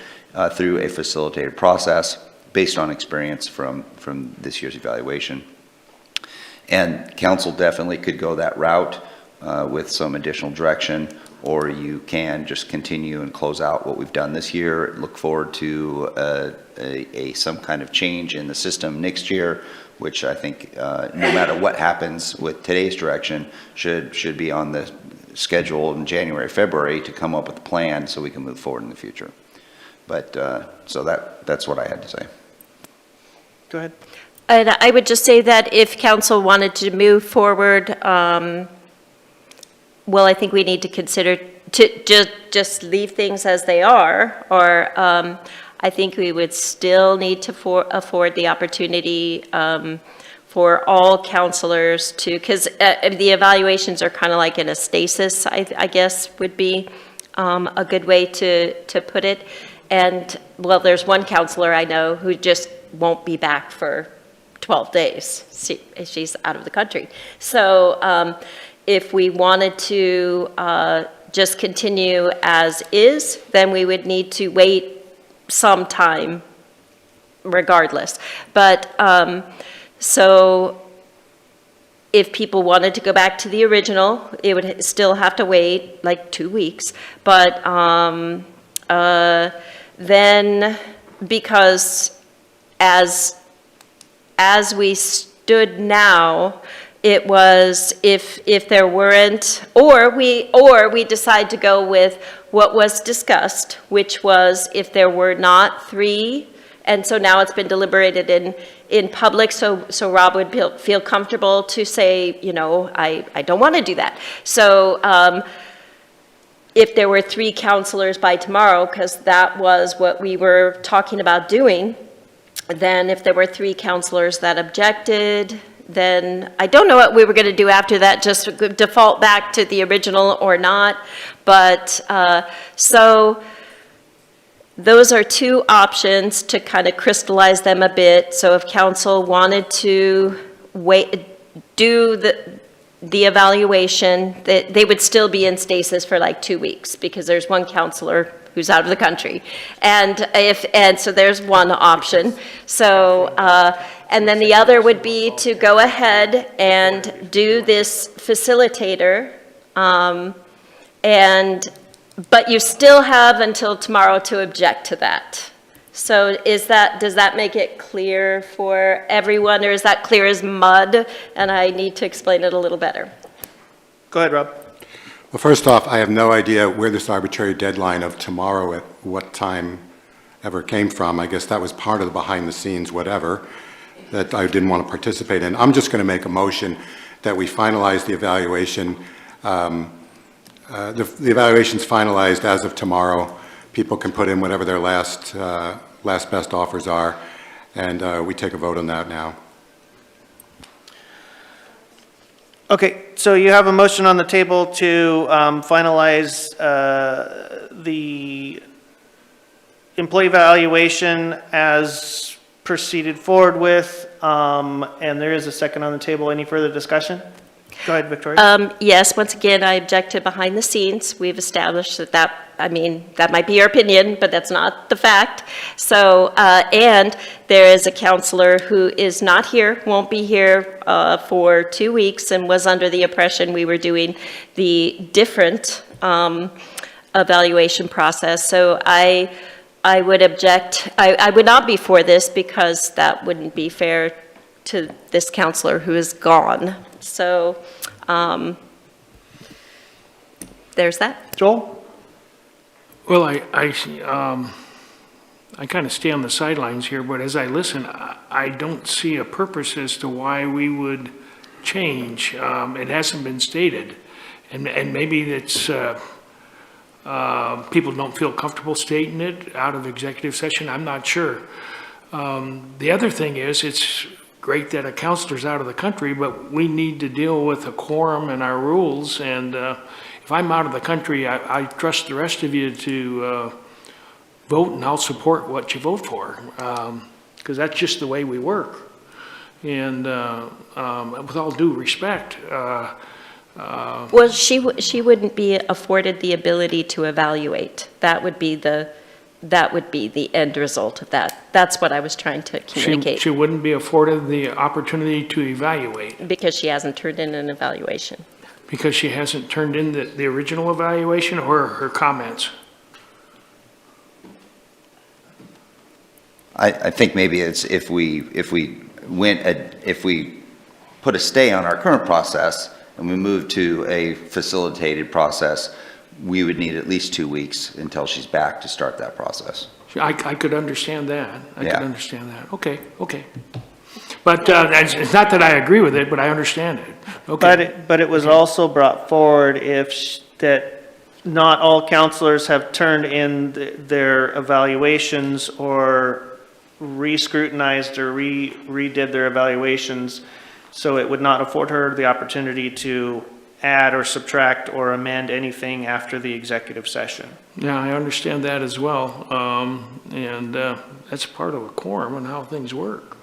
through a facilitated process based on experience from this year's evaluation. And council definitely could go that route with some additional direction, or you can just continue and close out what we've done this year, look forward to some kind of change in the system next year, which I think no matter what happens with today's direction should be on the schedule in January, February to come up with a plan so we can move forward in the future. But so that's what I had to say. Go ahead. And I would just say that if council wanted to move forward, well, I think we need to consider to just leave things as they are, or I think we would still need to afford the opportunity for all counselors to, because the evaluations are kind of like in a stasis, I guess would be a good way to put it. And, well, there's one counselor I know who just won't be back for 12 days. She's out of the country. So if we wanted to just continue as is, then we would need to wait some time regardless. But so if people wanted to go back to the original, it would still have to wait like 2 weeks. But then, because as we stood now, it was if there weren't, or we decide to go with what was discussed, which was if there were not 3, and so now it's been deliberated in public, so Rob would feel comfortable to say, you know, I don't want to do that. So if there were 3 counselors by tomorrow, because that was what we were talking about doing, then if there were 3 counselors that objected, then I don't know what we were going to do after that, just default back to the original or not. But so those are 2 options to kind of crystallize them a bit. So if council wanted to do the evaluation, they would still be in stasis for like 2 weeks because there's one counselor who's out of the country. And so there's one option. So, and then the other would be to go ahead and do this facilitator, but you still have until tomorrow to object to that. So does that make it clear for everyone, or is that clear as mud? And I need to explain it a little better. Go ahead, Rob. Well, first off, I have no idea where this arbitrary deadline of tomorrow at what time ever came from. I guess that was part of the behind the scenes whatever that I didn't want to participate in. I'm just going to make a motion that we finalize the evaluation. The evaluation's finalized as of tomorrow. People can put in whatever their last best offers are, and we take a vote on that now. Okay, so you have a motion on the table to finalize the employee evaluation as proceeded forward with, and there is a second on the table. Any further discussion? Go ahead, Victoria. Yes, once again, I object to behind the scenes. We've established that, I mean, that might be your opinion, but that's not the fact. So, and there is a counselor who is not here, won't be here for 2 weeks, and was under the impression we were doing the different evaluation process. So I would object, I would not be for this because that wouldn't be fair to this counselor who is gone. So, there's that. Joel? Well, I kind of stay on the sidelines here, but as I listen, I don't see a purpose as to why we would change. It hasn't been stated. And maybe it's, people don't feel comfortable stating it out of executive session. I'm not sure. The other thing is, it's great that a counselor's out of the country, but we need to deal with a quorum and our rules. And if I'm out of the country, I trust the rest of you to vote, and I'll support what you vote for, because that's just the way we work. And with all due respect, well, she wouldn't be afforded the ability to evaluate. That would be the end result of that. That's what I was trying to communicate. She wouldn't be afforded the opportunity to evaluate. Because she hasn't turned in an evaluation. Because she hasn't turned in the original evaluation or her comments? I think maybe it's if we put a stay on our current process and we move to a facilitated process, we would need at least 2 weeks until she's back to start that process. I could understand that. I Yeah. could understand that. Okay. But it's not that I agree with it, but I understand it. Okay. But it was also brought forward that not all counselors have turned in their evaluations or re-scrutinized or redid their evaluations, so it would not afford her the opportunity to add or subtract or amend anything after the executive session. Yeah, I understand that as well. And that's part of a quorum and how things work.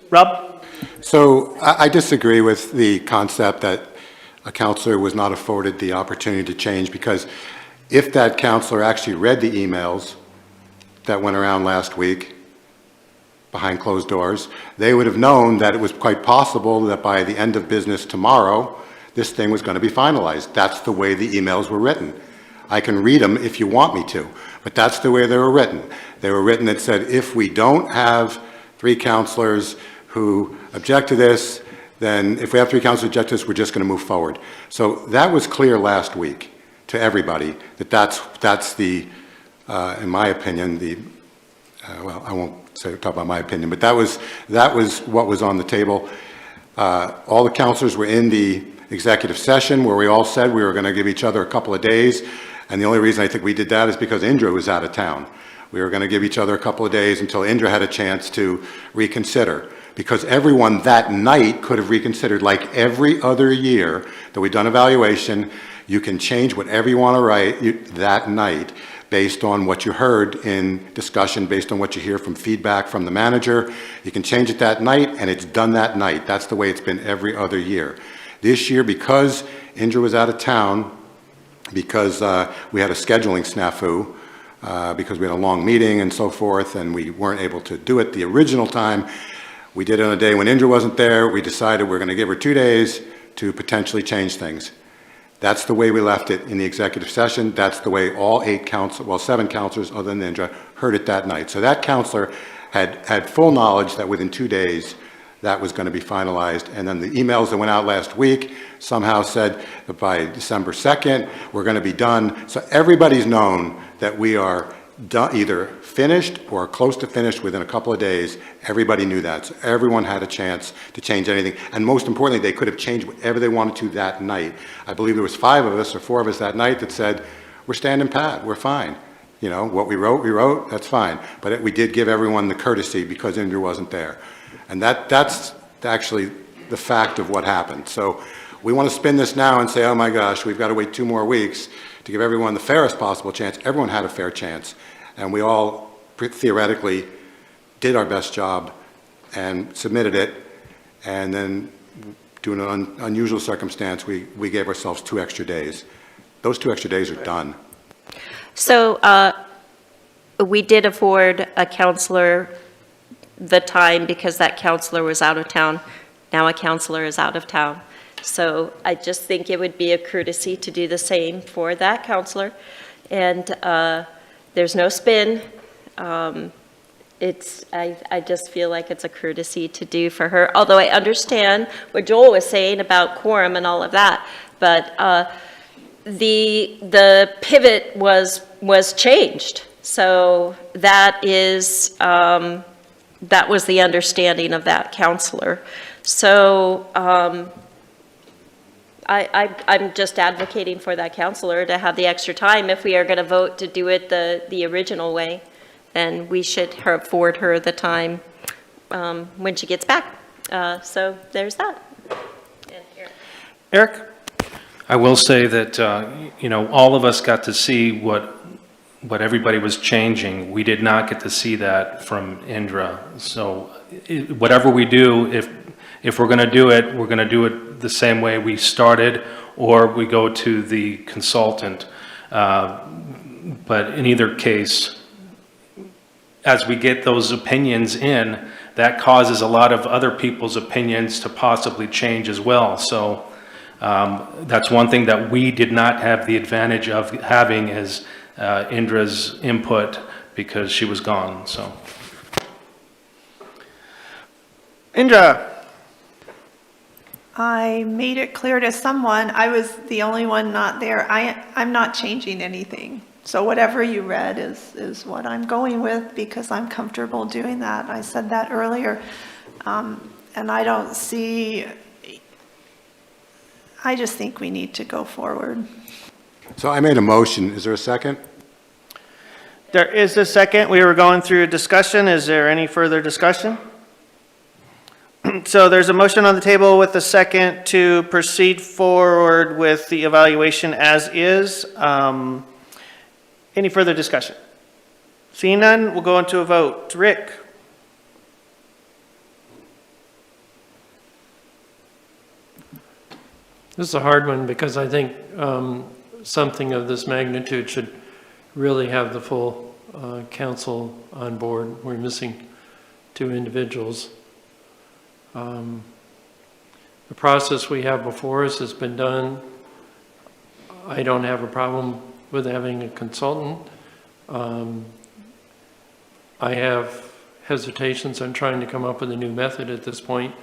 Rob? So I disagree with the concept that a counselor was not afforded the opportunity to change, because if that counselor actually read the emails that went around last week behind closed doors, they would have known that it was quite possible that by the end of business tomorrow, this thing was going to be finalized. That's the way the emails were written. I can read them if you want me to, but that's the way they were written. They were written that said, if we don't have 3 counselors who object to this, then if we have 3 counselors object to this, we're just going to move forward. So that was clear last week to everybody, that that's the, in my opinion, well, I won't talk about my opinion, but that was what was on the table. All the counselors were in the executive session where we all said we were going to give each other a couple of days, and the only reason I think we did that is because Indra was out of town. We were going to give each other a couple of days until Indra had a chance to reconsider, because everyone that night could have reconsidered. Like every other year that we've done evaluation, you can change whatever you want to write that night based on what you heard in discussion, based on what you hear from feedback from the manager. You can change it that night, and it's done that night. That's the way it's been every other year. This year, because Indra was out of town, because we had a scheduling snafu, because we had a long meeting and so forth, and we weren't able to do it the original time, we did it on a day when Indra wasn't there. We decided we're going to give her 2 days to potentially change things. That's the way we left it in the executive session. That's the way all 7 counselors other than Indra heard it that night. So that counselor had full knowledge that within 2 days that was going to be finalized. And then the emails that went out last week somehow said that by December 2nd, we're going to be done. So everybody's known that we are done, either finished or close to finished within a couple of days. Everybody knew that. So everyone had a chance to change anything. And most importantly, they could have changed whatever they wanted to that night. I believe there was 5 of us or 4 of us that night that said, we're standing pat, we're fine. You know, what we wrote, that's fine. But we did give everyone the courtesy because Indra wasn't there. And that's actually the fact of what happened. So we want to spin this now and say, oh my gosh, we've got to wait 2 more weeks to give everyone the fairest possible chance. Everyone had a fair chance. And we all theoretically did our best job and submitted it. And then, due to an unusual circumstance, we gave ourselves 2 extra days. Those 2 extra days are done. So we did afford a counselor the time because that counselor was out of town. Now a counselor is out of town. So I just think it would be a courtesy to do the same for that counselor. And there's no spin. I just feel like it's a courtesy to do for her. Although I understand what Joel was saying about quorum and all of that, but the pivot was changed. So that is that was the understanding of that counselor. So I'm just advocating for that counselor to have the extra time. If we are going to vote to do it the original way, then we should afford her the time when she gets back. So there's that. And Eric? I will say that, you know, all of us got to see what everybody was changing. We did not get to see that from Indra. So whatever we do, if we're going to do it, we're going to do it the same way we started, or we go to the consultant. But in either case, as we get those opinions in, that causes a lot of other people's opinions to possibly change as well. So that's one thing that we did not have the advantage of having is Indra's input because she was gone. So, Indra. I made it clear to someone, I was the only one not there. I'm not changing anything. So whatever you read is what I'm going with because I'm comfortable doing that. I said that earlier. And I don't see, I just think we need to go forward. So I made a motion. Is there a second? There is a second. We were going through a discussion. Is there any further discussion? So there's a motion on the table with a second to proceed forward with the evaluation as is. Any further discussion? Seeing none, we'll go into a vote. Rick? This is a hard one because I think something of this magnitude should really have the full council on board. We're missing 2 individuals. The process we have before us has been done. I don't have a problem with having a consultant. I have hesitations on trying to come up with a new method at this point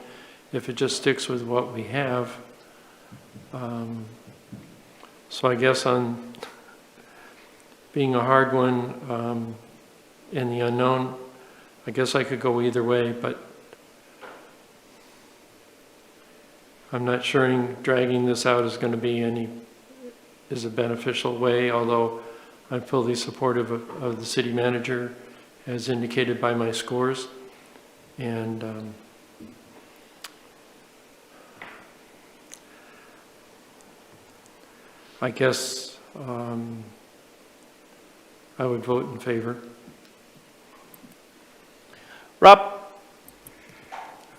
if it just sticks with what we have. So I guess on being a hard one in the unknown, I guess I could go either way, but I'm not sure dragging this out is going to be is a beneficial way, although I'm fully supportive of the city manager as indicated by my scores. And I guess I would vote in favor. Rob?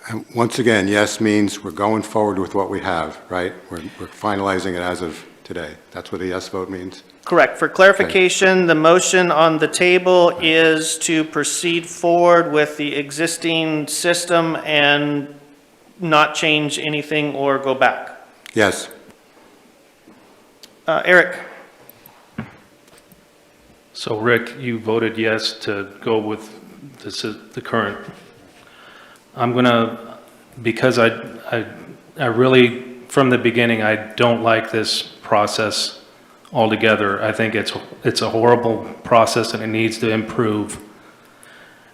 And once again, yes means we're going forward with what we have, right? We're finalizing it as of today. That's what a yes vote means? Correct. For clarification, the motion on the table is to proceed forward with the existing system and not change anything or go back. Yes. Eric? So Rick, you voted yes to go with the current. I'm going to because I really, from the beginning, I don't like this process altogether. I think it's a horrible process and it needs to improve.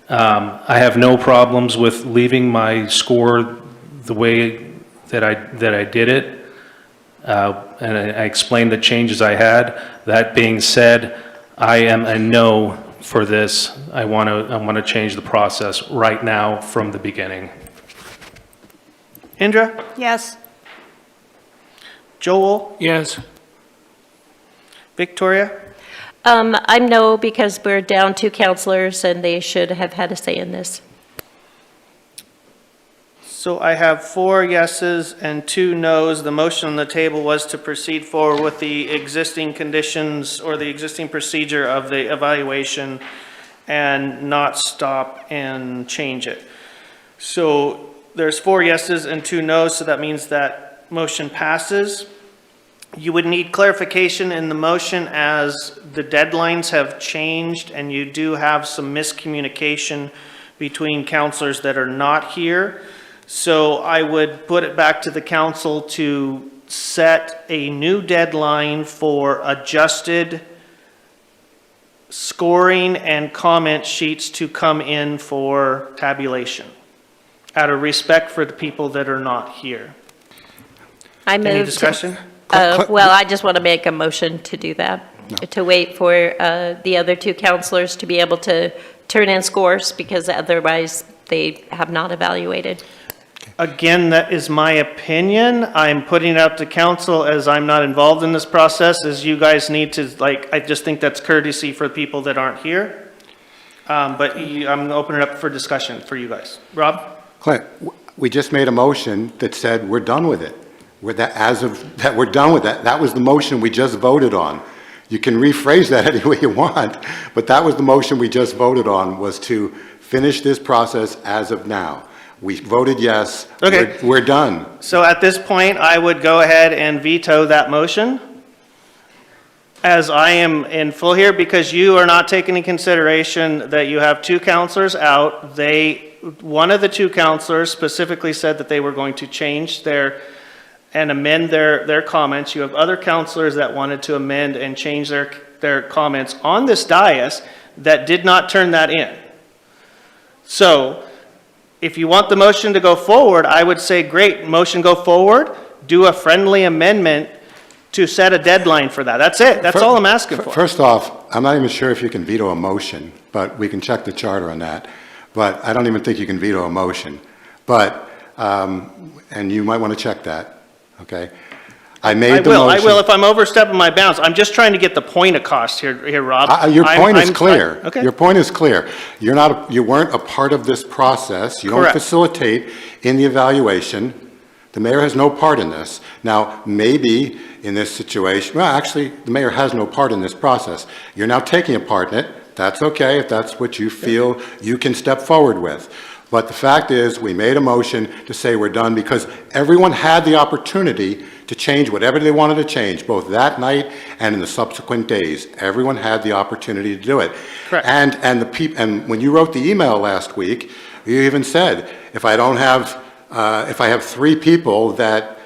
I have no problems with leaving my score the way that I did it. And I explained the changes I had. That being said, I am a no for this. I want to change the process right now from the beginning. Indra? Yes. Joel? Yes. Victoria? I'm no, because we're down 2 counselors and they should have had a say in this. So I have 4 yeses and 2 nos. The motion on the table was to proceed forward with the existing conditions or the existing procedure of the evaluation and not stop and change it. So there's 4 yeses and 2 nos, so that means that motion passes. You would need clarification in the motion as the deadlines have changed and you do have some miscommunication between counselors that are not here. So I would put it back to the council to set a new deadline for adjusted scoring and comment sheets to come in for tabulation, out of respect for the people that are not here. I moved. Any discussion? Well, I just want to make a motion to do that, to wait for the other 2 counselors to be able to turn in scores, because otherwise they have not evaluated. Again, that is my opinion. I'm putting it up to council as I'm not involved in this process, as you guys need to, I just think that's courtesy for people that aren't here. But I'm going to open it up for discussion for you guys. Rob? Clint, we just made a motion that said we're done with it. We're done with that. That was the motion we just voted on. You can rephrase that any way you want, but that was the motion we just voted on, was to finish this process as of now. We voted yes. Okay. We're done. So at this point, I would go ahead and veto that motion, as I am in full here, because you are not taking into consideration that you have 2 counselors out. One of the 2 counselors specifically said that they were going to change and amend their comments. You have other counselors that wanted to amend and change their comments on this dais that did not turn that in. So if you want the motion to go forward, I would say, great, motion go forward, do a friendly amendment to set a deadline for that. That's it. That's all I'm asking for. First off, I'm not even sure if you can veto a motion, but we can check the charter on that. But I don't even think you can veto a motion. But, and you might want to check that, okay? I will if I'm overstepping my bounds. I'm just trying to get the point across here, Rob. Your point is clear. Okay. Your point is clear. You weren't a part of this process. You don't Correct. facilitate in the evaluation. The mayor has no part in this. Now, maybe in this situation, well, actually, the mayor has no part in this process. You're now taking a part in it. That's okay if that's what you feel you can step forward with. But the fact is, we made a motion to say we're done because everyone had the opportunity to change whatever they wanted to change, both that night and in the subsequent days. Everyone had the opportunity to do it. Correct. And when you wrote the email last week, you even said, if I have 3 people that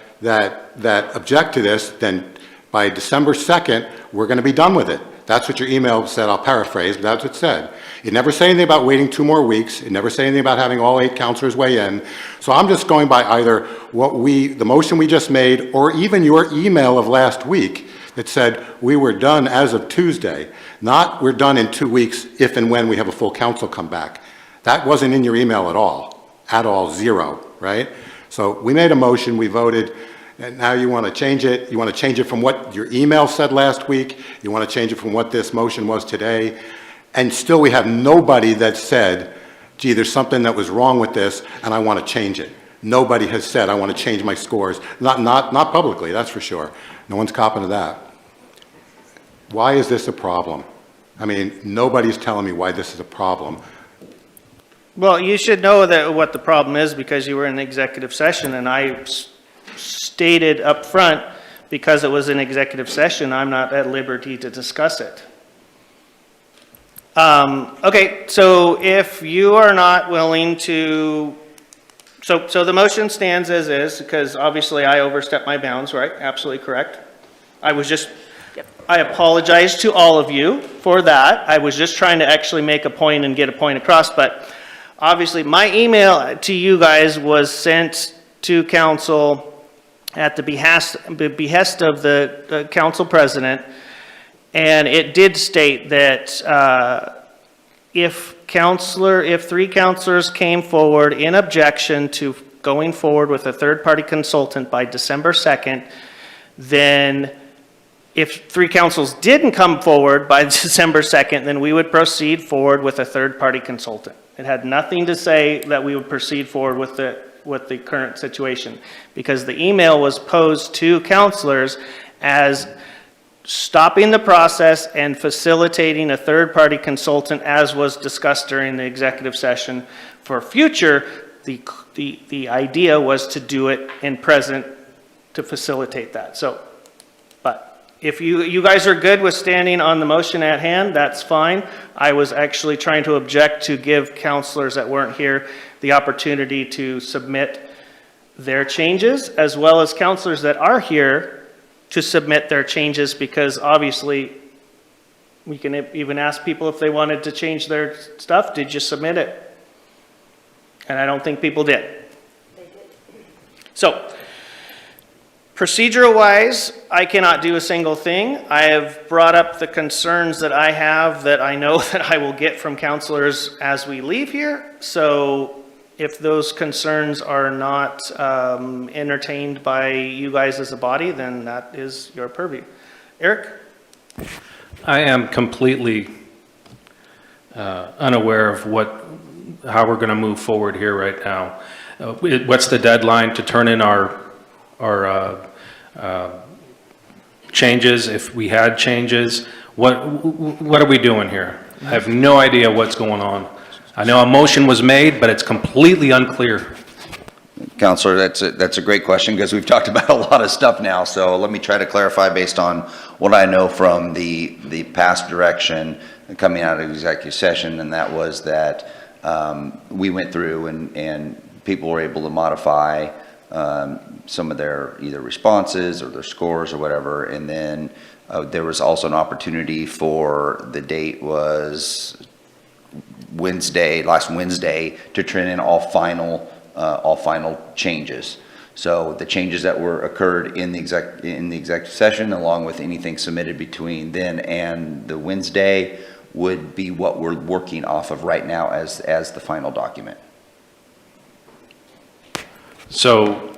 object to this, then by December 2nd, we're going to be done with it. That's what your email said. I'll paraphrase, but that's what it said. It never said anything about waiting 2 more weeks. It never said anything about having all 8 counselors weigh in. So I'm just going by either the motion we just made, or even your email of last week that said we were done as of Tuesday, not we're done in 2 weeks if and when we have a full council come back. That wasn't in your email at all, 0, right? So we made a motion, we voted, and now you want to change it. You want to change it from what your email said last week. You want to change it from what this motion was today. And still we have nobody that said, gee, there's something that was wrong with this and I want to change it. Nobody has said, I want to change my scores. Not publicly, that's for sure. No one's copping to that. Why is this a problem? I mean, nobody's telling me why this is a problem. Well, you should know what the problem is because you were in executive session, and I stated up front, because it was an executive session, I'm not at liberty to discuss it. Okay, so if you are not willing to So the motion stands as is, because obviously I overstepped my bounds, right? Absolutely correct. I apologize to all of you for that. I was just trying to actually make a point and get a point across, but obviously my email to you guys was sent to council at the behest of the council president, and it did state that if three councilors came forward in objection to going forward with a third-party consultant by December 2nd, then if three councils didn't come forward by December 2nd, then we would proceed forward with a third-party consultant. It had nothing to say that we would proceed forward with the current situation, because the email was posed to councilors as stopping the process and facilitating a third-party consultant, as was discussed during the executive session. For future, the idea was to do it in present to facilitate that. So, but if you guys are good with standing on the motion at hand, that's fine. I was actually trying to object to give councilors that weren't here the opportunity to submit their changes, as well as councilors that are here to submit their changes, because obviously we can even ask people if they wanted to change their stuff. Did you submit it? And I don't think people did. So procedural wise, I cannot do a single thing. I have brought up the concerns that I have, that I know that I will get from councilors as we leave here. So if those concerns are not entertained by you guys as a body, then that is your purview. Eric? I am completely unaware of how we're going to move forward here right now. What's the deadline to turn in our changes, if we had changes? What are we doing here? I have no idea what's going on. I know a motion was made, but it's completely unclear. Counselor, that's a great question, because we've talked about a lot of stuff now. So let me try to clarify based on what I know from the past direction coming out of executive session, and that was that we went through and people were able to modify some of their either responses or their scores or whatever, and then there was also an opportunity for, the date was last Wednesday, to turn in all final changes. So the changes that occurred in the executive session, along with anything submitted between then and the Wednesday, would be what we're working off of right now as the final document. So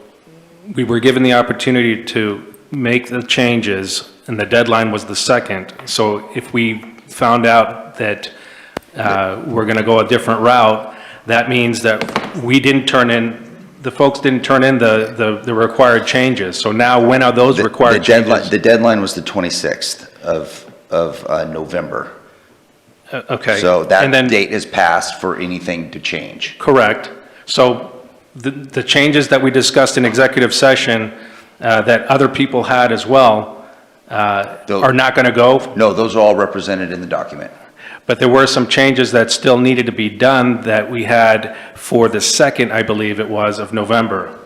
we were given the opportunity to make the changes, and the deadline was the 2nd. So if we found out that we're going to go a different route, that means that the folks didn't turn in the required changes. So now, when are those required changes? The deadline was the 26th of November. Okay. So that date is passed for anything to change. Correct. So the changes that we discussed in executive session that other people had as well are not going to go? No, those are all represented in the document. But there were some changes that still needed to be done that we had for the 2nd, I believe it was, of November.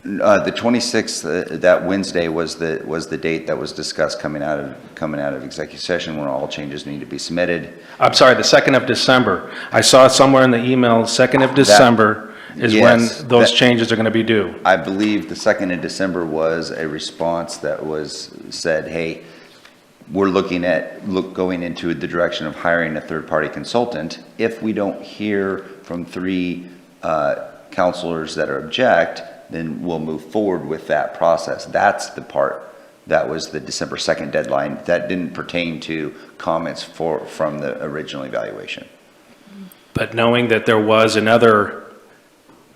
The 26th, that Wednesday was the date that was discussed coming out of executive session, when all changes need to be submitted. I'm sorry, the 2nd of December. I saw somewhere in the email, 2nd of December is when those changes are going to be due. I believe the 2nd of December was a response that was said, hey, we're looking at going into the direction of hiring a third-party consultant. If we don't hear from three counselors that object, then we'll move forward with that process. That's the part that was the December 2nd deadline. That didn't pertain to comments from the original evaluation. But knowing that there was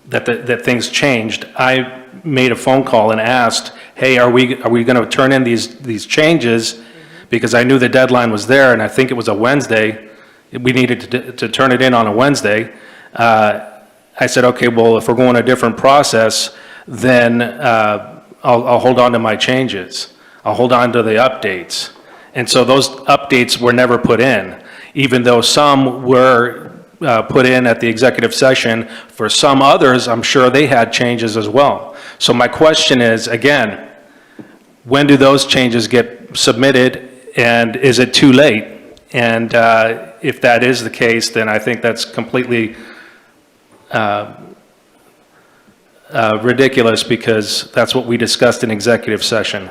that things changed, I made a phone call and asked, hey, are we going to turn in these changes? Because I knew the deadline was there, and I think it was a Wednesday. We needed to turn it in on a Wednesday. I said, okay, well, if we're going a different process, then I'll hold on to my changes. I'll hold on to the updates. And so those updates were never put in, even though some were put in at the executive session. For some others, I'm sure they had changes as well. So my question is, again, when do those changes get submitted, and is it too late? And if that is the case, then I think that's completely ridiculous, because that's what we discussed in executive session.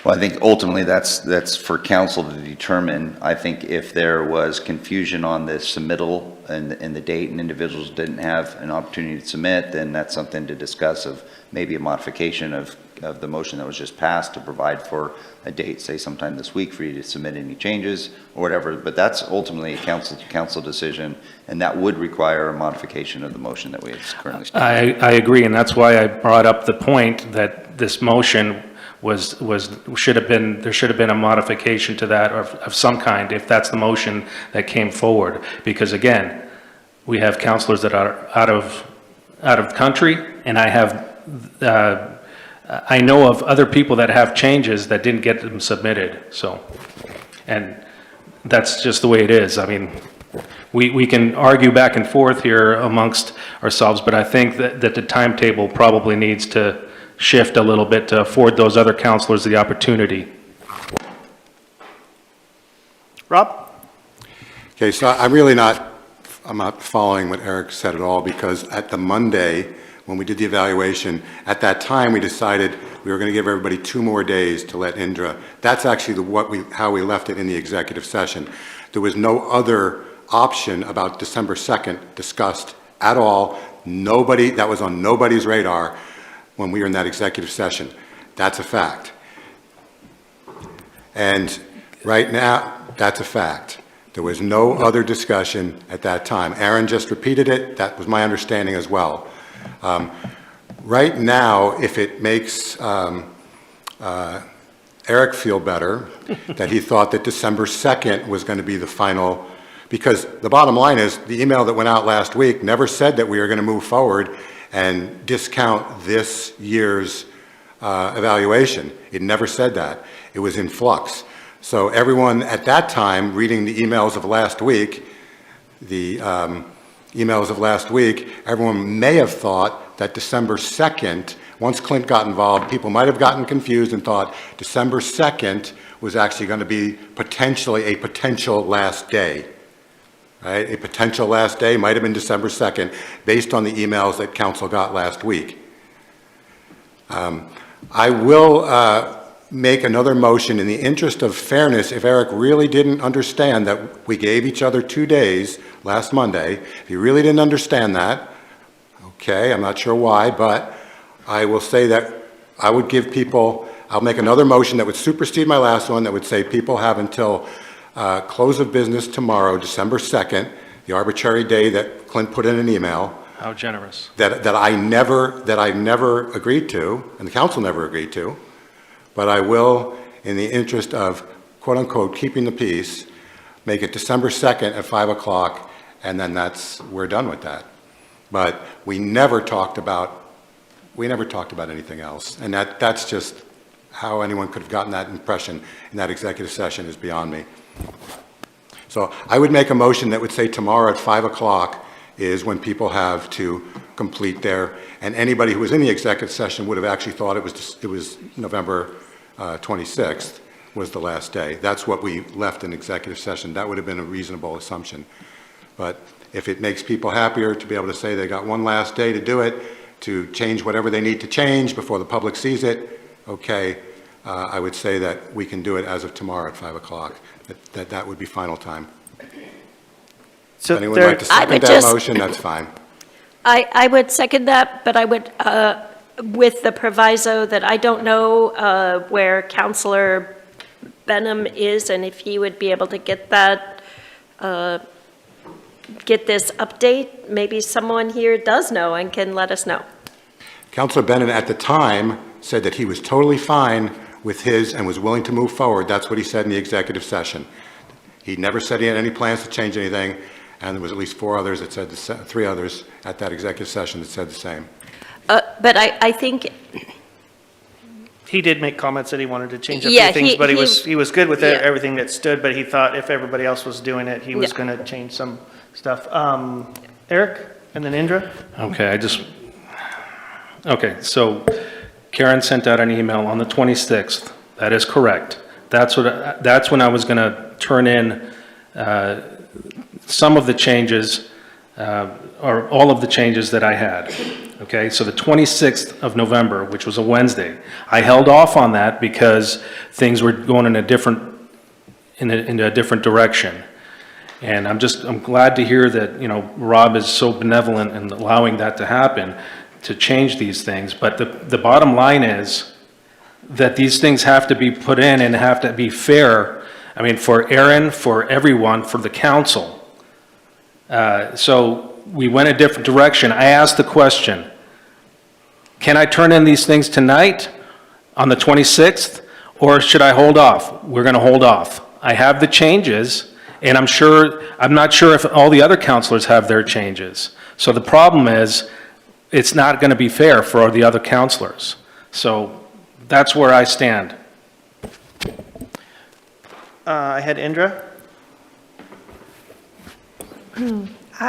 Well, I think ultimately that's for council to determine. I think if there was confusion on the submittal and the date and individuals didn't have an opportunity to submit, then that's something to discuss, of maybe a modification of the motion that was just passed to provide for a date, say sometime this week, for you to submit any changes or whatever. But that's ultimately a council decision, and that would require a modification of the motion that we have currently stated. I agree, and that's why I brought up the point that this motion should have been a modification to that, or of some kind, if that's the motion that came forward. Because again, we have counselors that are out of country, and I know of other people that have changes that didn't get them submitted. So, and that's just the way it is. I mean, we can argue back and forth here amongst ourselves, but I think that the timetable probably needs to shift a little bit to afford those other counselors the opportunity. Rob? Okay, so I'm not following what Eric said at all, because at the Monday, when we did the evaluation, at that time we decided we were going to give everybody 2 more days to let Indra. That's actually how we left it in the executive session. There was no other option about December 2nd discussed at all. That was on nobody's radar when we were in that executive session. That's a fact. And right now, that's a fact. There was no other discussion at that time. Aaron just repeated it. That was my understanding as well. Right now, if it makes Eric feel better, that he thought that December 2nd was going to be the final, because the bottom line is the email that went out last week never said that we were going to move forward and discount this year's evaluation. It never said that. It was in flux. So everyone at that time, reading the emails of last week, everyone may have thought that December 2nd, once Clint got involved, people might have gotten confused and thought December 2nd was actually going to be a potential last day. Right? A potential last day might have been December 2nd, based on the emails that council got last week. I will make another motion in the interest of fairness. If Eric really didn't understand that we gave each other 2 days last Monday, if he really didn't understand that, okay, I'm not sure why, but I will say that I would give people, I'll make another motion that would supersede my last one, that would say people have until close of business tomorrow, December 2nd, the arbitrary day that Clint put in an email. How generous. That I never agreed to, and the council never agreed to, but I will, in the interest of quote unquote keeping the peace, make it December 2nd at 5 o'clock, and then we're done with that. But we never talked about anything else, and that's just how anyone could have gotten that impression in that executive session is beyond me. So I would make a motion that would say tomorrow at 5 o'clock is when people have to complete and anybody who was in the executive session would have actually thought it was November 26th was the last day. That's what we left in executive session. That would have been a reasonable assumption. But if it makes people happier to be able to say they got one last day to do it, to change whatever they need to change before the public sees it, okay, I would say that we can do it as of tomorrow at 5 o'clock. That would be final time. So if anyone would like to second that motion, that's fine. I would second that, but I would, with the proviso that I don't know where Councilor Benham is, and if he would be able to get that, get this update. Maybe someone here does know and can let us know. Councilor Benham at the time said that he was totally fine with his and was willing to move forward. That's what he said in the executive session. He never said he had any plans to change anything, and there was at least 3 others at that executive session that said the same. But I think He did make comments that he wanted to change a Yeah, few things, but he was good with yeah. everything that stood, but he thought if everybody else was doing it, he was Yeah. going to change some stuff. Eric, and then Indra? Okay, okay, so Karen sent out an email on the 26th. That is correct. That's when I was going to turn in some of the changes, or all of the changes that I had. Okay, so the 26th of November, which was a Wednesday, I held off on that because things were going in a different direction. And I'm glad to hear that, Rob is so benevolent in allowing that to happen, to change these things. But the bottom line is that these things have to be put in and have to be fair. I mean, for Aaron, for everyone, for the council. So we went a different direction. I asked the question, can I turn in these things tonight on the 26th, or should I hold off? We're going to hold off. I have the changes, and I'm not sure if all the other councilors have their changes. So the problem is, it's not going to be fair for the other councilors. So that's where I stand. I had Indra.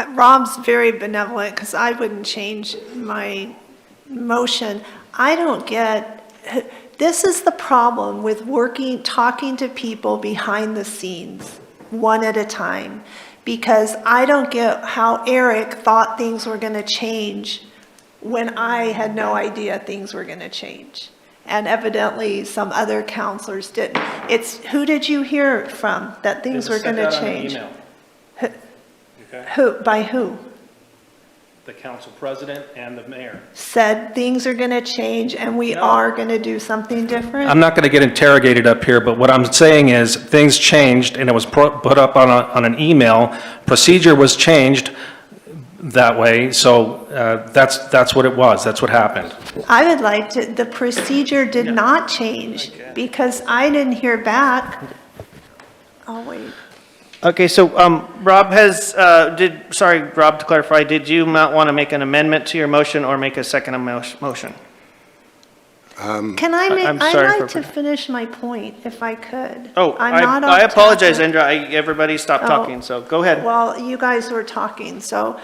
Rob's very benevolent because I wouldn't change my motion. I don't get, this is the problem with talking to people behind the scenes, one at a time, because I don't get how Eric thought things were going to change when I had no idea things were going to change. And evidently some other counselors didn't. Who did you hear from that things were going to change? By who? The council president and the mayor. Said things are going to change and we are going to do something different? I'm not going to get interrogated up here, but what I'm saying is things changed and it was put up on an email. Procedure was changed that way, so that's what it was. That's what happened. I would like to, the procedure did not change because I didn't hear back. Oh, wait. Okay, so Rob Rob, to clarify, did you not want to make an amendment to your motion or make a second motion? Can I make, I'm I'd sorry like to finish my point if I could. Oh, I'm not I off apologize, topic. Indra. Everybody stopped Oh, talking, so go ahead. Well, you guys were talking, so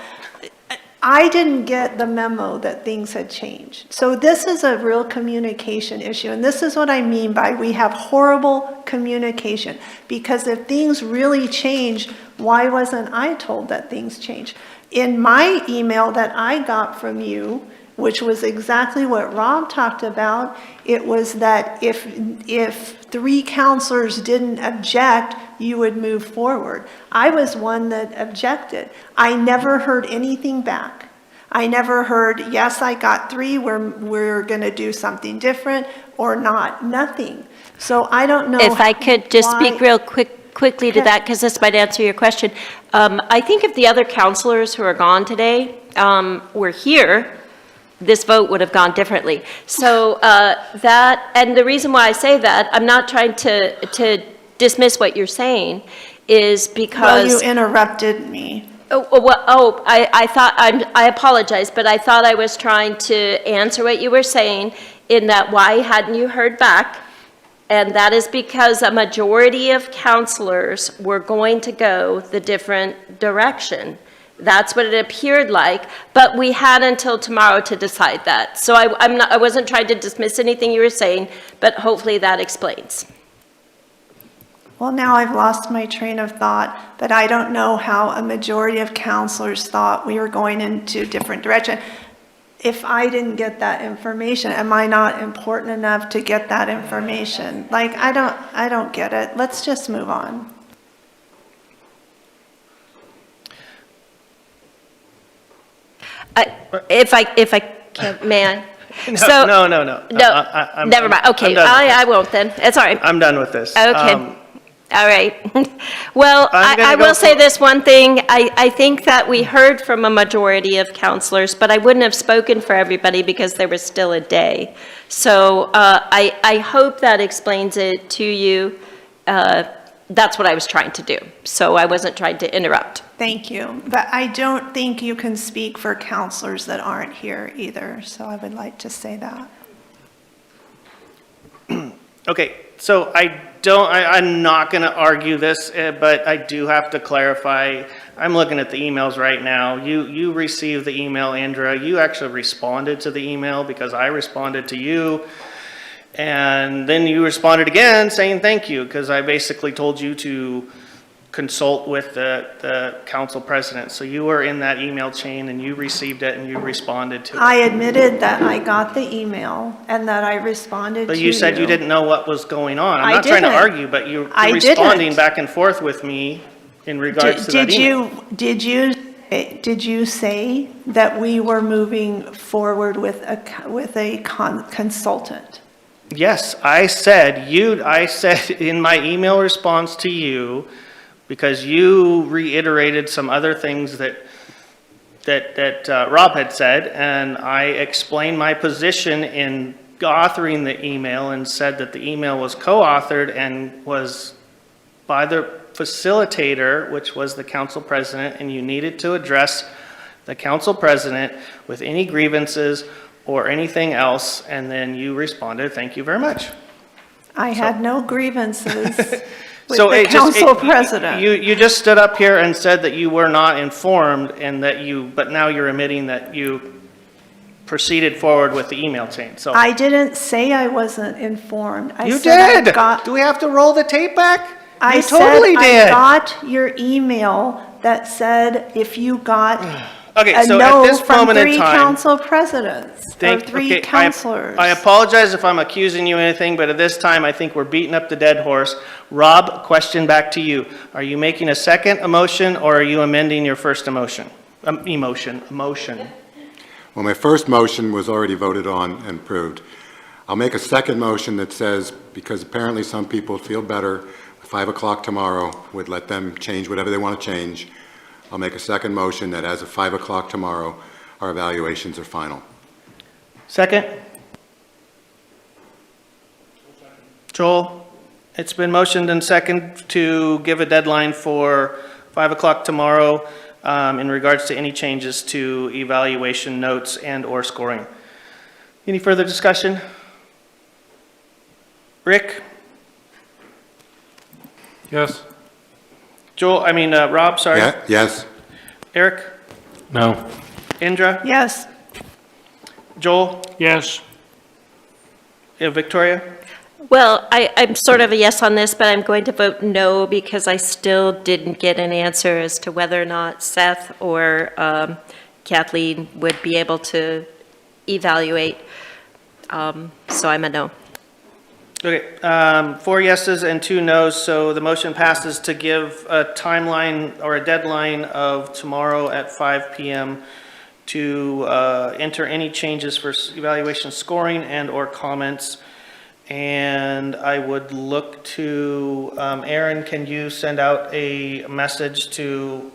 I didn't get the memo that things had changed. So this is a real communication issue, and this is what I mean by we have horrible communication. Because if things really changed, why wasn't I told that things changed? In my email that I got from you, which was exactly what Rob talked about, it was that if 3 counselors didn't object, you would move forward. I was one that objected. I never heard anything back. I never heard, yes, I got 3, we're going to do something different, or not, nothing. So I don't know. If I could just speak real quickly to that, because this might answer your question. I think if the other counselors who are gone today were here, this vote would have gone differently. So and the reason why I say that, I'm not trying to dismiss what you're saying, is because... Well, you interrupted me. I apologize, but I thought I was trying to answer what you were saying in that why hadn't you heard back? And that is because a majority of counselors were going to go the different direction. That's what it appeared like, but we had until tomorrow to decide that. So I wasn't trying to dismiss anything you were saying, but hopefully that explains. Well, now I've lost my train of thought, but I don't know how a majority of counselors thought we were going into a different direction. If I didn't get that information, am I not important enough to get that information? Like, I don't get it. Let's just move on. If I can, may I? No. No, never mind. Okay, I won't then. It's all right. I'm done with this. Okay. All right. Well, I will say this one thing. I think that we heard from a majority of counselors, but I wouldn't have spoken for everybody because there was still a day. So I hope that explains it to you. That's what I was trying to do. So I wasn't trying to interrupt. Thank you. But I don't think you can speak for counselors that aren't here either. So I would like to say that. Okay, so I'm not going to argue this, but I do have to clarify. I'm looking at the emails right now. You received the email, Andrea. You actually responded to the email because I responded to you. And then you responded again saying thank you, because I basically told you to consult with the council president. So you were in that email chain and you received it and you responded to it. I admitted that I got the email and that I responded to you. But you said you didn't know what was going on. I'm I not trying to didn't. argue, but you're I responding didn't. back and forth with me in regards to that email. Did you say that we were moving forward with a consultant? Yes, I said in my email response to you, because you reiterated some other things that Rob had said, and I explained my position in authoring the email and said that the email was co-authored and was by the facilitator, which was the council president, and you needed to address the council president with any grievances or anything else, and then you responded, thank you very much. I had no grievances with So the council president. You just stood up here and said that you were not informed and but now you're admitting that you proceeded forward with the email chain, so. I didn't say I wasn't informed. You did! Do we have to roll the tape back? I You said totally did. I got your email that said if you got Okay, a so at no this from moment in 3 time. council presidents or 3 counselors. I apologize if I'm accusing you of anything, but at this time, I think we're beating up the dead horse. Rob, question back to you. Are you making a second emotion or are you amending your first emotion? Emotion. Well, my first motion was already voted on and approved. I'll make a second motion that says, because apparently some people feel better, 5 o'clock tomorrow would let them change whatever they want to change. I'll make a second motion that as of 5 o'clock tomorrow, our evaluations are final. Second? Joel, it's been motioned and second to give a deadline for 5 o'clock tomorrow in regards to any changes to evaluation notes and or scoring. Any further discussion? Rick? Yes. Rob, sorry. Yeah, yes. Eric? No. Indra? Yes. Joel? Yes. Victoria? Well, I'm sort of a yes on this, but I'm going to vote no because I still didn't get an answer as to whether or not Seth or Kathleen would be able to evaluate. So I'm a no. Okay, 4 yeses and 2 nos, so the motion passes to give a timeline or a deadline of tomorrow at 5 p.m. to enter any changes for evaluation scoring and or comments. And I would look to, Aaron, can you send out a message to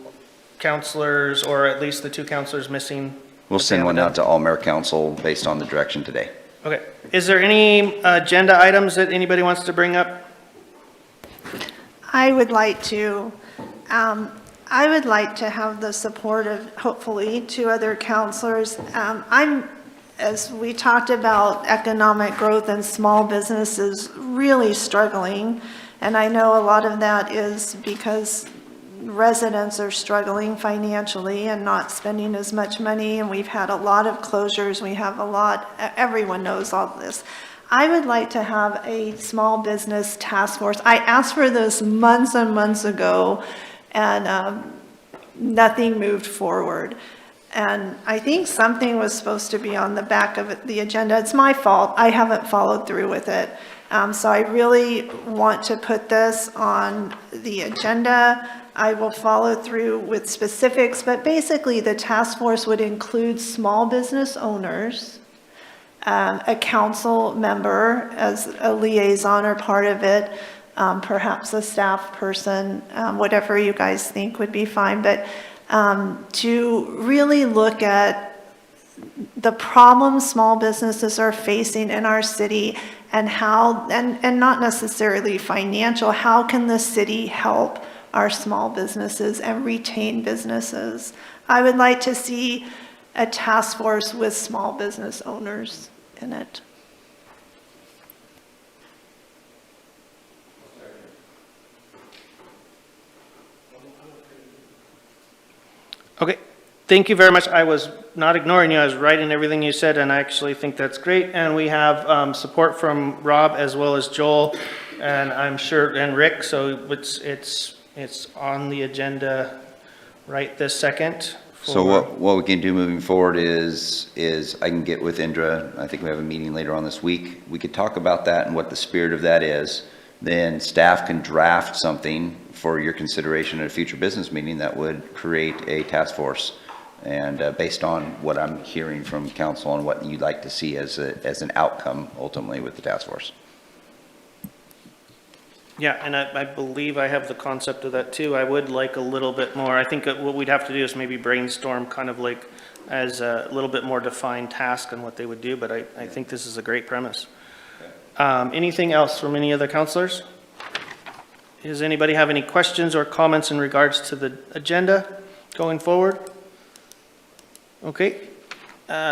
counselors, or at least the 2 counselors missing? We'll send one out to all mayor council based on the direction today. Okay. Is there any agenda items that anybody wants to bring up? I would like to have the support of hopefully 2 other counselors. As we talked about economic growth and small businesses really struggling, and I know a lot of that is because residents are struggling financially and not spending as much money, and we've had a lot of closures. Everyone knows all this. I would like to have a small business task force. I asked for this months and months ago, and nothing moved forward. And I think something was supposed to be on the back of the agenda. It's my fault. I haven't followed through with it. So I really want to put this on the agenda. I will follow through with specifics, but basically the task force would include small business owners, a council member as a liaison or part of it, perhaps a staff person, whatever you guys think would be fine, but to really look at the problems small businesses are facing in our city and how, and not necessarily financial, how can the city help our small businesses and retain businesses? I would like to see a task force with small business owners in it. Okay, thank you very much. I was not ignoring you, I was writing everything you said, and I actually think that's great. And we have support from Rob as well as Joel, and I'm sure, and Rick, so it's on the agenda right this second. So what we can do moving forward is I can get with Indra, I think we have a meeting later on this week. We could talk about that and what the spirit of that is. Then staff can draft something for your consideration at a future business meeting that would create a task force. And based on what I'm hearing from council and what you'd like to see as an outcome ultimately with the task force. Yeah, and I believe I have the concept of that too. I would like a little bit more. I think that what we'd have to do is maybe brainstorm kind of like as a little bit more defined task on what they would do, but I think this is a great premise. Anything else from any other councilors? Does anybody have any questions or comments in regards to the agenda going forward? Okay.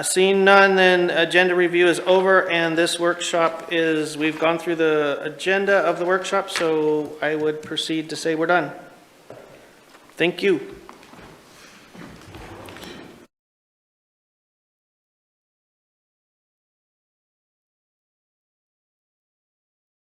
Seeing none, then agenda review is over, and this workshop is, we've gone through the agenda of the workshop, so I would proceed to say we're done. Thank you.